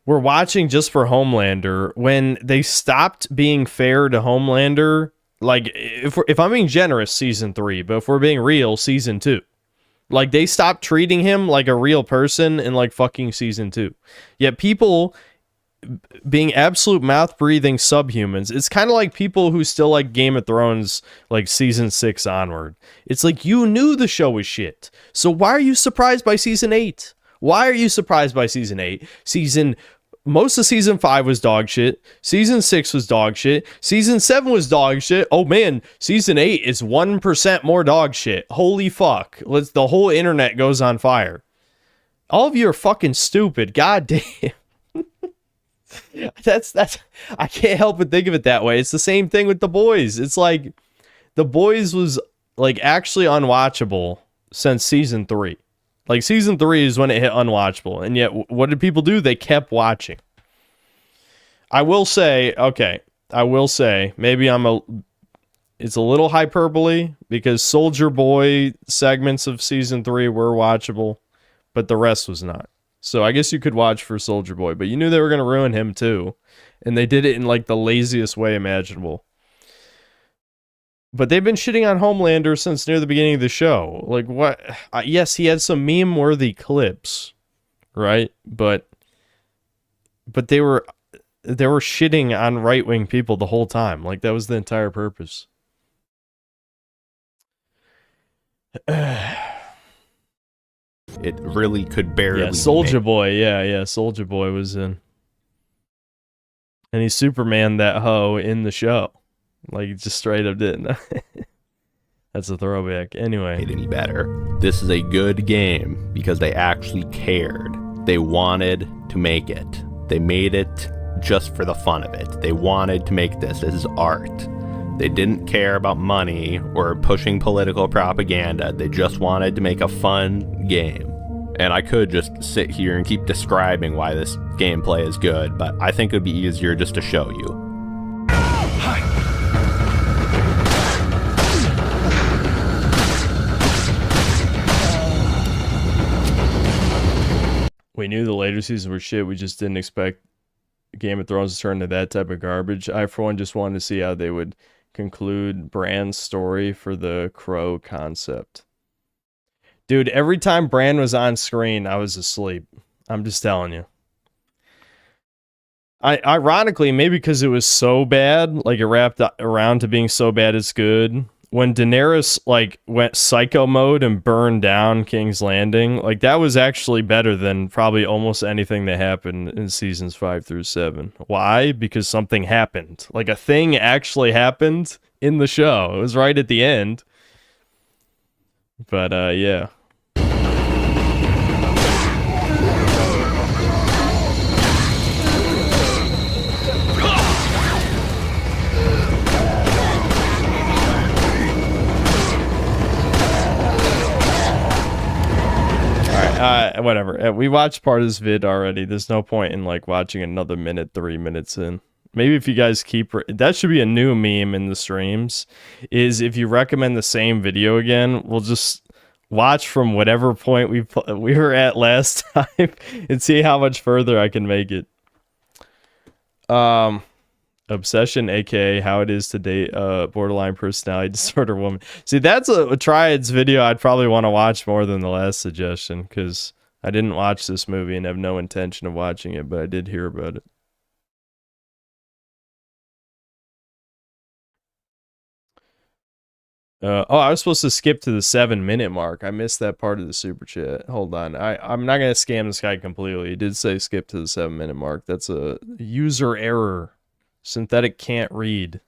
were watching just for Homelander when they stopped being fair to Homelander. Like, if I'm being generous, season 3, but if we're being real, season 2. Like, they stopped treating him like a real person in, like, fucking season 2. Yet people being absolute mouth-breathing subhumans. It's kind of like people who still like Game of Thrones, like season 6 onward. It's like, you knew the show was shit. So why are you surprised by season 8? Why are you surprised by season 8? Most of season 5 was dog shit. Season 6 was dog shit. Season 7 was dog shit. Oh man, season 8 is 1% more dog shit. Holy fuck. The whole internet goes on fire. All of you are fucking stupid. God damn. That's I can't help but think of it that way. It's the same thing with The Boys. It's like The Boys was like actually unwatchable since season 3. Like, season 3 is when it hit unwatchable, and yet what did people do? They kept watching. I will say, maybe it's a little hyperbole, because Soldier Boy segments of season 3 were watchable, but the rest was not. So I guess you could watch for Soldier Boy, but you knew they were going to ruin him too, and they did it in like the laziest way imaginable. But they've been shitting on Homelander since near the beginning of the show. Like, what? Yes, he had some meme-worthy clips, right? But they were shitting on right-wing people the whole time. Like, that was the entire purpose. It really could barely. Yeah, Soldier Boy. Yeah, Soldier Boy was in, and he Superman that hoe in the show. Like, just straight up didn't. That's a throwback. Anyway. Any better. This is a good game because they actually cared. They wanted to make it. They made it just for the fun of it. They wanted to make this as art. They didn't care about money or pushing political propaganda. They just wanted to make a fun game. And I could just sit here and keep describing why this gameplay is good, but I think it would be easier just to show you. We knew the later seasons were shit. We just didn't expect Game of Thrones to turn into that type of garbage. I, for one, just wanted to see how they would conclude Bran's story for the Crow concept. Dude, every time Bran was on screen, I was asleep. I'm just telling you. Ironically, maybe because it was so bad, like it wrapped around to being so bad it's good. When Daenerys like went psycho mode and burned down King's Landing, like that was actually better than probably almost anything that happened in seasons 5 through 7. Why? Because something happened. Like a thing actually happened in the show. It was right at the end. But yeah. Whatever. We watched part of this vid already. There's no point in like watching another minute, 3 minutes in. Maybe if you guys keep... that should be a new meme in the streams, is if you recommend the same video again, we'll just watch from whatever point we were at last time and see how much further I can make it. Obsession, aka how it is to date borderline personality disorder woman. See, that's a Triad's video I'd probably want to watch more than the last suggestion, because I didn't watch this movie and have no intention of watching it, but I did hear about it. I was supposed to skip to the 7-minute mark. I missed that part of the super chat. Hold on. I'm not going to scam this guy completely. He did say skip to the 7-minute mark. That's a user error. Synthetic can't read.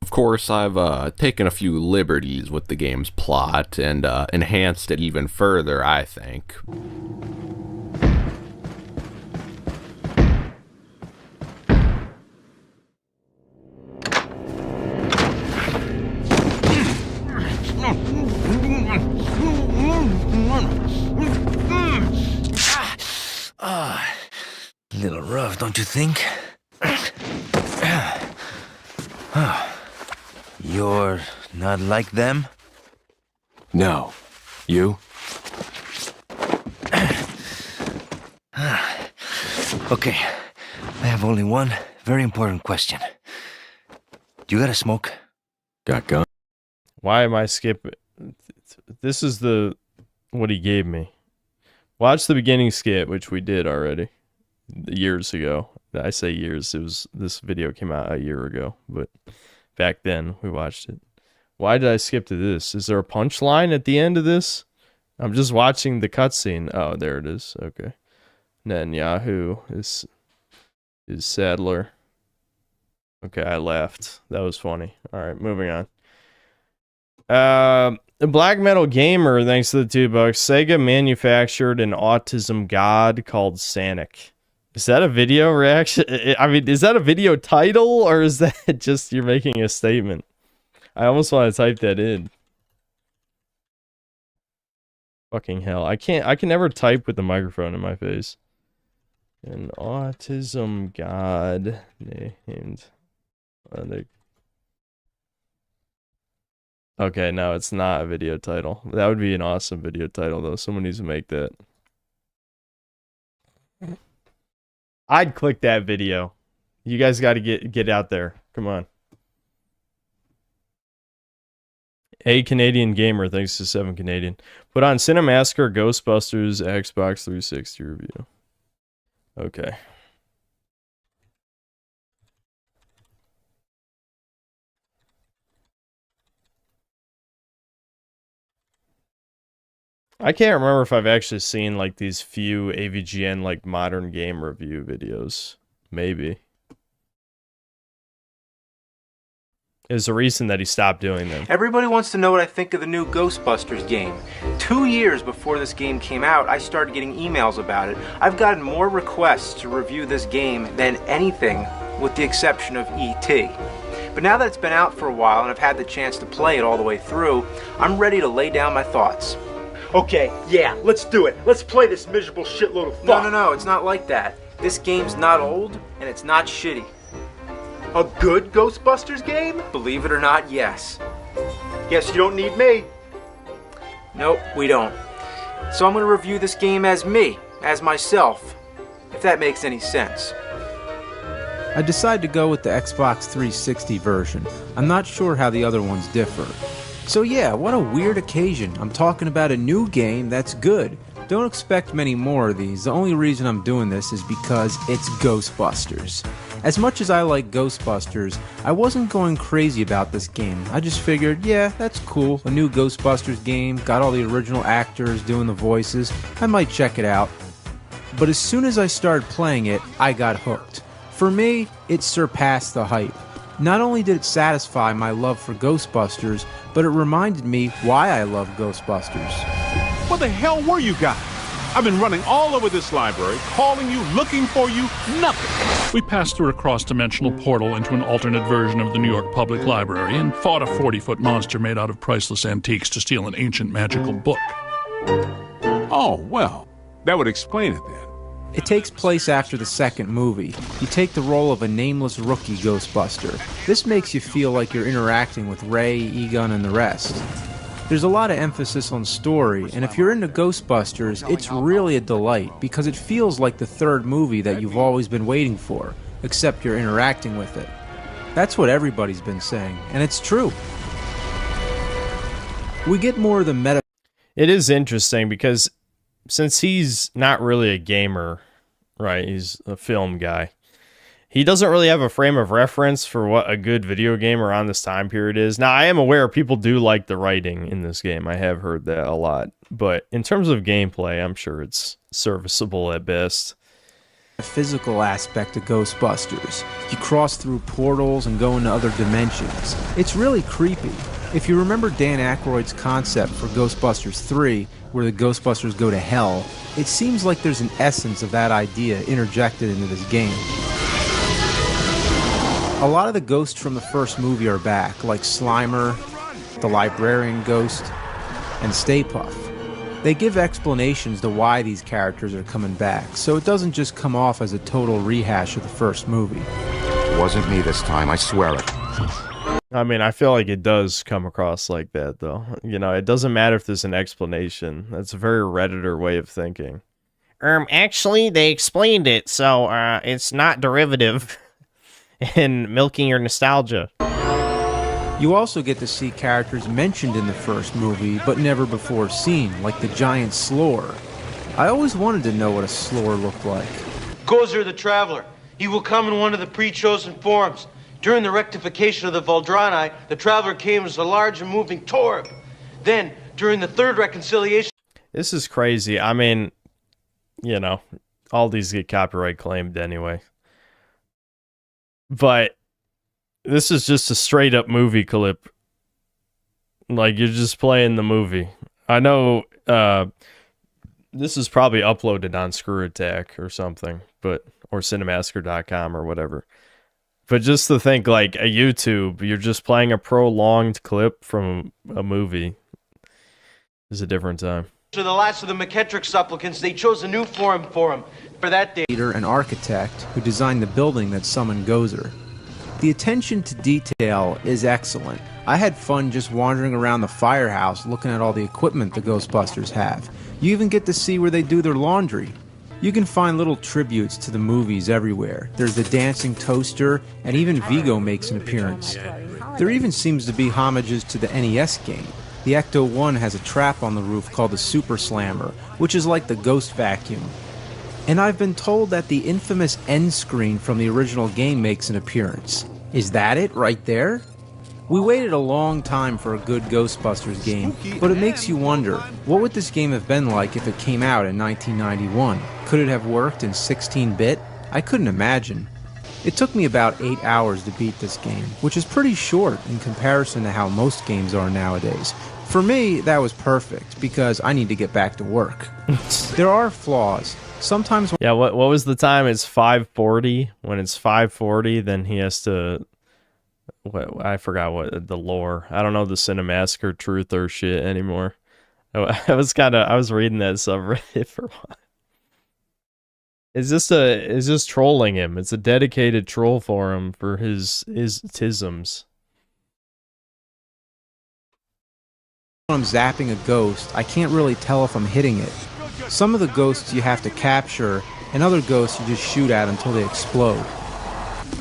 Of course, I've taken a few liberties with the game's plot and enhanced it even further, I think. A little rough, don't you think? You're not like them? No. You? Okay, I have only one very important question. You got a smoke? Got gun? Why am I skipping? This is what he gave me. Watch the beginning skit, which we did already years ago. I say years. This video came out a year ago, but back then we watched it. Why did I skip to this? Is there a punchline at the end of this? I'm just watching the cutscene. Oh, there it is. Okay. Netanyahu is Sadler. Okay, I laughed. That was funny. All right, moving on. Black Metal Gamer, thanks to the $2. Sega manufactured an autism god called Sanic. Is that a video reaction? I mean, is that a video title, or is that just you're making a statement? I almost want to type that in. Fucking hell. I can never type with the microphone in my face. An autism god named... Okay, no, it's not a video title. That would be an awesome video title, though. Someone needs to make that. I'd click that video. You guys got to get out there. Come on. A Canadian Gamer, thanks to 7 Canadian. Put on Cinemassacre Ghostbusters Xbox 360 review. Okay. I can't remember if I've actually seen like these few AVGN like modern game review videos. Maybe. There's a reason that he stopped doing them. Everybody wants to know what I think of the new Ghostbusters game. 2 years before this game came out, I started getting emails about it. I've gotten more requests to review this game than anything, with the exception of E.T. But now that it's been out for a while and I've had the chance to play it all the way through, I'm ready to lay down my thoughts. Okay, yeah, let's do it. Let's play this miserable shitload of fuck. No, it's not like that. This game's not old, and it's not shitty. A good Ghostbusters game? Believe it or not, yes. Guess you don't need me. Nope, we don't. So I'm going to review this game as me, as myself, if that makes any sense. I decided to go with the Xbox 360 version. I'm not sure how the other ones differ. So yeah, what a weird occasion. I'm talking about a new game that's good. Don't expect many more of these. The only reason I'm doing this is because it's Ghostbusters. As much as I like Ghostbusters, I wasn't going crazy about this game. I just figured, yeah, that's cool. A new Ghostbusters game, got all the original actors doing the voices. I might check it out. But as soon as I started playing it, I got hooked. For me, it surpassed the hype. Not only did it satisfy my love for Ghostbusters, but it reminded me why I love Ghostbusters. Where the hell were you guys? I've been running all over this library, calling you, looking for you, nothing. We passed through a cross-dimensional portal into an alternate version of the New York Public Library and fought a 40-foot monster made out of priceless antiques to steal an ancient magical book. Oh, well, That would explain it then. It takes place after the second movie. You take the role of a nameless rookie Ghostbuster. This makes you feel like you're interacting with Ray, Egon, and the rest. There's a lot of emphasis on story, and if you're into Ghostbusters, it's really a delight because it feels like the third movie that you've always been waiting for, except you're interacting with it. That's what everybody's been saying, and it's true. We get more of the meta. It is interesting because since he's not really a gamer, right? He's a film guy. He doesn't really have a frame of reference for what a good video game around this time period is. Now, I am aware people do like the writing in this game. I have heard that a lot. But in terms of gameplay, I'm sure it's serviceable at best. Physical aspect of Ghostbusters. You cross through portals and go into other dimensions. It's really creepy. If you remember Dan Aykroyd's concept for Ghostbusters 3, where the Ghostbusters go to hell, it seems like there's an essence of that idea interjected into this game. A lot of the ghosts from the first movie are back, like Slimer, the librarian ghost, and Stay Puft. They give explanations to why these characters are coming back, so it doesn't just come off as a total rehash of the first movie. It wasn't me this time, I swear it. I mean, I feel like it does come across like that, though. You know, it doesn't matter if there's an explanation. That's a very Redditor way of thinking. Actually, they explained it, so, it's not derivative in milking your nostalgia. You also get to see characters mentioned in the first movie, but never before seen, like the giant Slore. I always wanted to know what a Slore looked like. Gozer the Traveler. He will come in one of the pre-chosen forms. During the rectification of the Voldrani, the Traveler came as a large and moving torb. Then, during the third reconciliation... This is crazy. I mean, you know, all these get copyright claimed anyway. But this is just a straight up movie clip. Like, you're just playing the movie. I know this is probably uploaded on Screw Attack or something, or Cinemassacre.com or whatever. But just to think, like, a YouTube, you're just playing a prolonged clip from a movie. It's a different time. To the last of the McKettrick supplicants, they chose a new form for him. For that day... ...an architect who designed the building that summoned Gozer. The attention to detail is excellent. I had fun just wandering around the firehouse looking at all the equipment the Ghostbusters have. You even get to see where they do their laundry. You can find little tributes to the movies everywhere. There's the dancing toaster, and even Vigo makes an appearance. There even seems to be homages to the NES game. The Ecto-1 has a trap on the roof called the Super Slammer, which is like the ghost vacuum. And I've been told that the infamous end screen from the original game makes an appearance. Is that it right there? We waited a long time for a good Ghostbusters game, but it makes you wonder, what would this game have been like if it came out in 1991? Could it have worked in 16-bit? I couldn't imagine. It took me about 8 hours to beat this game, which is pretty short in comparison to how most games are nowadays. For me, that was perfect, because I need to get back to work. There are flaws. Sometimes... Yeah, what was the time? It's 5:40. When it's 5:40, then he has to... I forgot what the lore. I don't know the Cinemassacre truth or shit anymore. I was reading that subreddit for a while. It's just trolling him. It's a dedicated troll forum for his tisms. When I'm zapping a ghost, I can't really tell if I'm hitting it. Some of the ghosts you have to capture, and other ghosts you just shoot at until they explode.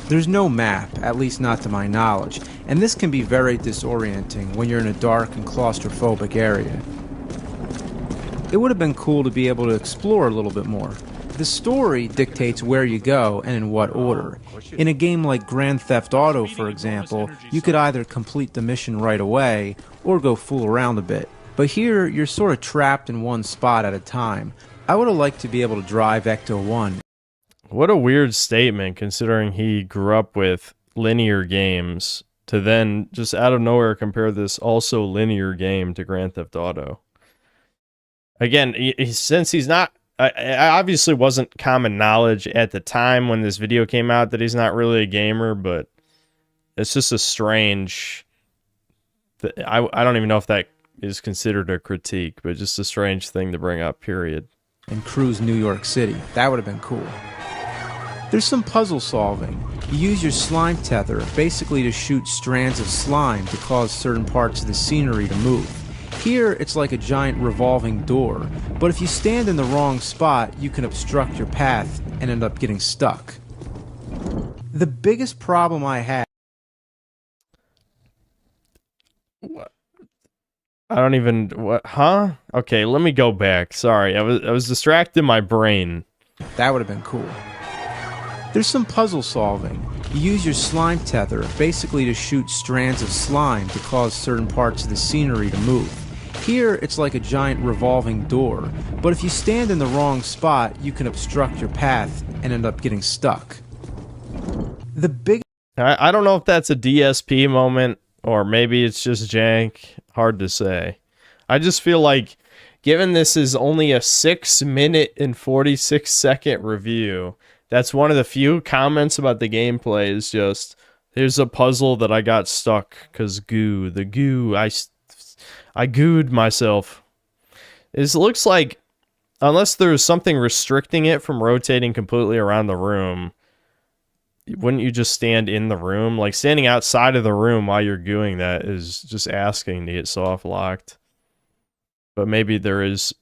There's no map, at least not to my knowledge, and this can be very disorienting when you're in a dark and claustrophobic area. It would have been cool to be able to explore a little bit more. The story dictates where you go and in what order. In a game like Grand Theft Auto, for example, you could either complete the mission right away, or go fool around a bit. But here, you're sort of trapped in one spot at a time. I would have liked to be able to drive Ecto-1. What a weird statement, considering he grew up with linear games, to then just out of nowhere compare this also linear game to Grand Theft Auto. Again, since he's not... I obviously wasn't common knowledge at the time when this video came out that he's not really a gamer, but it's just a strange... I don't even know if that is considered a critique, but just a strange thing to bring up, period. and cruise New York City. That would have been cool. There's some puzzle solving. You use your slime tether basically to shoot strands of slime to cause certain parts of the scenery to move. Here, it's like a giant revolving door, but if you stand in the wrong spot, you can obstruct your path and end up getting stuck. The biggest problem I had... What? I don't even... What? Huh? Okay, let me go back. Sorry, I was distracted in my brain. That would have been cool. There's some puzzle solving. You use your slime tether basically to shoot strands of slime to cause certain parts of the scenery to move. Here, it's like a giant revolving door, but if you stand in the wrong spot, you can obstruct your path and end up getting stuck. The big... I don't know if that's a DSP moment, or maybe it's just jank. Hard to say. I just feel like, given this is only a 6-minute and 46-second review, that's one of the few comments about the gameplay is just, here's a puzzle that I got stuck, because the goo, I gooed myself. It looks like, unless there's something restricting it from rotating completely around the room, wouldn't you just stand in the room? Like, standing outside of the room while you're gooing that is just asking to get soft locked. But maybe there is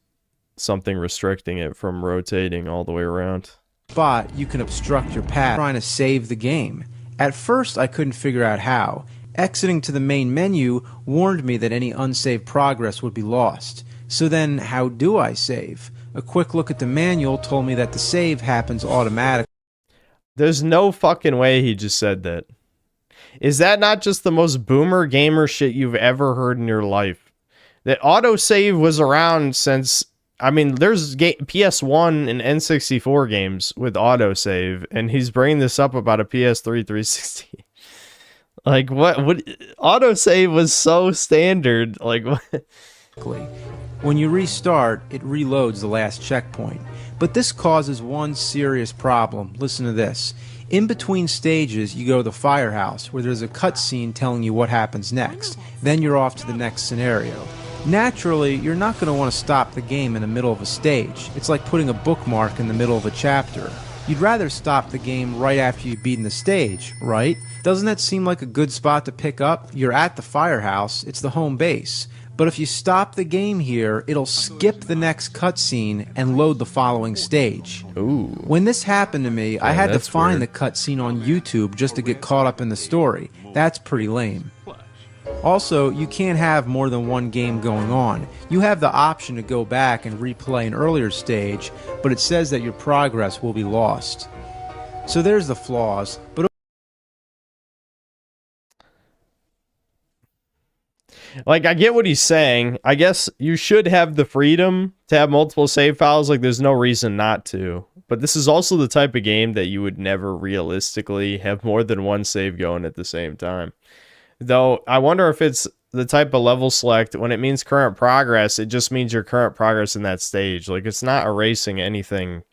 something restricting it from rotating all the way around. Spot, you can obstruct your path trying to save the game. At first, I couldn't figure out how. Exiting to the main menu warned me that any unsaved progress would be lost. So then, how do I save? A quick look at the manual told me that the save happens automatically. There's no fucking way he just said that. Is that not just the most boomer gamer shit you've ever heard in your life? That autosave was around since... I mean, there's PS1 and N64 games with autosave, and he's bringing this up about a PS3 360. Like, what autosave was so standard. Like, what? When you restart, it reloads the last checkpoint. But this causes one serious problem. Listen to this. In between stages, you go to the firehouse, where there's a cutscene telling you what happens next. Then you're off to the next scenario. Naturally, you're not going to want to stop the game in the middle of a stage. It's like putting a bookmark in the middle of a chapter. You'd rather stop the game right after you've beaten the stage, right? Doesn't that seem like a good spot to pick up? You're at the firehouse, it's the home base. But if you stop the game here, it'll skip the next cutscene and load the following stage. Ooh. When this happened to me, I had to find the cutscene on YouTube just to get caught up in the story. That's pretty lame. Also, you can't have more than one game going on. You have the option to go back and replay an earlier stage, but it says that your progress will be lost. So there's the flaws, but... Like, I get what he's saying. I guess you should have the freedom to have multiple save files. Like, there's no reason not to. But this is also the type of game that you would never realistically have more than one save going at the same time. Though, I wonder if it's the type of level select, when it means current progress, it just means your current progress in that stage. Like, it's not erasing anything.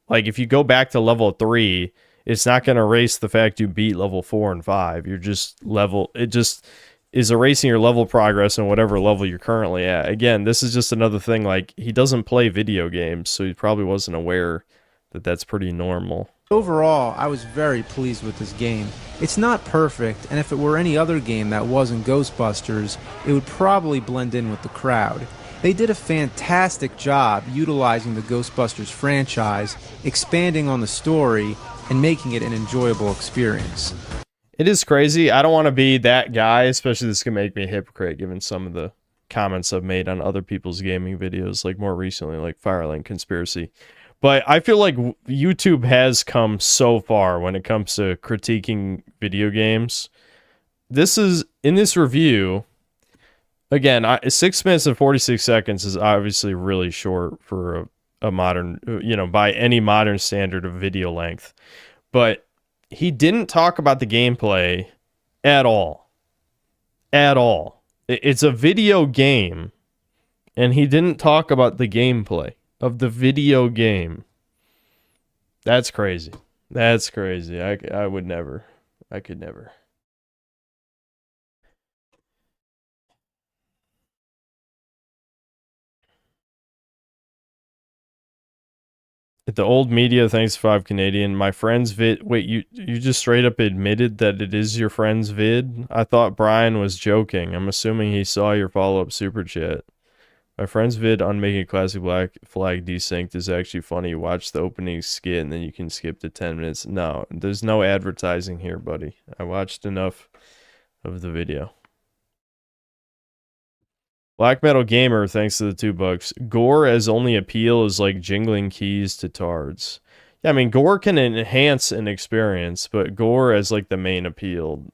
Like, if you go back to level 3, it's not going to erase the fact you beat level 4 and 5. You're just it just is erasing your level progress on whatever level you're currently at. Again, this is just another thing, like, he doesn't play video games, so he probably wasn't aware that that's pretty normal. Overall, I was very pleased with this game. It's not perfect, and if it were any other game that wasn't Ghostbusters, it would probably blend in with the crowd. They did a fantastic job utilizing the Ghostbusters franchise, expanding on the story, and making it an enjoyable experience. It is crazy. I don't want to be that guy, especially this can make me a hypocrite given some of the comments I've made on other people's gaming videos, like more recently, like Firelink Conspiracy. But I feel like YouTube has come so far when it comes to critiquing video games. This is, in this review, again, 6 minutes and 46 seconds is obviously really short for a modern, you know, by any modern standard of video length. But he didn't talk about the gameplay at all. At all. It's a video game, and he didn't talk about the gameplay of the video game. That's crazy. That's crazy. I would never. I could never. The old media, thanks 5 Canadian. My friend's vid. Wait, you just straight up admitted that it is your friend's vid? I thought Brian was joking. I'm assuming he saw your follow-up super chat. My friend's vid on making a classic black flag desynced is actually funny. Watch the opening skit and then you can skip to 10 minutes. No, there's no advertising here, buddy. I watched enough of the video. Black Metal Gamer, thanks to the $2. Gore as only appeal is like jingling keys to tards. Yeah, I mean, gore can enhance an experience, but gore as like the main appeal,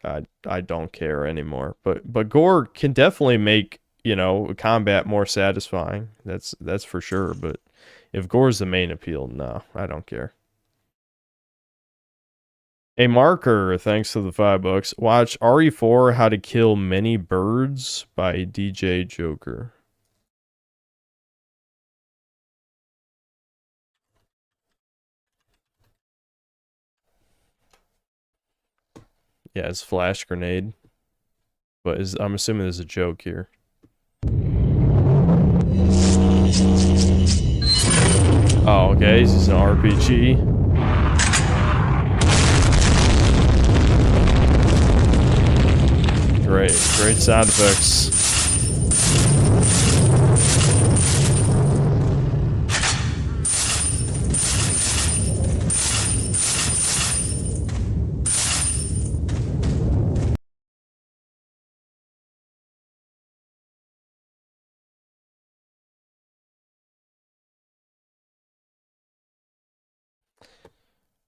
I don't care anymore. But gore can definitely make, you know, combat more satisfying. That's for sure. But if gore's the main appeal, no, I don't care. A marker, thanks to the $5. Watch RE4 How to Kill Many Birds by DJ Joker. Yeah, it's flash grenade. But I'm assuming there's a joke here. Oh, okay, this is an RPG. Great sound effects.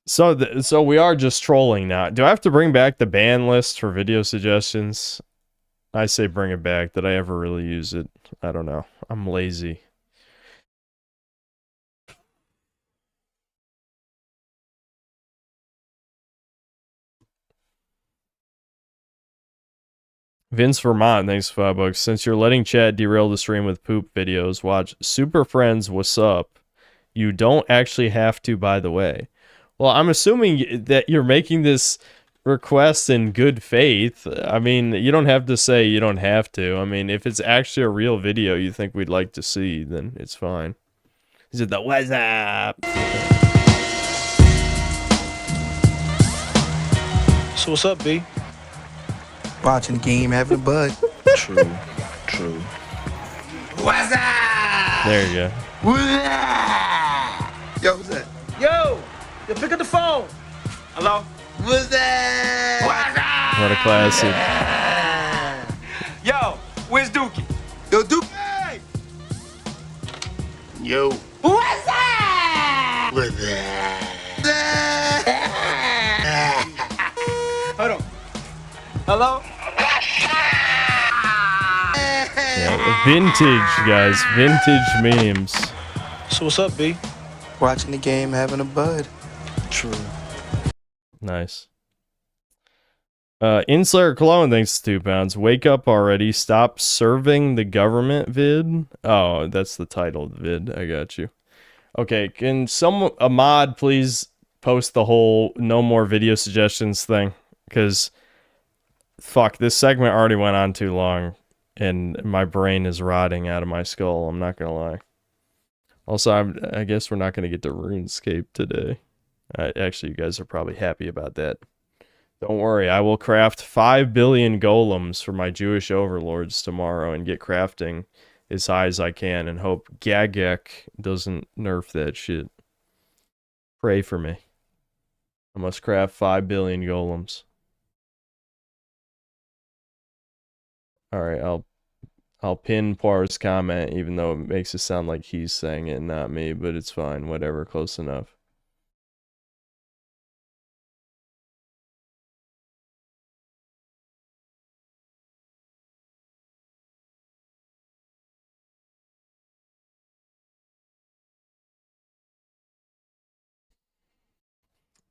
So we are just trolling now. Do I have to bring back the ban list for video suggestions? I say bring it back. Did I ever really use it? I don't know. I'm lazy. Vince Vermont, thanks for $5. Since you're letting chat derail the stream with poop videos, watch Super Friends What's Up. You don't actually have to, by the way. Well, I'm assuming that you're making this request in good faith. I mean, you don't have to say you don't have to. I mean, if it's actually a real video you think we'd like to see, then it's fine. Is it the what's up? So what's up, B? Watching the game, having a bud. True. What's up? There you go. Yo, who's that? Yo, pick up the phone. Hello? What's that? What a classic. Yo, where's Dookie? Yo, Duke. Hey! Yo. What's that? What's that? Hold on. Hello? Yeah, vintage, guys. Vintage memes. So what's up, B? Watching the game, having a bud. True. Nice. Inslayer Cologne, thanks to £2. Wake up already. Stop serving the government vid. Oh, that's the title of the vid. I got you. Okay, can a mod please post the whole no more video suggestions thing? Because, fuck, this segment already went on too long. And my brain is rotting out of my skull. I'm not going to lie. Also, I guess we're not going to get to RuneScape today. Actually, you guys are probably happy about that. Don't worry, I will craft 5 billion golems for my Jewish overlords tomorrow and get crafting as high as I can and hope Gagek doesn't nerf that shit. Pray for me. I must craft 5 billion golems. Alright, I'll pin Poir's comment, even though it makes it sound like he's saying it, not me, but it's fine, whatever, close enough.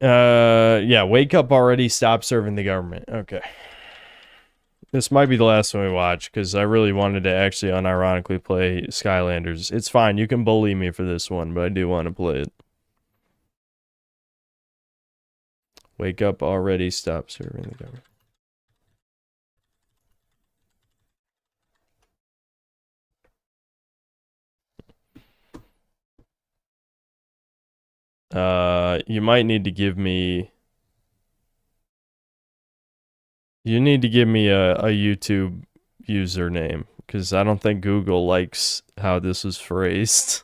Yeah, wake up already, stop serving the government. Okay. This might be the last one we watch, because I really wanted to actually unironically play Skylanders. It's fine, you can bully me for this one, but I do want to play it. Wake up already, stop serving the government. You might need to give me... You need to give me a YouTube username, because I don't think Google likes how this is phrased.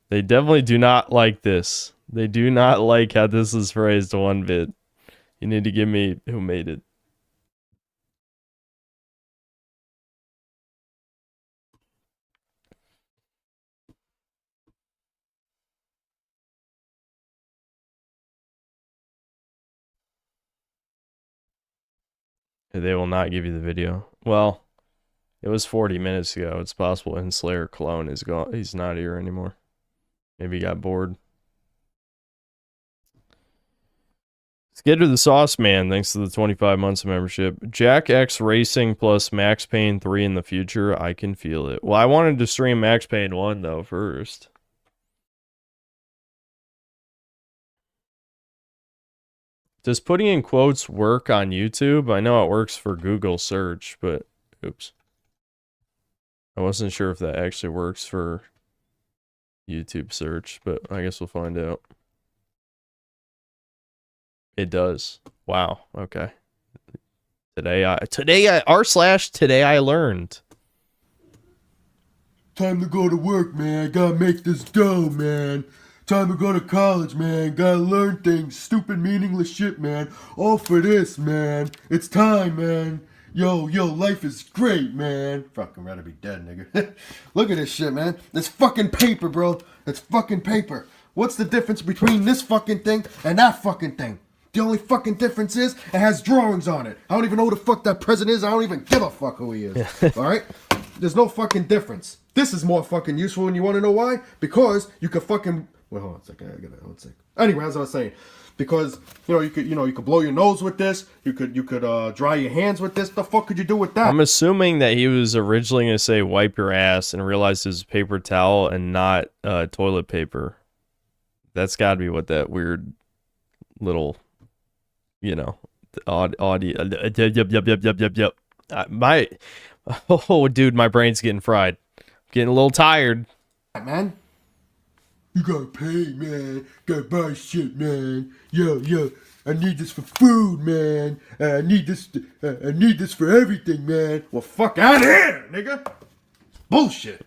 They definitely do not like this. They do not like how this is phrased one bit. You need to give me who made it. They will not give you the video. Well, it was 40 minutes ago. It's possible Enslayer Clone is gone. He's not here anymore. Maybe he got bored. Let's get to the Sauce Man, thanks to the 25 months of membership. Jack X Racing plus Max Payne 3 in the future. I can feel it. Well, I wanted to stream Max Payne 1, though, first. Does putting in quotes work on YouTube? I know it works for Google search, but... Oops. I wasn't sure if that actually works for YouTube search, but I guess we'll find out. It does. Wow. Okay. Today I learned. Time to go to work, man. Gotta make this dough, man. Time to go to college, man. Gotta learn things. Stupid, meaningless shit, man. All for this, man. It's time, man. Yo, life is great, man. Fucking rather be dead, nigga. Look at this shit, man. It's fucking paper, bro. It's fucking paper. What's the difference between this fucking thing and that fucking thing? The only fucking difference is it has drawings on it. I don't even know who the fuck that president is. I don't even give a fuck who he is. Alright? There's no fucking difference. This is more fucking useful, and you want to know why? Because you could fucking... Wait, hold on a second. I gotta hold a second. Anyway, as I was saying, because you could blow your nose with this. You could dry your hands with this. The fuck could you do with that? I'm assuming that he was originally gonna say wipe your ass and realized it was paper towel and not toilet paper. That's got to be what that weird little, audio. Yep. Dude, my brain's getting fried. Getting a little tired. Man. You gotta pay, man. Gotta buy shit, man. Yo. I need this for food, man. I need this for everything, man. Well, fuck out of here, nigga. Bullshit.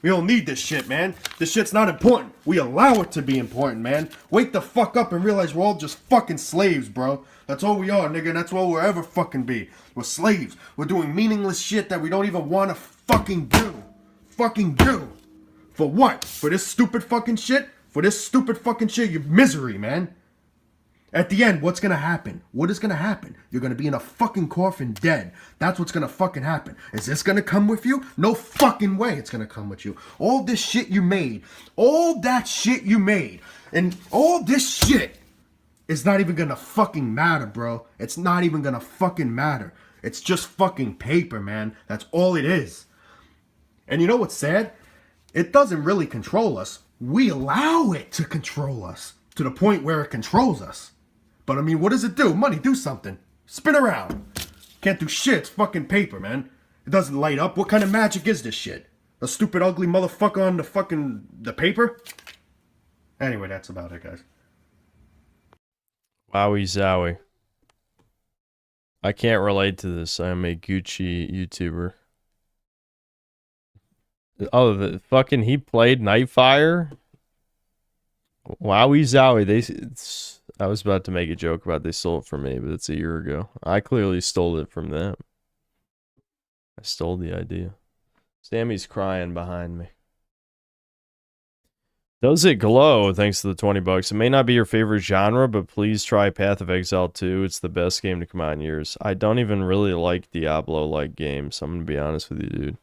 We don't need this shit, man. This shit's not important. We allow it to be important, man. Wake the fuck up and realize we're all just fucking slaves, bro. That's all we are, nigga. That's all we'll ever fucking be. We're slaves. We're doing meaningless shit that we don't even want to fucking do. Fucking do. For what? For this stupid fucking shit? For this stupid fucking shit? Your misery, man. At the end, what's gonna happen? What is gonna happen? You're gonna be in a fucking coffin dead. That's what's gonna fucking happen. Is this gonna come with you? No fucking way it's gonna come with you. All this shit you made, all that shit you made, and all this shit is not even gonna fucking matter, bro. It's not even gonna fucking matter. It's just fucking paper, man. That's all it is. And you know what's sad? It doesn't really control us. We allow it to control us to the point where it controls us. But I mean, what does it do? Money, do something. Spin around. Can't do shit. It's fucking paper, man. It doesn't light up. What kind of magic is this shit? A stupid, ugly motherfucker on the paper? Anyway, that's about it, guys. Wowie zowie. I can't relate to this. I'm a Gucci YouTuber. Oh, the fucking he played Nightfire? Wowie zowie. I was about to make a joke about they stole it from me, but it's a year ago. I clearly stole it from them. I stole the idea. Sammy's crying behind me. Does it glow? Thanks to the 20 bucks. It may not be your favorite genre, but please try Path of Exile 2. It's the best game to come out in years. I don't even really like Diablo-like games. I'm going to be honest with you, dude.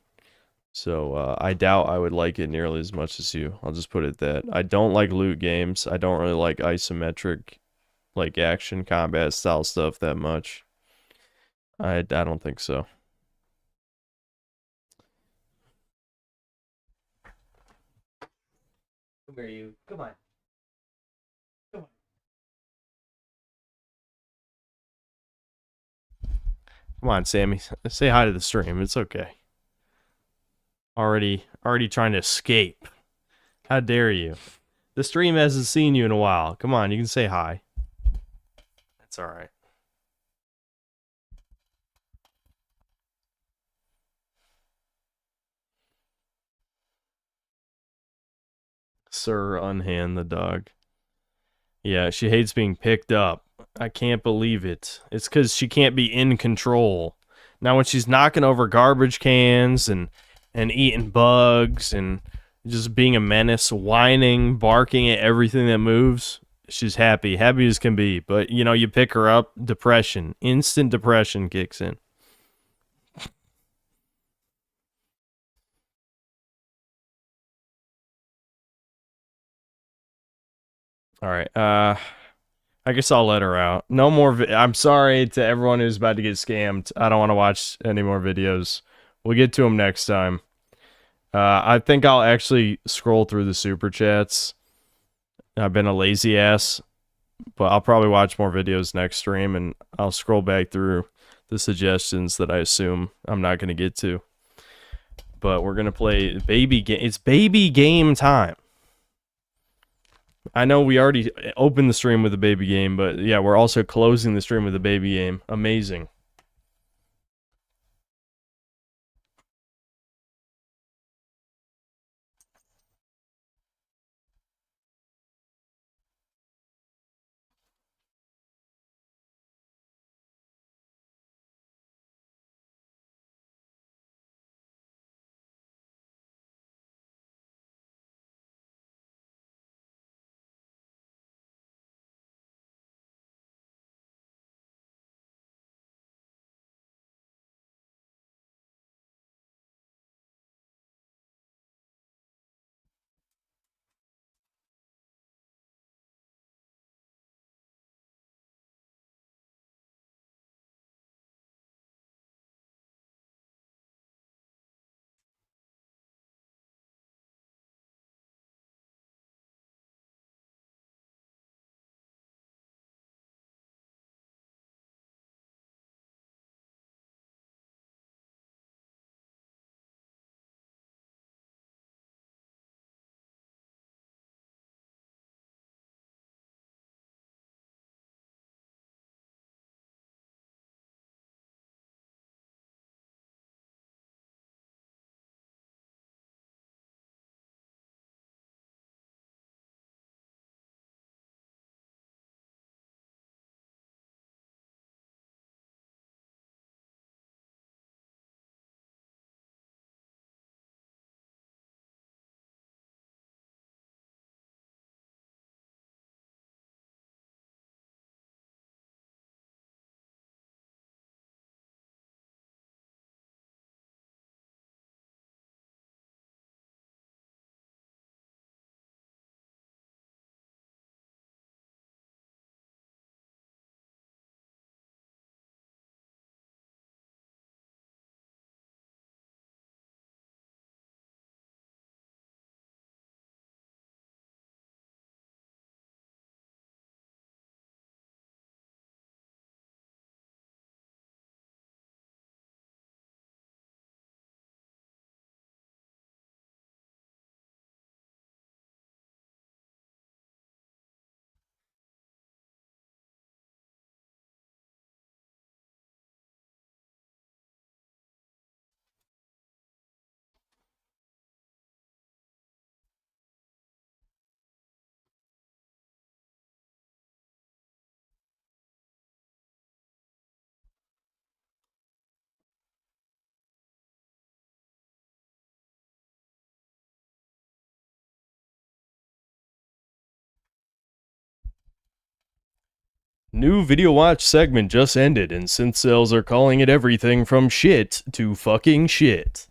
So, I doubt I would like it nearly as much as you. I'll just put it that. I don't like loot games. I don't really like isometric, like, action combat style stuff that much. I don't think so. Where are you? Come on. Come on, Sammy. Say hi to the stream. It's okay. Already trying to escape. How dare you? The stream hasn't seen you in a while. Come on, you can say hi. That's alright. Sir, unhand the dog. Yeah, she hates being picked up. I can't believe it. It's because she can't be in control. Now, when she's knocking over garbage cans and eating bugs and just being a menace, whining, barking at everything that moves, she's happy. Happy as can be. But, you know, you pick her up, depression. Instant depression kicks in. Alright, I guess I'll let her out. No more I'm sorry to everyone who's about to get scammed. I don't want to watch any more videos. We'll get to them next time. I think I'll actually scroll through the super chats. I've been a lazy ass, but I'll probably watch more videos next stream, and I'll scroll back through the suggestions that I assume I'm not going to get to. But we're going to play baby game. It's baby game time. I know we already opened the stream with a baby game, but yeah, we're also closing the stream with a baby game. Amazing. New video watch segment just ended, and synth sales are calling it everything from shit to fucking shit.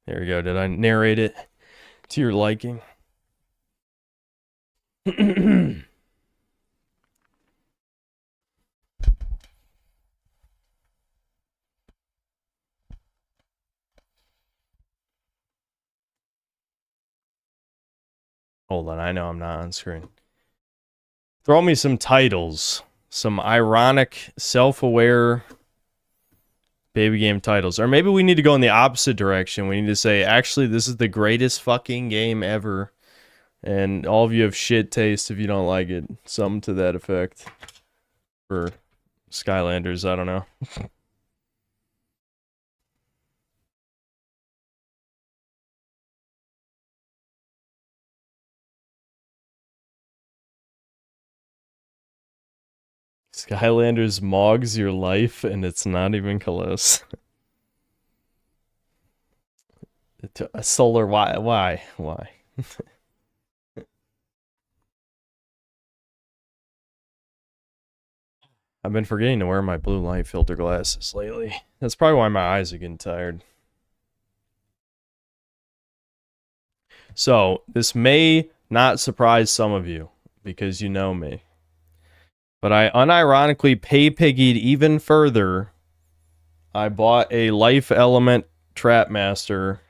There we go. Did I narrate it to your liking? Hold on, I know I'm not on screen. Throw me some titles. Some ironic, self-aware baby game titles. Or maybe we need to go in the opposite direction. We need to say, actually, this is the greatest fucking game ever. And all of you have shit taste if you don't like it. Something to that effect. For Skylanders, I don't know. Skylanders mogs your life, and it's not even close. A solar, why? I've been forgetting to wear my blue light filter glasses lately. That's probably why my eyes are getting tired. So, this may not surprise some of you, because you know me. But I unironically pay-piggied even further. I bought a life element trap master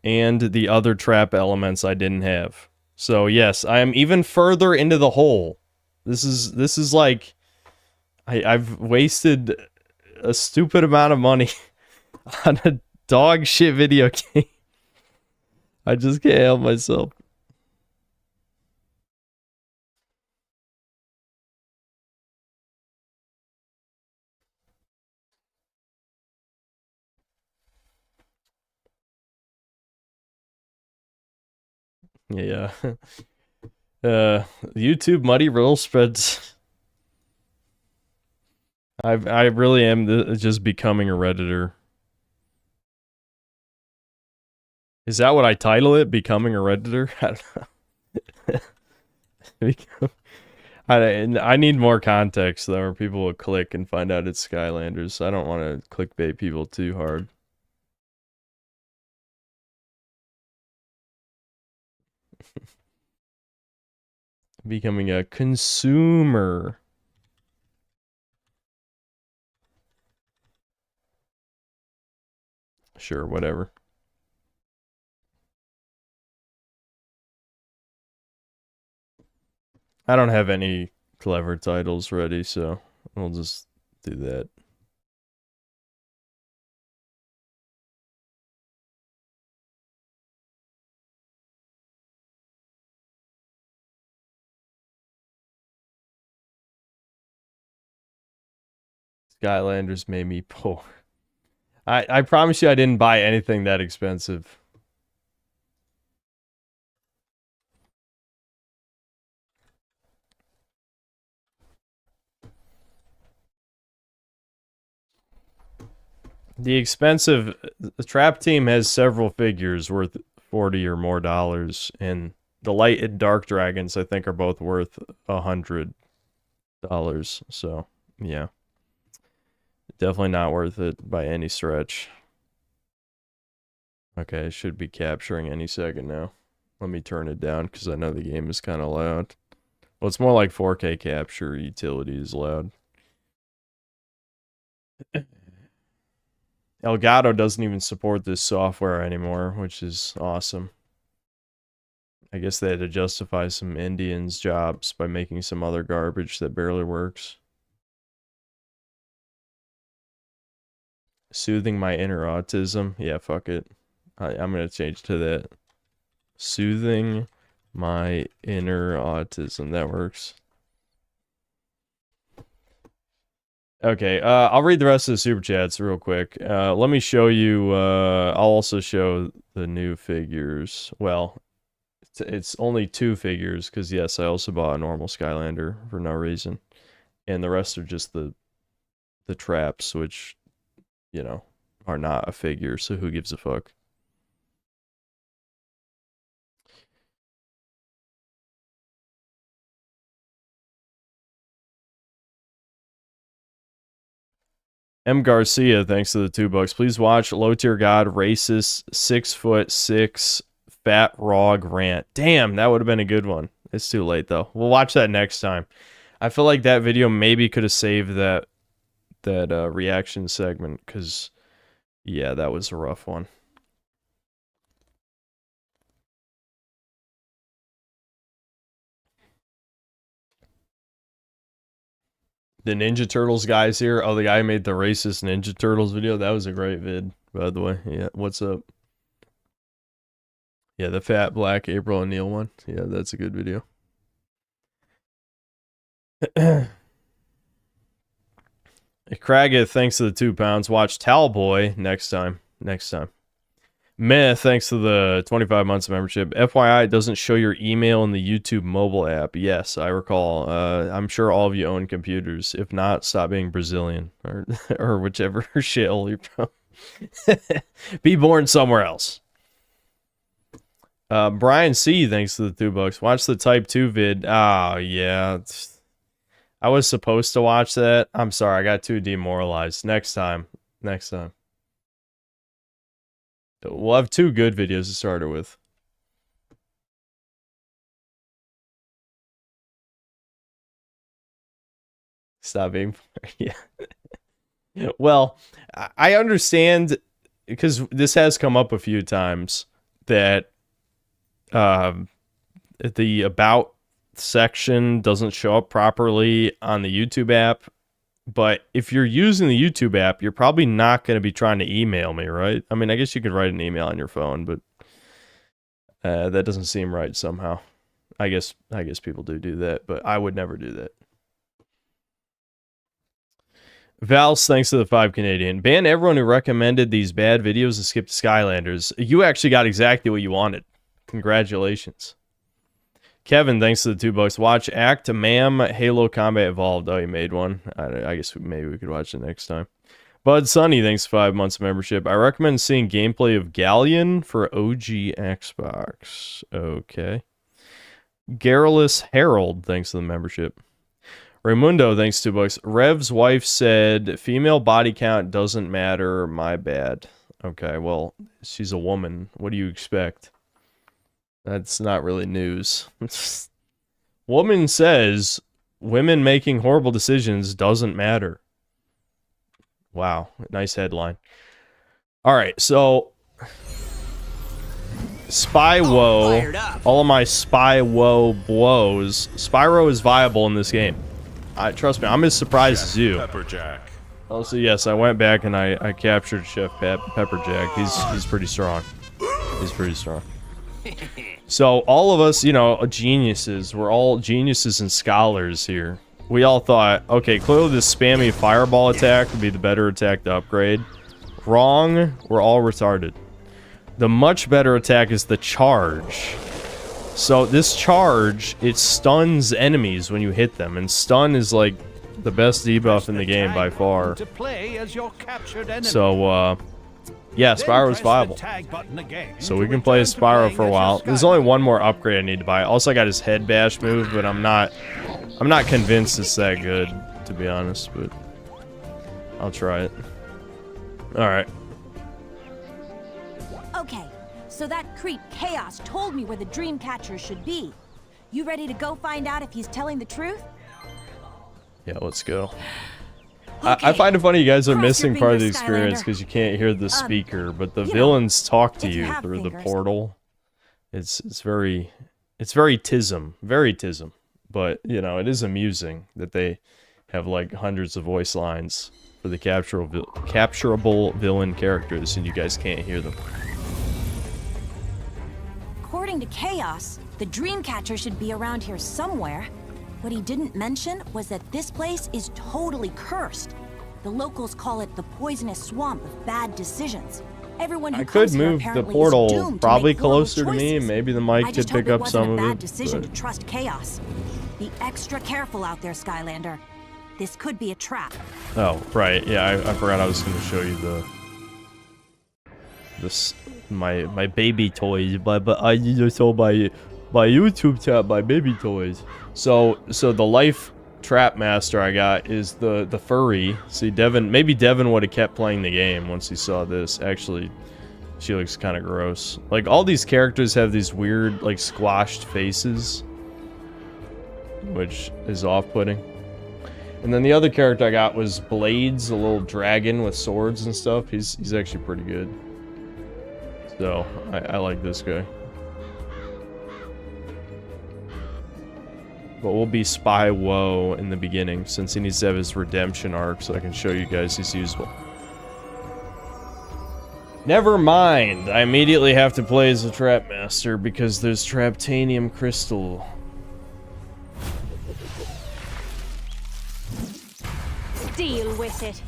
and the other trap elements I didn't have. So yes, I am even further into the hole. This is like I've wasted a stupid amount of money on a dog shit video game. I just can't help myself. Yeah. YouTube Muddy Riddle spreads. I really am just becoming a Redditor. Is that what I title it? Becoming a Redditor? I don't know. I need more context though, or people will click and find out it's Skylanders. I don't want to clickbait people too hard. Becoming a consumer. Sure, whatever. I don't have any clever titles ready, so we'll just do that. Skylanders made me poor. I promise you I didn't buy anything that expensive. The trap team has several figures worth $40 or more, and the light and dark dragons I think are both worth $100. So yeah, definitely not worth it by any stretch. Okay, it should be capturing any second now. Let me turn it down because I know the game is kind of loud. Well, it's more like 4K capture utility is loud. Elgato doesn't even support this software anymore, which is awesome. I guess they had to justify some Indians' jobs by making some other garbage that barely works. Soothing my inner autism. Yeah, fuck it. I'm gonna change to that. Soothing my inner autism. That works. Okay, I'll read the rest of the super chats real quick. Let me show you. I'll also show the new figures. Well, it's only 2 figures because yes, I also bought a normal Skylander for no reason, and the rest are just the traps, which you know are not a figure. So who gives a fuck? M. Garcia, thanks to the $2. Please watch Low Tier God Racist 6'6" Fat Rog Rant. Damn, that would have been a good one. It's too late though. We'll watch that next time. I feel like that video maybe could have saved that reaction segment because yeah, that was a rough one. The Ninja Turtles guys here. Oh, the guy who made the racist Ninja Turtles video. That was a great vid, by the way. Yeah, what's up? Yeah, the fat black April O'Neil one. Yeah, that's a good video. Craggett, thanks to the 2 pounds. Watch Talboy next time. Meh, thanks to the 25 months of membership. FYI, it doesn't show your email in the YouTube mobile app. Yes, I recall. I'm sure all of you own computers. If not, stop being Brazilian or or whichever shithole you're from. Be born somewhere else. Brian C, thanks to the $2. Watch the Type 2 vid. Oh, yeah. I was supposed to watch that. I'm sorry, I got too demoralized. Next time. We'll have 2 good videos to start it with. Stop being... Yeah. Well, I understand, because this has come up a few times, that the About section doesn't show up properly on the YouTube app. But if you're using the YouTube app, you're probably not going to be trying to email me, right? I mean, I guess you could write an email on your phone, but that doesn't seem right somehow. I guess people do that, but I would never do that. Vals, thanks to the 5 Canadian. Ban everyone who recommended these bad videos and skip to Skylanders. You actually got exactly what you wanted. Congratulations. Kevin, thanks to the $2. Watch Act Mam Halo Combat Evolved. Oh, you made one. I guess maybe we could watch it next time. Bud Sunny, thanks for 5 months of membership. I recommend seeing gameplay of Galleon for OG Xbox. Okay. Garrulous Herald, thanks to the membership. Raimundo, thanks to $2. Rev's wife said, female body count doesn't matter. My bad. Okay, well, she's a woman. What do you expect? That's not really news. Woman says women making horrible decisions doesn't matter. Wow, nice headline. All right, so Spywo, all of my Spywo blows. Spyro is viable in this game. Trust me, I'm as surprised as you. Pepperjack. Also, yes, I went back and I captured Chef Pepperjack. He's pretty strong. He's pretty strong. So all of us, you know, geniuses. We're all geniuses and scholars here. We all thought, okay, clearly this spammy fireball attack would be the better attack to upgrade. Wrong. We're all retarded. The much better attack is the charge. So this charge, it stuns enemies when you hit them, and stun is like the best debuff in the game by far. So yeah, Spyro is viable. So we can play as Spyro for a while. There's only one more upgrade I need to buy. Also, I got his head bash move, but I'm not convinced it's that good, to be honest, but I'll try it. Alright. Okay, so that creep Chaos told me where the dream catcher should be. You ready to go find out if he's telling the truth? Yeah, let's go. I find it funny you guys are missing part of the experience because you can't hear the speaker, but the villains talk to you through the portal. It's very tism, but you know, it is amusing that they have like hundreds of voice lines for the capturable villain characters, and you guys can't hear them. According to Chaos, the Dreamcatcher should be around here somewhere. What he didn't mention was that this place is totally cursed. The locals call it the poisonous swamp of bad decisions. Everyone who I could comes here move the apparently is portal doomed to probably make horrible closer to me. choices. Maybe the mic I could just pick hope up it some wasn't a of bad it. decision but- to trust Chaos. Be extra careful out there, Skylander. This could be a trap. Oh, right. Yeah, I forgot I was going to show you my baby toys, but I need to show my YouTube chat, my baby toys. So the life trap master I got is the furry. See, maybe Devin would have kept playing the game once he saw this. Actually, she looks kind of gross. Like, all these characters have these weird, like, squashed faces, which is off-putting. And then the other character I got was Blades, a little dragon with swords and stuff. He's actually pretty good. So, I like this guy. But we'll be Spywo in the beginning, since he needs to have his redemption arc, so I can show you guys he's usable. Never mind. I immediately have to play as a trap master because there's traptanium crystal. Deal with it.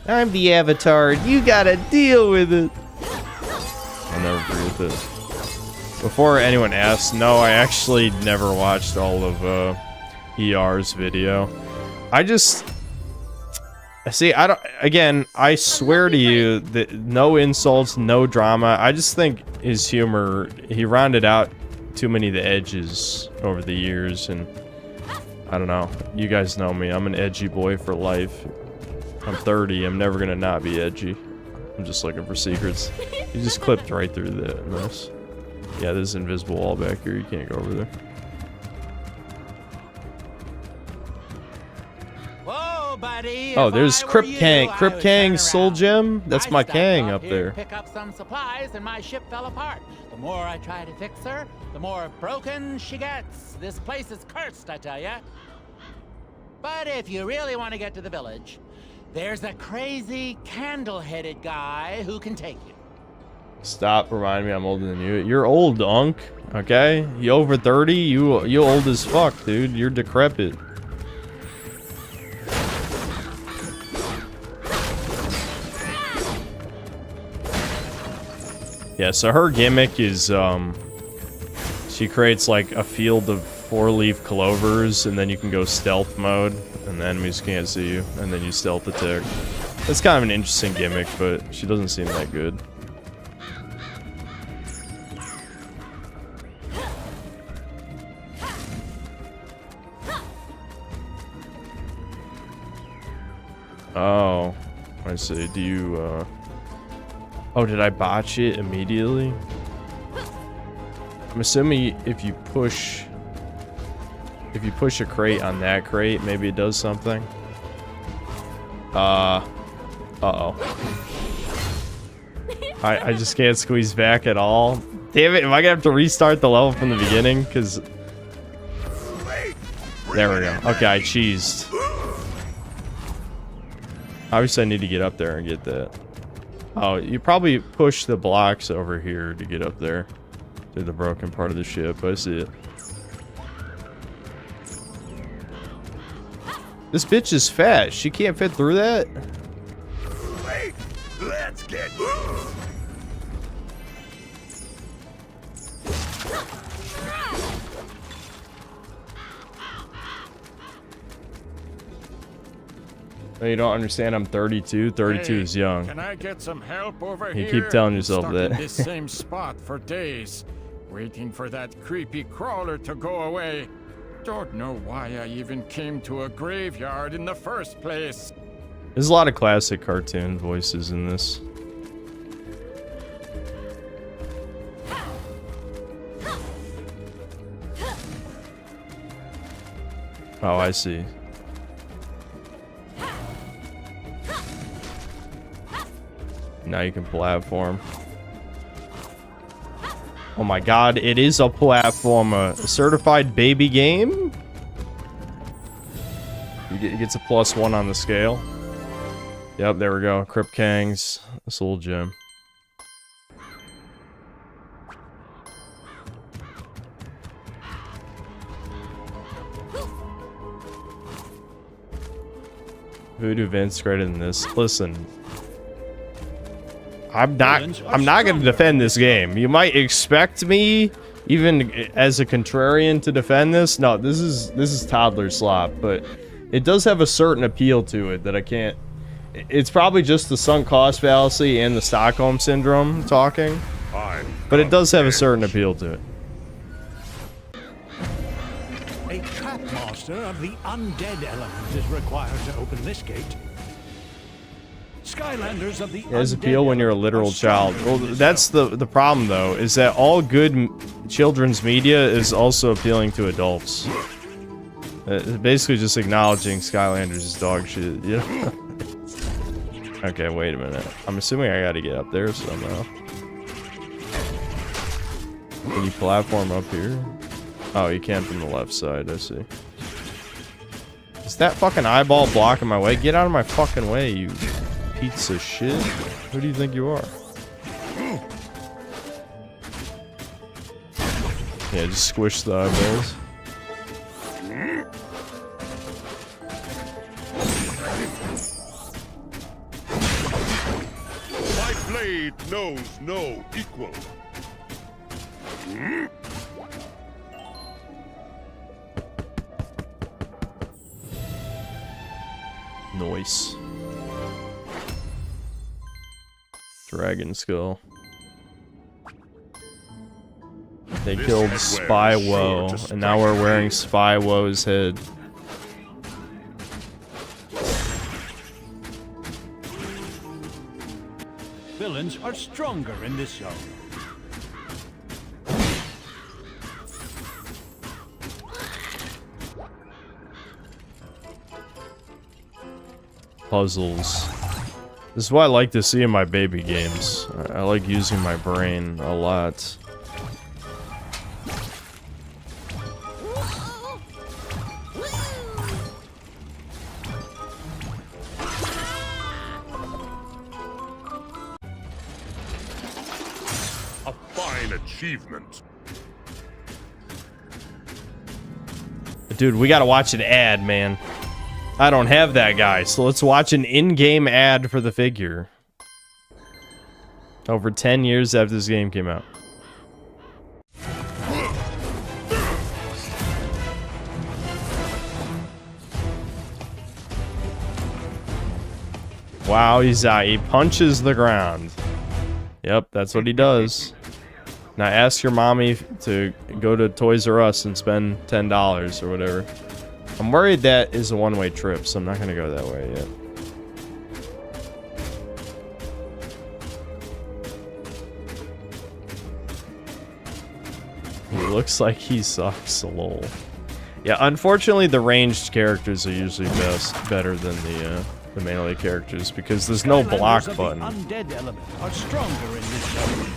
I'm the Avatar. You gotta deal with it. I'll never agree with it. Before anyone asks, no, I actually never watched all of ER's video. I just... See, I don't... Again, I swear to you that no insults, no drama. I just think his humor, he rounded out too many of the edges over the years, and... I don't know. You guys know me. I'm an edgy boy for life. I'm 30. I'm never gonna not be edgy. I'm just looking for secrets. You just clipped right through this. Yeah, there's an invisible wall back here. You can't go over there. Whoa, buddy. Oh, there's Crip Kang. Crip Kang's soul gem. That's my Kang up there. Pick up some supplies and my ship fell apart. The more I try to fix her, the more broken she gets. This place is cursed, I tell ya. But if you really want to get to the village, there's a crazy candle-headed guy who can take you. Stop reminding me I'm older than you. You're old, Unk. Okay? You over 30? You old as fuck, dude. You're decrepit. Yeah, so her gimmick is, she creates like a field of 4-leaf clovers, and then you can go stealth mode, and the enemies can't see you, and then you stealth attack. That's kind of an interesting gimmick, but she doesn't seem that good. Oh, I see. Do you, oh, did I botch it immediately? I'm assuming if you push a crate on that crate, maybe it does something. Uh-oh. I just can't squeeze back at all. Damn it, am I gonna have to restart the level from the beginning? Because... There we go. Okay, I cheesed. Obviously, I need to get up there and get that. Oh, you probably push the blocks over here to get up there. To the broken part of the ship. I see it. This bitch is fat. She can't fit through that? Wait, let's get... No, you don't understand. I'm 32. 32 is young. Can I get some help over here? You keep telling yourself Stuck that. in this same spot for days, waiting for that creepy crawler to go away. Don't know why I even came to a graveyard in the first place. There's a lot of classic cartoon voices in this. Oh, I see. Now you can platform. Oh my god, it is a platformer. A certified baby game? It gets a +1 on the scale. Yep, there we go. Crip Kang's soul gem. Voodoo Vince greater than this. Listen. I'm not going to defend this game. You might expect me, even as a contrarian, to defend this. No, this is toddler slop, but it does have a certain appeal to it that I can't. It's probably just the sunk cost fallacy and the Stockholm syndrome talking, but it does have a certain appeal to it. A trap master of the undead element is required to open this gate. Skylanders of the It has appeal when you're a literal child. Well, that's the problem, though, is that all good children's media is also appealing to adults. Basically just acknowledging Skylanders is dog shit, you know? Okay, wait a minute. I'm assuming I gotta get up there somehow. Can you platform up here? Oh, you can from the left side, I see. Is that fucking eyeball blocking my way? Get out of my fucking way, you pizza shit. Who do you think you are? Yeah, just squish the eyeballs. My blade knows no equal. Nice. Dragon skull. They killed Spyro, and now we're wearing Spyro's head. Villains are stronger in this zone. Puzzles. This is what I like to see in my baby games. I like using my brain a lot. A fine achievement. Dude, we gotta watch an ad, man. I don't have that guy, so let's watch an in-game ad for the figure. Over 10 years after this game came out. Wow, he punches the ground. Yep, that's what he does. Now ask your mommy to go to Toys R Us and spend $10 or whatever. I'm worried that is a one-way trip, so I'm not gonna go that way yet. He looks like he sucks, lol. Yeah, unfortunately the ranged characters are usually better than the melee characters because there's no block button. Undead element are stronger in this zone.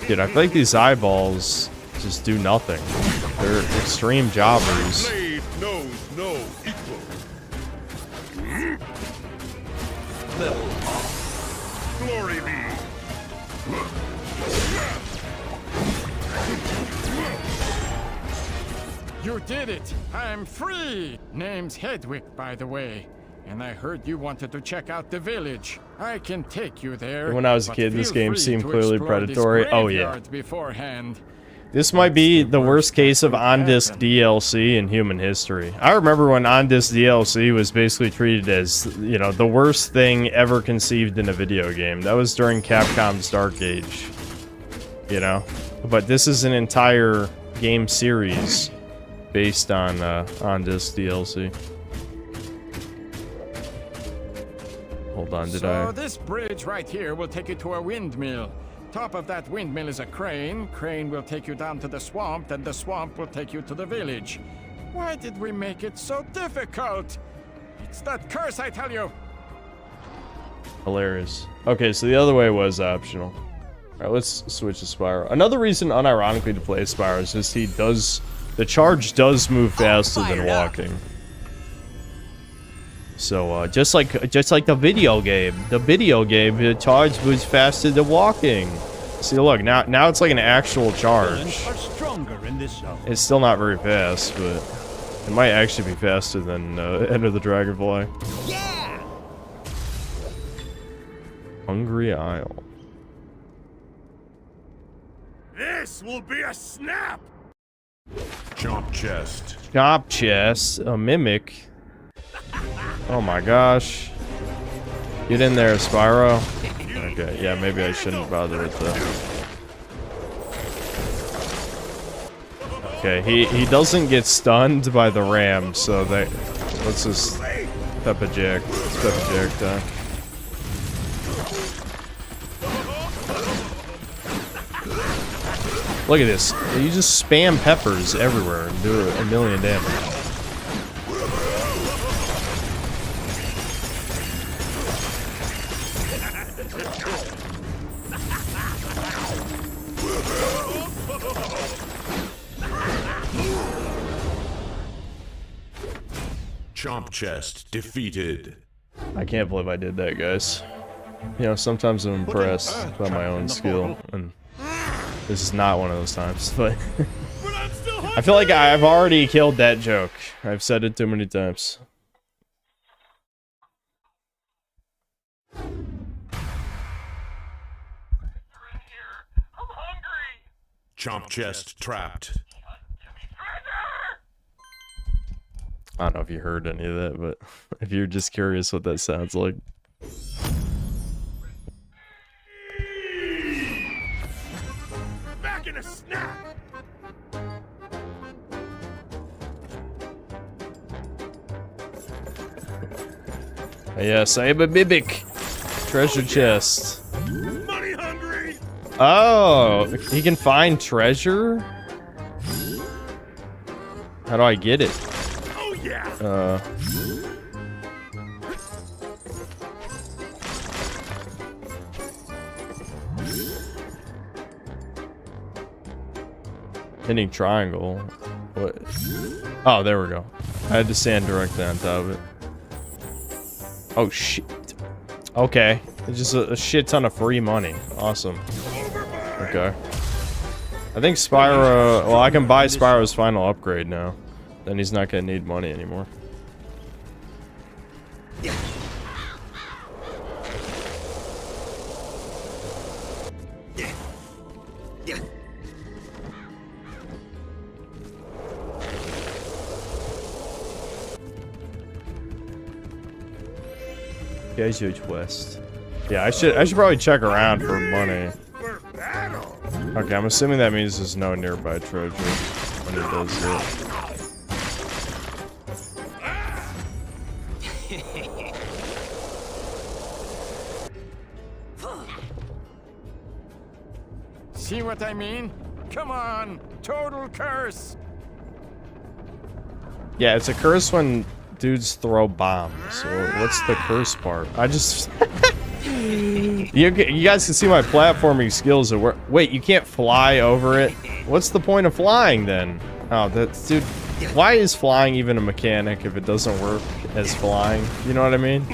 Dude, I feel like these eyeballs just do nothing. They're extreme jobbers. Blade knows no equal. Glory be. You did it! I'm free! Name's Hedwig, by the way. And I heard you wanted to check out the village. I can take you there. When I was a kid, this game seemed clearly predatory. Oh yeah. Beforehand. This might be the worst case of on-disc DLC in human history. I remember when on-disc DLC was basically treated as, you know, the worst thing ever conceived in a video game. That was during Capcom's Dark Age. You know? But this is an entire game series based on on-disc DLC. Hold on, So this bridge right here will take you to a windmill. Top of that windmill is a crane. Crane will take you down to the swamp, and the swamp will take you to the village. Why did we make it so difficult? It's that curse, I tell you! Hilarious. Okay, so the other way was optional. Alright, let's switch to Spyro. Another reason, unironically, to play Spyro is just the charge does move faster than walking. So, just like the video game, the charge moves faster than walking. See, look, now it's like an actual charge. It's still not very fast, but it might actually be faster than Enter the Dragonfly. Yeah! Hungry Isle. This will be a snap. Chomp chest. Chomp chest. A mimic. Oh my gosh. Get in there, Spyro. Okay, yeah, maybe I shouldn't bother with the... Okay, he doesn't get stunned by the ram, so let's just step eject. Step eject time. Look at this. You just spam peppers everywhere and do a million damage. Chomp chest defeated. I can't believe I did that, guys. You know, sometimes I'm impressed by my own skill, and this is not one of those times, but I feel like I've already killed that joke. I've said it too many times. Chomp chest trapped. I don't know if you heard any of that, but if you're just curious what that sounds like. Back in a snap. Yes, I am a mimic. Treasure chest. Money hungry. Oh, he can find treasure? How do I get it? Oh yeah. Hitting triangle. What? Oh, there we go. I had to stand directly on top of it. Oh shit. Okay. It's just a shit ton of free money. Awesome. Okay. I think Spyro... Well, I can buy Spyro's final upgrade now. Then he's not gonna need money anymore. Guys, West. Yeah, I should probably check around for money. Okay, I'm assuming that means there's no nearby treasure when he does it. See what I mean? Come on, total curse. Yeah, it's a curse when dudes throw bombs. So what's the curse part? I just... you guys can see my platforming skills at work. Wait, you can't fly over it? What's the point of flying then? Oh, that's... Dude, why is flying even a mechanic if it doesn't work as flying? You know what I mean?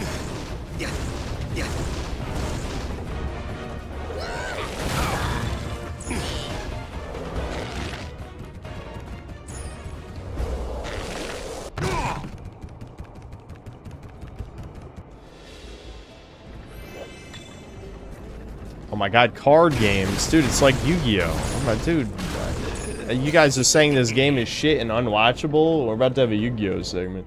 Oh my god, card games. Dude, it's like Yu-Gi-Oh! Oh my dude. You guys are saying this game is shit and unwatchable? We're about to have a Yu-Gi-Oh! Segment.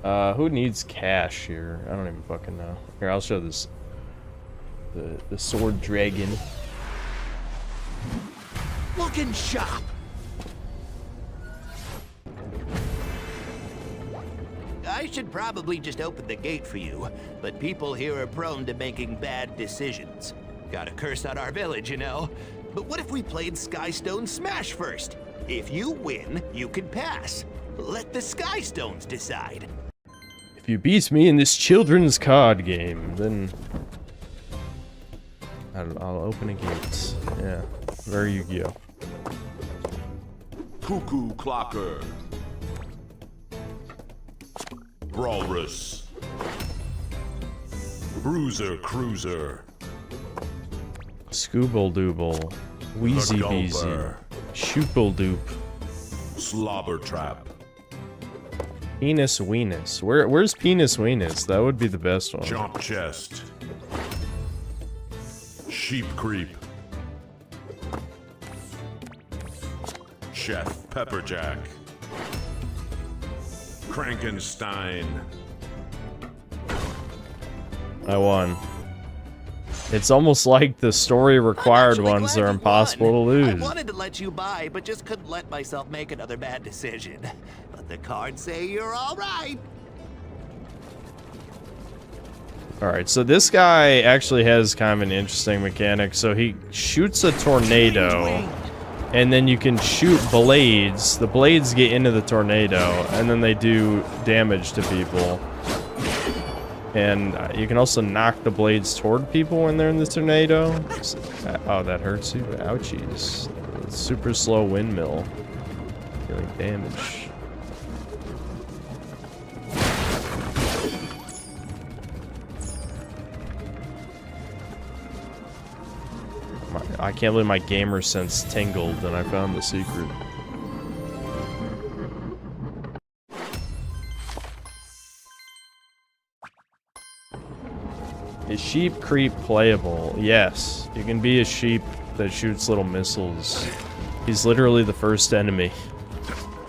Who needs cash here? I don't even fucking know. Here, I'll show this. The sword dragon. Looking sharp. I should probably just open the gate for you, but people here are prone to making bad decisions. Got a curse on our village, you know. But what if we played Skystone Smash first? If you win, you can pass. Let the Skystones decide. If you beat me in this children's card game, then I'll open a gate. Yeah, very Yu-Gi-Oh! Cuckoo Clocker. Brawlrus. Bruiser Cruiser. Scooble Dooble. Wheezy Beezy. Shoople Doop. Slobber Trap. Penis Weenus. Where's Penis Weenus? That would be the best one. Chomp Chest. Sheep Creep. Chef Pepperjack. Frankenstein. I won. It's almost like the story required ones are impossible to lose. I wanted to let you buy, but just couldn't let myself make another bad decision. But the cards say you're all right. Alright, so this guy actually has kind of an interesting mechanic. So he shoots a tornado, and then you can shoot blades. The blades get into the tornado, and then they do damage to people. And you can also knock the blades toward people when they're in the tornado. Oh, that hurts you. Ouchies. Super slow windmill. Dealing damage. I can't believe my gamer sense tingled and I found the secret. Is sheep creep playable? Yes. You can be a sheep that shoots little missiles. He's literally the first enemy.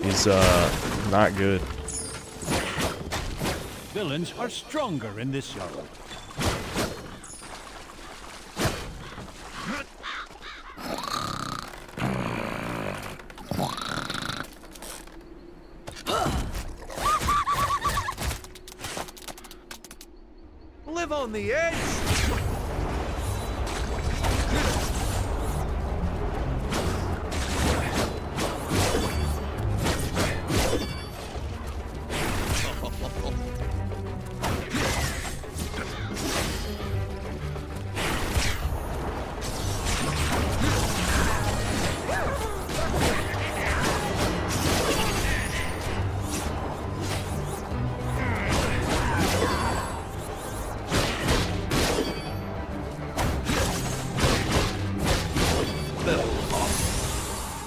He's, not good. Villains are stronger in this yard. Live on the edge.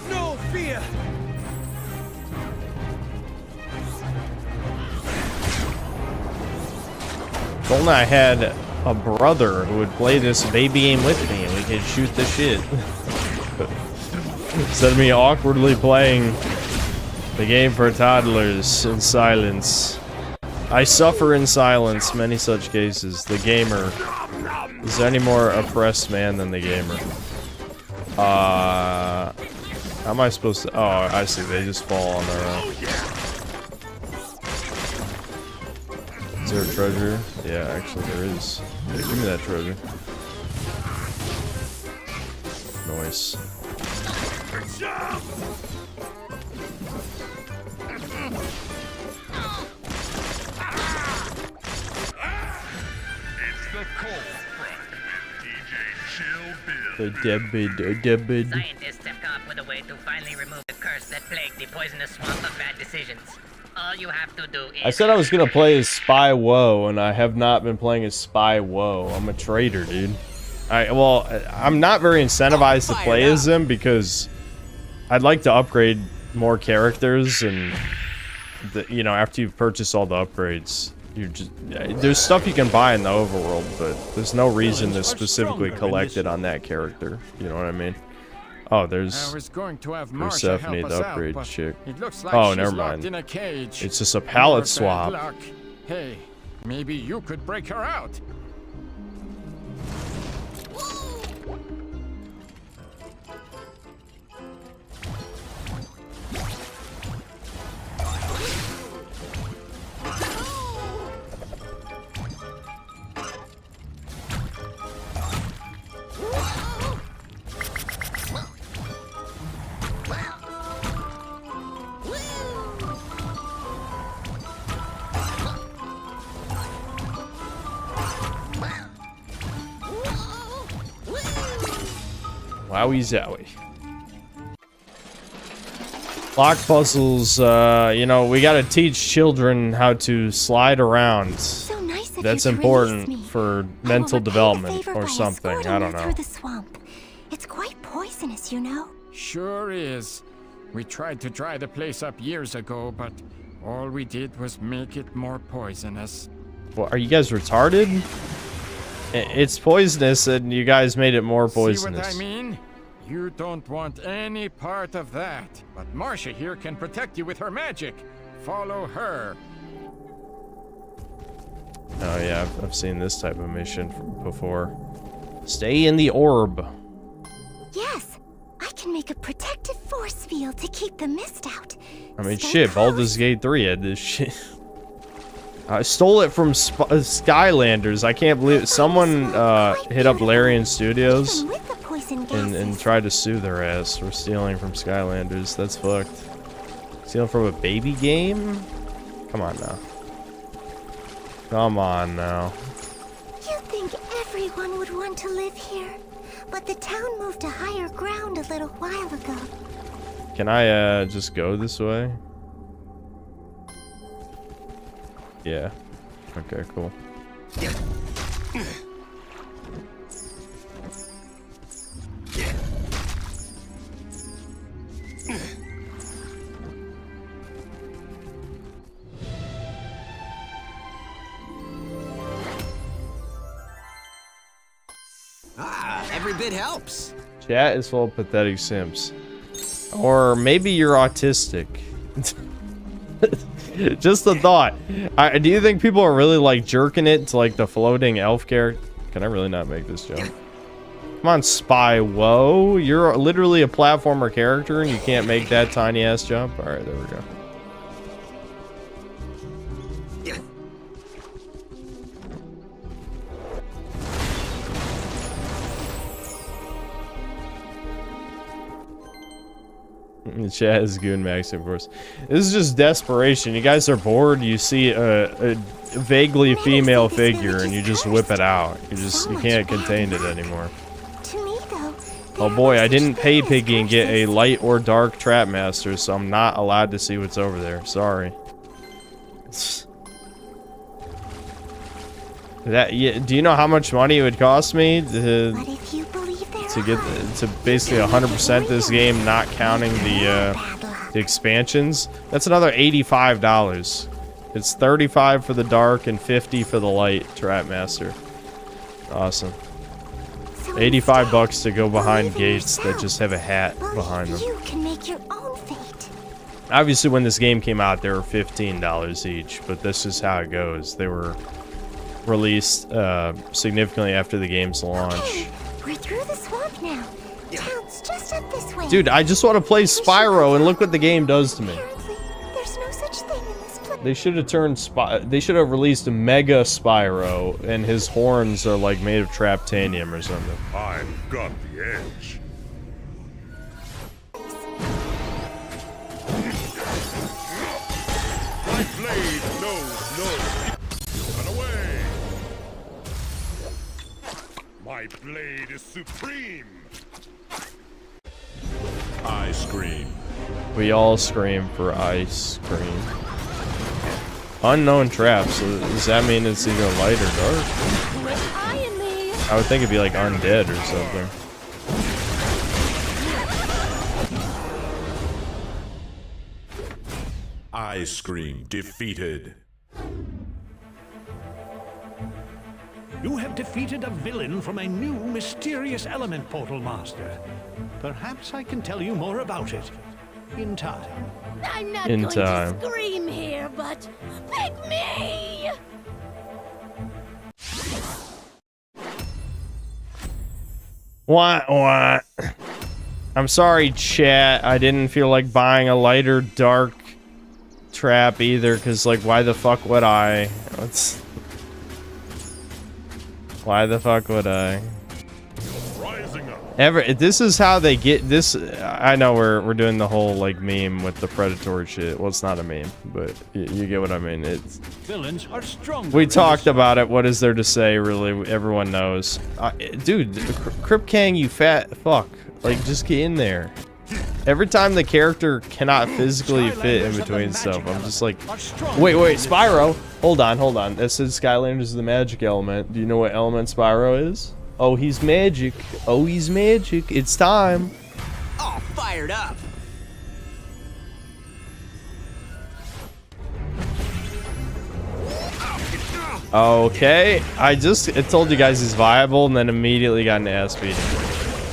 No fear. If only I had a brother who would play this baby game with me and we could shoot the shit. Instead of me awkwardly playing the game for toddlers in silence. I suffer in silence, many such cases. The gamer is any more oppressed man than the gamer. How am I supposed to? Oh, I see. They just fall on their own. Is there a treasure? Yeah, actually there is. Yeah, give me that treasure. Nice. The debit. Scientists have come up with a way to finally remove the curse that plagued the poisonous swamp of bad decisions. All you have to do is... I said I was gonna play as Spyro, and I have not been playing as Spyro. I'm a traitor, dude. Well, I'm not very incentivized to play as him because I'd like to upgrade more characters, and you know, after you've purchased all the upgrades, you just there's stuff you can buy in the overworld, but there's no reason to specifically collect it on that character. You know what I mean? Oh, there's Persephone, the upgrade chick. Oh, never mind. It's just a palette swap. Hey, maybe you could break her out. Wowie zowie. Lock puzzles, you know, we gotta teach children how to slide around. So nice of That's you to important release me. for mental development or something. I don't know. Through the swamp. It's quite poisonous, you know. Sure is. We tried to dry the place up years ago, but all we did was make it more poisonous. Well, are you guys retarded? It's poisonous, and you guys made it more poisonous. See what I mean? You don't want any part of that. But Marcia here can protect you with her magic. Follow her. Oh yeah, I've seen this type of mission before. Stay in the orb. Yes, I can make a protective force field to keep the mist out. I mean, shit, Baldur's Gate 3 had this shit. I stole it from Skylanders. I can't believe it. Someone hit up Larian Studios and tried to sue their ass for stealing from Skylanders. That's fucked. Stealing from a baby game? Come on now. Come on now. You'd think everyone would want to live here, but the town moved to higher ground a little while ago. Can I just go this way? Yeah. Okay, cool. Every bit helps. Chat is full of pathetic simps. Or maybe you're autistic. Just a thought. Do you think people are really like jerking it to like the floating elf character? Can I really not make this jump? Come on, Spyro. You're literally a platformer character and you can't make that tiny ass jump? Alright, there we go. Chat is Goon Max, of course. This is just desperation. You guys are bored. You see a vaguely female figure, and you just whip it out. You can't contain it anymore. Oh boy, I didn't pay Piggy and get a light or dark trap master, so I'm not allowed to see what's over there. Sorry. Do you know how much money it would cost me to get to basically 100% this game, not counting the expansions? That's another $85. It's $35 for the dark and $50 for the light trap master. Awesome. 85 bucks to go behind gates that just have a hat behind them. You can make your own fate. Obviously, when this game came out, they were $15 each, but this is how it goes. They were released significantly after the game's launch. We're through the swamp now. Town's just up this way. Dude, I just want to play Spyro, and look what the game does to me. There's no such thing in this place. They should have released a Mega Spyro, and his horns are like made of traptanium or something. I've got the edge. My blade knows no. Run away. My blade is supreme. I scream. We all scream for ice cream. Unknown traps. So does that mean it's either light or dark? I would think it'd be like undead or something. I scream defeated. You have defeated a villain from a new mysterious element portal master. Perhaps I can tell you more about it in time. I'm not In going time. to scream here, but pick me! What? I'm sorry, chat. I didn't feel like buying a lighter dark trap either, because, like, why the fuck would I? Why the fuck would I? This is how they get this. I know we're doing the whole like meme with the predatory shit. Well, it's not a meme, but you get what I mean. It's Villains are strong. we talked about it. What is there to say? Really, everyone knows. Dude, Crip Kang, you fat fuck. Like, just get in there. Every time the character cannot physically fit in between stuff, I'm just like, wait, Spyro. Hold on. That says Skylanders is the magic element. Do you know what element Spyro is? Oh, he's magic. It's time. All fired up. Okay, I told you guys he's viable and then immediately got an ass beating.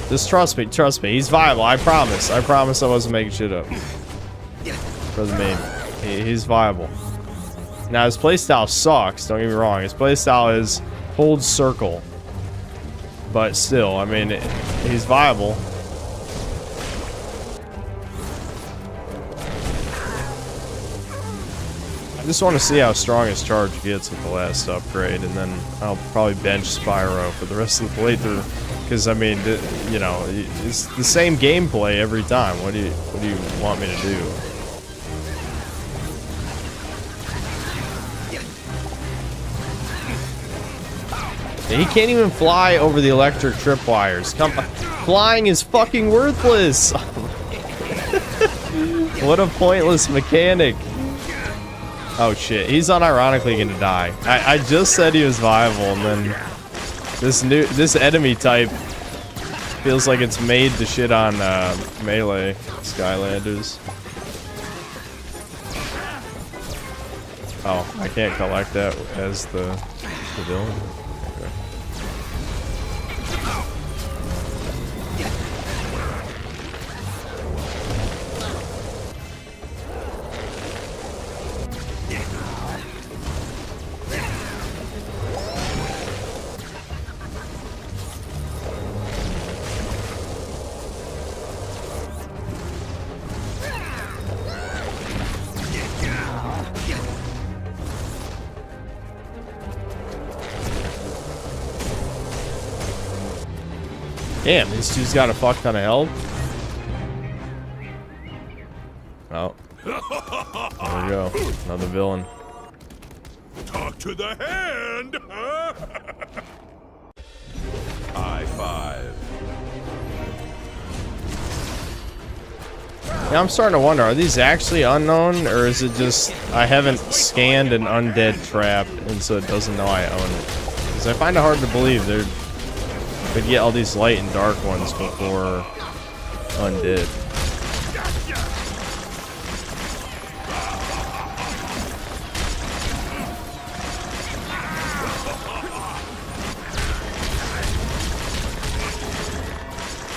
Just trust me, he's viable, I promise I wasn't making shit up. For the meme. He's viable. Now his playstyle sucks, don't get me wrong, his playstyle is hold circle. But still, I mean, he's viable. I just want to see how strong his charge gets with the last upgrade, and then I'll probably bench Spyro for the rest of the playthrough. Because I mean, you know, it's the same gameplay every time. What do you want me to do? He can't even fly over the electric tripwires. Flying is fucking worthless. What a pointless mechanic. Oh shit, he's unironically gonna die. I just said he was viable, and then this enemy type feels like it's made to shit on melee Skylanders. Oh, I can't collect that as the villain. Okay. Damn, these dude's got a fuck ton of health. Oh. There we go. Another villain. Talk to the hand, huh? High five. Now I'm starting to wonder, are these actually unknown, or is it just I haven't scanned an undead trap and so it doesn't know I own it? Because I find it hard to believe we'd get all these light and dark ones before undead.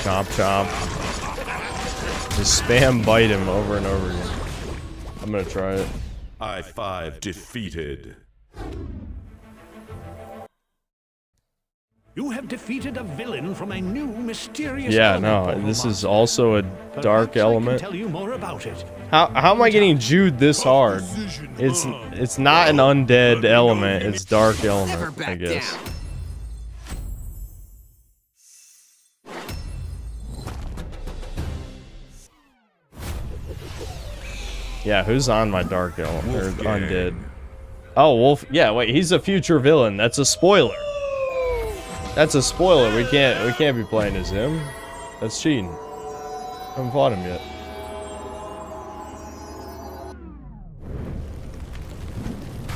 Chomp chomp. Just spam bite him over and over again. I'm gonna try it. I-5 defeated. You have defeated a villain from a new mysterious Yeah, element, no, this is also a dark element. I can tell you more about it. How am I getting Jude this hard? It's not an undead element, it's dark element, I guess. Yeah, who's on my dark element or undead? Oh, Wolf. Yeah, wait, he's a future villain. That's a spoiler. That's a spoiler. We can't be playing as him. That's cheating. I haven't fought him yet.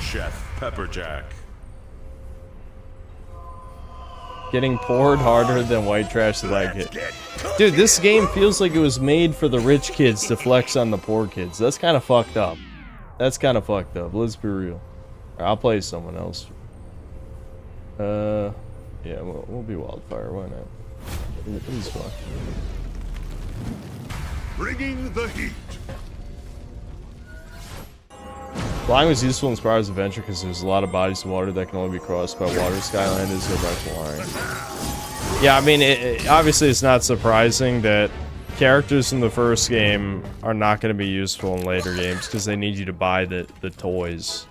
Chef Pepperjack. Getting poured harder than white trash like it. Dude, this game feels like it was made for the rich kids to flex on the poor kids. That's kind of fucked up. That's kind of fucked up. Let's be real. Right, I'll play someone else. Yeah, we'll be Wildfire. Why not? He's fun. Bringing the heat. Flying was useful in Spyro's Adventure because there's a lot of bodies of water that can only be crossed by water. Skylanders go by flying. Yeah, I mean, obviously it's not surprising that characters from the first game are not going to be useful in later games because they need you to buy the toys.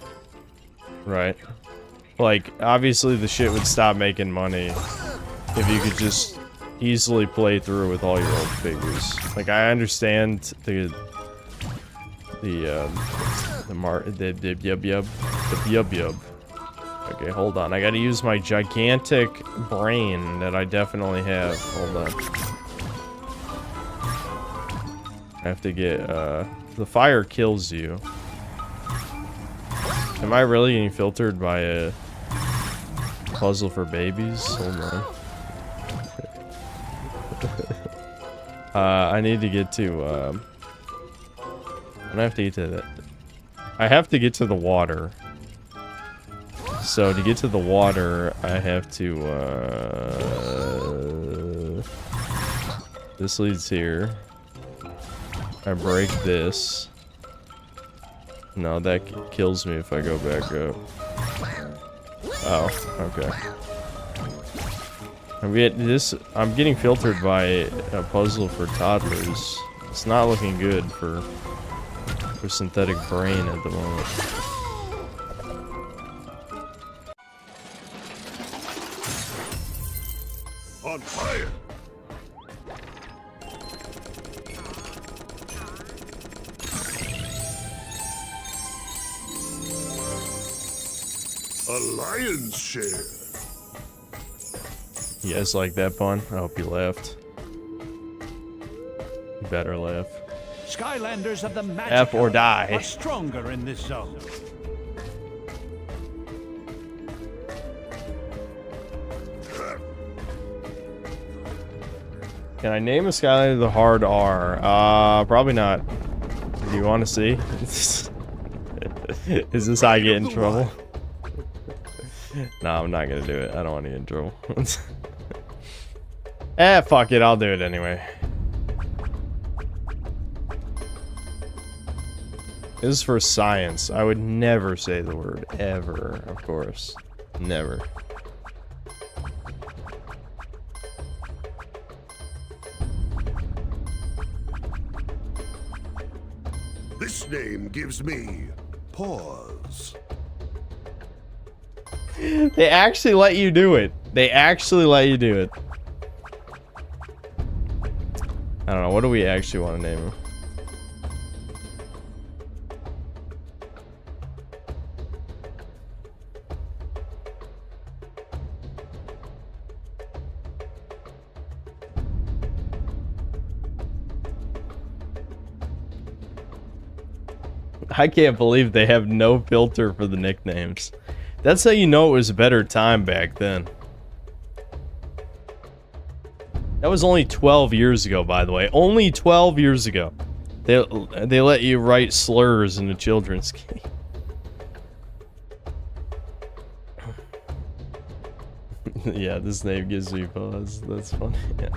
Right? Like, obviously the shit would stop making money if you could just easily play through with all your old figures. Like, I understand the yub yub. Okay, hold on. I gotta use my gigantic brain that I definitely have. Hold on. I have to get, the fire kills you. Am I really getting filtered by a puzzle for babies? Hold on. I need to get to, I have to get to that. I have to get to the water. So to get to the water, I have to, this leads here. I break this. No, that kills me if I go back up. Oh, okay. I'm getting filtered by a puzzle for toddlers. It's not looking good for synthetic brain at the moment. On fire. A lion's share. You guys like that pun? I hope you laughed. You better laugh. Skylanders of the magic F or die. are stronger in this zone. Can I name a Skylander the hard R? Probably not. Do you want to see? Is this how I get in trouble? No, I'm not gonna do it. I don't want to get in trouble. Fuck it. I'll do it anyway. This is for science. I would never say the word ever, of course. Never. This name gives me pause. They actually let you do it. They actually let you do it. I don't know. What do we actually want to name him? I can't believe they have no filter for the nicknames. That's how you know it was a better time back then. That was only 12 years ago, by the way. Only 12 years ago. They let you write slurs in a children's game. Yeah, this name gives me pause. That's funny. Yeah.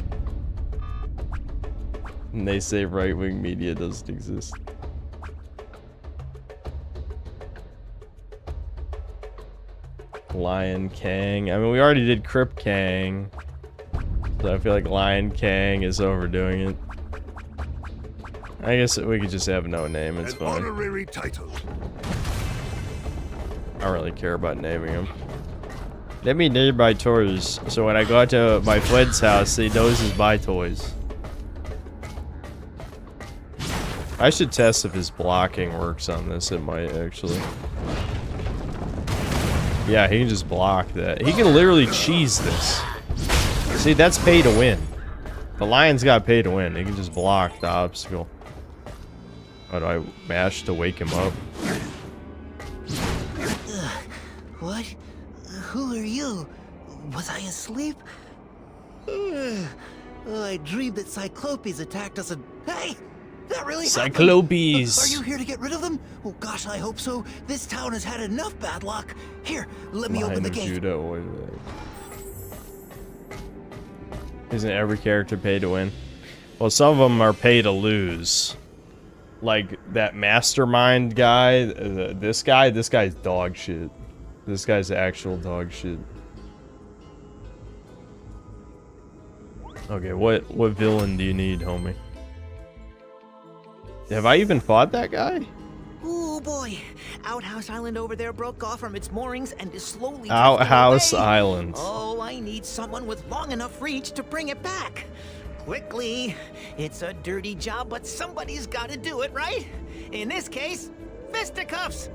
And they say right-wing media doesn't exist. Lion Kang. I mean, we already did Crip Kang. So I feel like Lion Kang is overdoing it. I guess we could just have no name. It's fine. Honorary title. I don't really care about naming him. Let me name my toys, so when I go out to my friend's house, he knows his buy toys. I should test if his blocking works on this. It might actually. Yeah, he can just block that. He can literally cheese this. See, that's pay to win. The lion's got pay to win. He can just block the obstacle. How do I mash to wake him up? What? Who are you? Was I asleep? I dreamed that Cyclopes attacked us and... Hey! That really happened. Cyclopes! Are you here to get rid of them? Oh gosh, I hope so. This town has had enough bad luck. Here, let me open the gate. Isn't every character pay to win? Well, some of them are pay to lose. Like that mastermind guy, this guy's dog shit. This guy's actual dog shit. Okay, what villain do you need, homie? Have I even fought that guy? Oh boy, Outhouse Island over there broke off from its moorings and is slowly Outhouse away. Island. Oh, I need someone with long enough reach to bring it back. Quickly. It's a dirty job, but somebody's got to do it, right? In this case, fisticuffs.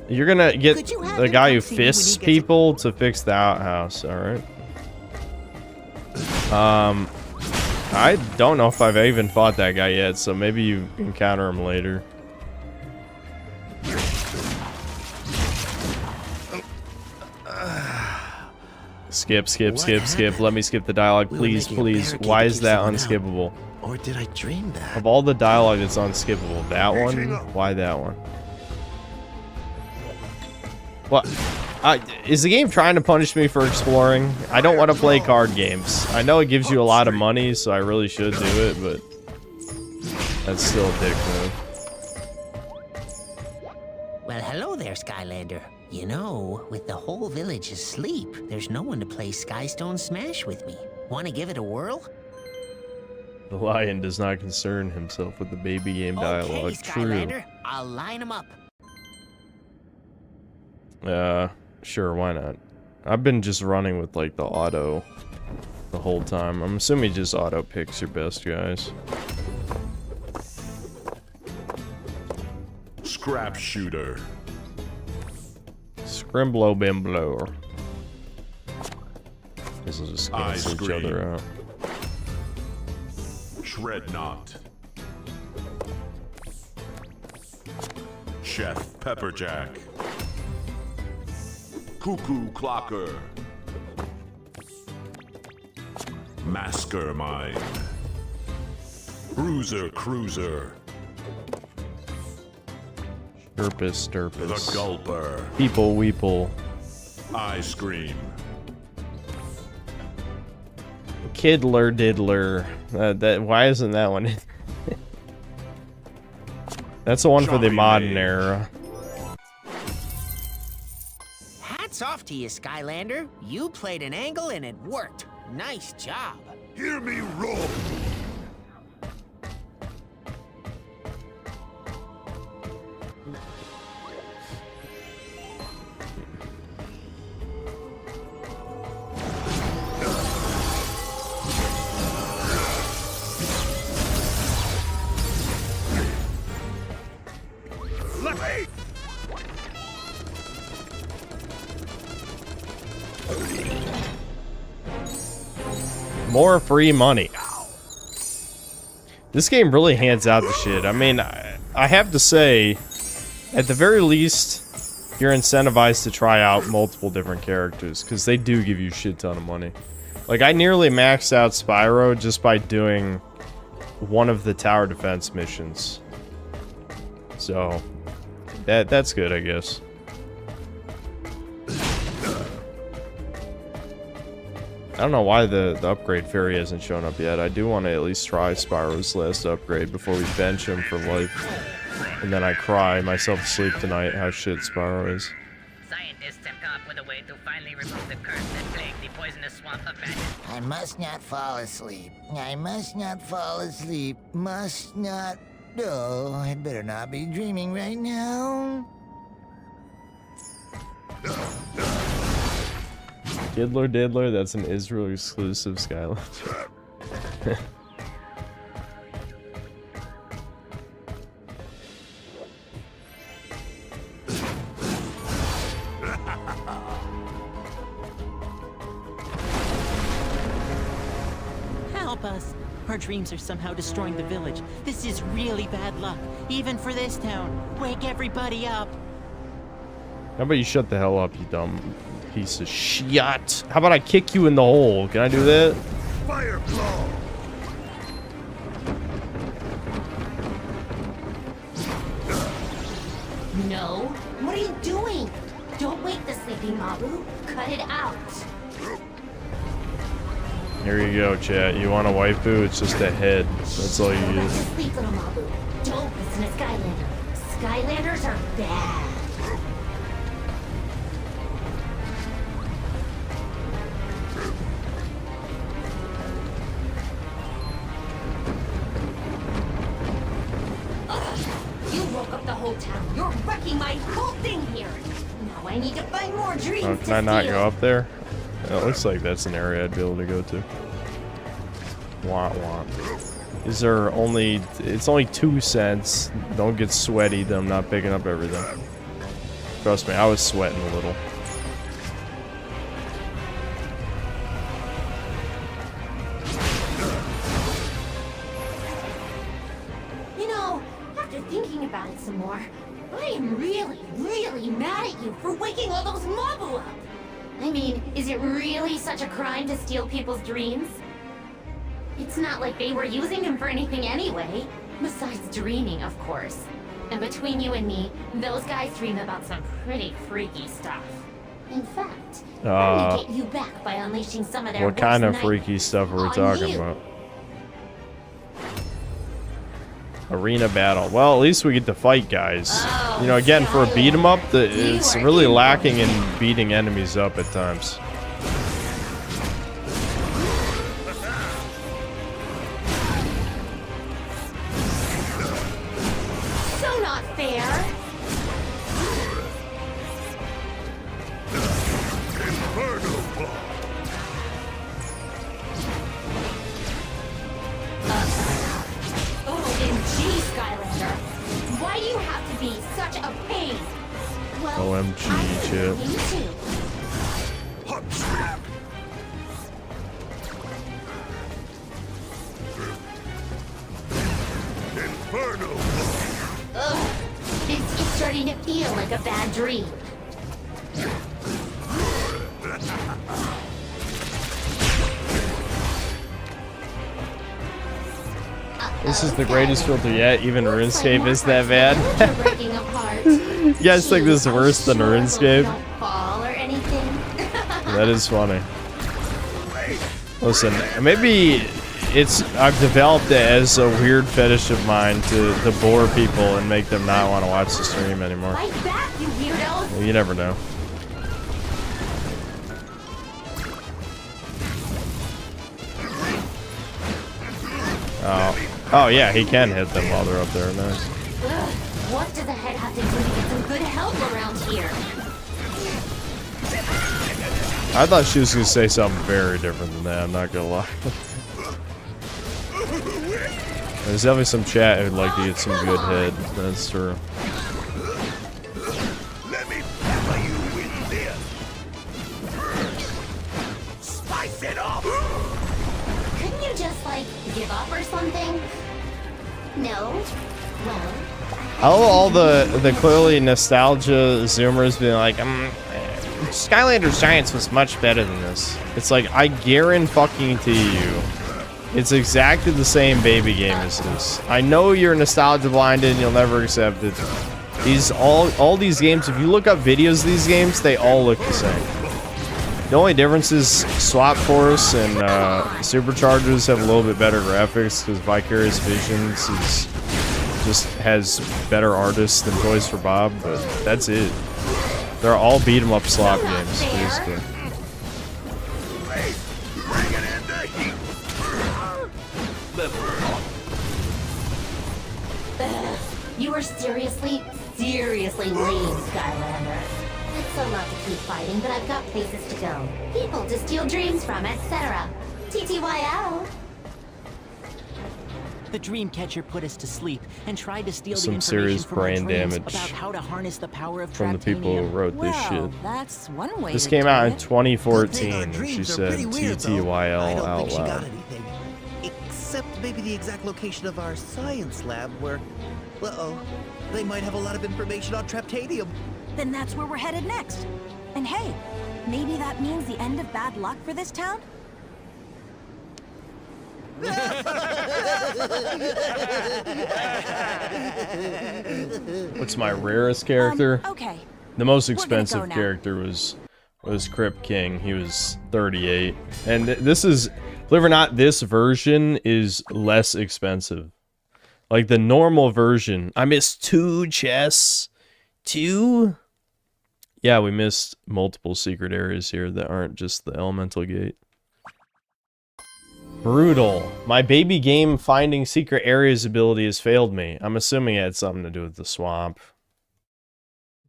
You're gonna get the guy who fists people to fix the outhouse, alright? I don't know if I've even fought that guy yet, so maybe you encounter him later. Skip. Let me skip the dialogue, please, please. Why is that unskippable? Or did I dream that? Of all the dialogue that's unskippable, that one? Why that one? What? Is the game trying to punish me for exploring? I don't want to play card games. I know it gives you a lot of money, so I really should do it, but that's still a dick move. Well, hello there, Skylander. You know, with the whole village asleep, there's no one to play Skystone Smash with me. Want to give it a whirl? The lion does not concern himself with the baby game dialogue. Okay, Skylander, I'll line them up. Sure, why not? I've been just running with, like, the auto the whole time. I'm assuming just auto picks your best guys. Scrap shooter. Scrimblow Bimblow. This will just cancel each other out. Shred Knot. Chef Pepperjack. Cuckoo Clocker. Mastermind. Bruiser Cruiser. Sturpus. The Gulper. People Weeple. Ice Cream. Kiddler Diddler. Why isn't that one? That's the one for the modern era. Hats off to you, Skylander. You played an angle and it worked. Nice job. Hear me roar. More free money. This game really hands out the shit. I mean, I have to say, at the very least, you're incentivized to try out multiple different characters, because they do give you a shit ton of money. Like, I nearly maxed out Spyro just by doing one of the tower defense missions. So, that's good, I guess. I don't know why the upgrade fairy hasn't shown up yet. I do want to at least try Spyro's last upgrade before we bench him for life. And then I cry myself to sleep tonight how shit Spyro is. Scientists have come up with a way to finally remove the curse that plagued the poisonous swamp of madness. I must not fall asleep. I must not fall asleep. Must not. Oh, I'd better not be dreaming right now. Diddler Diddler, that's an Israel exclusive Skylander. Help us. Our dreams are somehow destroying the village. This is really bad luck, even for this town. Wake everybody up. How about you shut the hell up, you dumb piece of shit? How about I kick you in the hole? Can I do that? Fire claw. No. What are you doing? Don't wake the sleeping Mabu. Cut it out. Here you go, chat. You want a waifu? It's just a head. That's all you Go back use. to sleep, little Mabu. Don't listen to Skylander. Skylanders are bad. You woke up the whole town. You're wrecking my whole thing here. Now I need to find more dreams Oh, to can I not steal. go up there? It looks like that's an area I'd be able to go to. Wah wah. Is there only... It's only 2 cents. Don't get sweaty that I'm not picking up everything. Trust me, I was sweating a little. You know, after thinking about it some more, I am really, really mad at you for waking all those Mabu up. I mean, is it really such a crime to steal people's dreams? It's not like they were using him for anything anyway. Besides dreaming, of course. And between you and me, those guys dream about some pretty freaky stuff. In fact, I'm gonna get you back by unleashing some of their What kind of worst freaky stuff are we on talking you. about? Arena battle. Well, at least we get to fight guys. You know, again, for a beat 'em up, it's really lacking in beating enemies up at times. So not fair. OMG, Skylander. Why do you have to be such a pain? Well, OMG, shit. me too. Ugh, it's starting to feel like a bad dream. This is the greatest filter yet. Even RuneScape is that bad. Breaking apart. You guys think this is worse than RuneScape? Fall or anything? That is funny. Listen, maybe I've developed it as a weird fetish of mine to bore people and make them not want to watch the stream anymore. Fight back, you weirdos! You never know. Oh yeah, he can hit them while they're up there. Nice. Ugh, what does a head have to do to get some good help around here? I thought she was gonna say something very different than that. I'm not gonna lie. There's definitely some chat who'd like to get some good head. That's true. slice it off! Couldn't you just, like, give up or something? No? Well... All the clearly nostalgia zoomers being like, Skylanders Giants was much better than this. It's like, I guarantee you, it's exactly the same baby game as this. I know you're nostalgia blinded and you'll never accept it. All these games, if you look up videos of these games, they all look the same. The only difference is Swap Force and Superchargers have a little bit better graphics because Vicarious Visions just has better artists than Toys for Bob, but that's it. They're all beat 'em up slot games, basically. You are seriously lame, Skylander. I'd so love to keep fighting, but I've got places to go. People to steal dreams from, etc. TTYL. The Dreamcatcher put us to sleep and tried to steal Some the serious information from our brain dreams damage about how to harness the power of from the people who wrote this shit. That's one way. This to came do out in it. 2014, and she said TTYL out loud. Except maybe the exact location of our science lab where... Uh-oh. They might have a lot of information on Traptanium. Then that's where we're headed next. And hey, maybe that means the end of bad luck for this town? What's my rarest character? Okay. The most We're gonna expensive go now. character was Crypt King. He was 38. And this is, believe it or not, this version is less expensive. Like the normal version. I missed 2 chests. 2? Yeah, we missed multiple secret areas here that aren't just the elemental gate. Brutal. My baby game finding secret areas ability has failed me. I'm assuming it had something to do with the swamp.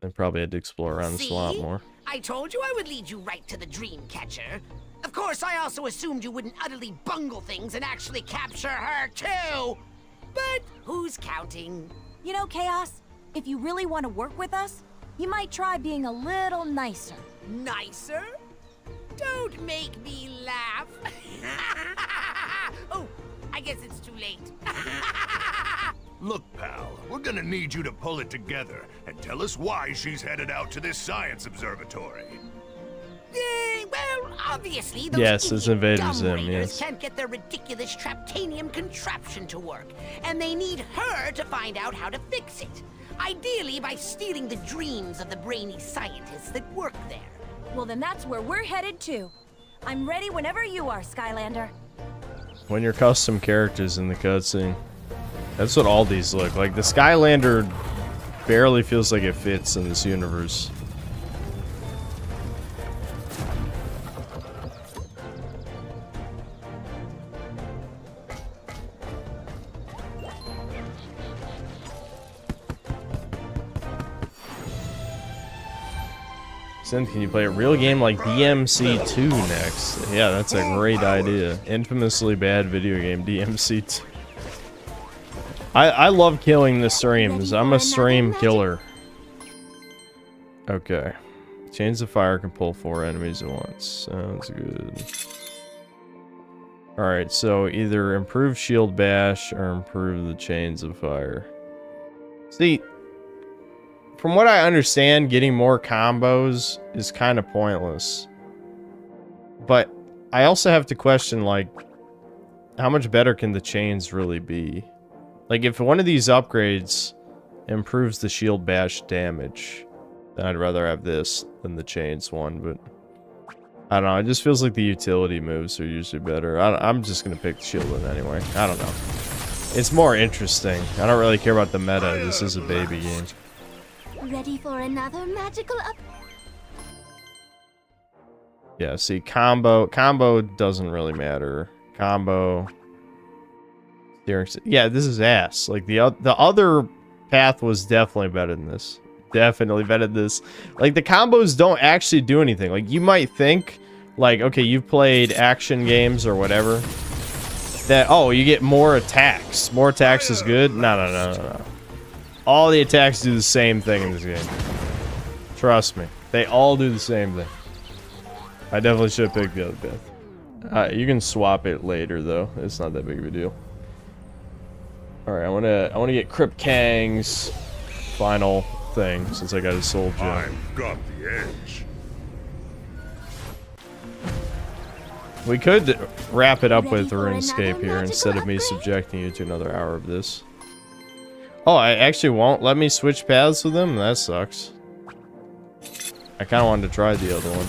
I probably had to explore around the swamp more. I told you I would lead you right to the Dreamcatcher. Of course, I also assumed you wouldn't utterly bungle things and actually capture her, too. But who's counting? You know, Chaos, if you really want to work with us, you might try being a little nicer. Nicer? Don't make me laugh. Oh, I guess it's too late. Look, pal, we're gonna need you to pull it together and tell us why she's headed out to this science observatory. Well, obviously, those Yes, it's idiot Invader dumb Zim, raiders yes. can't get their ridiculous Traptanium contraption to work, and they need her to find out how to fix it. Ideally by stealing the dreams of the brainy scientists that work there. Well, then that's where we're headed too. I'm ready whenever you are, Skylander. When your custom characters in the cutscene. That's what all these look like. The Skylander barely feels like it fits in this universe. Synth, can you play a real game like DMC2 next? Yeah, that's a great idea. Infamously bad video game, DMC2. I love killing the streams. I'm a stream killer. Okay. Chains of Fire can pull 4 enemies at once. Sounds good. Alright, so either improve Shield Bash or improve the Chains of Fire. See, from what I understand, getting more combos is kind of pointless. But I also have to question, like, how much better can the chains really be? Like, if one of these upgrades improves the shield bash damage, then I'd rather have this than the chains one, but I don't know, it just feels like the utility moves are usually better. I'm just gonna pick the shield one anyway. I don't know. It's more interesting. I don't really care about the meta. This is a baby game. Ready for another magical up? Yeah, see, combo doesn't really matter. Combo. Yeah, this is ass. Like, the other path was definitely better than this. Definitely better than this. Like, the combos don't actually do anything. Like, you might think, like, okay, you've played action games or whatever, that, oh, you get more attacks. More attacks is good? No. All the attacks do the same thing in this game. Trust me. They all do the same thing. I definitely should have picked the other path. You can swap it later though. It's not that big of a deal. All right, I wanna get Crip Kang's final thing since I got his soul gem. I've got the edge. We could wrap it up with RuneScape here instead of me subjecting you to another hour of this. Oh, I actually won't let me switch paths with him? That sucks. I kind of wanted to try the other one.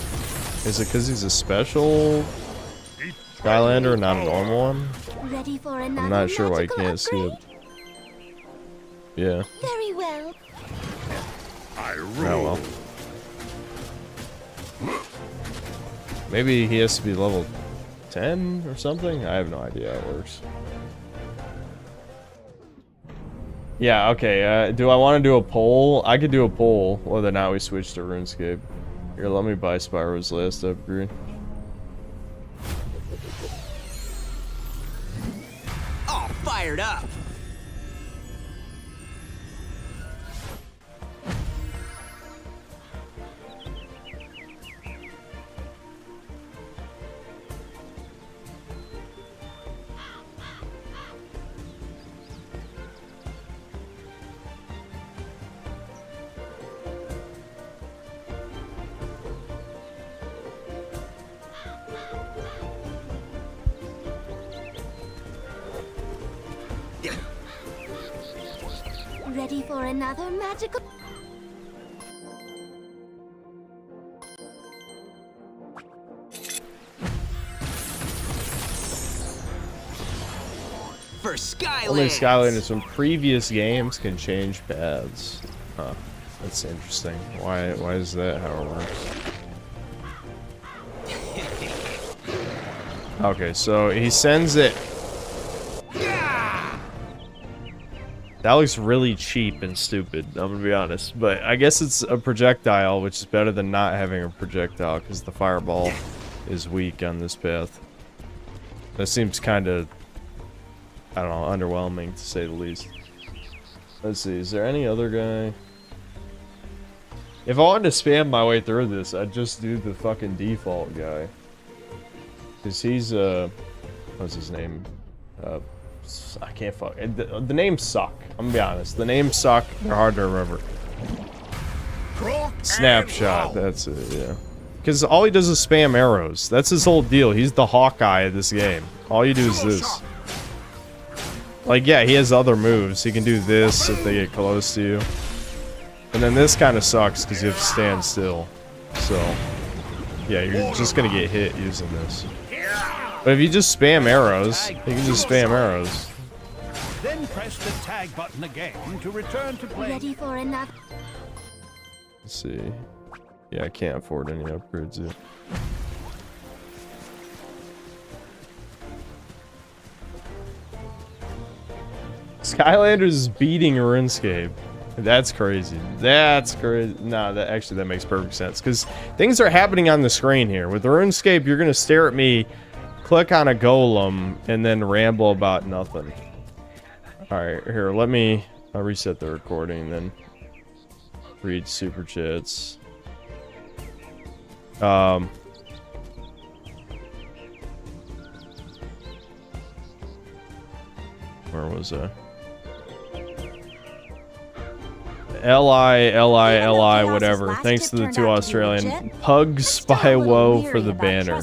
Is it because he's a special Skylander, not a normal one? Ready for I'm another not sure why you magical can't see it. Yeah. Very well. Oh well. Maybe he has to be level 10 or something? I have no idea how it works. Yeah, okay. Do I want to do a poll? I could do a poll whether or not we switch to RuneScape. Here, let me buy Spyro's last upgrade. All fired up. Ready for another magical... For Skylanders. Only Skylanders from previous games can change paths. Huh. That's interesting. Why is that how it works? Okay, so he sends it. That looks really cheap and stupid, I'm gonna be honest. But I guess it's a projectile, which is better than not having a projectile, because the fireball is weak on this path. That seems kind of, I don't know, underwhelming to say the least. Let's see, is there any other guy? If I wanted to spam my way through this, I'd just do the fucking default guy. Because he's, what's his name? I can't fuck. The names suck. I'm gonna be honest. The names suck. They're hard to remember. Snapshot. That's it. Yeah. Because all he does is spam arrows. That's his whole deal. He's the Hawkeye of this game. All you do is this. Like, yeah, he has other moves. He can do this if they get close to you. And then this kind of sucks because you have to stand still. So, yeah, you're just gonna get hit using this. But if you just spam arrows, you can just spam arrows. Then press the tag button again to return to play. Ready for another... Let's see. Yeah, I can't afford any upgrades yet. Skylanders is beating RuneScape. That's crazy. That's crazy. Nah, that makes perfect sense. Because things are happening on the screen here. With RuneScape, you're going to stare at me, click on a golem, and then ramble about nothing. Alright, here, let me reset the recording, then read super chats. Where was I? Li, whatever. Thanks to the 2 Australian. Pug Spywo for the banner.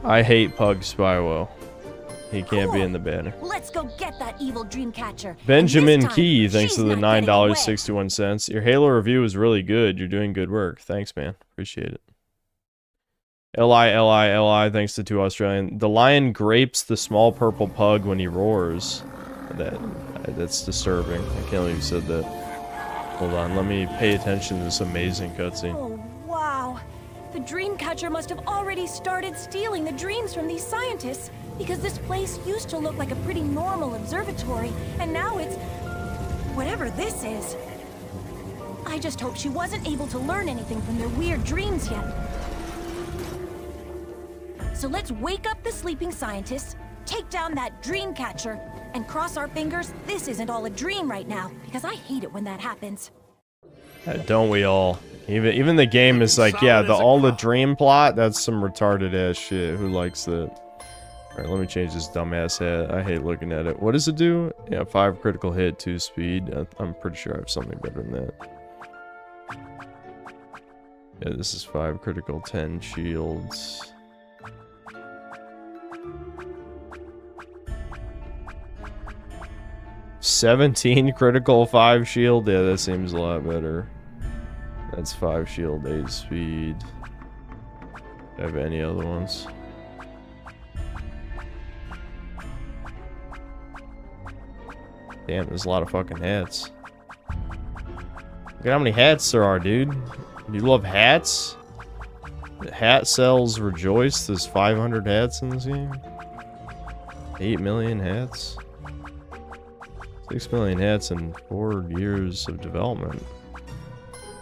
I hate Pug Spywo. He can't be in the banner. Let's go get that evil dream catcher. Benjamin Key, thanks to the $9.61. Your Halo review is really good. You're doing good work. Thanks, man. Appreciate it. Li, thanks to 2 Australian. The lion grapes the small purple pug when he roars. That's disturbing. I can't believe you said that. Hold on, let me pay attention to this amazing cutscene. Oh, wow. The dream catcher must have already started stealing the dreams from these scientists, because this place used to look like a pretty normal observatory, and now it's... whatever this is. I just hope she wasn't able to learn anything from their weird dreams yet. So let's wake up the sleeping scientists, take down that dream catcher, and cross our fingers this isn't all a dream right now, because I hate it when that happens. Don't we all? Even the game is like, yeah, all the dream plot, that's some retarded ass shit. Who likes that? Alright, let me change this dumbass hat. I hate looking at it. What does it do? Yeah, 5 critical hit, 2 speed. I'm pretty sure I have something better than that. Yeah, this is 5 critical, 10 shields. $17 critical, 5 shield. Yeah, that seems a lot better. That's 5 shield, 8 speed. Do I have any other ones? Damn, there's a lot of fucking hats. Look at how many hats there are, dude. Do you love hats? Hat sells rejoice. There's 500 hats in this game. 8 million hats. 6 million hats in 4 years of development.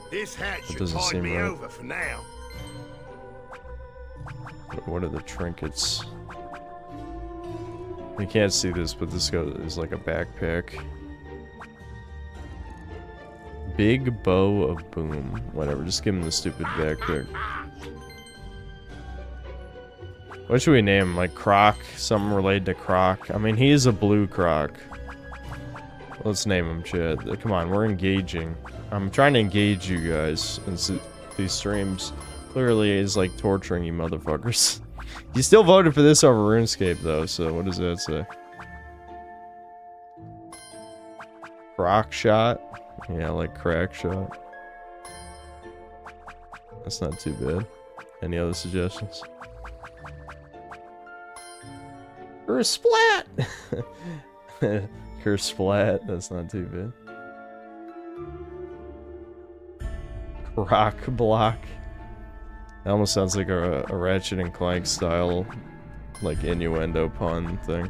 This hat That should doesn't tide seem me right. over for now. What are the trinkets? You can't see this, but this is like a backpack. Big bow of boom. Whatever, just give him the stupid backpack. What should we name him? Like Croc? Something related to Croc? I mean, he is a blue Croc. Let's name him, Chad. Come on, we're engaging. I'm trying to engage you guys in these streams. Clearly is like torturing you motherfuckers. You still voted for this over RuneScape though, so what does that say? Croc shot? Yeah, like crack shot. That's not too bad. Any other suggestions? Curse splat! Curse splat, that's not too bad. Croc block. That almost sounds like a Ratchet and Clank style, like innuendo pun thing.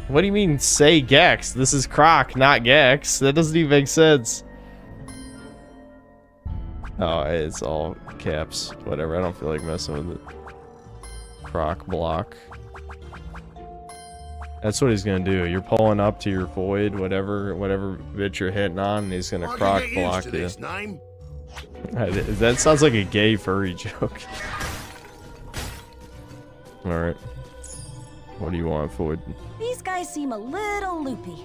What do you mean say Gex? This is Croc, not Gex. That doesn't even make sense. Oh, it's all caps. Whatever, I don't feel like messing with it. Croc block. That's what he's gonna do. You're pulling up to your void, whatever bit you're hitting on, and he's gonna croc block you. That sounds like a gay furry joke. Alright. What do you want, Void? These guys seem a little loopy.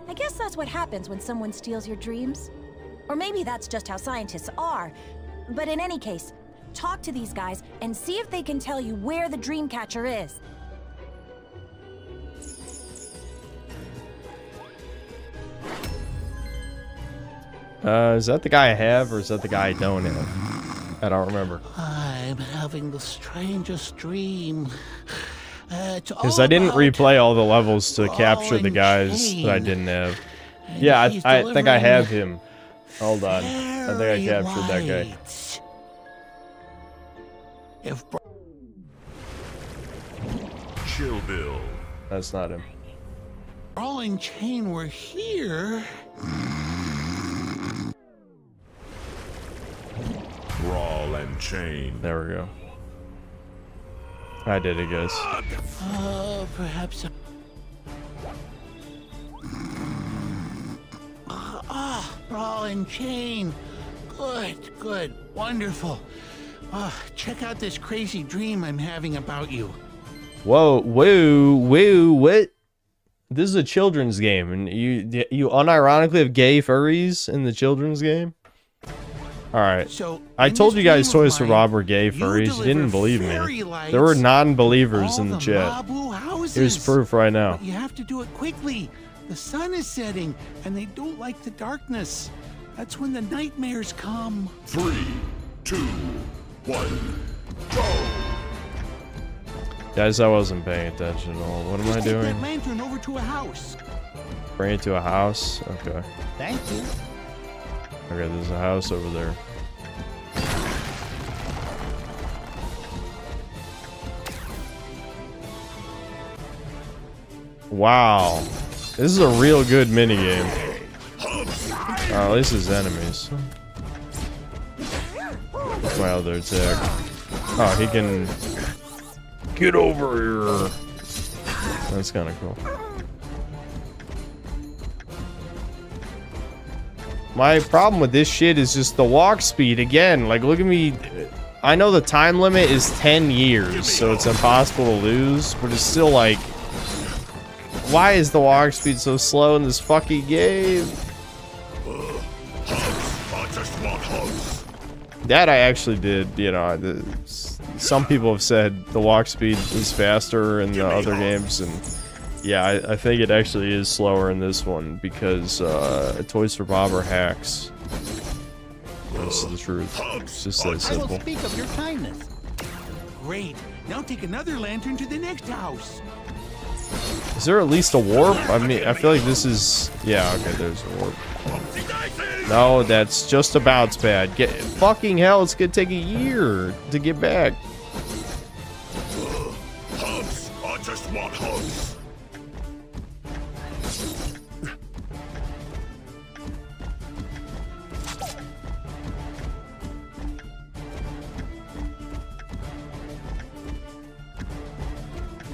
I guess that's what happens when someone steals your dreams. Or maybe that's just how scientists are. But in any case, talk to these guys and see if they can tell you where the Dreamcatcher is. Is that the guy I have, or is that the guy I don't have? I don't remember. I'm having the strangest dream. Because I didn't replay all the levels to capture the guys that I didn't have. Yeah, I think I have him. Hold on. I think I captured that guy. If Chill Bill. That's not him. Brawling Chain were here. Brawl and Chain. There we go. I did it, guys. Perhaps. Brawl and Chain. Good, wonderful. Check out this crazy dream I'm having about you. Whoa, what? This is a children's game, and you unironically have gay furries in the children's game? Alright. So, I told you guys Toys for Bob were gay furries. You didn't believe me. There were non-believers in the chat. Here's proof right now. But you have to do it quickly. The sun is setting, and they don't like the darkness. That's when the nightmares come. 3, 2, 1, go! Guys, I wasn't paying attention at all. What am I Take that doing? lantern over to a house. Bring it to a house? Okay. Thank you. Okay, there's a house over there. Wow. This is a real good minigame. Oh, at least there's enemies. What's my other attack? Oh, he can... Get over here! That's kind of cool. My problem with this shit is just the walk speed again. Like, look at me. I know the time limit is 10 years, so it's impossible to lose, but it's still like, why is the walk speed so slow in this fucking game? That I actually did, you know, some people have said the walk speed is faster in the other games, and yeah, I think it actually is slower in this one because Toys for Bob are hacks. That's the truth. It's just that I will simple. speak of your kindness. Great. Now take another lantern to the next house. Is there at least a warp? I mean, I feel like this is... Yeah, okay, there's a warp. No, that's just about bad. Fucking hell, it's gonna take a year to get back. Hugs. I just want hugs.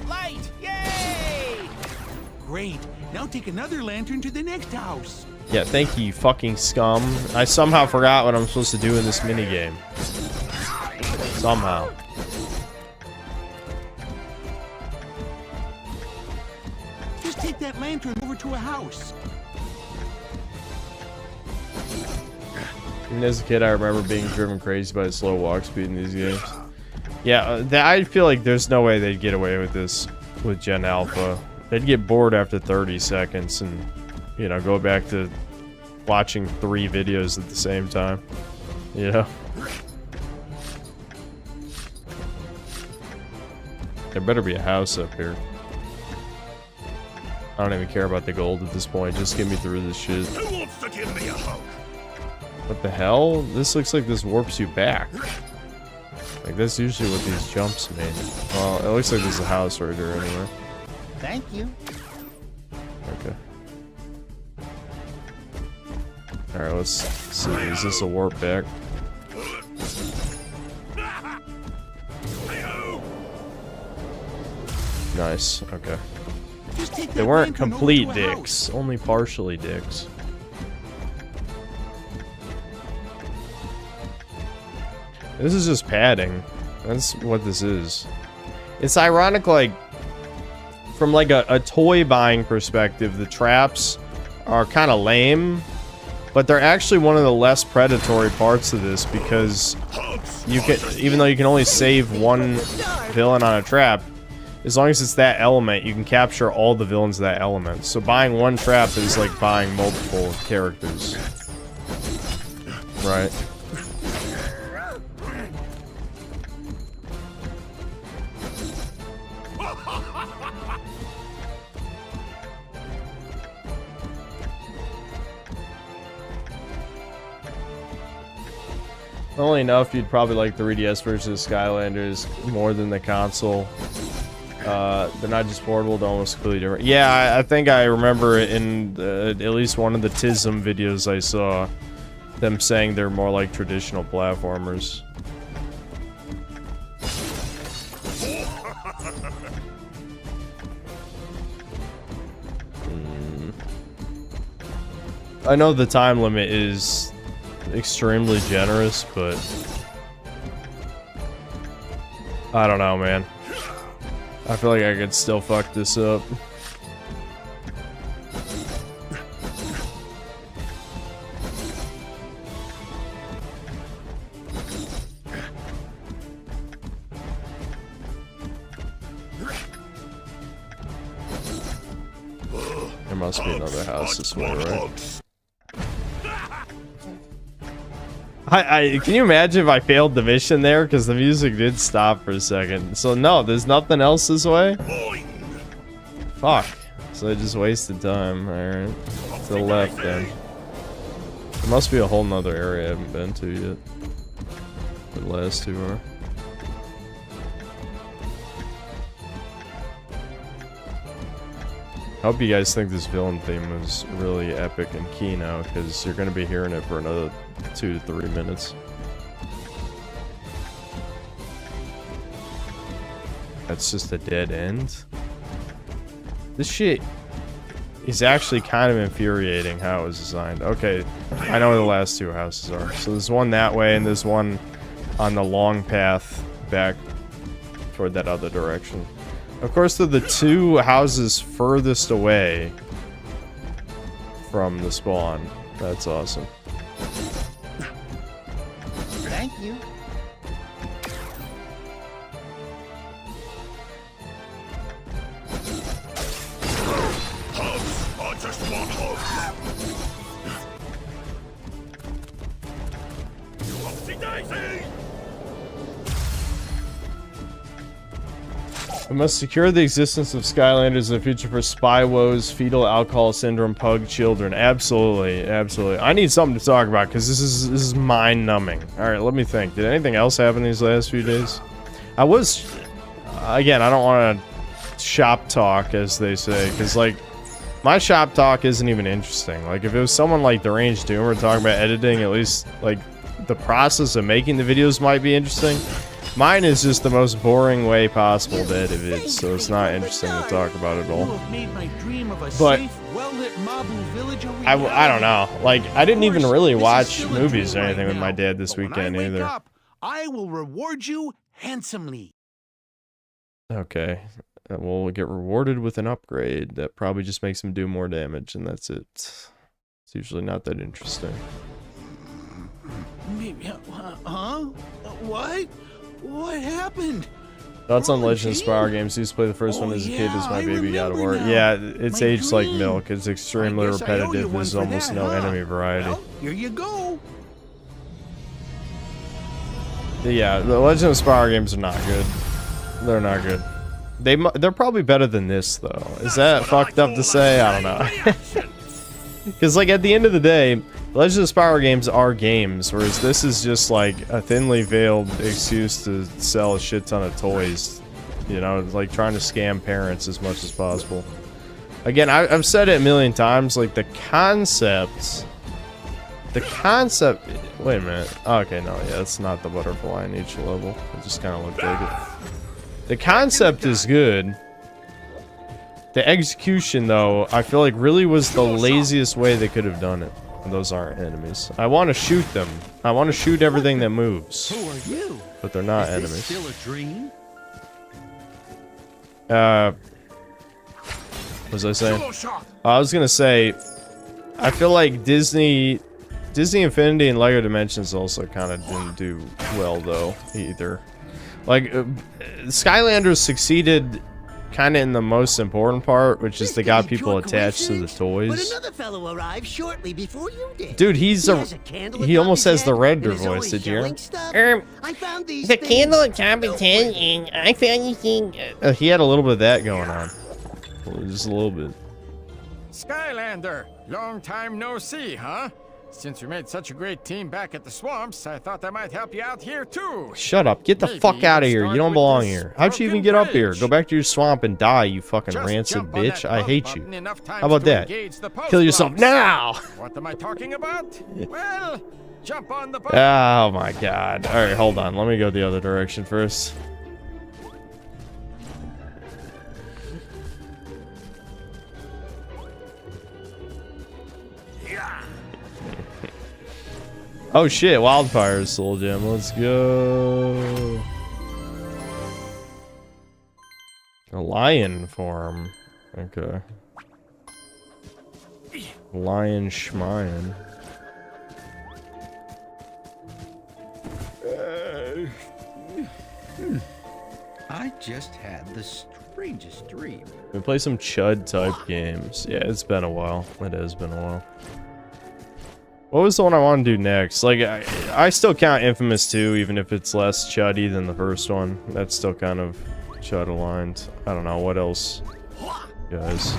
Light! Yay! Great. Now take another lantern to the next house. Yeah, thank you, fucking scum. I somehow forgot what I'm supposed to do in this minigame. Somehow. Just take that lantern over to a house. Even as a kid, I remember being driven crazy by the slow walk speed in these games. Yeah, I feel like there's no way they'd get away with this with Gen Alpha. They'd get bored after 30 seconds and, you know, go back to watching 3 videos at the same time. You know? There better be a house up here. I don't even care about the gold at this point. Just get me through this shit. Who wants to give me a hug? What the hell? This looks like this warps you back. Like, that's usually what these jumps mean. Well, it looks like there's a house right here anyway. Thank you. Okay. Alright, let's see. Is this a warp back? Nice. Okay. They weren't complete dicks, only partially dicks. This is just padding. That's what this is. It's ironic, like, from like a toy buying perspective, the traps are kind of lame, but they're actually one of the less predatory parts of this because you can, even though you can only save one villain on a trap, as long as it's that element, you can capture all the villains of that element. So buying one trap is like buying multiple characters. Right. Only enough, you'd probably like the 3DS version of Skylanders more than the console. They're not just portable, they're almost completely different. Yeah, I think I remember in at least one of the TISM videos I saw them saying they're more like traditional platformers. I know the time limit is extremely generous, but I don't know, man. I feel like I could still fuck this up. There must be another house this way, right? Can you imagine if I failed the mission there? Because the music did stop for a second. So no, there's nothing else this way? Fuck. So I just wasted time. Alright. To the left then. There must be a whole nother area I haven't been to yet. The last two are. I hope you guys think this villain theme is really epic and key now, because you're going to be hearing it for another 2 to 3 minutes. That's just a dead end? This shit is actually kind of infuriating how it was designed. Okay, I know where the last two houses are. So there's one that way, and there's one on the long path back toward that other direction. Of course, they're the two houses furthest away from the spawn. That's awesome. Thank you. Hugs! I just want hugs! Whoopsie daisy! We must secure the existence of Skylanders in the future for spy woes, fetal alcohol syndrome, pug children. Absolutely, absolutely. I need something to talk about because this is mind-numbing. All right, let me think. Did anything else happen these last few days? I was, again, I don't want to shop talk, as they say, because like my shop talk isn't even interesting. Like if it was someone like Deranged Doomer talking about editing, at least like the process of making the videos might be interesting. Mine is just the most boring way possible to edit it, so it's not interesting to talk about at all. But I don't know. Like, I didn't even really watch movies or anything with my dad this weekend either. I will reward you handsomely. Okay. We'll get rewarded with an upgrade that probably just makes him do more damage, and that's it. It's usually not that interesting. Huh? What? What happened? Thoughts on Legend of Spyro games? Used to play the first one as a kid, as my baby got of war. Yeah, it's aged like milk. It's extremely repetitive. There's almost no enemy variety. Well, here you go. Yeah, the Legend of Spyro games are not good. They're not good. They're probably better than this, though. Is that fucked up to say? I don't know. Because, like, at the end of the day, Legend of Spyro games are games, whereas this is just, like, a thinly veiled excuse to sell a shit ton of toys. You know, like, trying to scam parents as much as possible. Again, I've said it a million times, like, the concept... Wait a minute. Okay, no, yeah, it's not the butterfly in each level. It just kind of looked like it. The concept is good. The execution, though, I feel like really was the laziest way they could have done it. And those aren't enemies. I want to shoot them. I want to shoot everything that moves. Who are you? But they're not Is this enemies. still a dream? What was I saying? I was gonna say, I feel like Disney Infinity and Lego Dimensions also kind of didn't do well, though, either. Like, Skylanders succeeded kind of in the most important part, which is they got people attached to the toys. But another fellow arrived shortly before you did. Dude, he almost has the Redder voice, did you hear? I found these the candle at top of 10, and I found you thing. He had a little bit of that going on. Just a little bit. Skylander, long time no see, huh? Since we made such a great team back at the swamps, I thought I might help you out here too. Shut up. Get the fuck out of here. You don't belong here. How'd you even get up here? Go back to your swamp and die, you fucking rancid bitch. I hate you. How about that? Kill yourself now! What am I talking about? Well, jump on the boat. Oh my god. Alright, hold on. Let me go the other direction first. Oh shit, Wildfire Soul Gem. Let's go. A lion form. Okay. Lion Schmayan. I just had the strangest dream. We play some Chud type games. Yeah, it's been a while. It has been a while. What was the one I want to do next? Like, I still count Infamous 2, even if it's less chuddy than the first one. That's still kind of chud aligned. I don't know, what else, guys?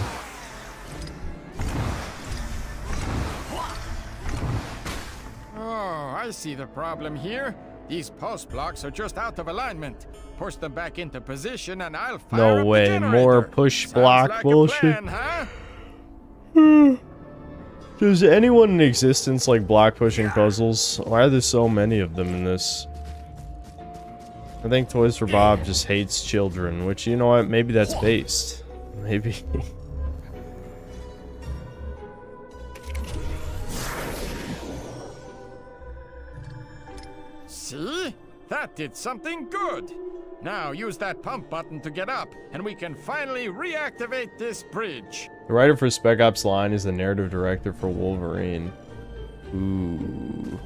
Oh, I see the problem here. These pulse blocks are just out of alignment. Push them back into position and I'll fire No up the way, generator. more push block Sounds like bullshit. a plan, huh? Does anyone in existence like block pushing puzzles? Why are there so many of them in this? I think Toys for Bob just hates children, which, you know what, maybe that's based. Maybe. See? That did something good. Now use that pump button to get up, and we can finally reactivate this bridge. The writer for Spec Ops Line is the narrative director for Wolverine. Ooh.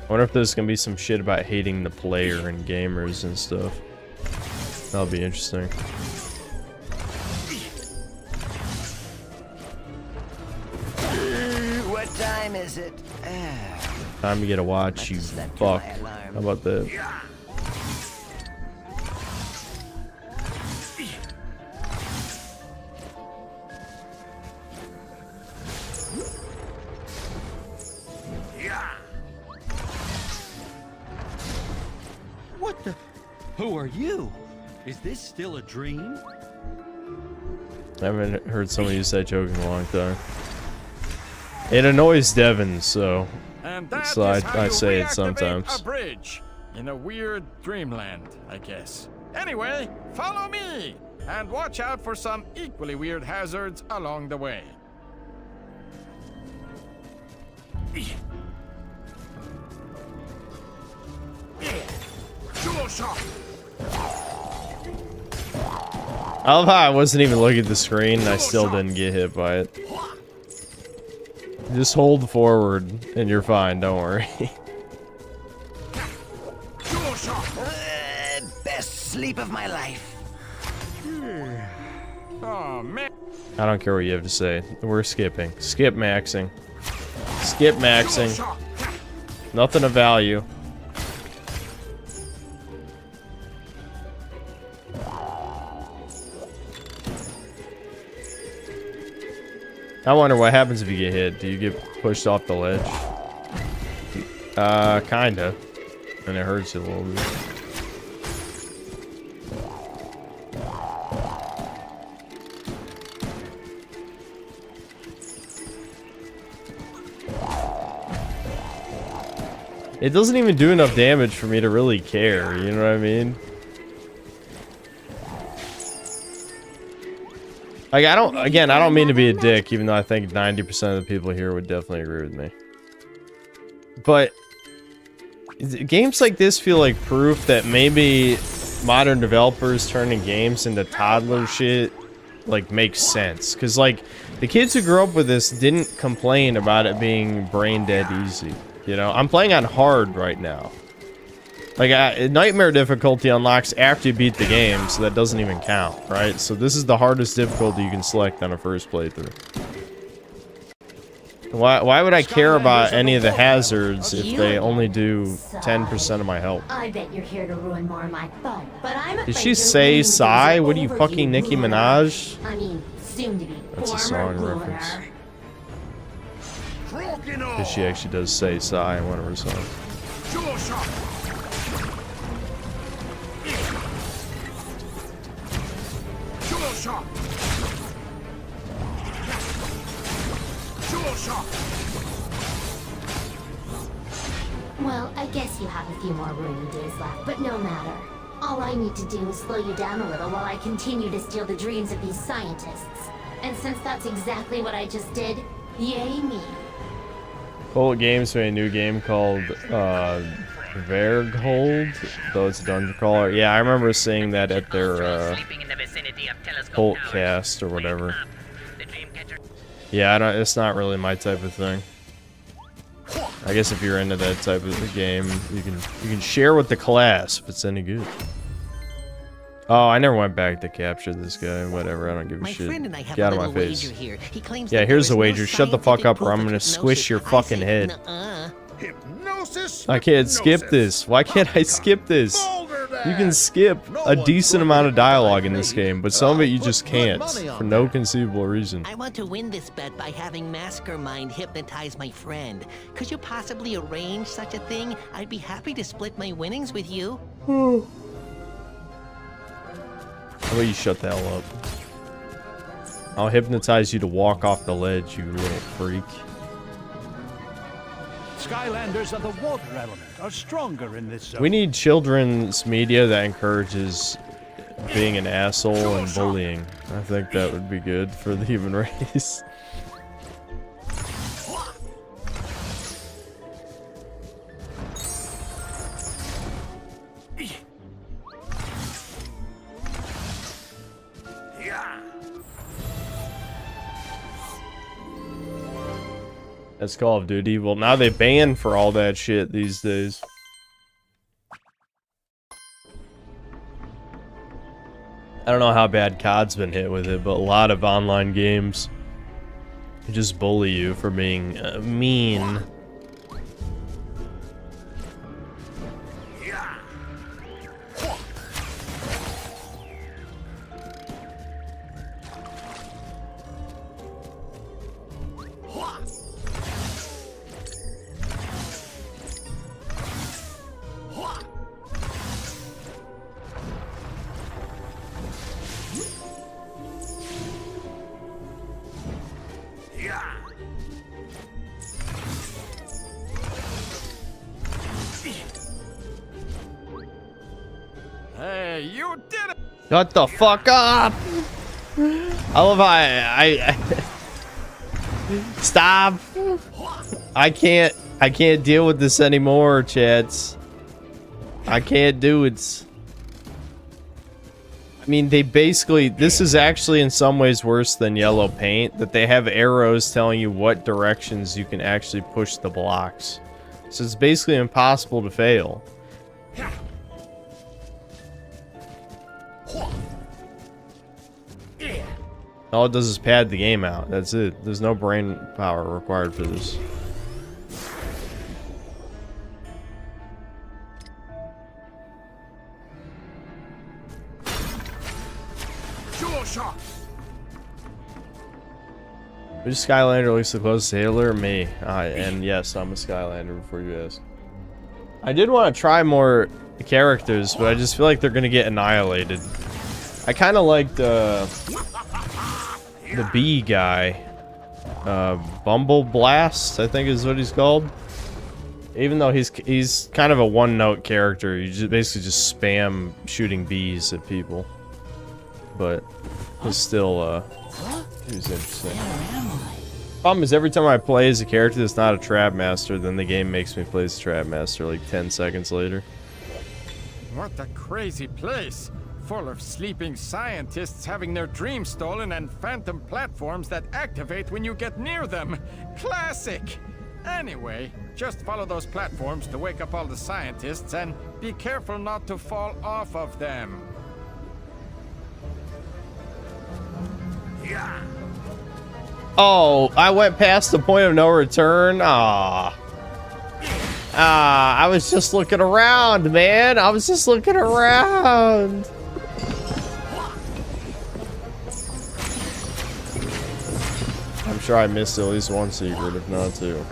I wonder if there's gonna be some shit about hating the player and gamers and stuff. That'll be interesting. What time is it? Time to get a watch, you fuck. How about that? What the? Who are you? Is this still a dream? I haven't heard somebody use that joke in a long time. It annoys Devin, so I say it sometimes. A bridge in a weird dreamland, I guess. Anyway, follow me and watch out for some equally weird hazards along the way. I love how I wasn't even looking at the screen and I still didn't get hit by it. Just hold forward and you're fine, don't worry. Best sleep of my life. Oh man. I don't care what you have to say. We're skipping. Skip maxing. Skip maxing. Nothing of value. I wonder what happens if you get hit. Do you get pushed off the ledge? Kinda. And it hurts you a little bit. It doesn't even do enough damage for me to really care, you know what I mean? Like, I don't mean to be a dick, even though I think 90% of the people here would definitely agree with me. But games like this feel like proof that maybe modern developers turning games into toddler shit, like, makes sense. Because, like, the kids who grew up with this didn't complain about it being brain dead easy. You know, I'm playing on hard right now. Like, nightmare difficulty unlocks after you beat the game, so that doesn't even count, right? So this is the hardest difficulty you can select on a first playthrough. Why would I care about any of the hazards if they only do 10% of my health? I bet you're here to ruin more of my fun, but I'm Did she say sigh? What are you, fucking Nicki Minaj? I mean, soon to be. That's a song reference. Because she actually does say sigh in one of her songs. Well, I guess you have a few more ruining days left, but no matter. All I need to do is slow you down a little while I continue to steal the dreams of these scientists. And since that's exactly what I just did, yay me. Colt Games made a new game called Verghold, though it's a dungeon crawler. Yeah, I remember seeing that at their Colt cast or whatever. Yeah, it's not really my type of thing. I guess if you're into that type of the game, you can share with the class if it's any good. Oh, I never went back to capture this guy. Whatever, I don't give a shit. Get out of my face. Yeah, here's the wager. Shut the fuck up or I'm gonna squish your fucking head. I can't skip this. Why can't I skip this? You can skip a decent amount of dialogue in this game, but some of it you just can't, for no conceivable reason. I want to win this bet by having Maskermind hypnotize my friend. Could you possibly arrange such a thing? I'd be happy to split my winnings with you. How about you shut the hell up? I'll hypnotize you to walk off the ledge, you little freak. Skylanders of the water element are stronger in this zone. We need children's media that encourages being an asshole and bullying. I think that would be good for the human race. That's Call of Duty. Well, now they ban for all that shit these days. I don't know how bad COD's been hit with it, but a lot of online games just bully you for being mean. Hey, you did it! Shut the fuck up! I love how I stop! I can't deal with this anymore, chats. I can't do it. I mean, they basically, this is actually in some ways worse than yellow paint, that they have arrows telling you what directions you can actually push the blocks. So it's basically impossible to fail. All it does is pad the game out. That's it. There's no brain power required for this. Which Skylander looks the closest to Hitler? Me. And yes, I'm a Skylander before you ask. I did want to try more characters, but I just feel like they're gonna get annihilated. I kind of liked the bee guy, Bumble Blast, I think is what he's called. Even though he's kind of a one-note character, you just basically just spam shooting bees at people. But he's still he was interesting. Problem is, every time I play as a character that's not a Trap Master, then the game makes me play as a Trap Master like 10 seconds later. What a crazy place! Full of sleeping scientists having their dreams stolen and phantom platforms that activate when you get near them. Classic! Anyway, just follow those platforms to wake up all the scientists and be careful not to fall off of them. Yeah. Oh, I went past the point of no return. I was just looking around, man. I was just looking around. I'm sure I missed at least one secret, if not two.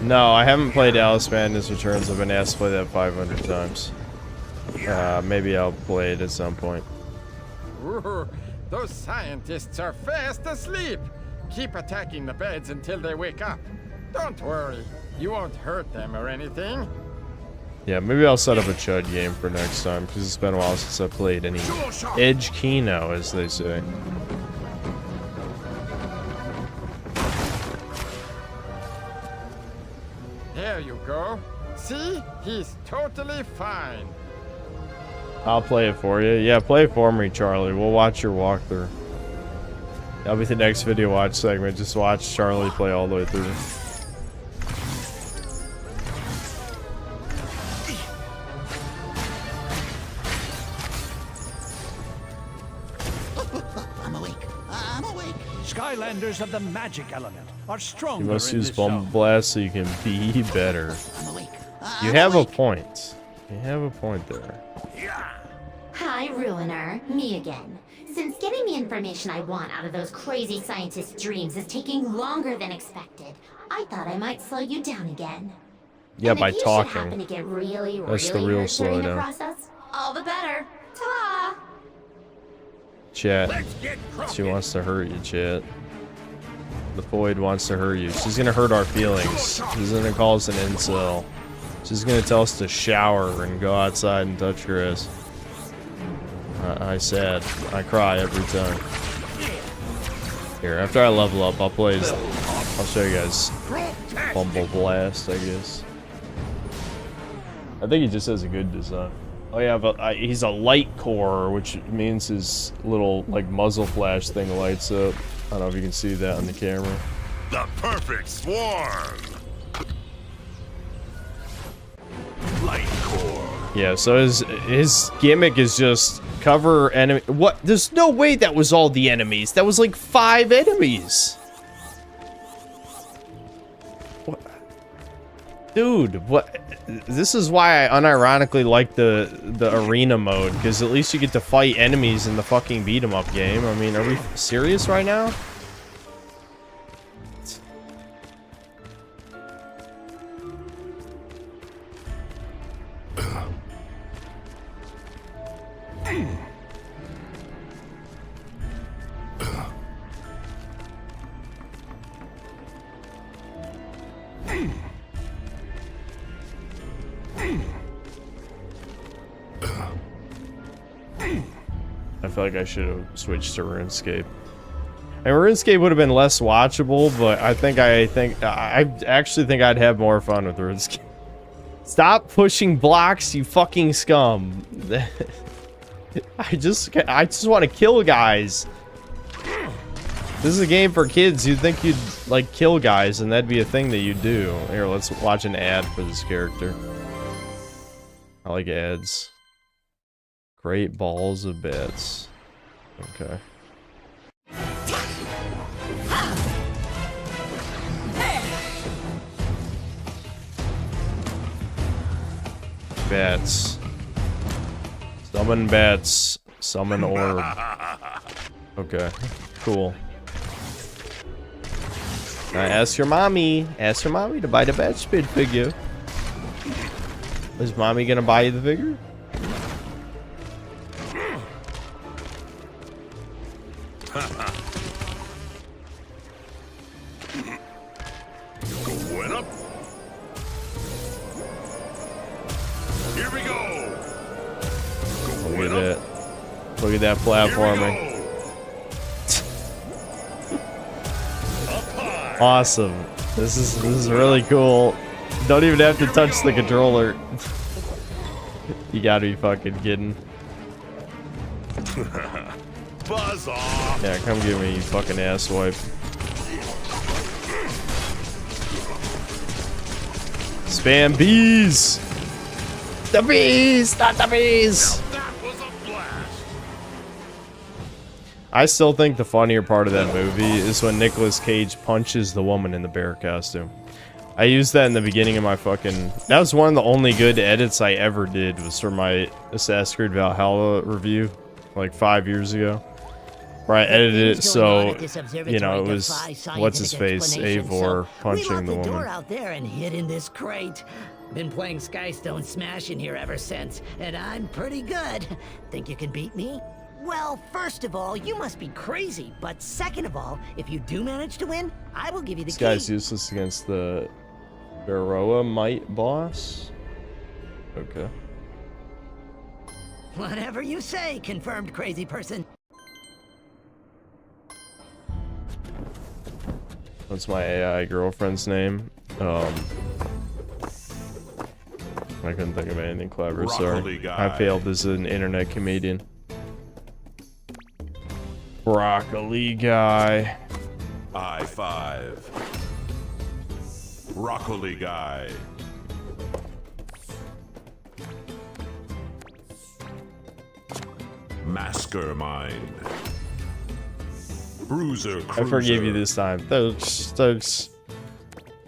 No, I haven't played Alice Madness Returns. I've been asked to play that 500 times. Maybe I'll play it at some point. Ooh, those scientists are fast asleep. Keep attacking the beds until they wake up. Don't worry, you won't hurt them or anything. Yeah, maybe I'll set up a Chud game for next time, because it's been a while since I played any Edge Kino, as they say. There you go. See? He's totally fine. I'll play it for you. Yeah, play it for me, Charlie. We'll watch your walkthrough. That'll be the next video watch segment. Just watch Charlie play all the way through. I'm awake. I'm awake. Skylanders of the magic element are stronger. You must in use this Bumble zone. Blast so you can be better. I'm awake. You have a point. You have a point there. Hi, Ruiner. Me again. Since getting the information I want out of those crazy scientists' dreams is taking longer than expected, I thought I might slow you down again. Yeah, And by if you should happen talking. to get really, That's the really real hurt during the slowdown. process, all the better. Ta! Chat. She wants to hurt you, chat. The Void wants to hurt you. She's gonna hurt our feelings. She's gonna call us an incel. She's gonna tell us to shower and go outside and touch grass. I sad. I cry every time. Here, after I level up, I'll show you guys Bumble Blast, I guess. I think he just has a good design. Oh yeah, but he's a light core, which means his little like muzzle flash thing lights up. I don't know if you can see that on the camera. The perfect swarm. Light core. Yeah, so his gimmick is just cover enemy. What? There's no way that was all the enemies. That was like 5 enemies. What? Dude, what? This is why I unironically like the arena mode, because at least you get to fight enemies in the fucking beat 'em up game. I mean, are we serious right now? I feel like I should have switched to RuneScape. And RuneScape would have been less watchable, but I actually think I'd have more fun with RuneScape. Stop pushing blocks, you fucking scum. I just want to kill guys. This is a game for kids. You'd think you'd like kill guys, and that'd be a thing that you do. Here, let's watch an ad for this character. I like ads. Great balls of bits. Okay. Bats. Summon bats. Summon orb. Okay. Cool. Now ask your mommy. Ask your mommy to buy the bat spin figure. Is mommy gonna buy you the figure? Going up. Here we go. Look at that. Look at that platforming. Awesome. This is really cool. Don't even have to touch the controller. You gotta be fucking kidding. Buzz off. Yeah, come give me, you fucking asswipe. Spam bees! The bees! Not the bees! I still think the funnier part of that movie is when Nicolas Cage punches the woman in the bear costume. I used that in the beginning of my fucking... That was one of the only good edits I ever did, was for my Assassin's Creed Valhalla review, like 5 years ago. Where I edited it so, you know, it was, what's-his-face, Eivor punching the woman. Door out there and hid in this crate. Been playing Skystone Smash in here ever since, and I'm pretty good. Think you can beat me? Well, first of all, you must be crazy. But second of all, if you do manage to win, I will give you the key. This guy's useless against the Baroa Might boss? Okay. Whatever you say, confirmed crazy person. What's my AI girlfriend's name? I couldn't think of anything clever, sorry. I failed as an internet comedian. Broccoli guy. I-5. Broccoli guy. Mastermind. Bruiser Cruiser. I forgive you this time. Thanks.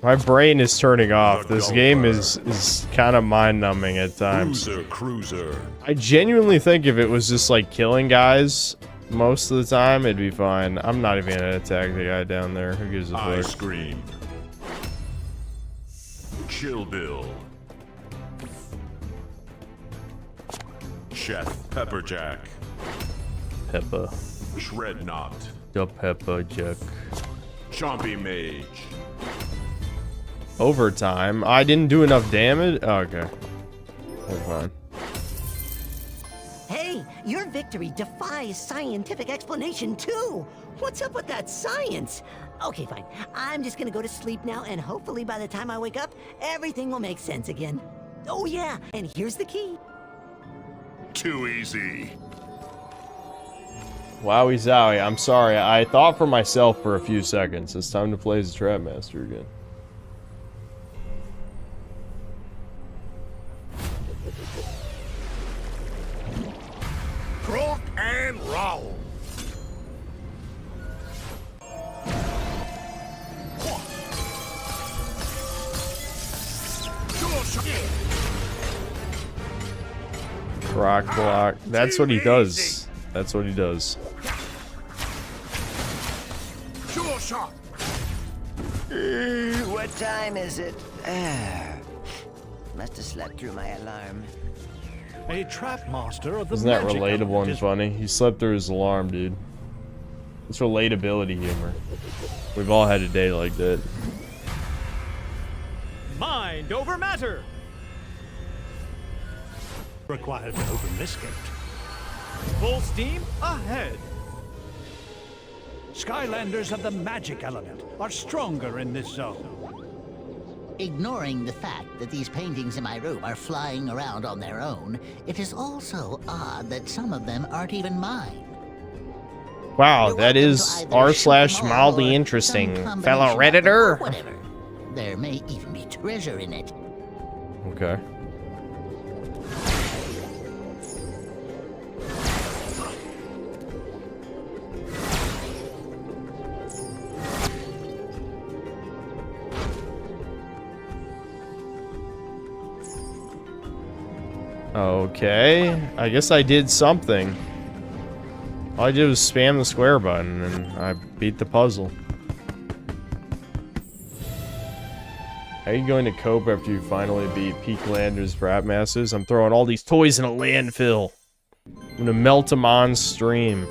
My brain is turning off. This game is kind of mind-numbing at times. Bruiser Cruiser. I genuinely think if it was just like killing guys most of the time, it'd be fine. I'm not even gonna attack the guy down there. Who gives a fuck? Ice Cream. Chill Bill. Chef Pepperjack. Peppa. Shred Knot. The Peppa Jack. Chompy Mage. Overtime. I didn't do enough damage. Oh, okay. That's fine. Hey, Your victory defies scientific explanation, too. What's up with that science? Okay, fine. I'm just gonna go to sleep now, and hopefully by the time I wake up, everything will make sense again. Oh, yeah, and here's the key. Too easy. Wowie zowie. I'm sorry. I thought for myself for a few seconds. It's time to play as the Trap Master again. Rock and roll. Rock block. That's what he does. That's what he does. Sure shot. What time is it? Must have slept through my alarm. A trap master of the Isn't that magic relatable element and funny? He slept through his alarm, dude. It's relatability humor. We've all had a day like that. Mind over matter. required to open this gate. Full steam ahead. Skylanders of the magic element are stronger in this zone. Ignoring the fact that these paintings in my room are flying around on their own, it is also odd that some of them aren't even mine. Wow, that is r/mildly interesting, fellow Redditor. Whatever. There may even be treasure in it. Okay. Okay, I guess I did something. All I did was spam the square button and I beat the puzzle. How are you going to cope after you finally beat Peaklanders Brat Masters? I'm throwing all these toys in a landfill. I'm gonna melt them on stream.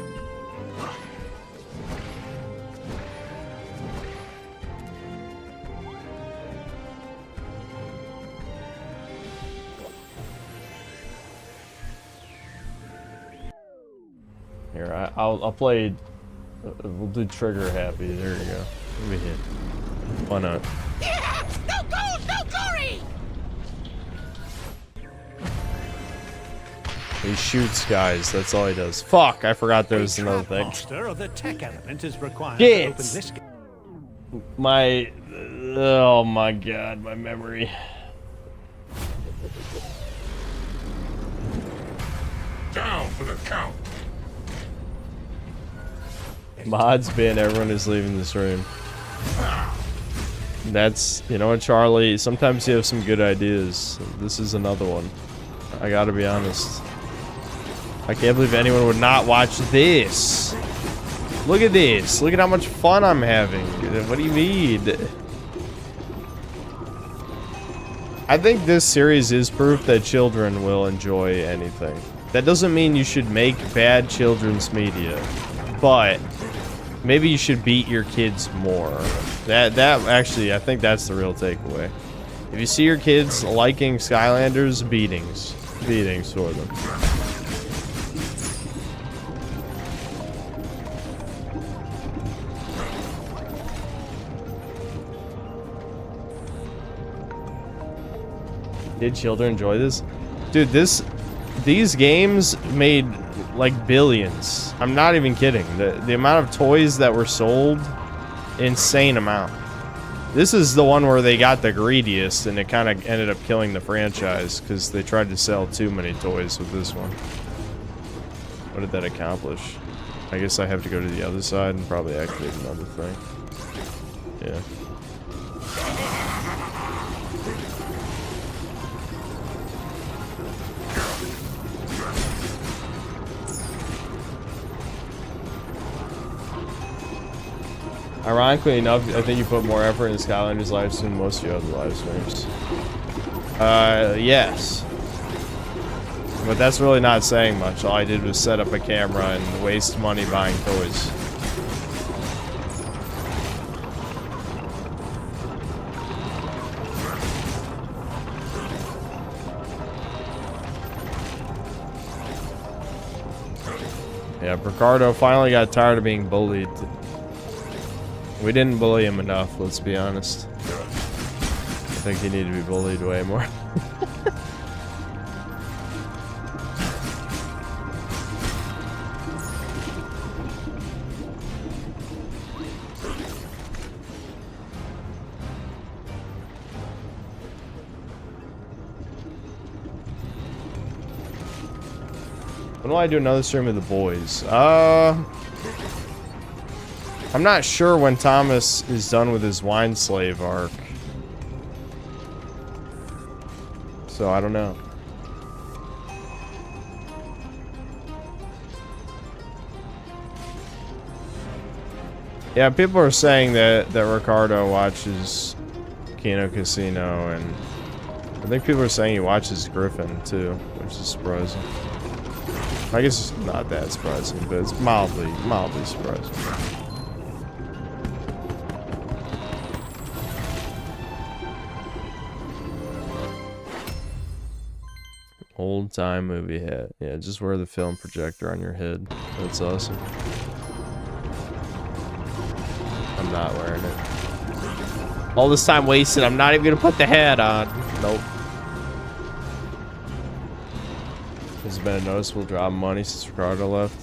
Here, I'll play. We'll do trigger happy. There you go. Let me hit. Why not? Yeah! No gold, no glory! He shoots guys. That's all he does. Fuck! I forgot there was another thing. Master of the tech element is required Shit. to open this gate. My. Oh my god, my memory. Down for the count. Mods bin, everyone is leaving this room. That's, you know what, Charlie, sometimes you have some good ideas. This is another one. I gotta be honest. I can't believe anyone would not watch this. Look at this. Look at how much fun I'm having. What do you mean? I think this series is proof that children will enjoy anything. That doesn't mean you should make bad children's media, but maybe you should beat your kids more. That actually, I think that's the real takeaway. If you see your kids liking Skylanders, beatings for them. Did children enjoy this? Dude, these games made like billions. I'm not even kidding. The amount of toys that were sold, insane amount. This is the one where they got the greediest and it kind of ended up killing the franchise because they tried to sell too many toys with this one. What did that accomplish? I guess I have to go to the other side and probably activate another thing. Yeah. Ironically enough, I think you put more effort in Skylanders live stream than most of your other live streams. Yes. But that's really not saying much. All I did was set up a camera and waste money buying toys. Yeah, Ricardo finally got tired of being bullied. We didn't bully him enough, let's be honest. I think he needed to be bullied way more. When will I do another stream with the boys? I'm not sure when Thomas is done with his wine slave arc. So I don't know. Yeah, people are saying that Ricardo watches Kino Casino, and I think people are saying he watches Griffin too, which is surprising. I guess it's not that surprising, but it's mildly surprising. Old time movie hat. Yeah, just wear the film projector on your head. That's awesome. I'm not wearing it. All this time wasted, I'm not even gonna put the hat on. Nope. There's been a noticeable drop in money since Ricardo left.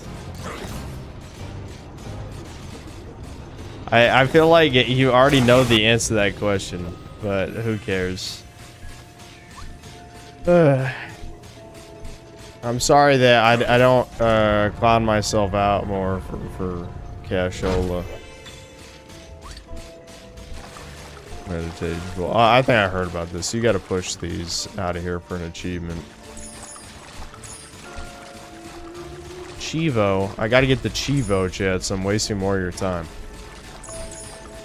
I feel like you already know the answer to that question, but who cares? I'm sorry that I don't clown myself out more for cashola. Meditation. Well, I think I heard about this. You got to push these out of here for an achievement. Chivo. I gotta get the Chivo, chat, so I'm wasting more of your time.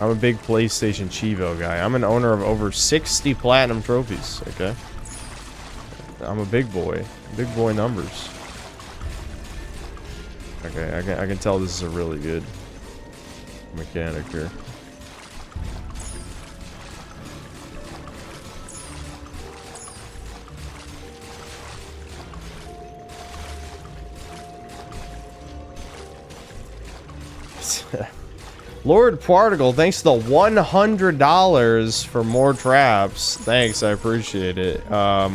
I'm a big PlayStation Chivo guy. I'm an owner of over 60 platinum trophies, okay? I'm a big boy. Big boy numbers. Okay, I can tell this is a really good mechanic here. Lord Particle, thanks to the $100 for more traps. Thanks, I appreciate it. I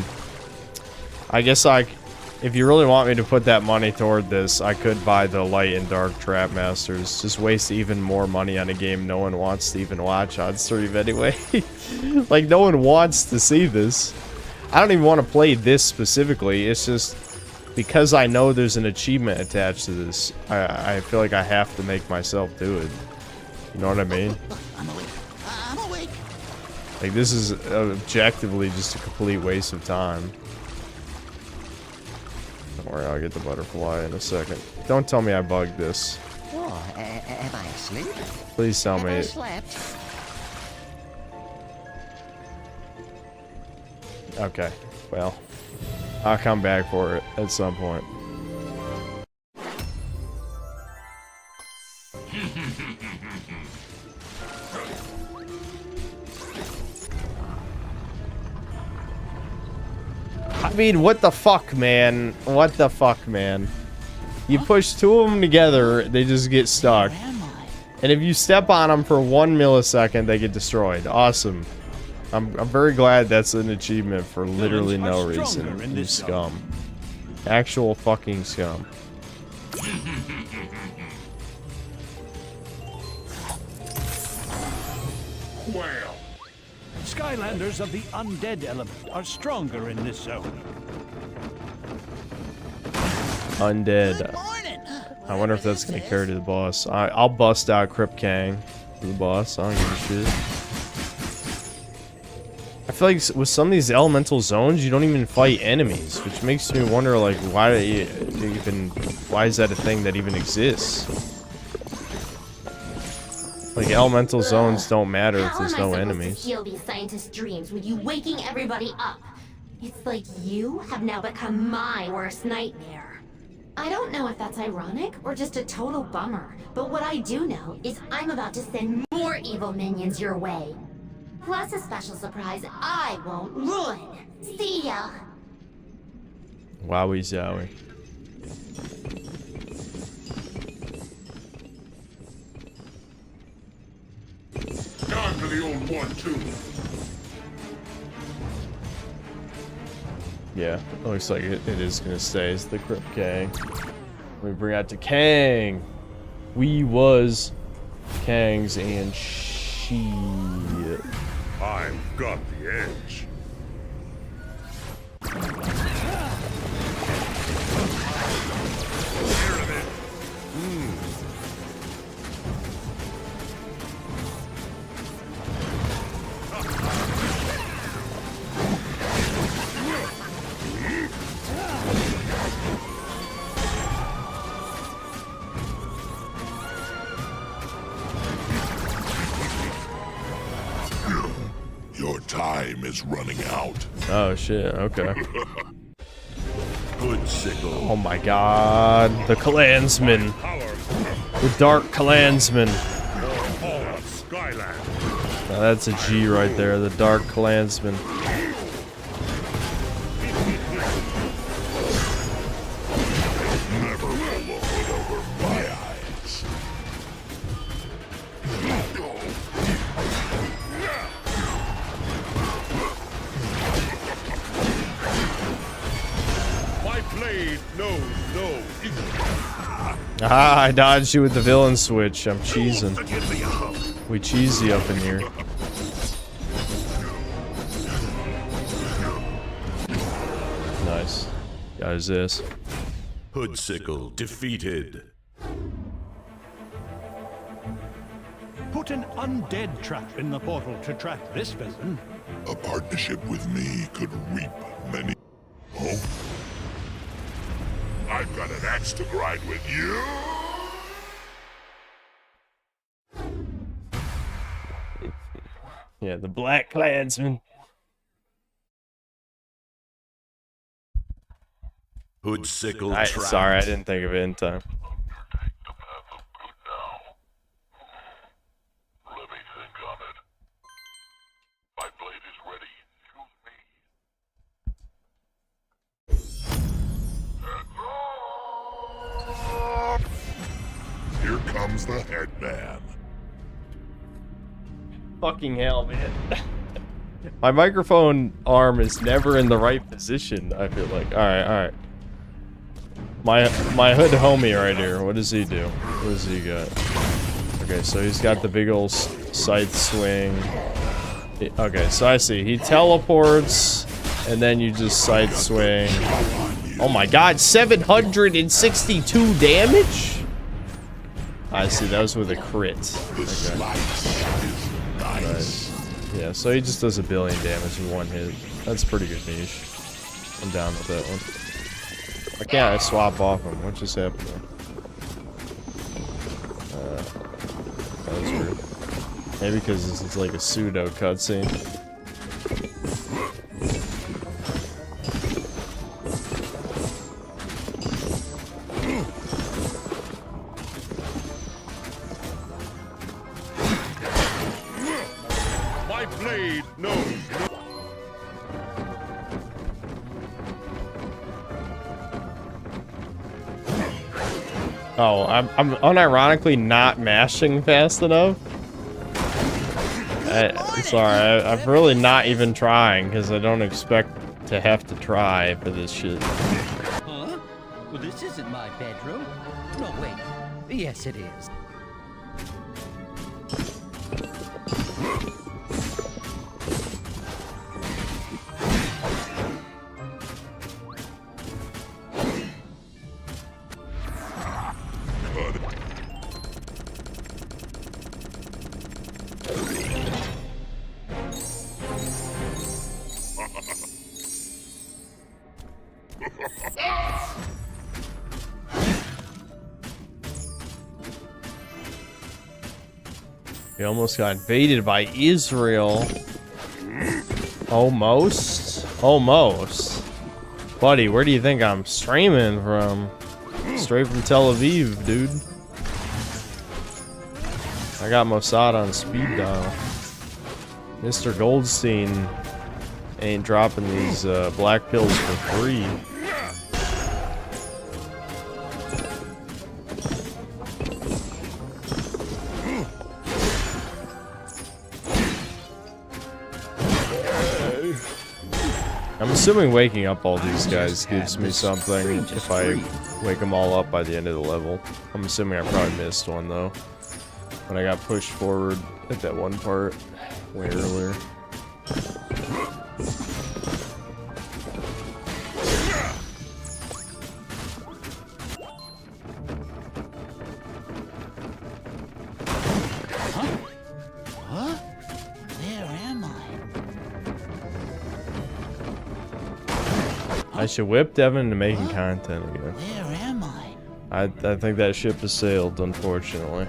guess if you really want me to put that money toward this, I could buy the light and dark trap masters. Just waste even more money on a game no one wants to even watch on stream anyway. Like, no one wants to see this. I don't even want to play this specifically. It's just because I know there's an achievement attached to this. I feel like I have to make myself do it. You know what I mean? I'm awake. I'm awake. Like, this is objectively just a complete waste of time. Don't worry, I'll get the butterfly in a second. Don't tell me I bugged this. Oh, am I asleep? Please tell me. I slept? Okay, well, I'll come back for it at some point. I mean, what the fuck, man? What the fuck, man? You push two of them together, they just get stuck. And if you step on them for 1 millisecond, they get destroyed. Awesome. I'm very glad that's an achievement for literally no reason. You scum. Actual fucking scum. Well, Skylanders of the undead element are stronger in this zone. Undead. I wonder if that's gonna carry to the boss. I'll bust out Crip Kang to the boss. I don't give a shit. I feel like with some of these elemental zones, you don't even fight enemies, which makes me wonder, like, why is that a thing that even exists? Like, elemental zones don't matter if there's no enemies. How am I supposed to heal these scientists' dreams with you waking everybody up? It's like you have now become my worst nightmare. I don't know if that's ironic or just a total bummer, but what I do know is I'm about to send more evil minions your way. Plus a special surprise I won't ruin. See ya! Wowie zowie. the old one, too. Yeah, looks like it is gonna stay as the Crypt Kang. We bring out to Kang. We was Kangs and shit. I've got the edge. Your time is running out. Oh shit, okay. Good sickle. Oh my god, the Klansman. The Dark Klansman. All of Skyland. Now that's a G right there, the Dark Klansman. Never pull the hood over my eyes. My blade knows no equal. Ah, I dodged you with the villain switch. I'm cheesing. We cheesy up in here. Nice. Guys, this. Hoodsickle defeated. Put an undead trap in the portal to track this villain. A partnership with me could reap many. Oh? I've got an axe to grind with you. Yeah, the Black Klansman. Hoodsickle trap. Sorry, I didn't think of it in time. Here comes the headman. Fucking hell, man. My microphone arm is never in the right position, I feel like. Alright. My hood homie right here, what does he do? What does he got? Okay, so he's got the big old scythe swing. Okay, so I see. He teleports, and then you just scythe swing. Oh my god, 762 damage? I see, that was with a crit. Okay. Nice. Yeah, so he just does a billion damage in one hit. That's pretty good niche. I'm down with that one. Why can't I swap off him? What just happened there? That was weird. Maybe because this is like a pseudo cutscene. My blade knows no. Oh, I'm unironically not mashing fast enough. Sorry, I'm really not even trying because I don't expect to have to try for this shit. Huh? Well, this isn't my bedroom. No, wait. Yes, it is. We almost got invaded by Israel. Almost. Buddy, where do you think I'm streaming from? Straight from Tel Aviv, dude. I got Mossad on speed dial. Mr. Goldstein ain't dropping these black pills for free. assuming waking up all these guys gives me something if I wake them all up by the end of the level. I'm assuming I probably missed one though. When I got pushed forward at that one part way earlier. Huh? Where am I? I should whip Devin into making content again. Where am I? I think that ship has sailed, unfortunately.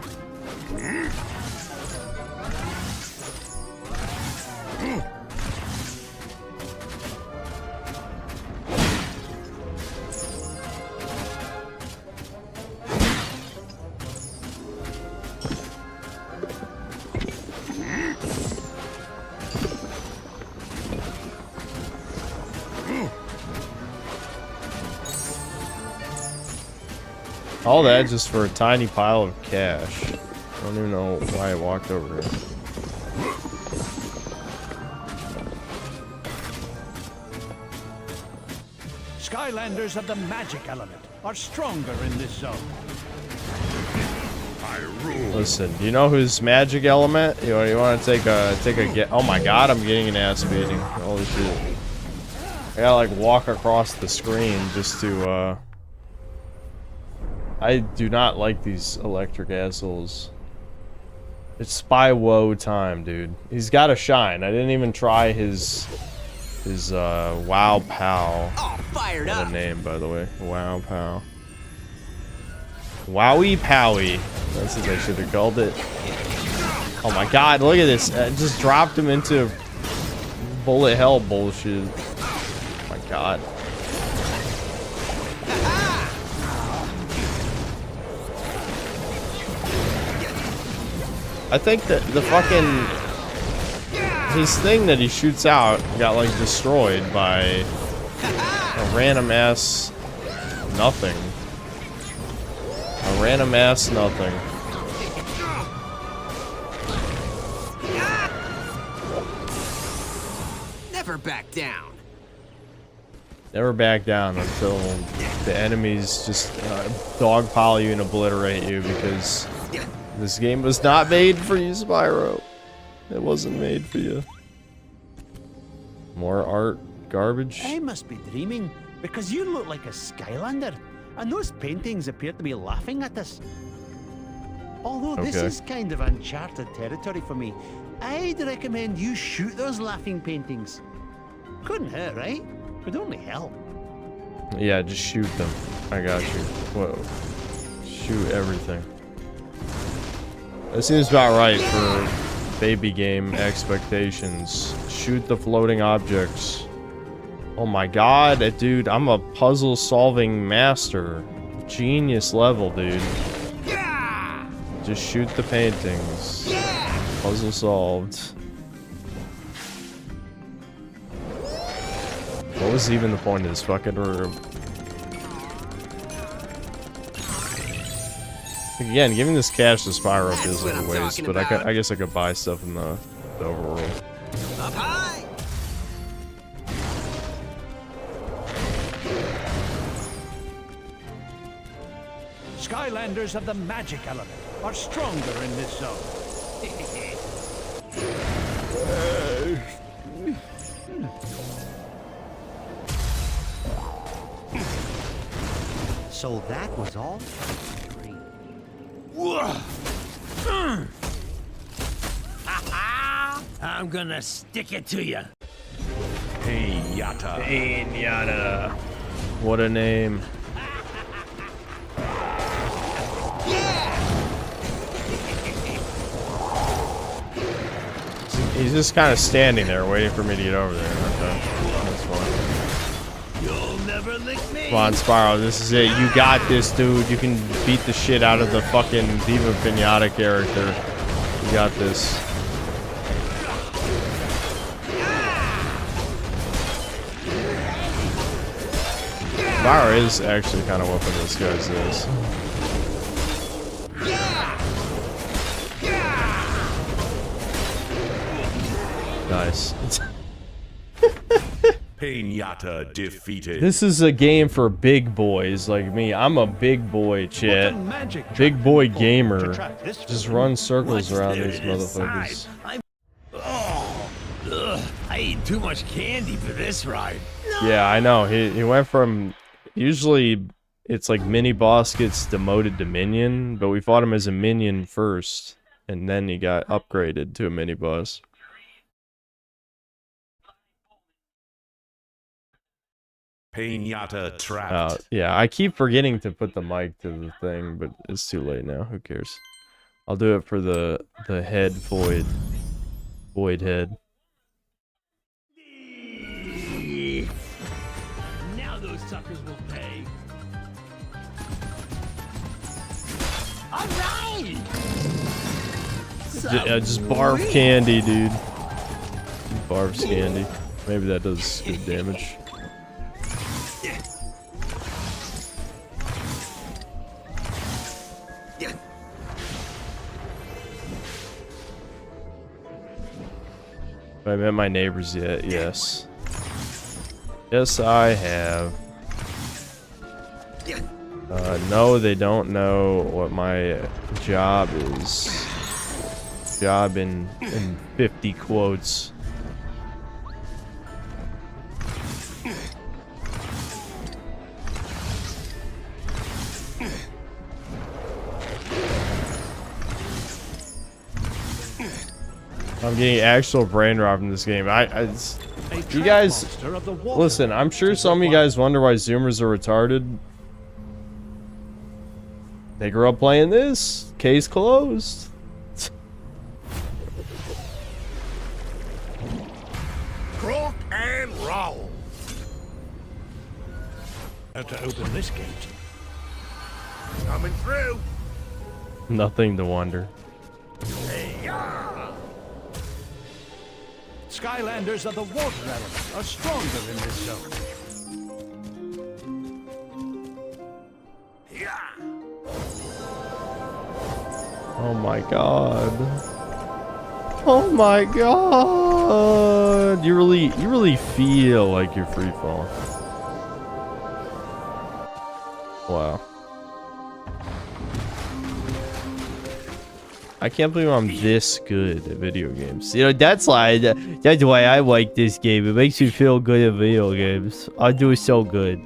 All that just for a tiny pile of cash. I don't even know why I walked over here. Skylanders of the magic element are stronger in this zone. Listen, do you know who's magic element? You want to take a get? Oh my god, I'm getting an ass beating. Holy shit! I gotta like walk across the screen just to. I do not like these electric assholes. It's Spyro time, dude. He's got to shine. I didn't even try his Wow Pal. All fired up. What a name, by the way. Wow Pal. Wowie Powie. That's what they should have called it. Oh my god, look at this. I just dropped him into bullet hell bullshit. Oh my god. I think that the fucking his thing that he shoots out got like destroyed by a random ass nothing. A random ass nothing. Never back down. Never back down until the enemies just dogpile you and obliterate you, because this game was not made for you, Spyro. It wasn't made for you. More art garbage. I must be dreaming, because you look like a Skylander, and those paintings appear to be laughing at us. Although this Okay. is kind of uncharted territory for me, I'd recommend you shoot those laughing paintings. Couldn't hurt, right? Would only help. Yeah, just shoot them. I got you. Whoa. Shoot everything. That seems about right for baby game expectations. Shoot the floating objects. Oh my god, dude, I'm a puzzle solving master. Genius level, dude. Just shoot the paintings. Puzzle solved. What was even the point of this fucking room? Again, giving this cash to Spyro feels like a waste, but I guess I could buy stuff in the overworld. Up high. Skylanders of the magic element are stronger in this zone. So that was all? I'm gonna stick it to you. Hey, Yata. Hey, Yata. What a name. He's just kind of standing there waiting for me to get over there. Okay. That's fine. You'll never lick me. Come on, Spyro, this is it. You got this, dude. You can beat the shit out of the fucking Viva Pinata character. You got this. Spyro is actually kind of whooping this guy's ass. Nice. Pinata defeated. This is a game for big boys like me. I'm a big boy, Chet. Big boy gamer. Just run circles around these motherfuckers. I ate too much candy for this ride. Yeah, I know. He went from... Usually, it's like mini boss gets demoted to minion, but we fought him as a minion first, and then he got upgraded to a mini boss. Pinata trapped. Yeah, I keep forgetting to put the mic to the thing, but it's too late now. Who cares? I'll do it for the head void. Void head. Now those suckers will pay. All right. Just barf candy, dude. Barfs candy. Maybe that does good damage. Have I met my neighbors yet? Yes. Yes, I have. No, they don't know what my job is. Job in 50 quotes. I'm getting actual brain rot from this game. You guys, listen, I'm sure some of you guys wonder why Zoomers are retarded. They grew up playing this. Case closed. Croak and roll. How to open this gate? Coming through. Nothing to wonder. Skylanders of the water element are stronger in this zone. Oh my god. Oh my god. You really feel like you're free falling. Wow. I can't believe I'm this good at video games. You know, that's why I like this game. It makes me feel good at video games. I do so good.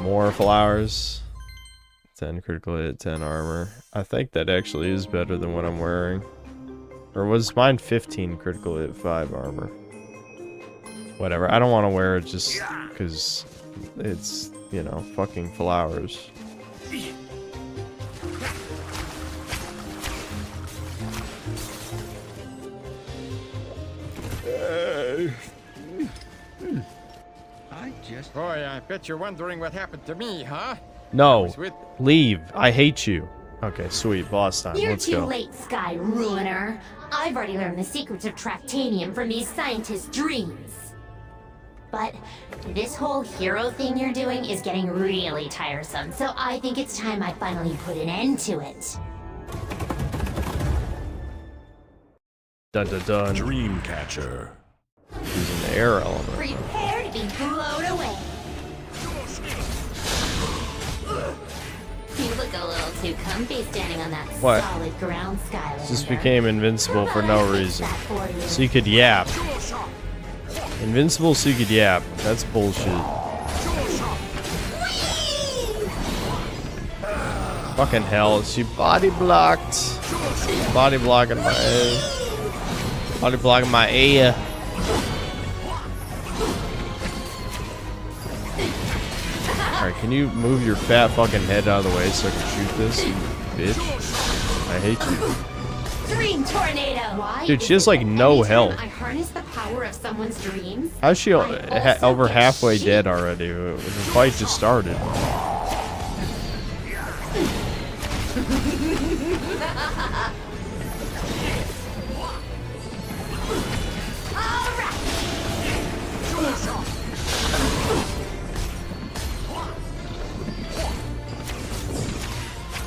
More flowers. 10 critical hit, 10 armor. I think that actually is better than what I'm wearing. Or was mine 15 critical hit, 5 armor? Whatever. I don't want to wear it just because it's, you know, fucking flowers. Boy, I bet you're wondering what happened to me, huh? No, leave. I hate you. Okay, sweet. Boss time. You're Let's too go. late, Sky Ruiner. I've already learned the secrets of Tractanium from these scientists' dreams. But this whole hero thing you're doing is getting really tiresome, so I think it's time I finally put an end to it. Dun dun dun. Dreamcatcher. Using the air element. Prepare to be blown away. You look a little too comfy standing on that What? solid ground, Skylander. Just became invincible for no reason. So you could yap. Invincible so you could yap. That's bullshit. Fucking hell, she body blocked. Body blocking my ear. Body blocking my ear. Alright, can you move your fat fucking head out of the way so I can shoot this, you bitch? I hate you. Dream tornado. Why Dude, she has like no health. I harness the power of someone's dreams. How's she over halfway dead already? The fight just started.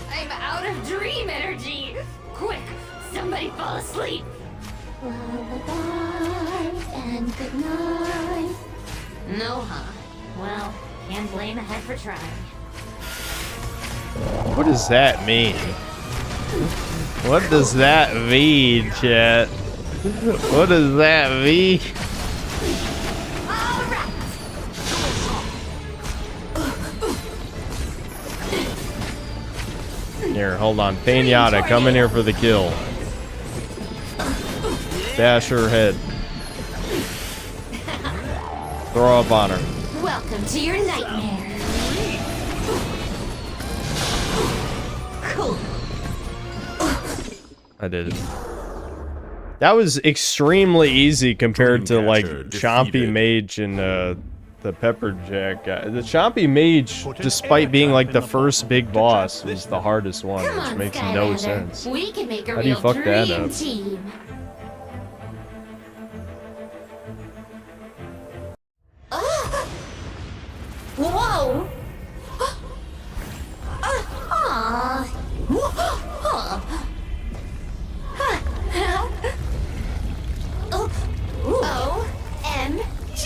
I'm out of dream energy. Quick, somebody fall asleep. No, huh? Well, can't blame a head for trying. What does that mean? What does that mean, chat? What does that mean? Here, hold on. Pinata, come in here for the kill. Dash her head. Throw up on her. Welcome to your nightmare. Cool. I did it. That was extremely easy compared to like Chompy Mage and the Pepperjack guy. The Chompy Mage, despite being like the first big boss, was the hardest one, which makes no sense. We can make a How do you real fuck that dream up? team. Whoa! OMG!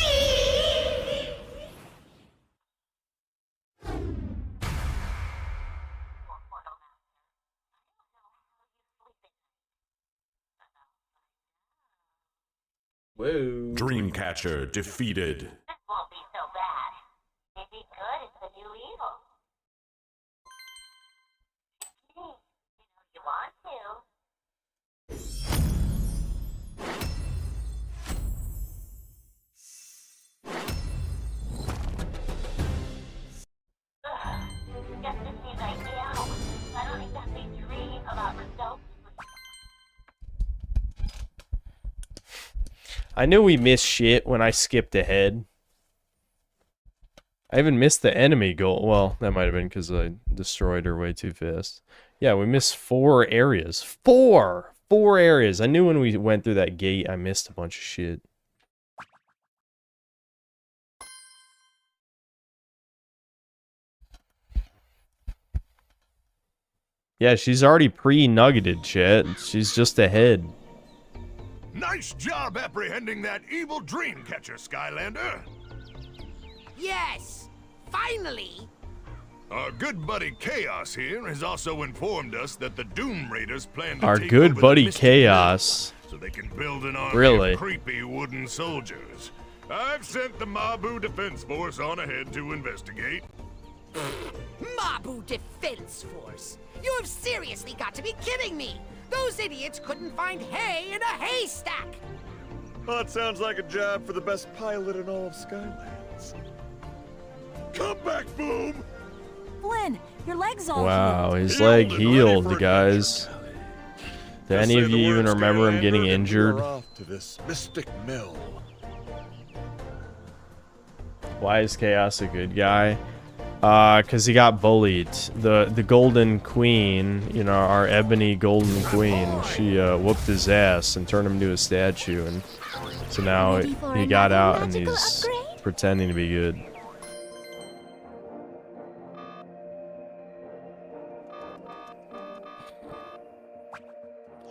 Whoa. Dreamcatcher defeated. Won't be so bad. Maybe good is the new evil. You want to. Guess this means I meow. I don't exactly dream about results. I knew we missed shit when I skipped ahead. I even missed the enemy goal. Well, that might have been because I destroyed her way too fast. Yeah, we missed 4 areas. 4 areas. I knew when we went through that gate, I missed a bunch of shit. Yeah, she's already pre-nuggeted, chat. She's just ahead. Nice job apprehending that evil Dreamcatcher, Skylander. Yes! Finally! Our good buddy Chaos here has also informed us that the Doom Raiders plan to Our take good over buddy the Mystic Chaos. Mill so they can build an army Really? of creepy wooden soldiers. I've sent the Mabu Defense Force on ahead to investigate. Mabu Defense Force! You have seriously got to be kidding me! Those idiots couldn't find hay in a haystack! Well, that sounds like a job for the best pilot in all of Skylands. Come back, Boom! Flynn, your leg's all Wow, healed. his leg healed, guys. Do any of you even remember him getting injured? Off to this Mystic Mill. Why is Chaos a good guy? Cause he got bullied. The Golden Queen, you know, our ebony Golden Queen, she whooped his ass and turned him into a statue, and so now he got out and he's pretending to be good.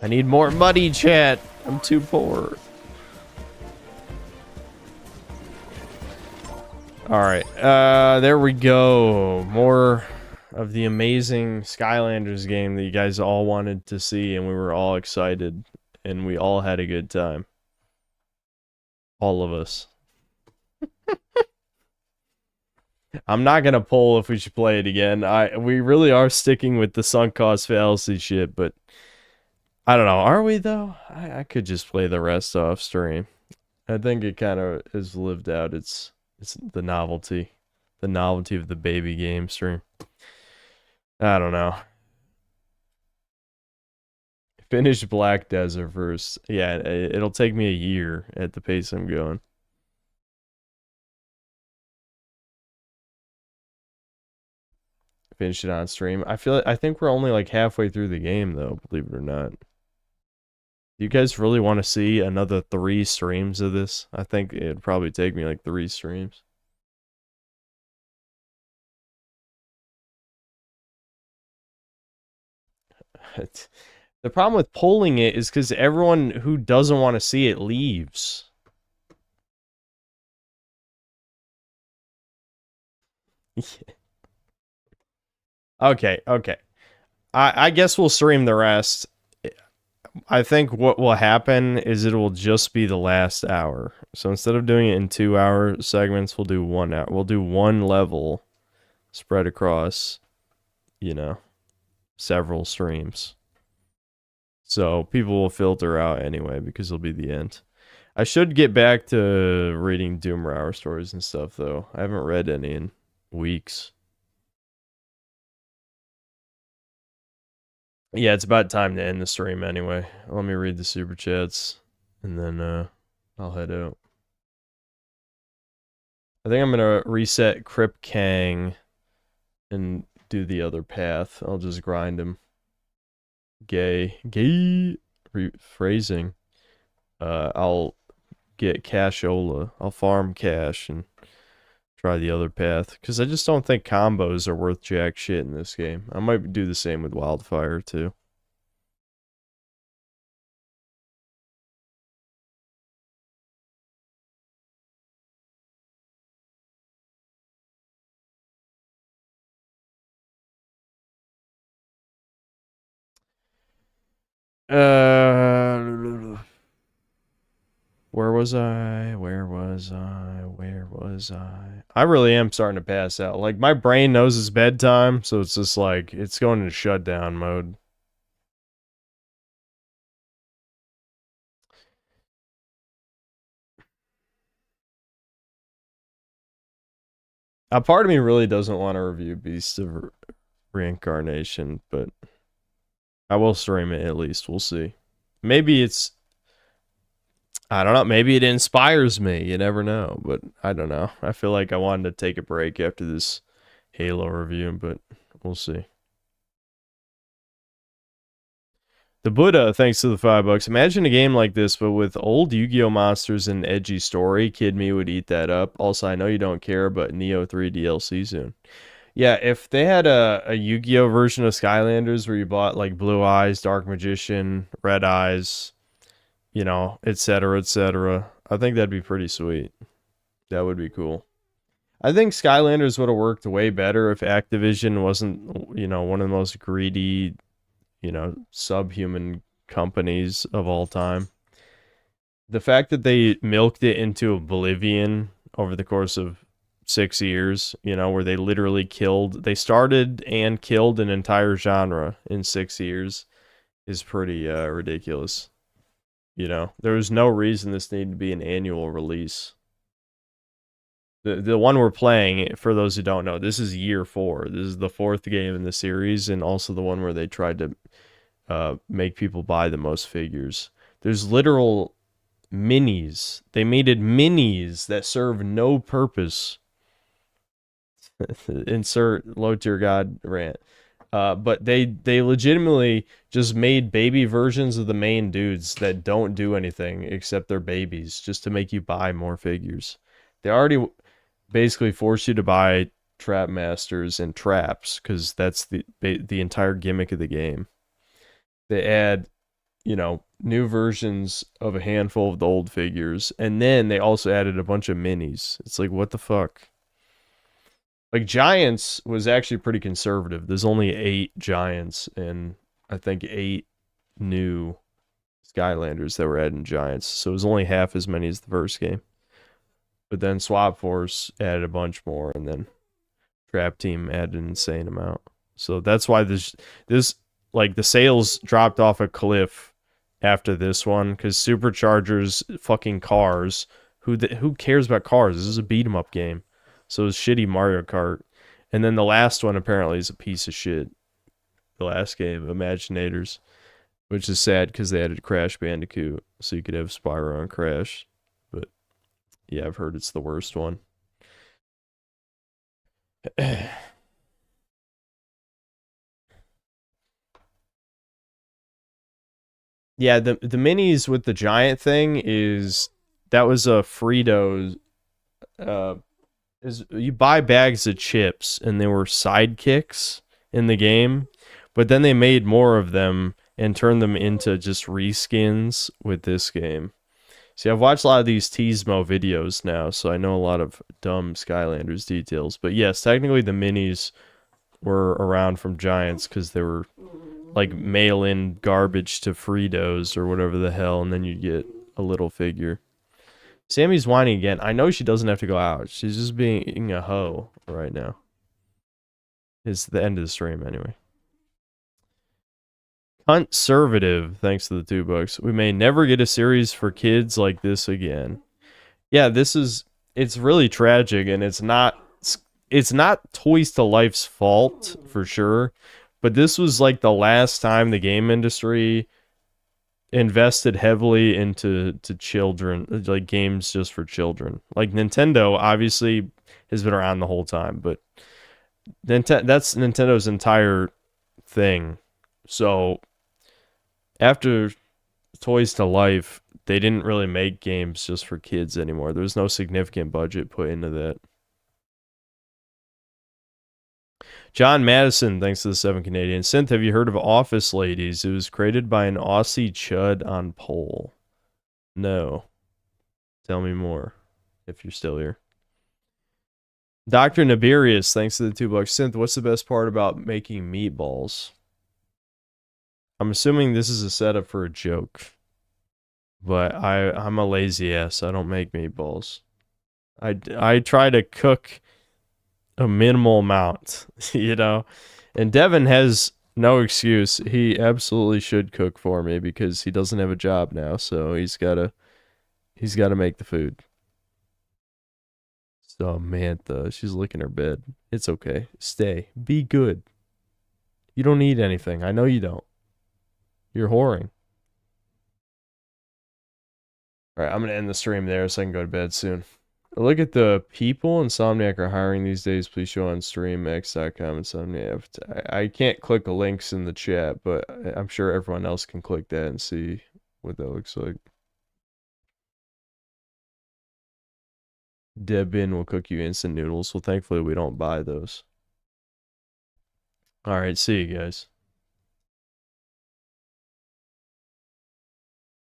I need more money, chat. I'm too poor. Alright, there we go. More of the amazing Skylanders game that you guys all wanted to see, and we were all excited, and we all had a good time. All of us. I'm not gonna poll if we should play it again. We really are sticking with the sunk cost fallacy shit, but I don't know. Are we though? I could just play the rest off stream. I think it kind of has lived out its the novelty of the baby game stream. I don't know. Finish Black Desert first. Yeah, it'll take me a year at the pace I'm going. Finish it on stream. I think we're only like halfway through the game though, believe it or not. Do you guys really want to see another 3 streams of this? I think it'd probably take me like 3 streams. The problem with polling it is because everyone who doesn't want to see it leaves. Okay, okay. I guess we'll stream the rest. I think what will happen is it will just be the last hour. So instead of doing it in 2-hour segments, we'll do 1 hour. We'll do one level spread across, you know, several streams. So people will filter out anyway because it'll be the end. I should get back to reading Doom Hour stories and stuff, though. I haven't read any in weeks. Yeah, it's about time to end the stream anyway. Let me read the super chats, and then I'll head out. I think I'm gonna reset Crip Kang and do the other path. I'll just grind him. Gay rephrasing. I'll get Cashola. I'll farm cash and try the other path, because I just don't think combos are worth jack shit in this game. I might do the same with Wildfire too. Where was I? Where was I? Where was I? I really am starting to pass out. Like, my brain knows it's bedtime, so it's just like, it's going into shutdown mode. A part of me really doesn't want to review Beast of Reincarnation, but I will stream it at least. We'll see. Maybe it's... I don't know. Maybe it inspires me. You never know. But I don't know. I feel like I wanted to take a break after this Halo review, but we'll see. The Buddha, thanks to the $5. Imagine a game like this, but with old Yu-Gi-Oh monsters and an edgy story. Kid me would eat that up. Also, I know you don't care, but Neo 3 DLC soon. Yeah, if they had a Yu-Gi-Oh version of Skylanders where you bought like Blue Eyes, Dark Magician, Red Eyes, you know, etc., etc., I think that'd be pretty sweet. That would be cool. I think Skylanders would have worked way better if Activision wasn't, you know, one of the most greedy, you know, subhuman companies of all time. The fact that they milked it into oblivion over the course of 6 years, you know, where they literally they started and killed an entire genre in 6 years is pretty ridiculous. You know, there was no reason this needed to be an annual release. The one we're playing, for those who don't know, this is year 4. This is the 4th game in the series, and also the one where they tried to make people buy the most figures. There's literal minis. They made it minis that serve no purpose. Insert low tier god rant. But they legitimately just made baby versions of the main dudes that don't do anything except they're babies, just to make you buy more figures. They already basically force you to buy trap masters and traps, because that's the entire gimmick of the game. They add, you know, new versions of a handful of the old figures, and then they also added a bunch of minis. It's like, what the fuck? Like, Giants was actually pretty conservative. There's only 8 Giants and I think 8 new Skylanders that were added in Giants. So it was only half as many as the first game. But then Swap Force added a bunch more, and then Trap Team added an insane amount. So that's why this like, the sales dropped off a cliff after this one, because Superchargers, fucking cars, who cares about cars? This is a beat 'em up game. So it's shitty Mario Kart. And then the last one apparently is a piece of shit. The last game, Imaginators. Which is sad because they added Crash Bandicoot. So you could have Spyro and Crash. But yeah, I've heard it's the worst one. Yeah, the minis with the giant thing that was a Frito you buy bags of chips, and they were sidekicks in the game, but then they made more of them and turned them into just reskins with this game. See, I've watched a lot of these Teasmo videos now, so I know a lot of dumb Skylanders details. But yes, technically the minis were around from Giants because they were like mail-in garbage to Fritos or whatever the hell, and then you get a little figure. Sammy's whining again. I know she doesn't have to go out. She's just being a hoe right now. It's the end of the stream anyway. Conservative, thanks to the $2. We may never get a series for kids like this again. Yeah, it's really tragic, and it's not Toys to Life's fault for sure, but this was like the last time the game industry invested heavily into children, like games just for children. Like Nintendo obviously has been around the whole time, but that's Nintendo's entire thing. So after Toys to Life, they didn't really make games just for kids anymore. There was no significant budget put into that. John Madison, thanks to the 7 Canadian. Synth, have you heard of Office Ladies? It was created by an Aussie chud on pole. No. Tell me more, if you're still here. Dr. Nibirius, thanks to the $2. Synth, what's the best part about making meatballs? I'm assuming this is a setup for a joke. But I'm a lazy ass. I don't make meatballs. I try to cook a minimal amount, you know? And Devin has no excuse. He absolutely should cook for me because he doesn't have a job now, so he's gotta make the food. Samantha, she's licking her bed. It's okay. Stay. Be good. You don't need anything. I know you don't. You're whoring. Alright, I'm going to end the stream there so I can go to bed soon. Look at the people Insomniac are hiring these days. Please show on streamx.com Insomniac. I can't click the links in the chat, but I'm sure everyone else can click that and see what that looks like. Debin will cook you instant noodles. Well, thankfully we don't buy those. Alright, see you guys.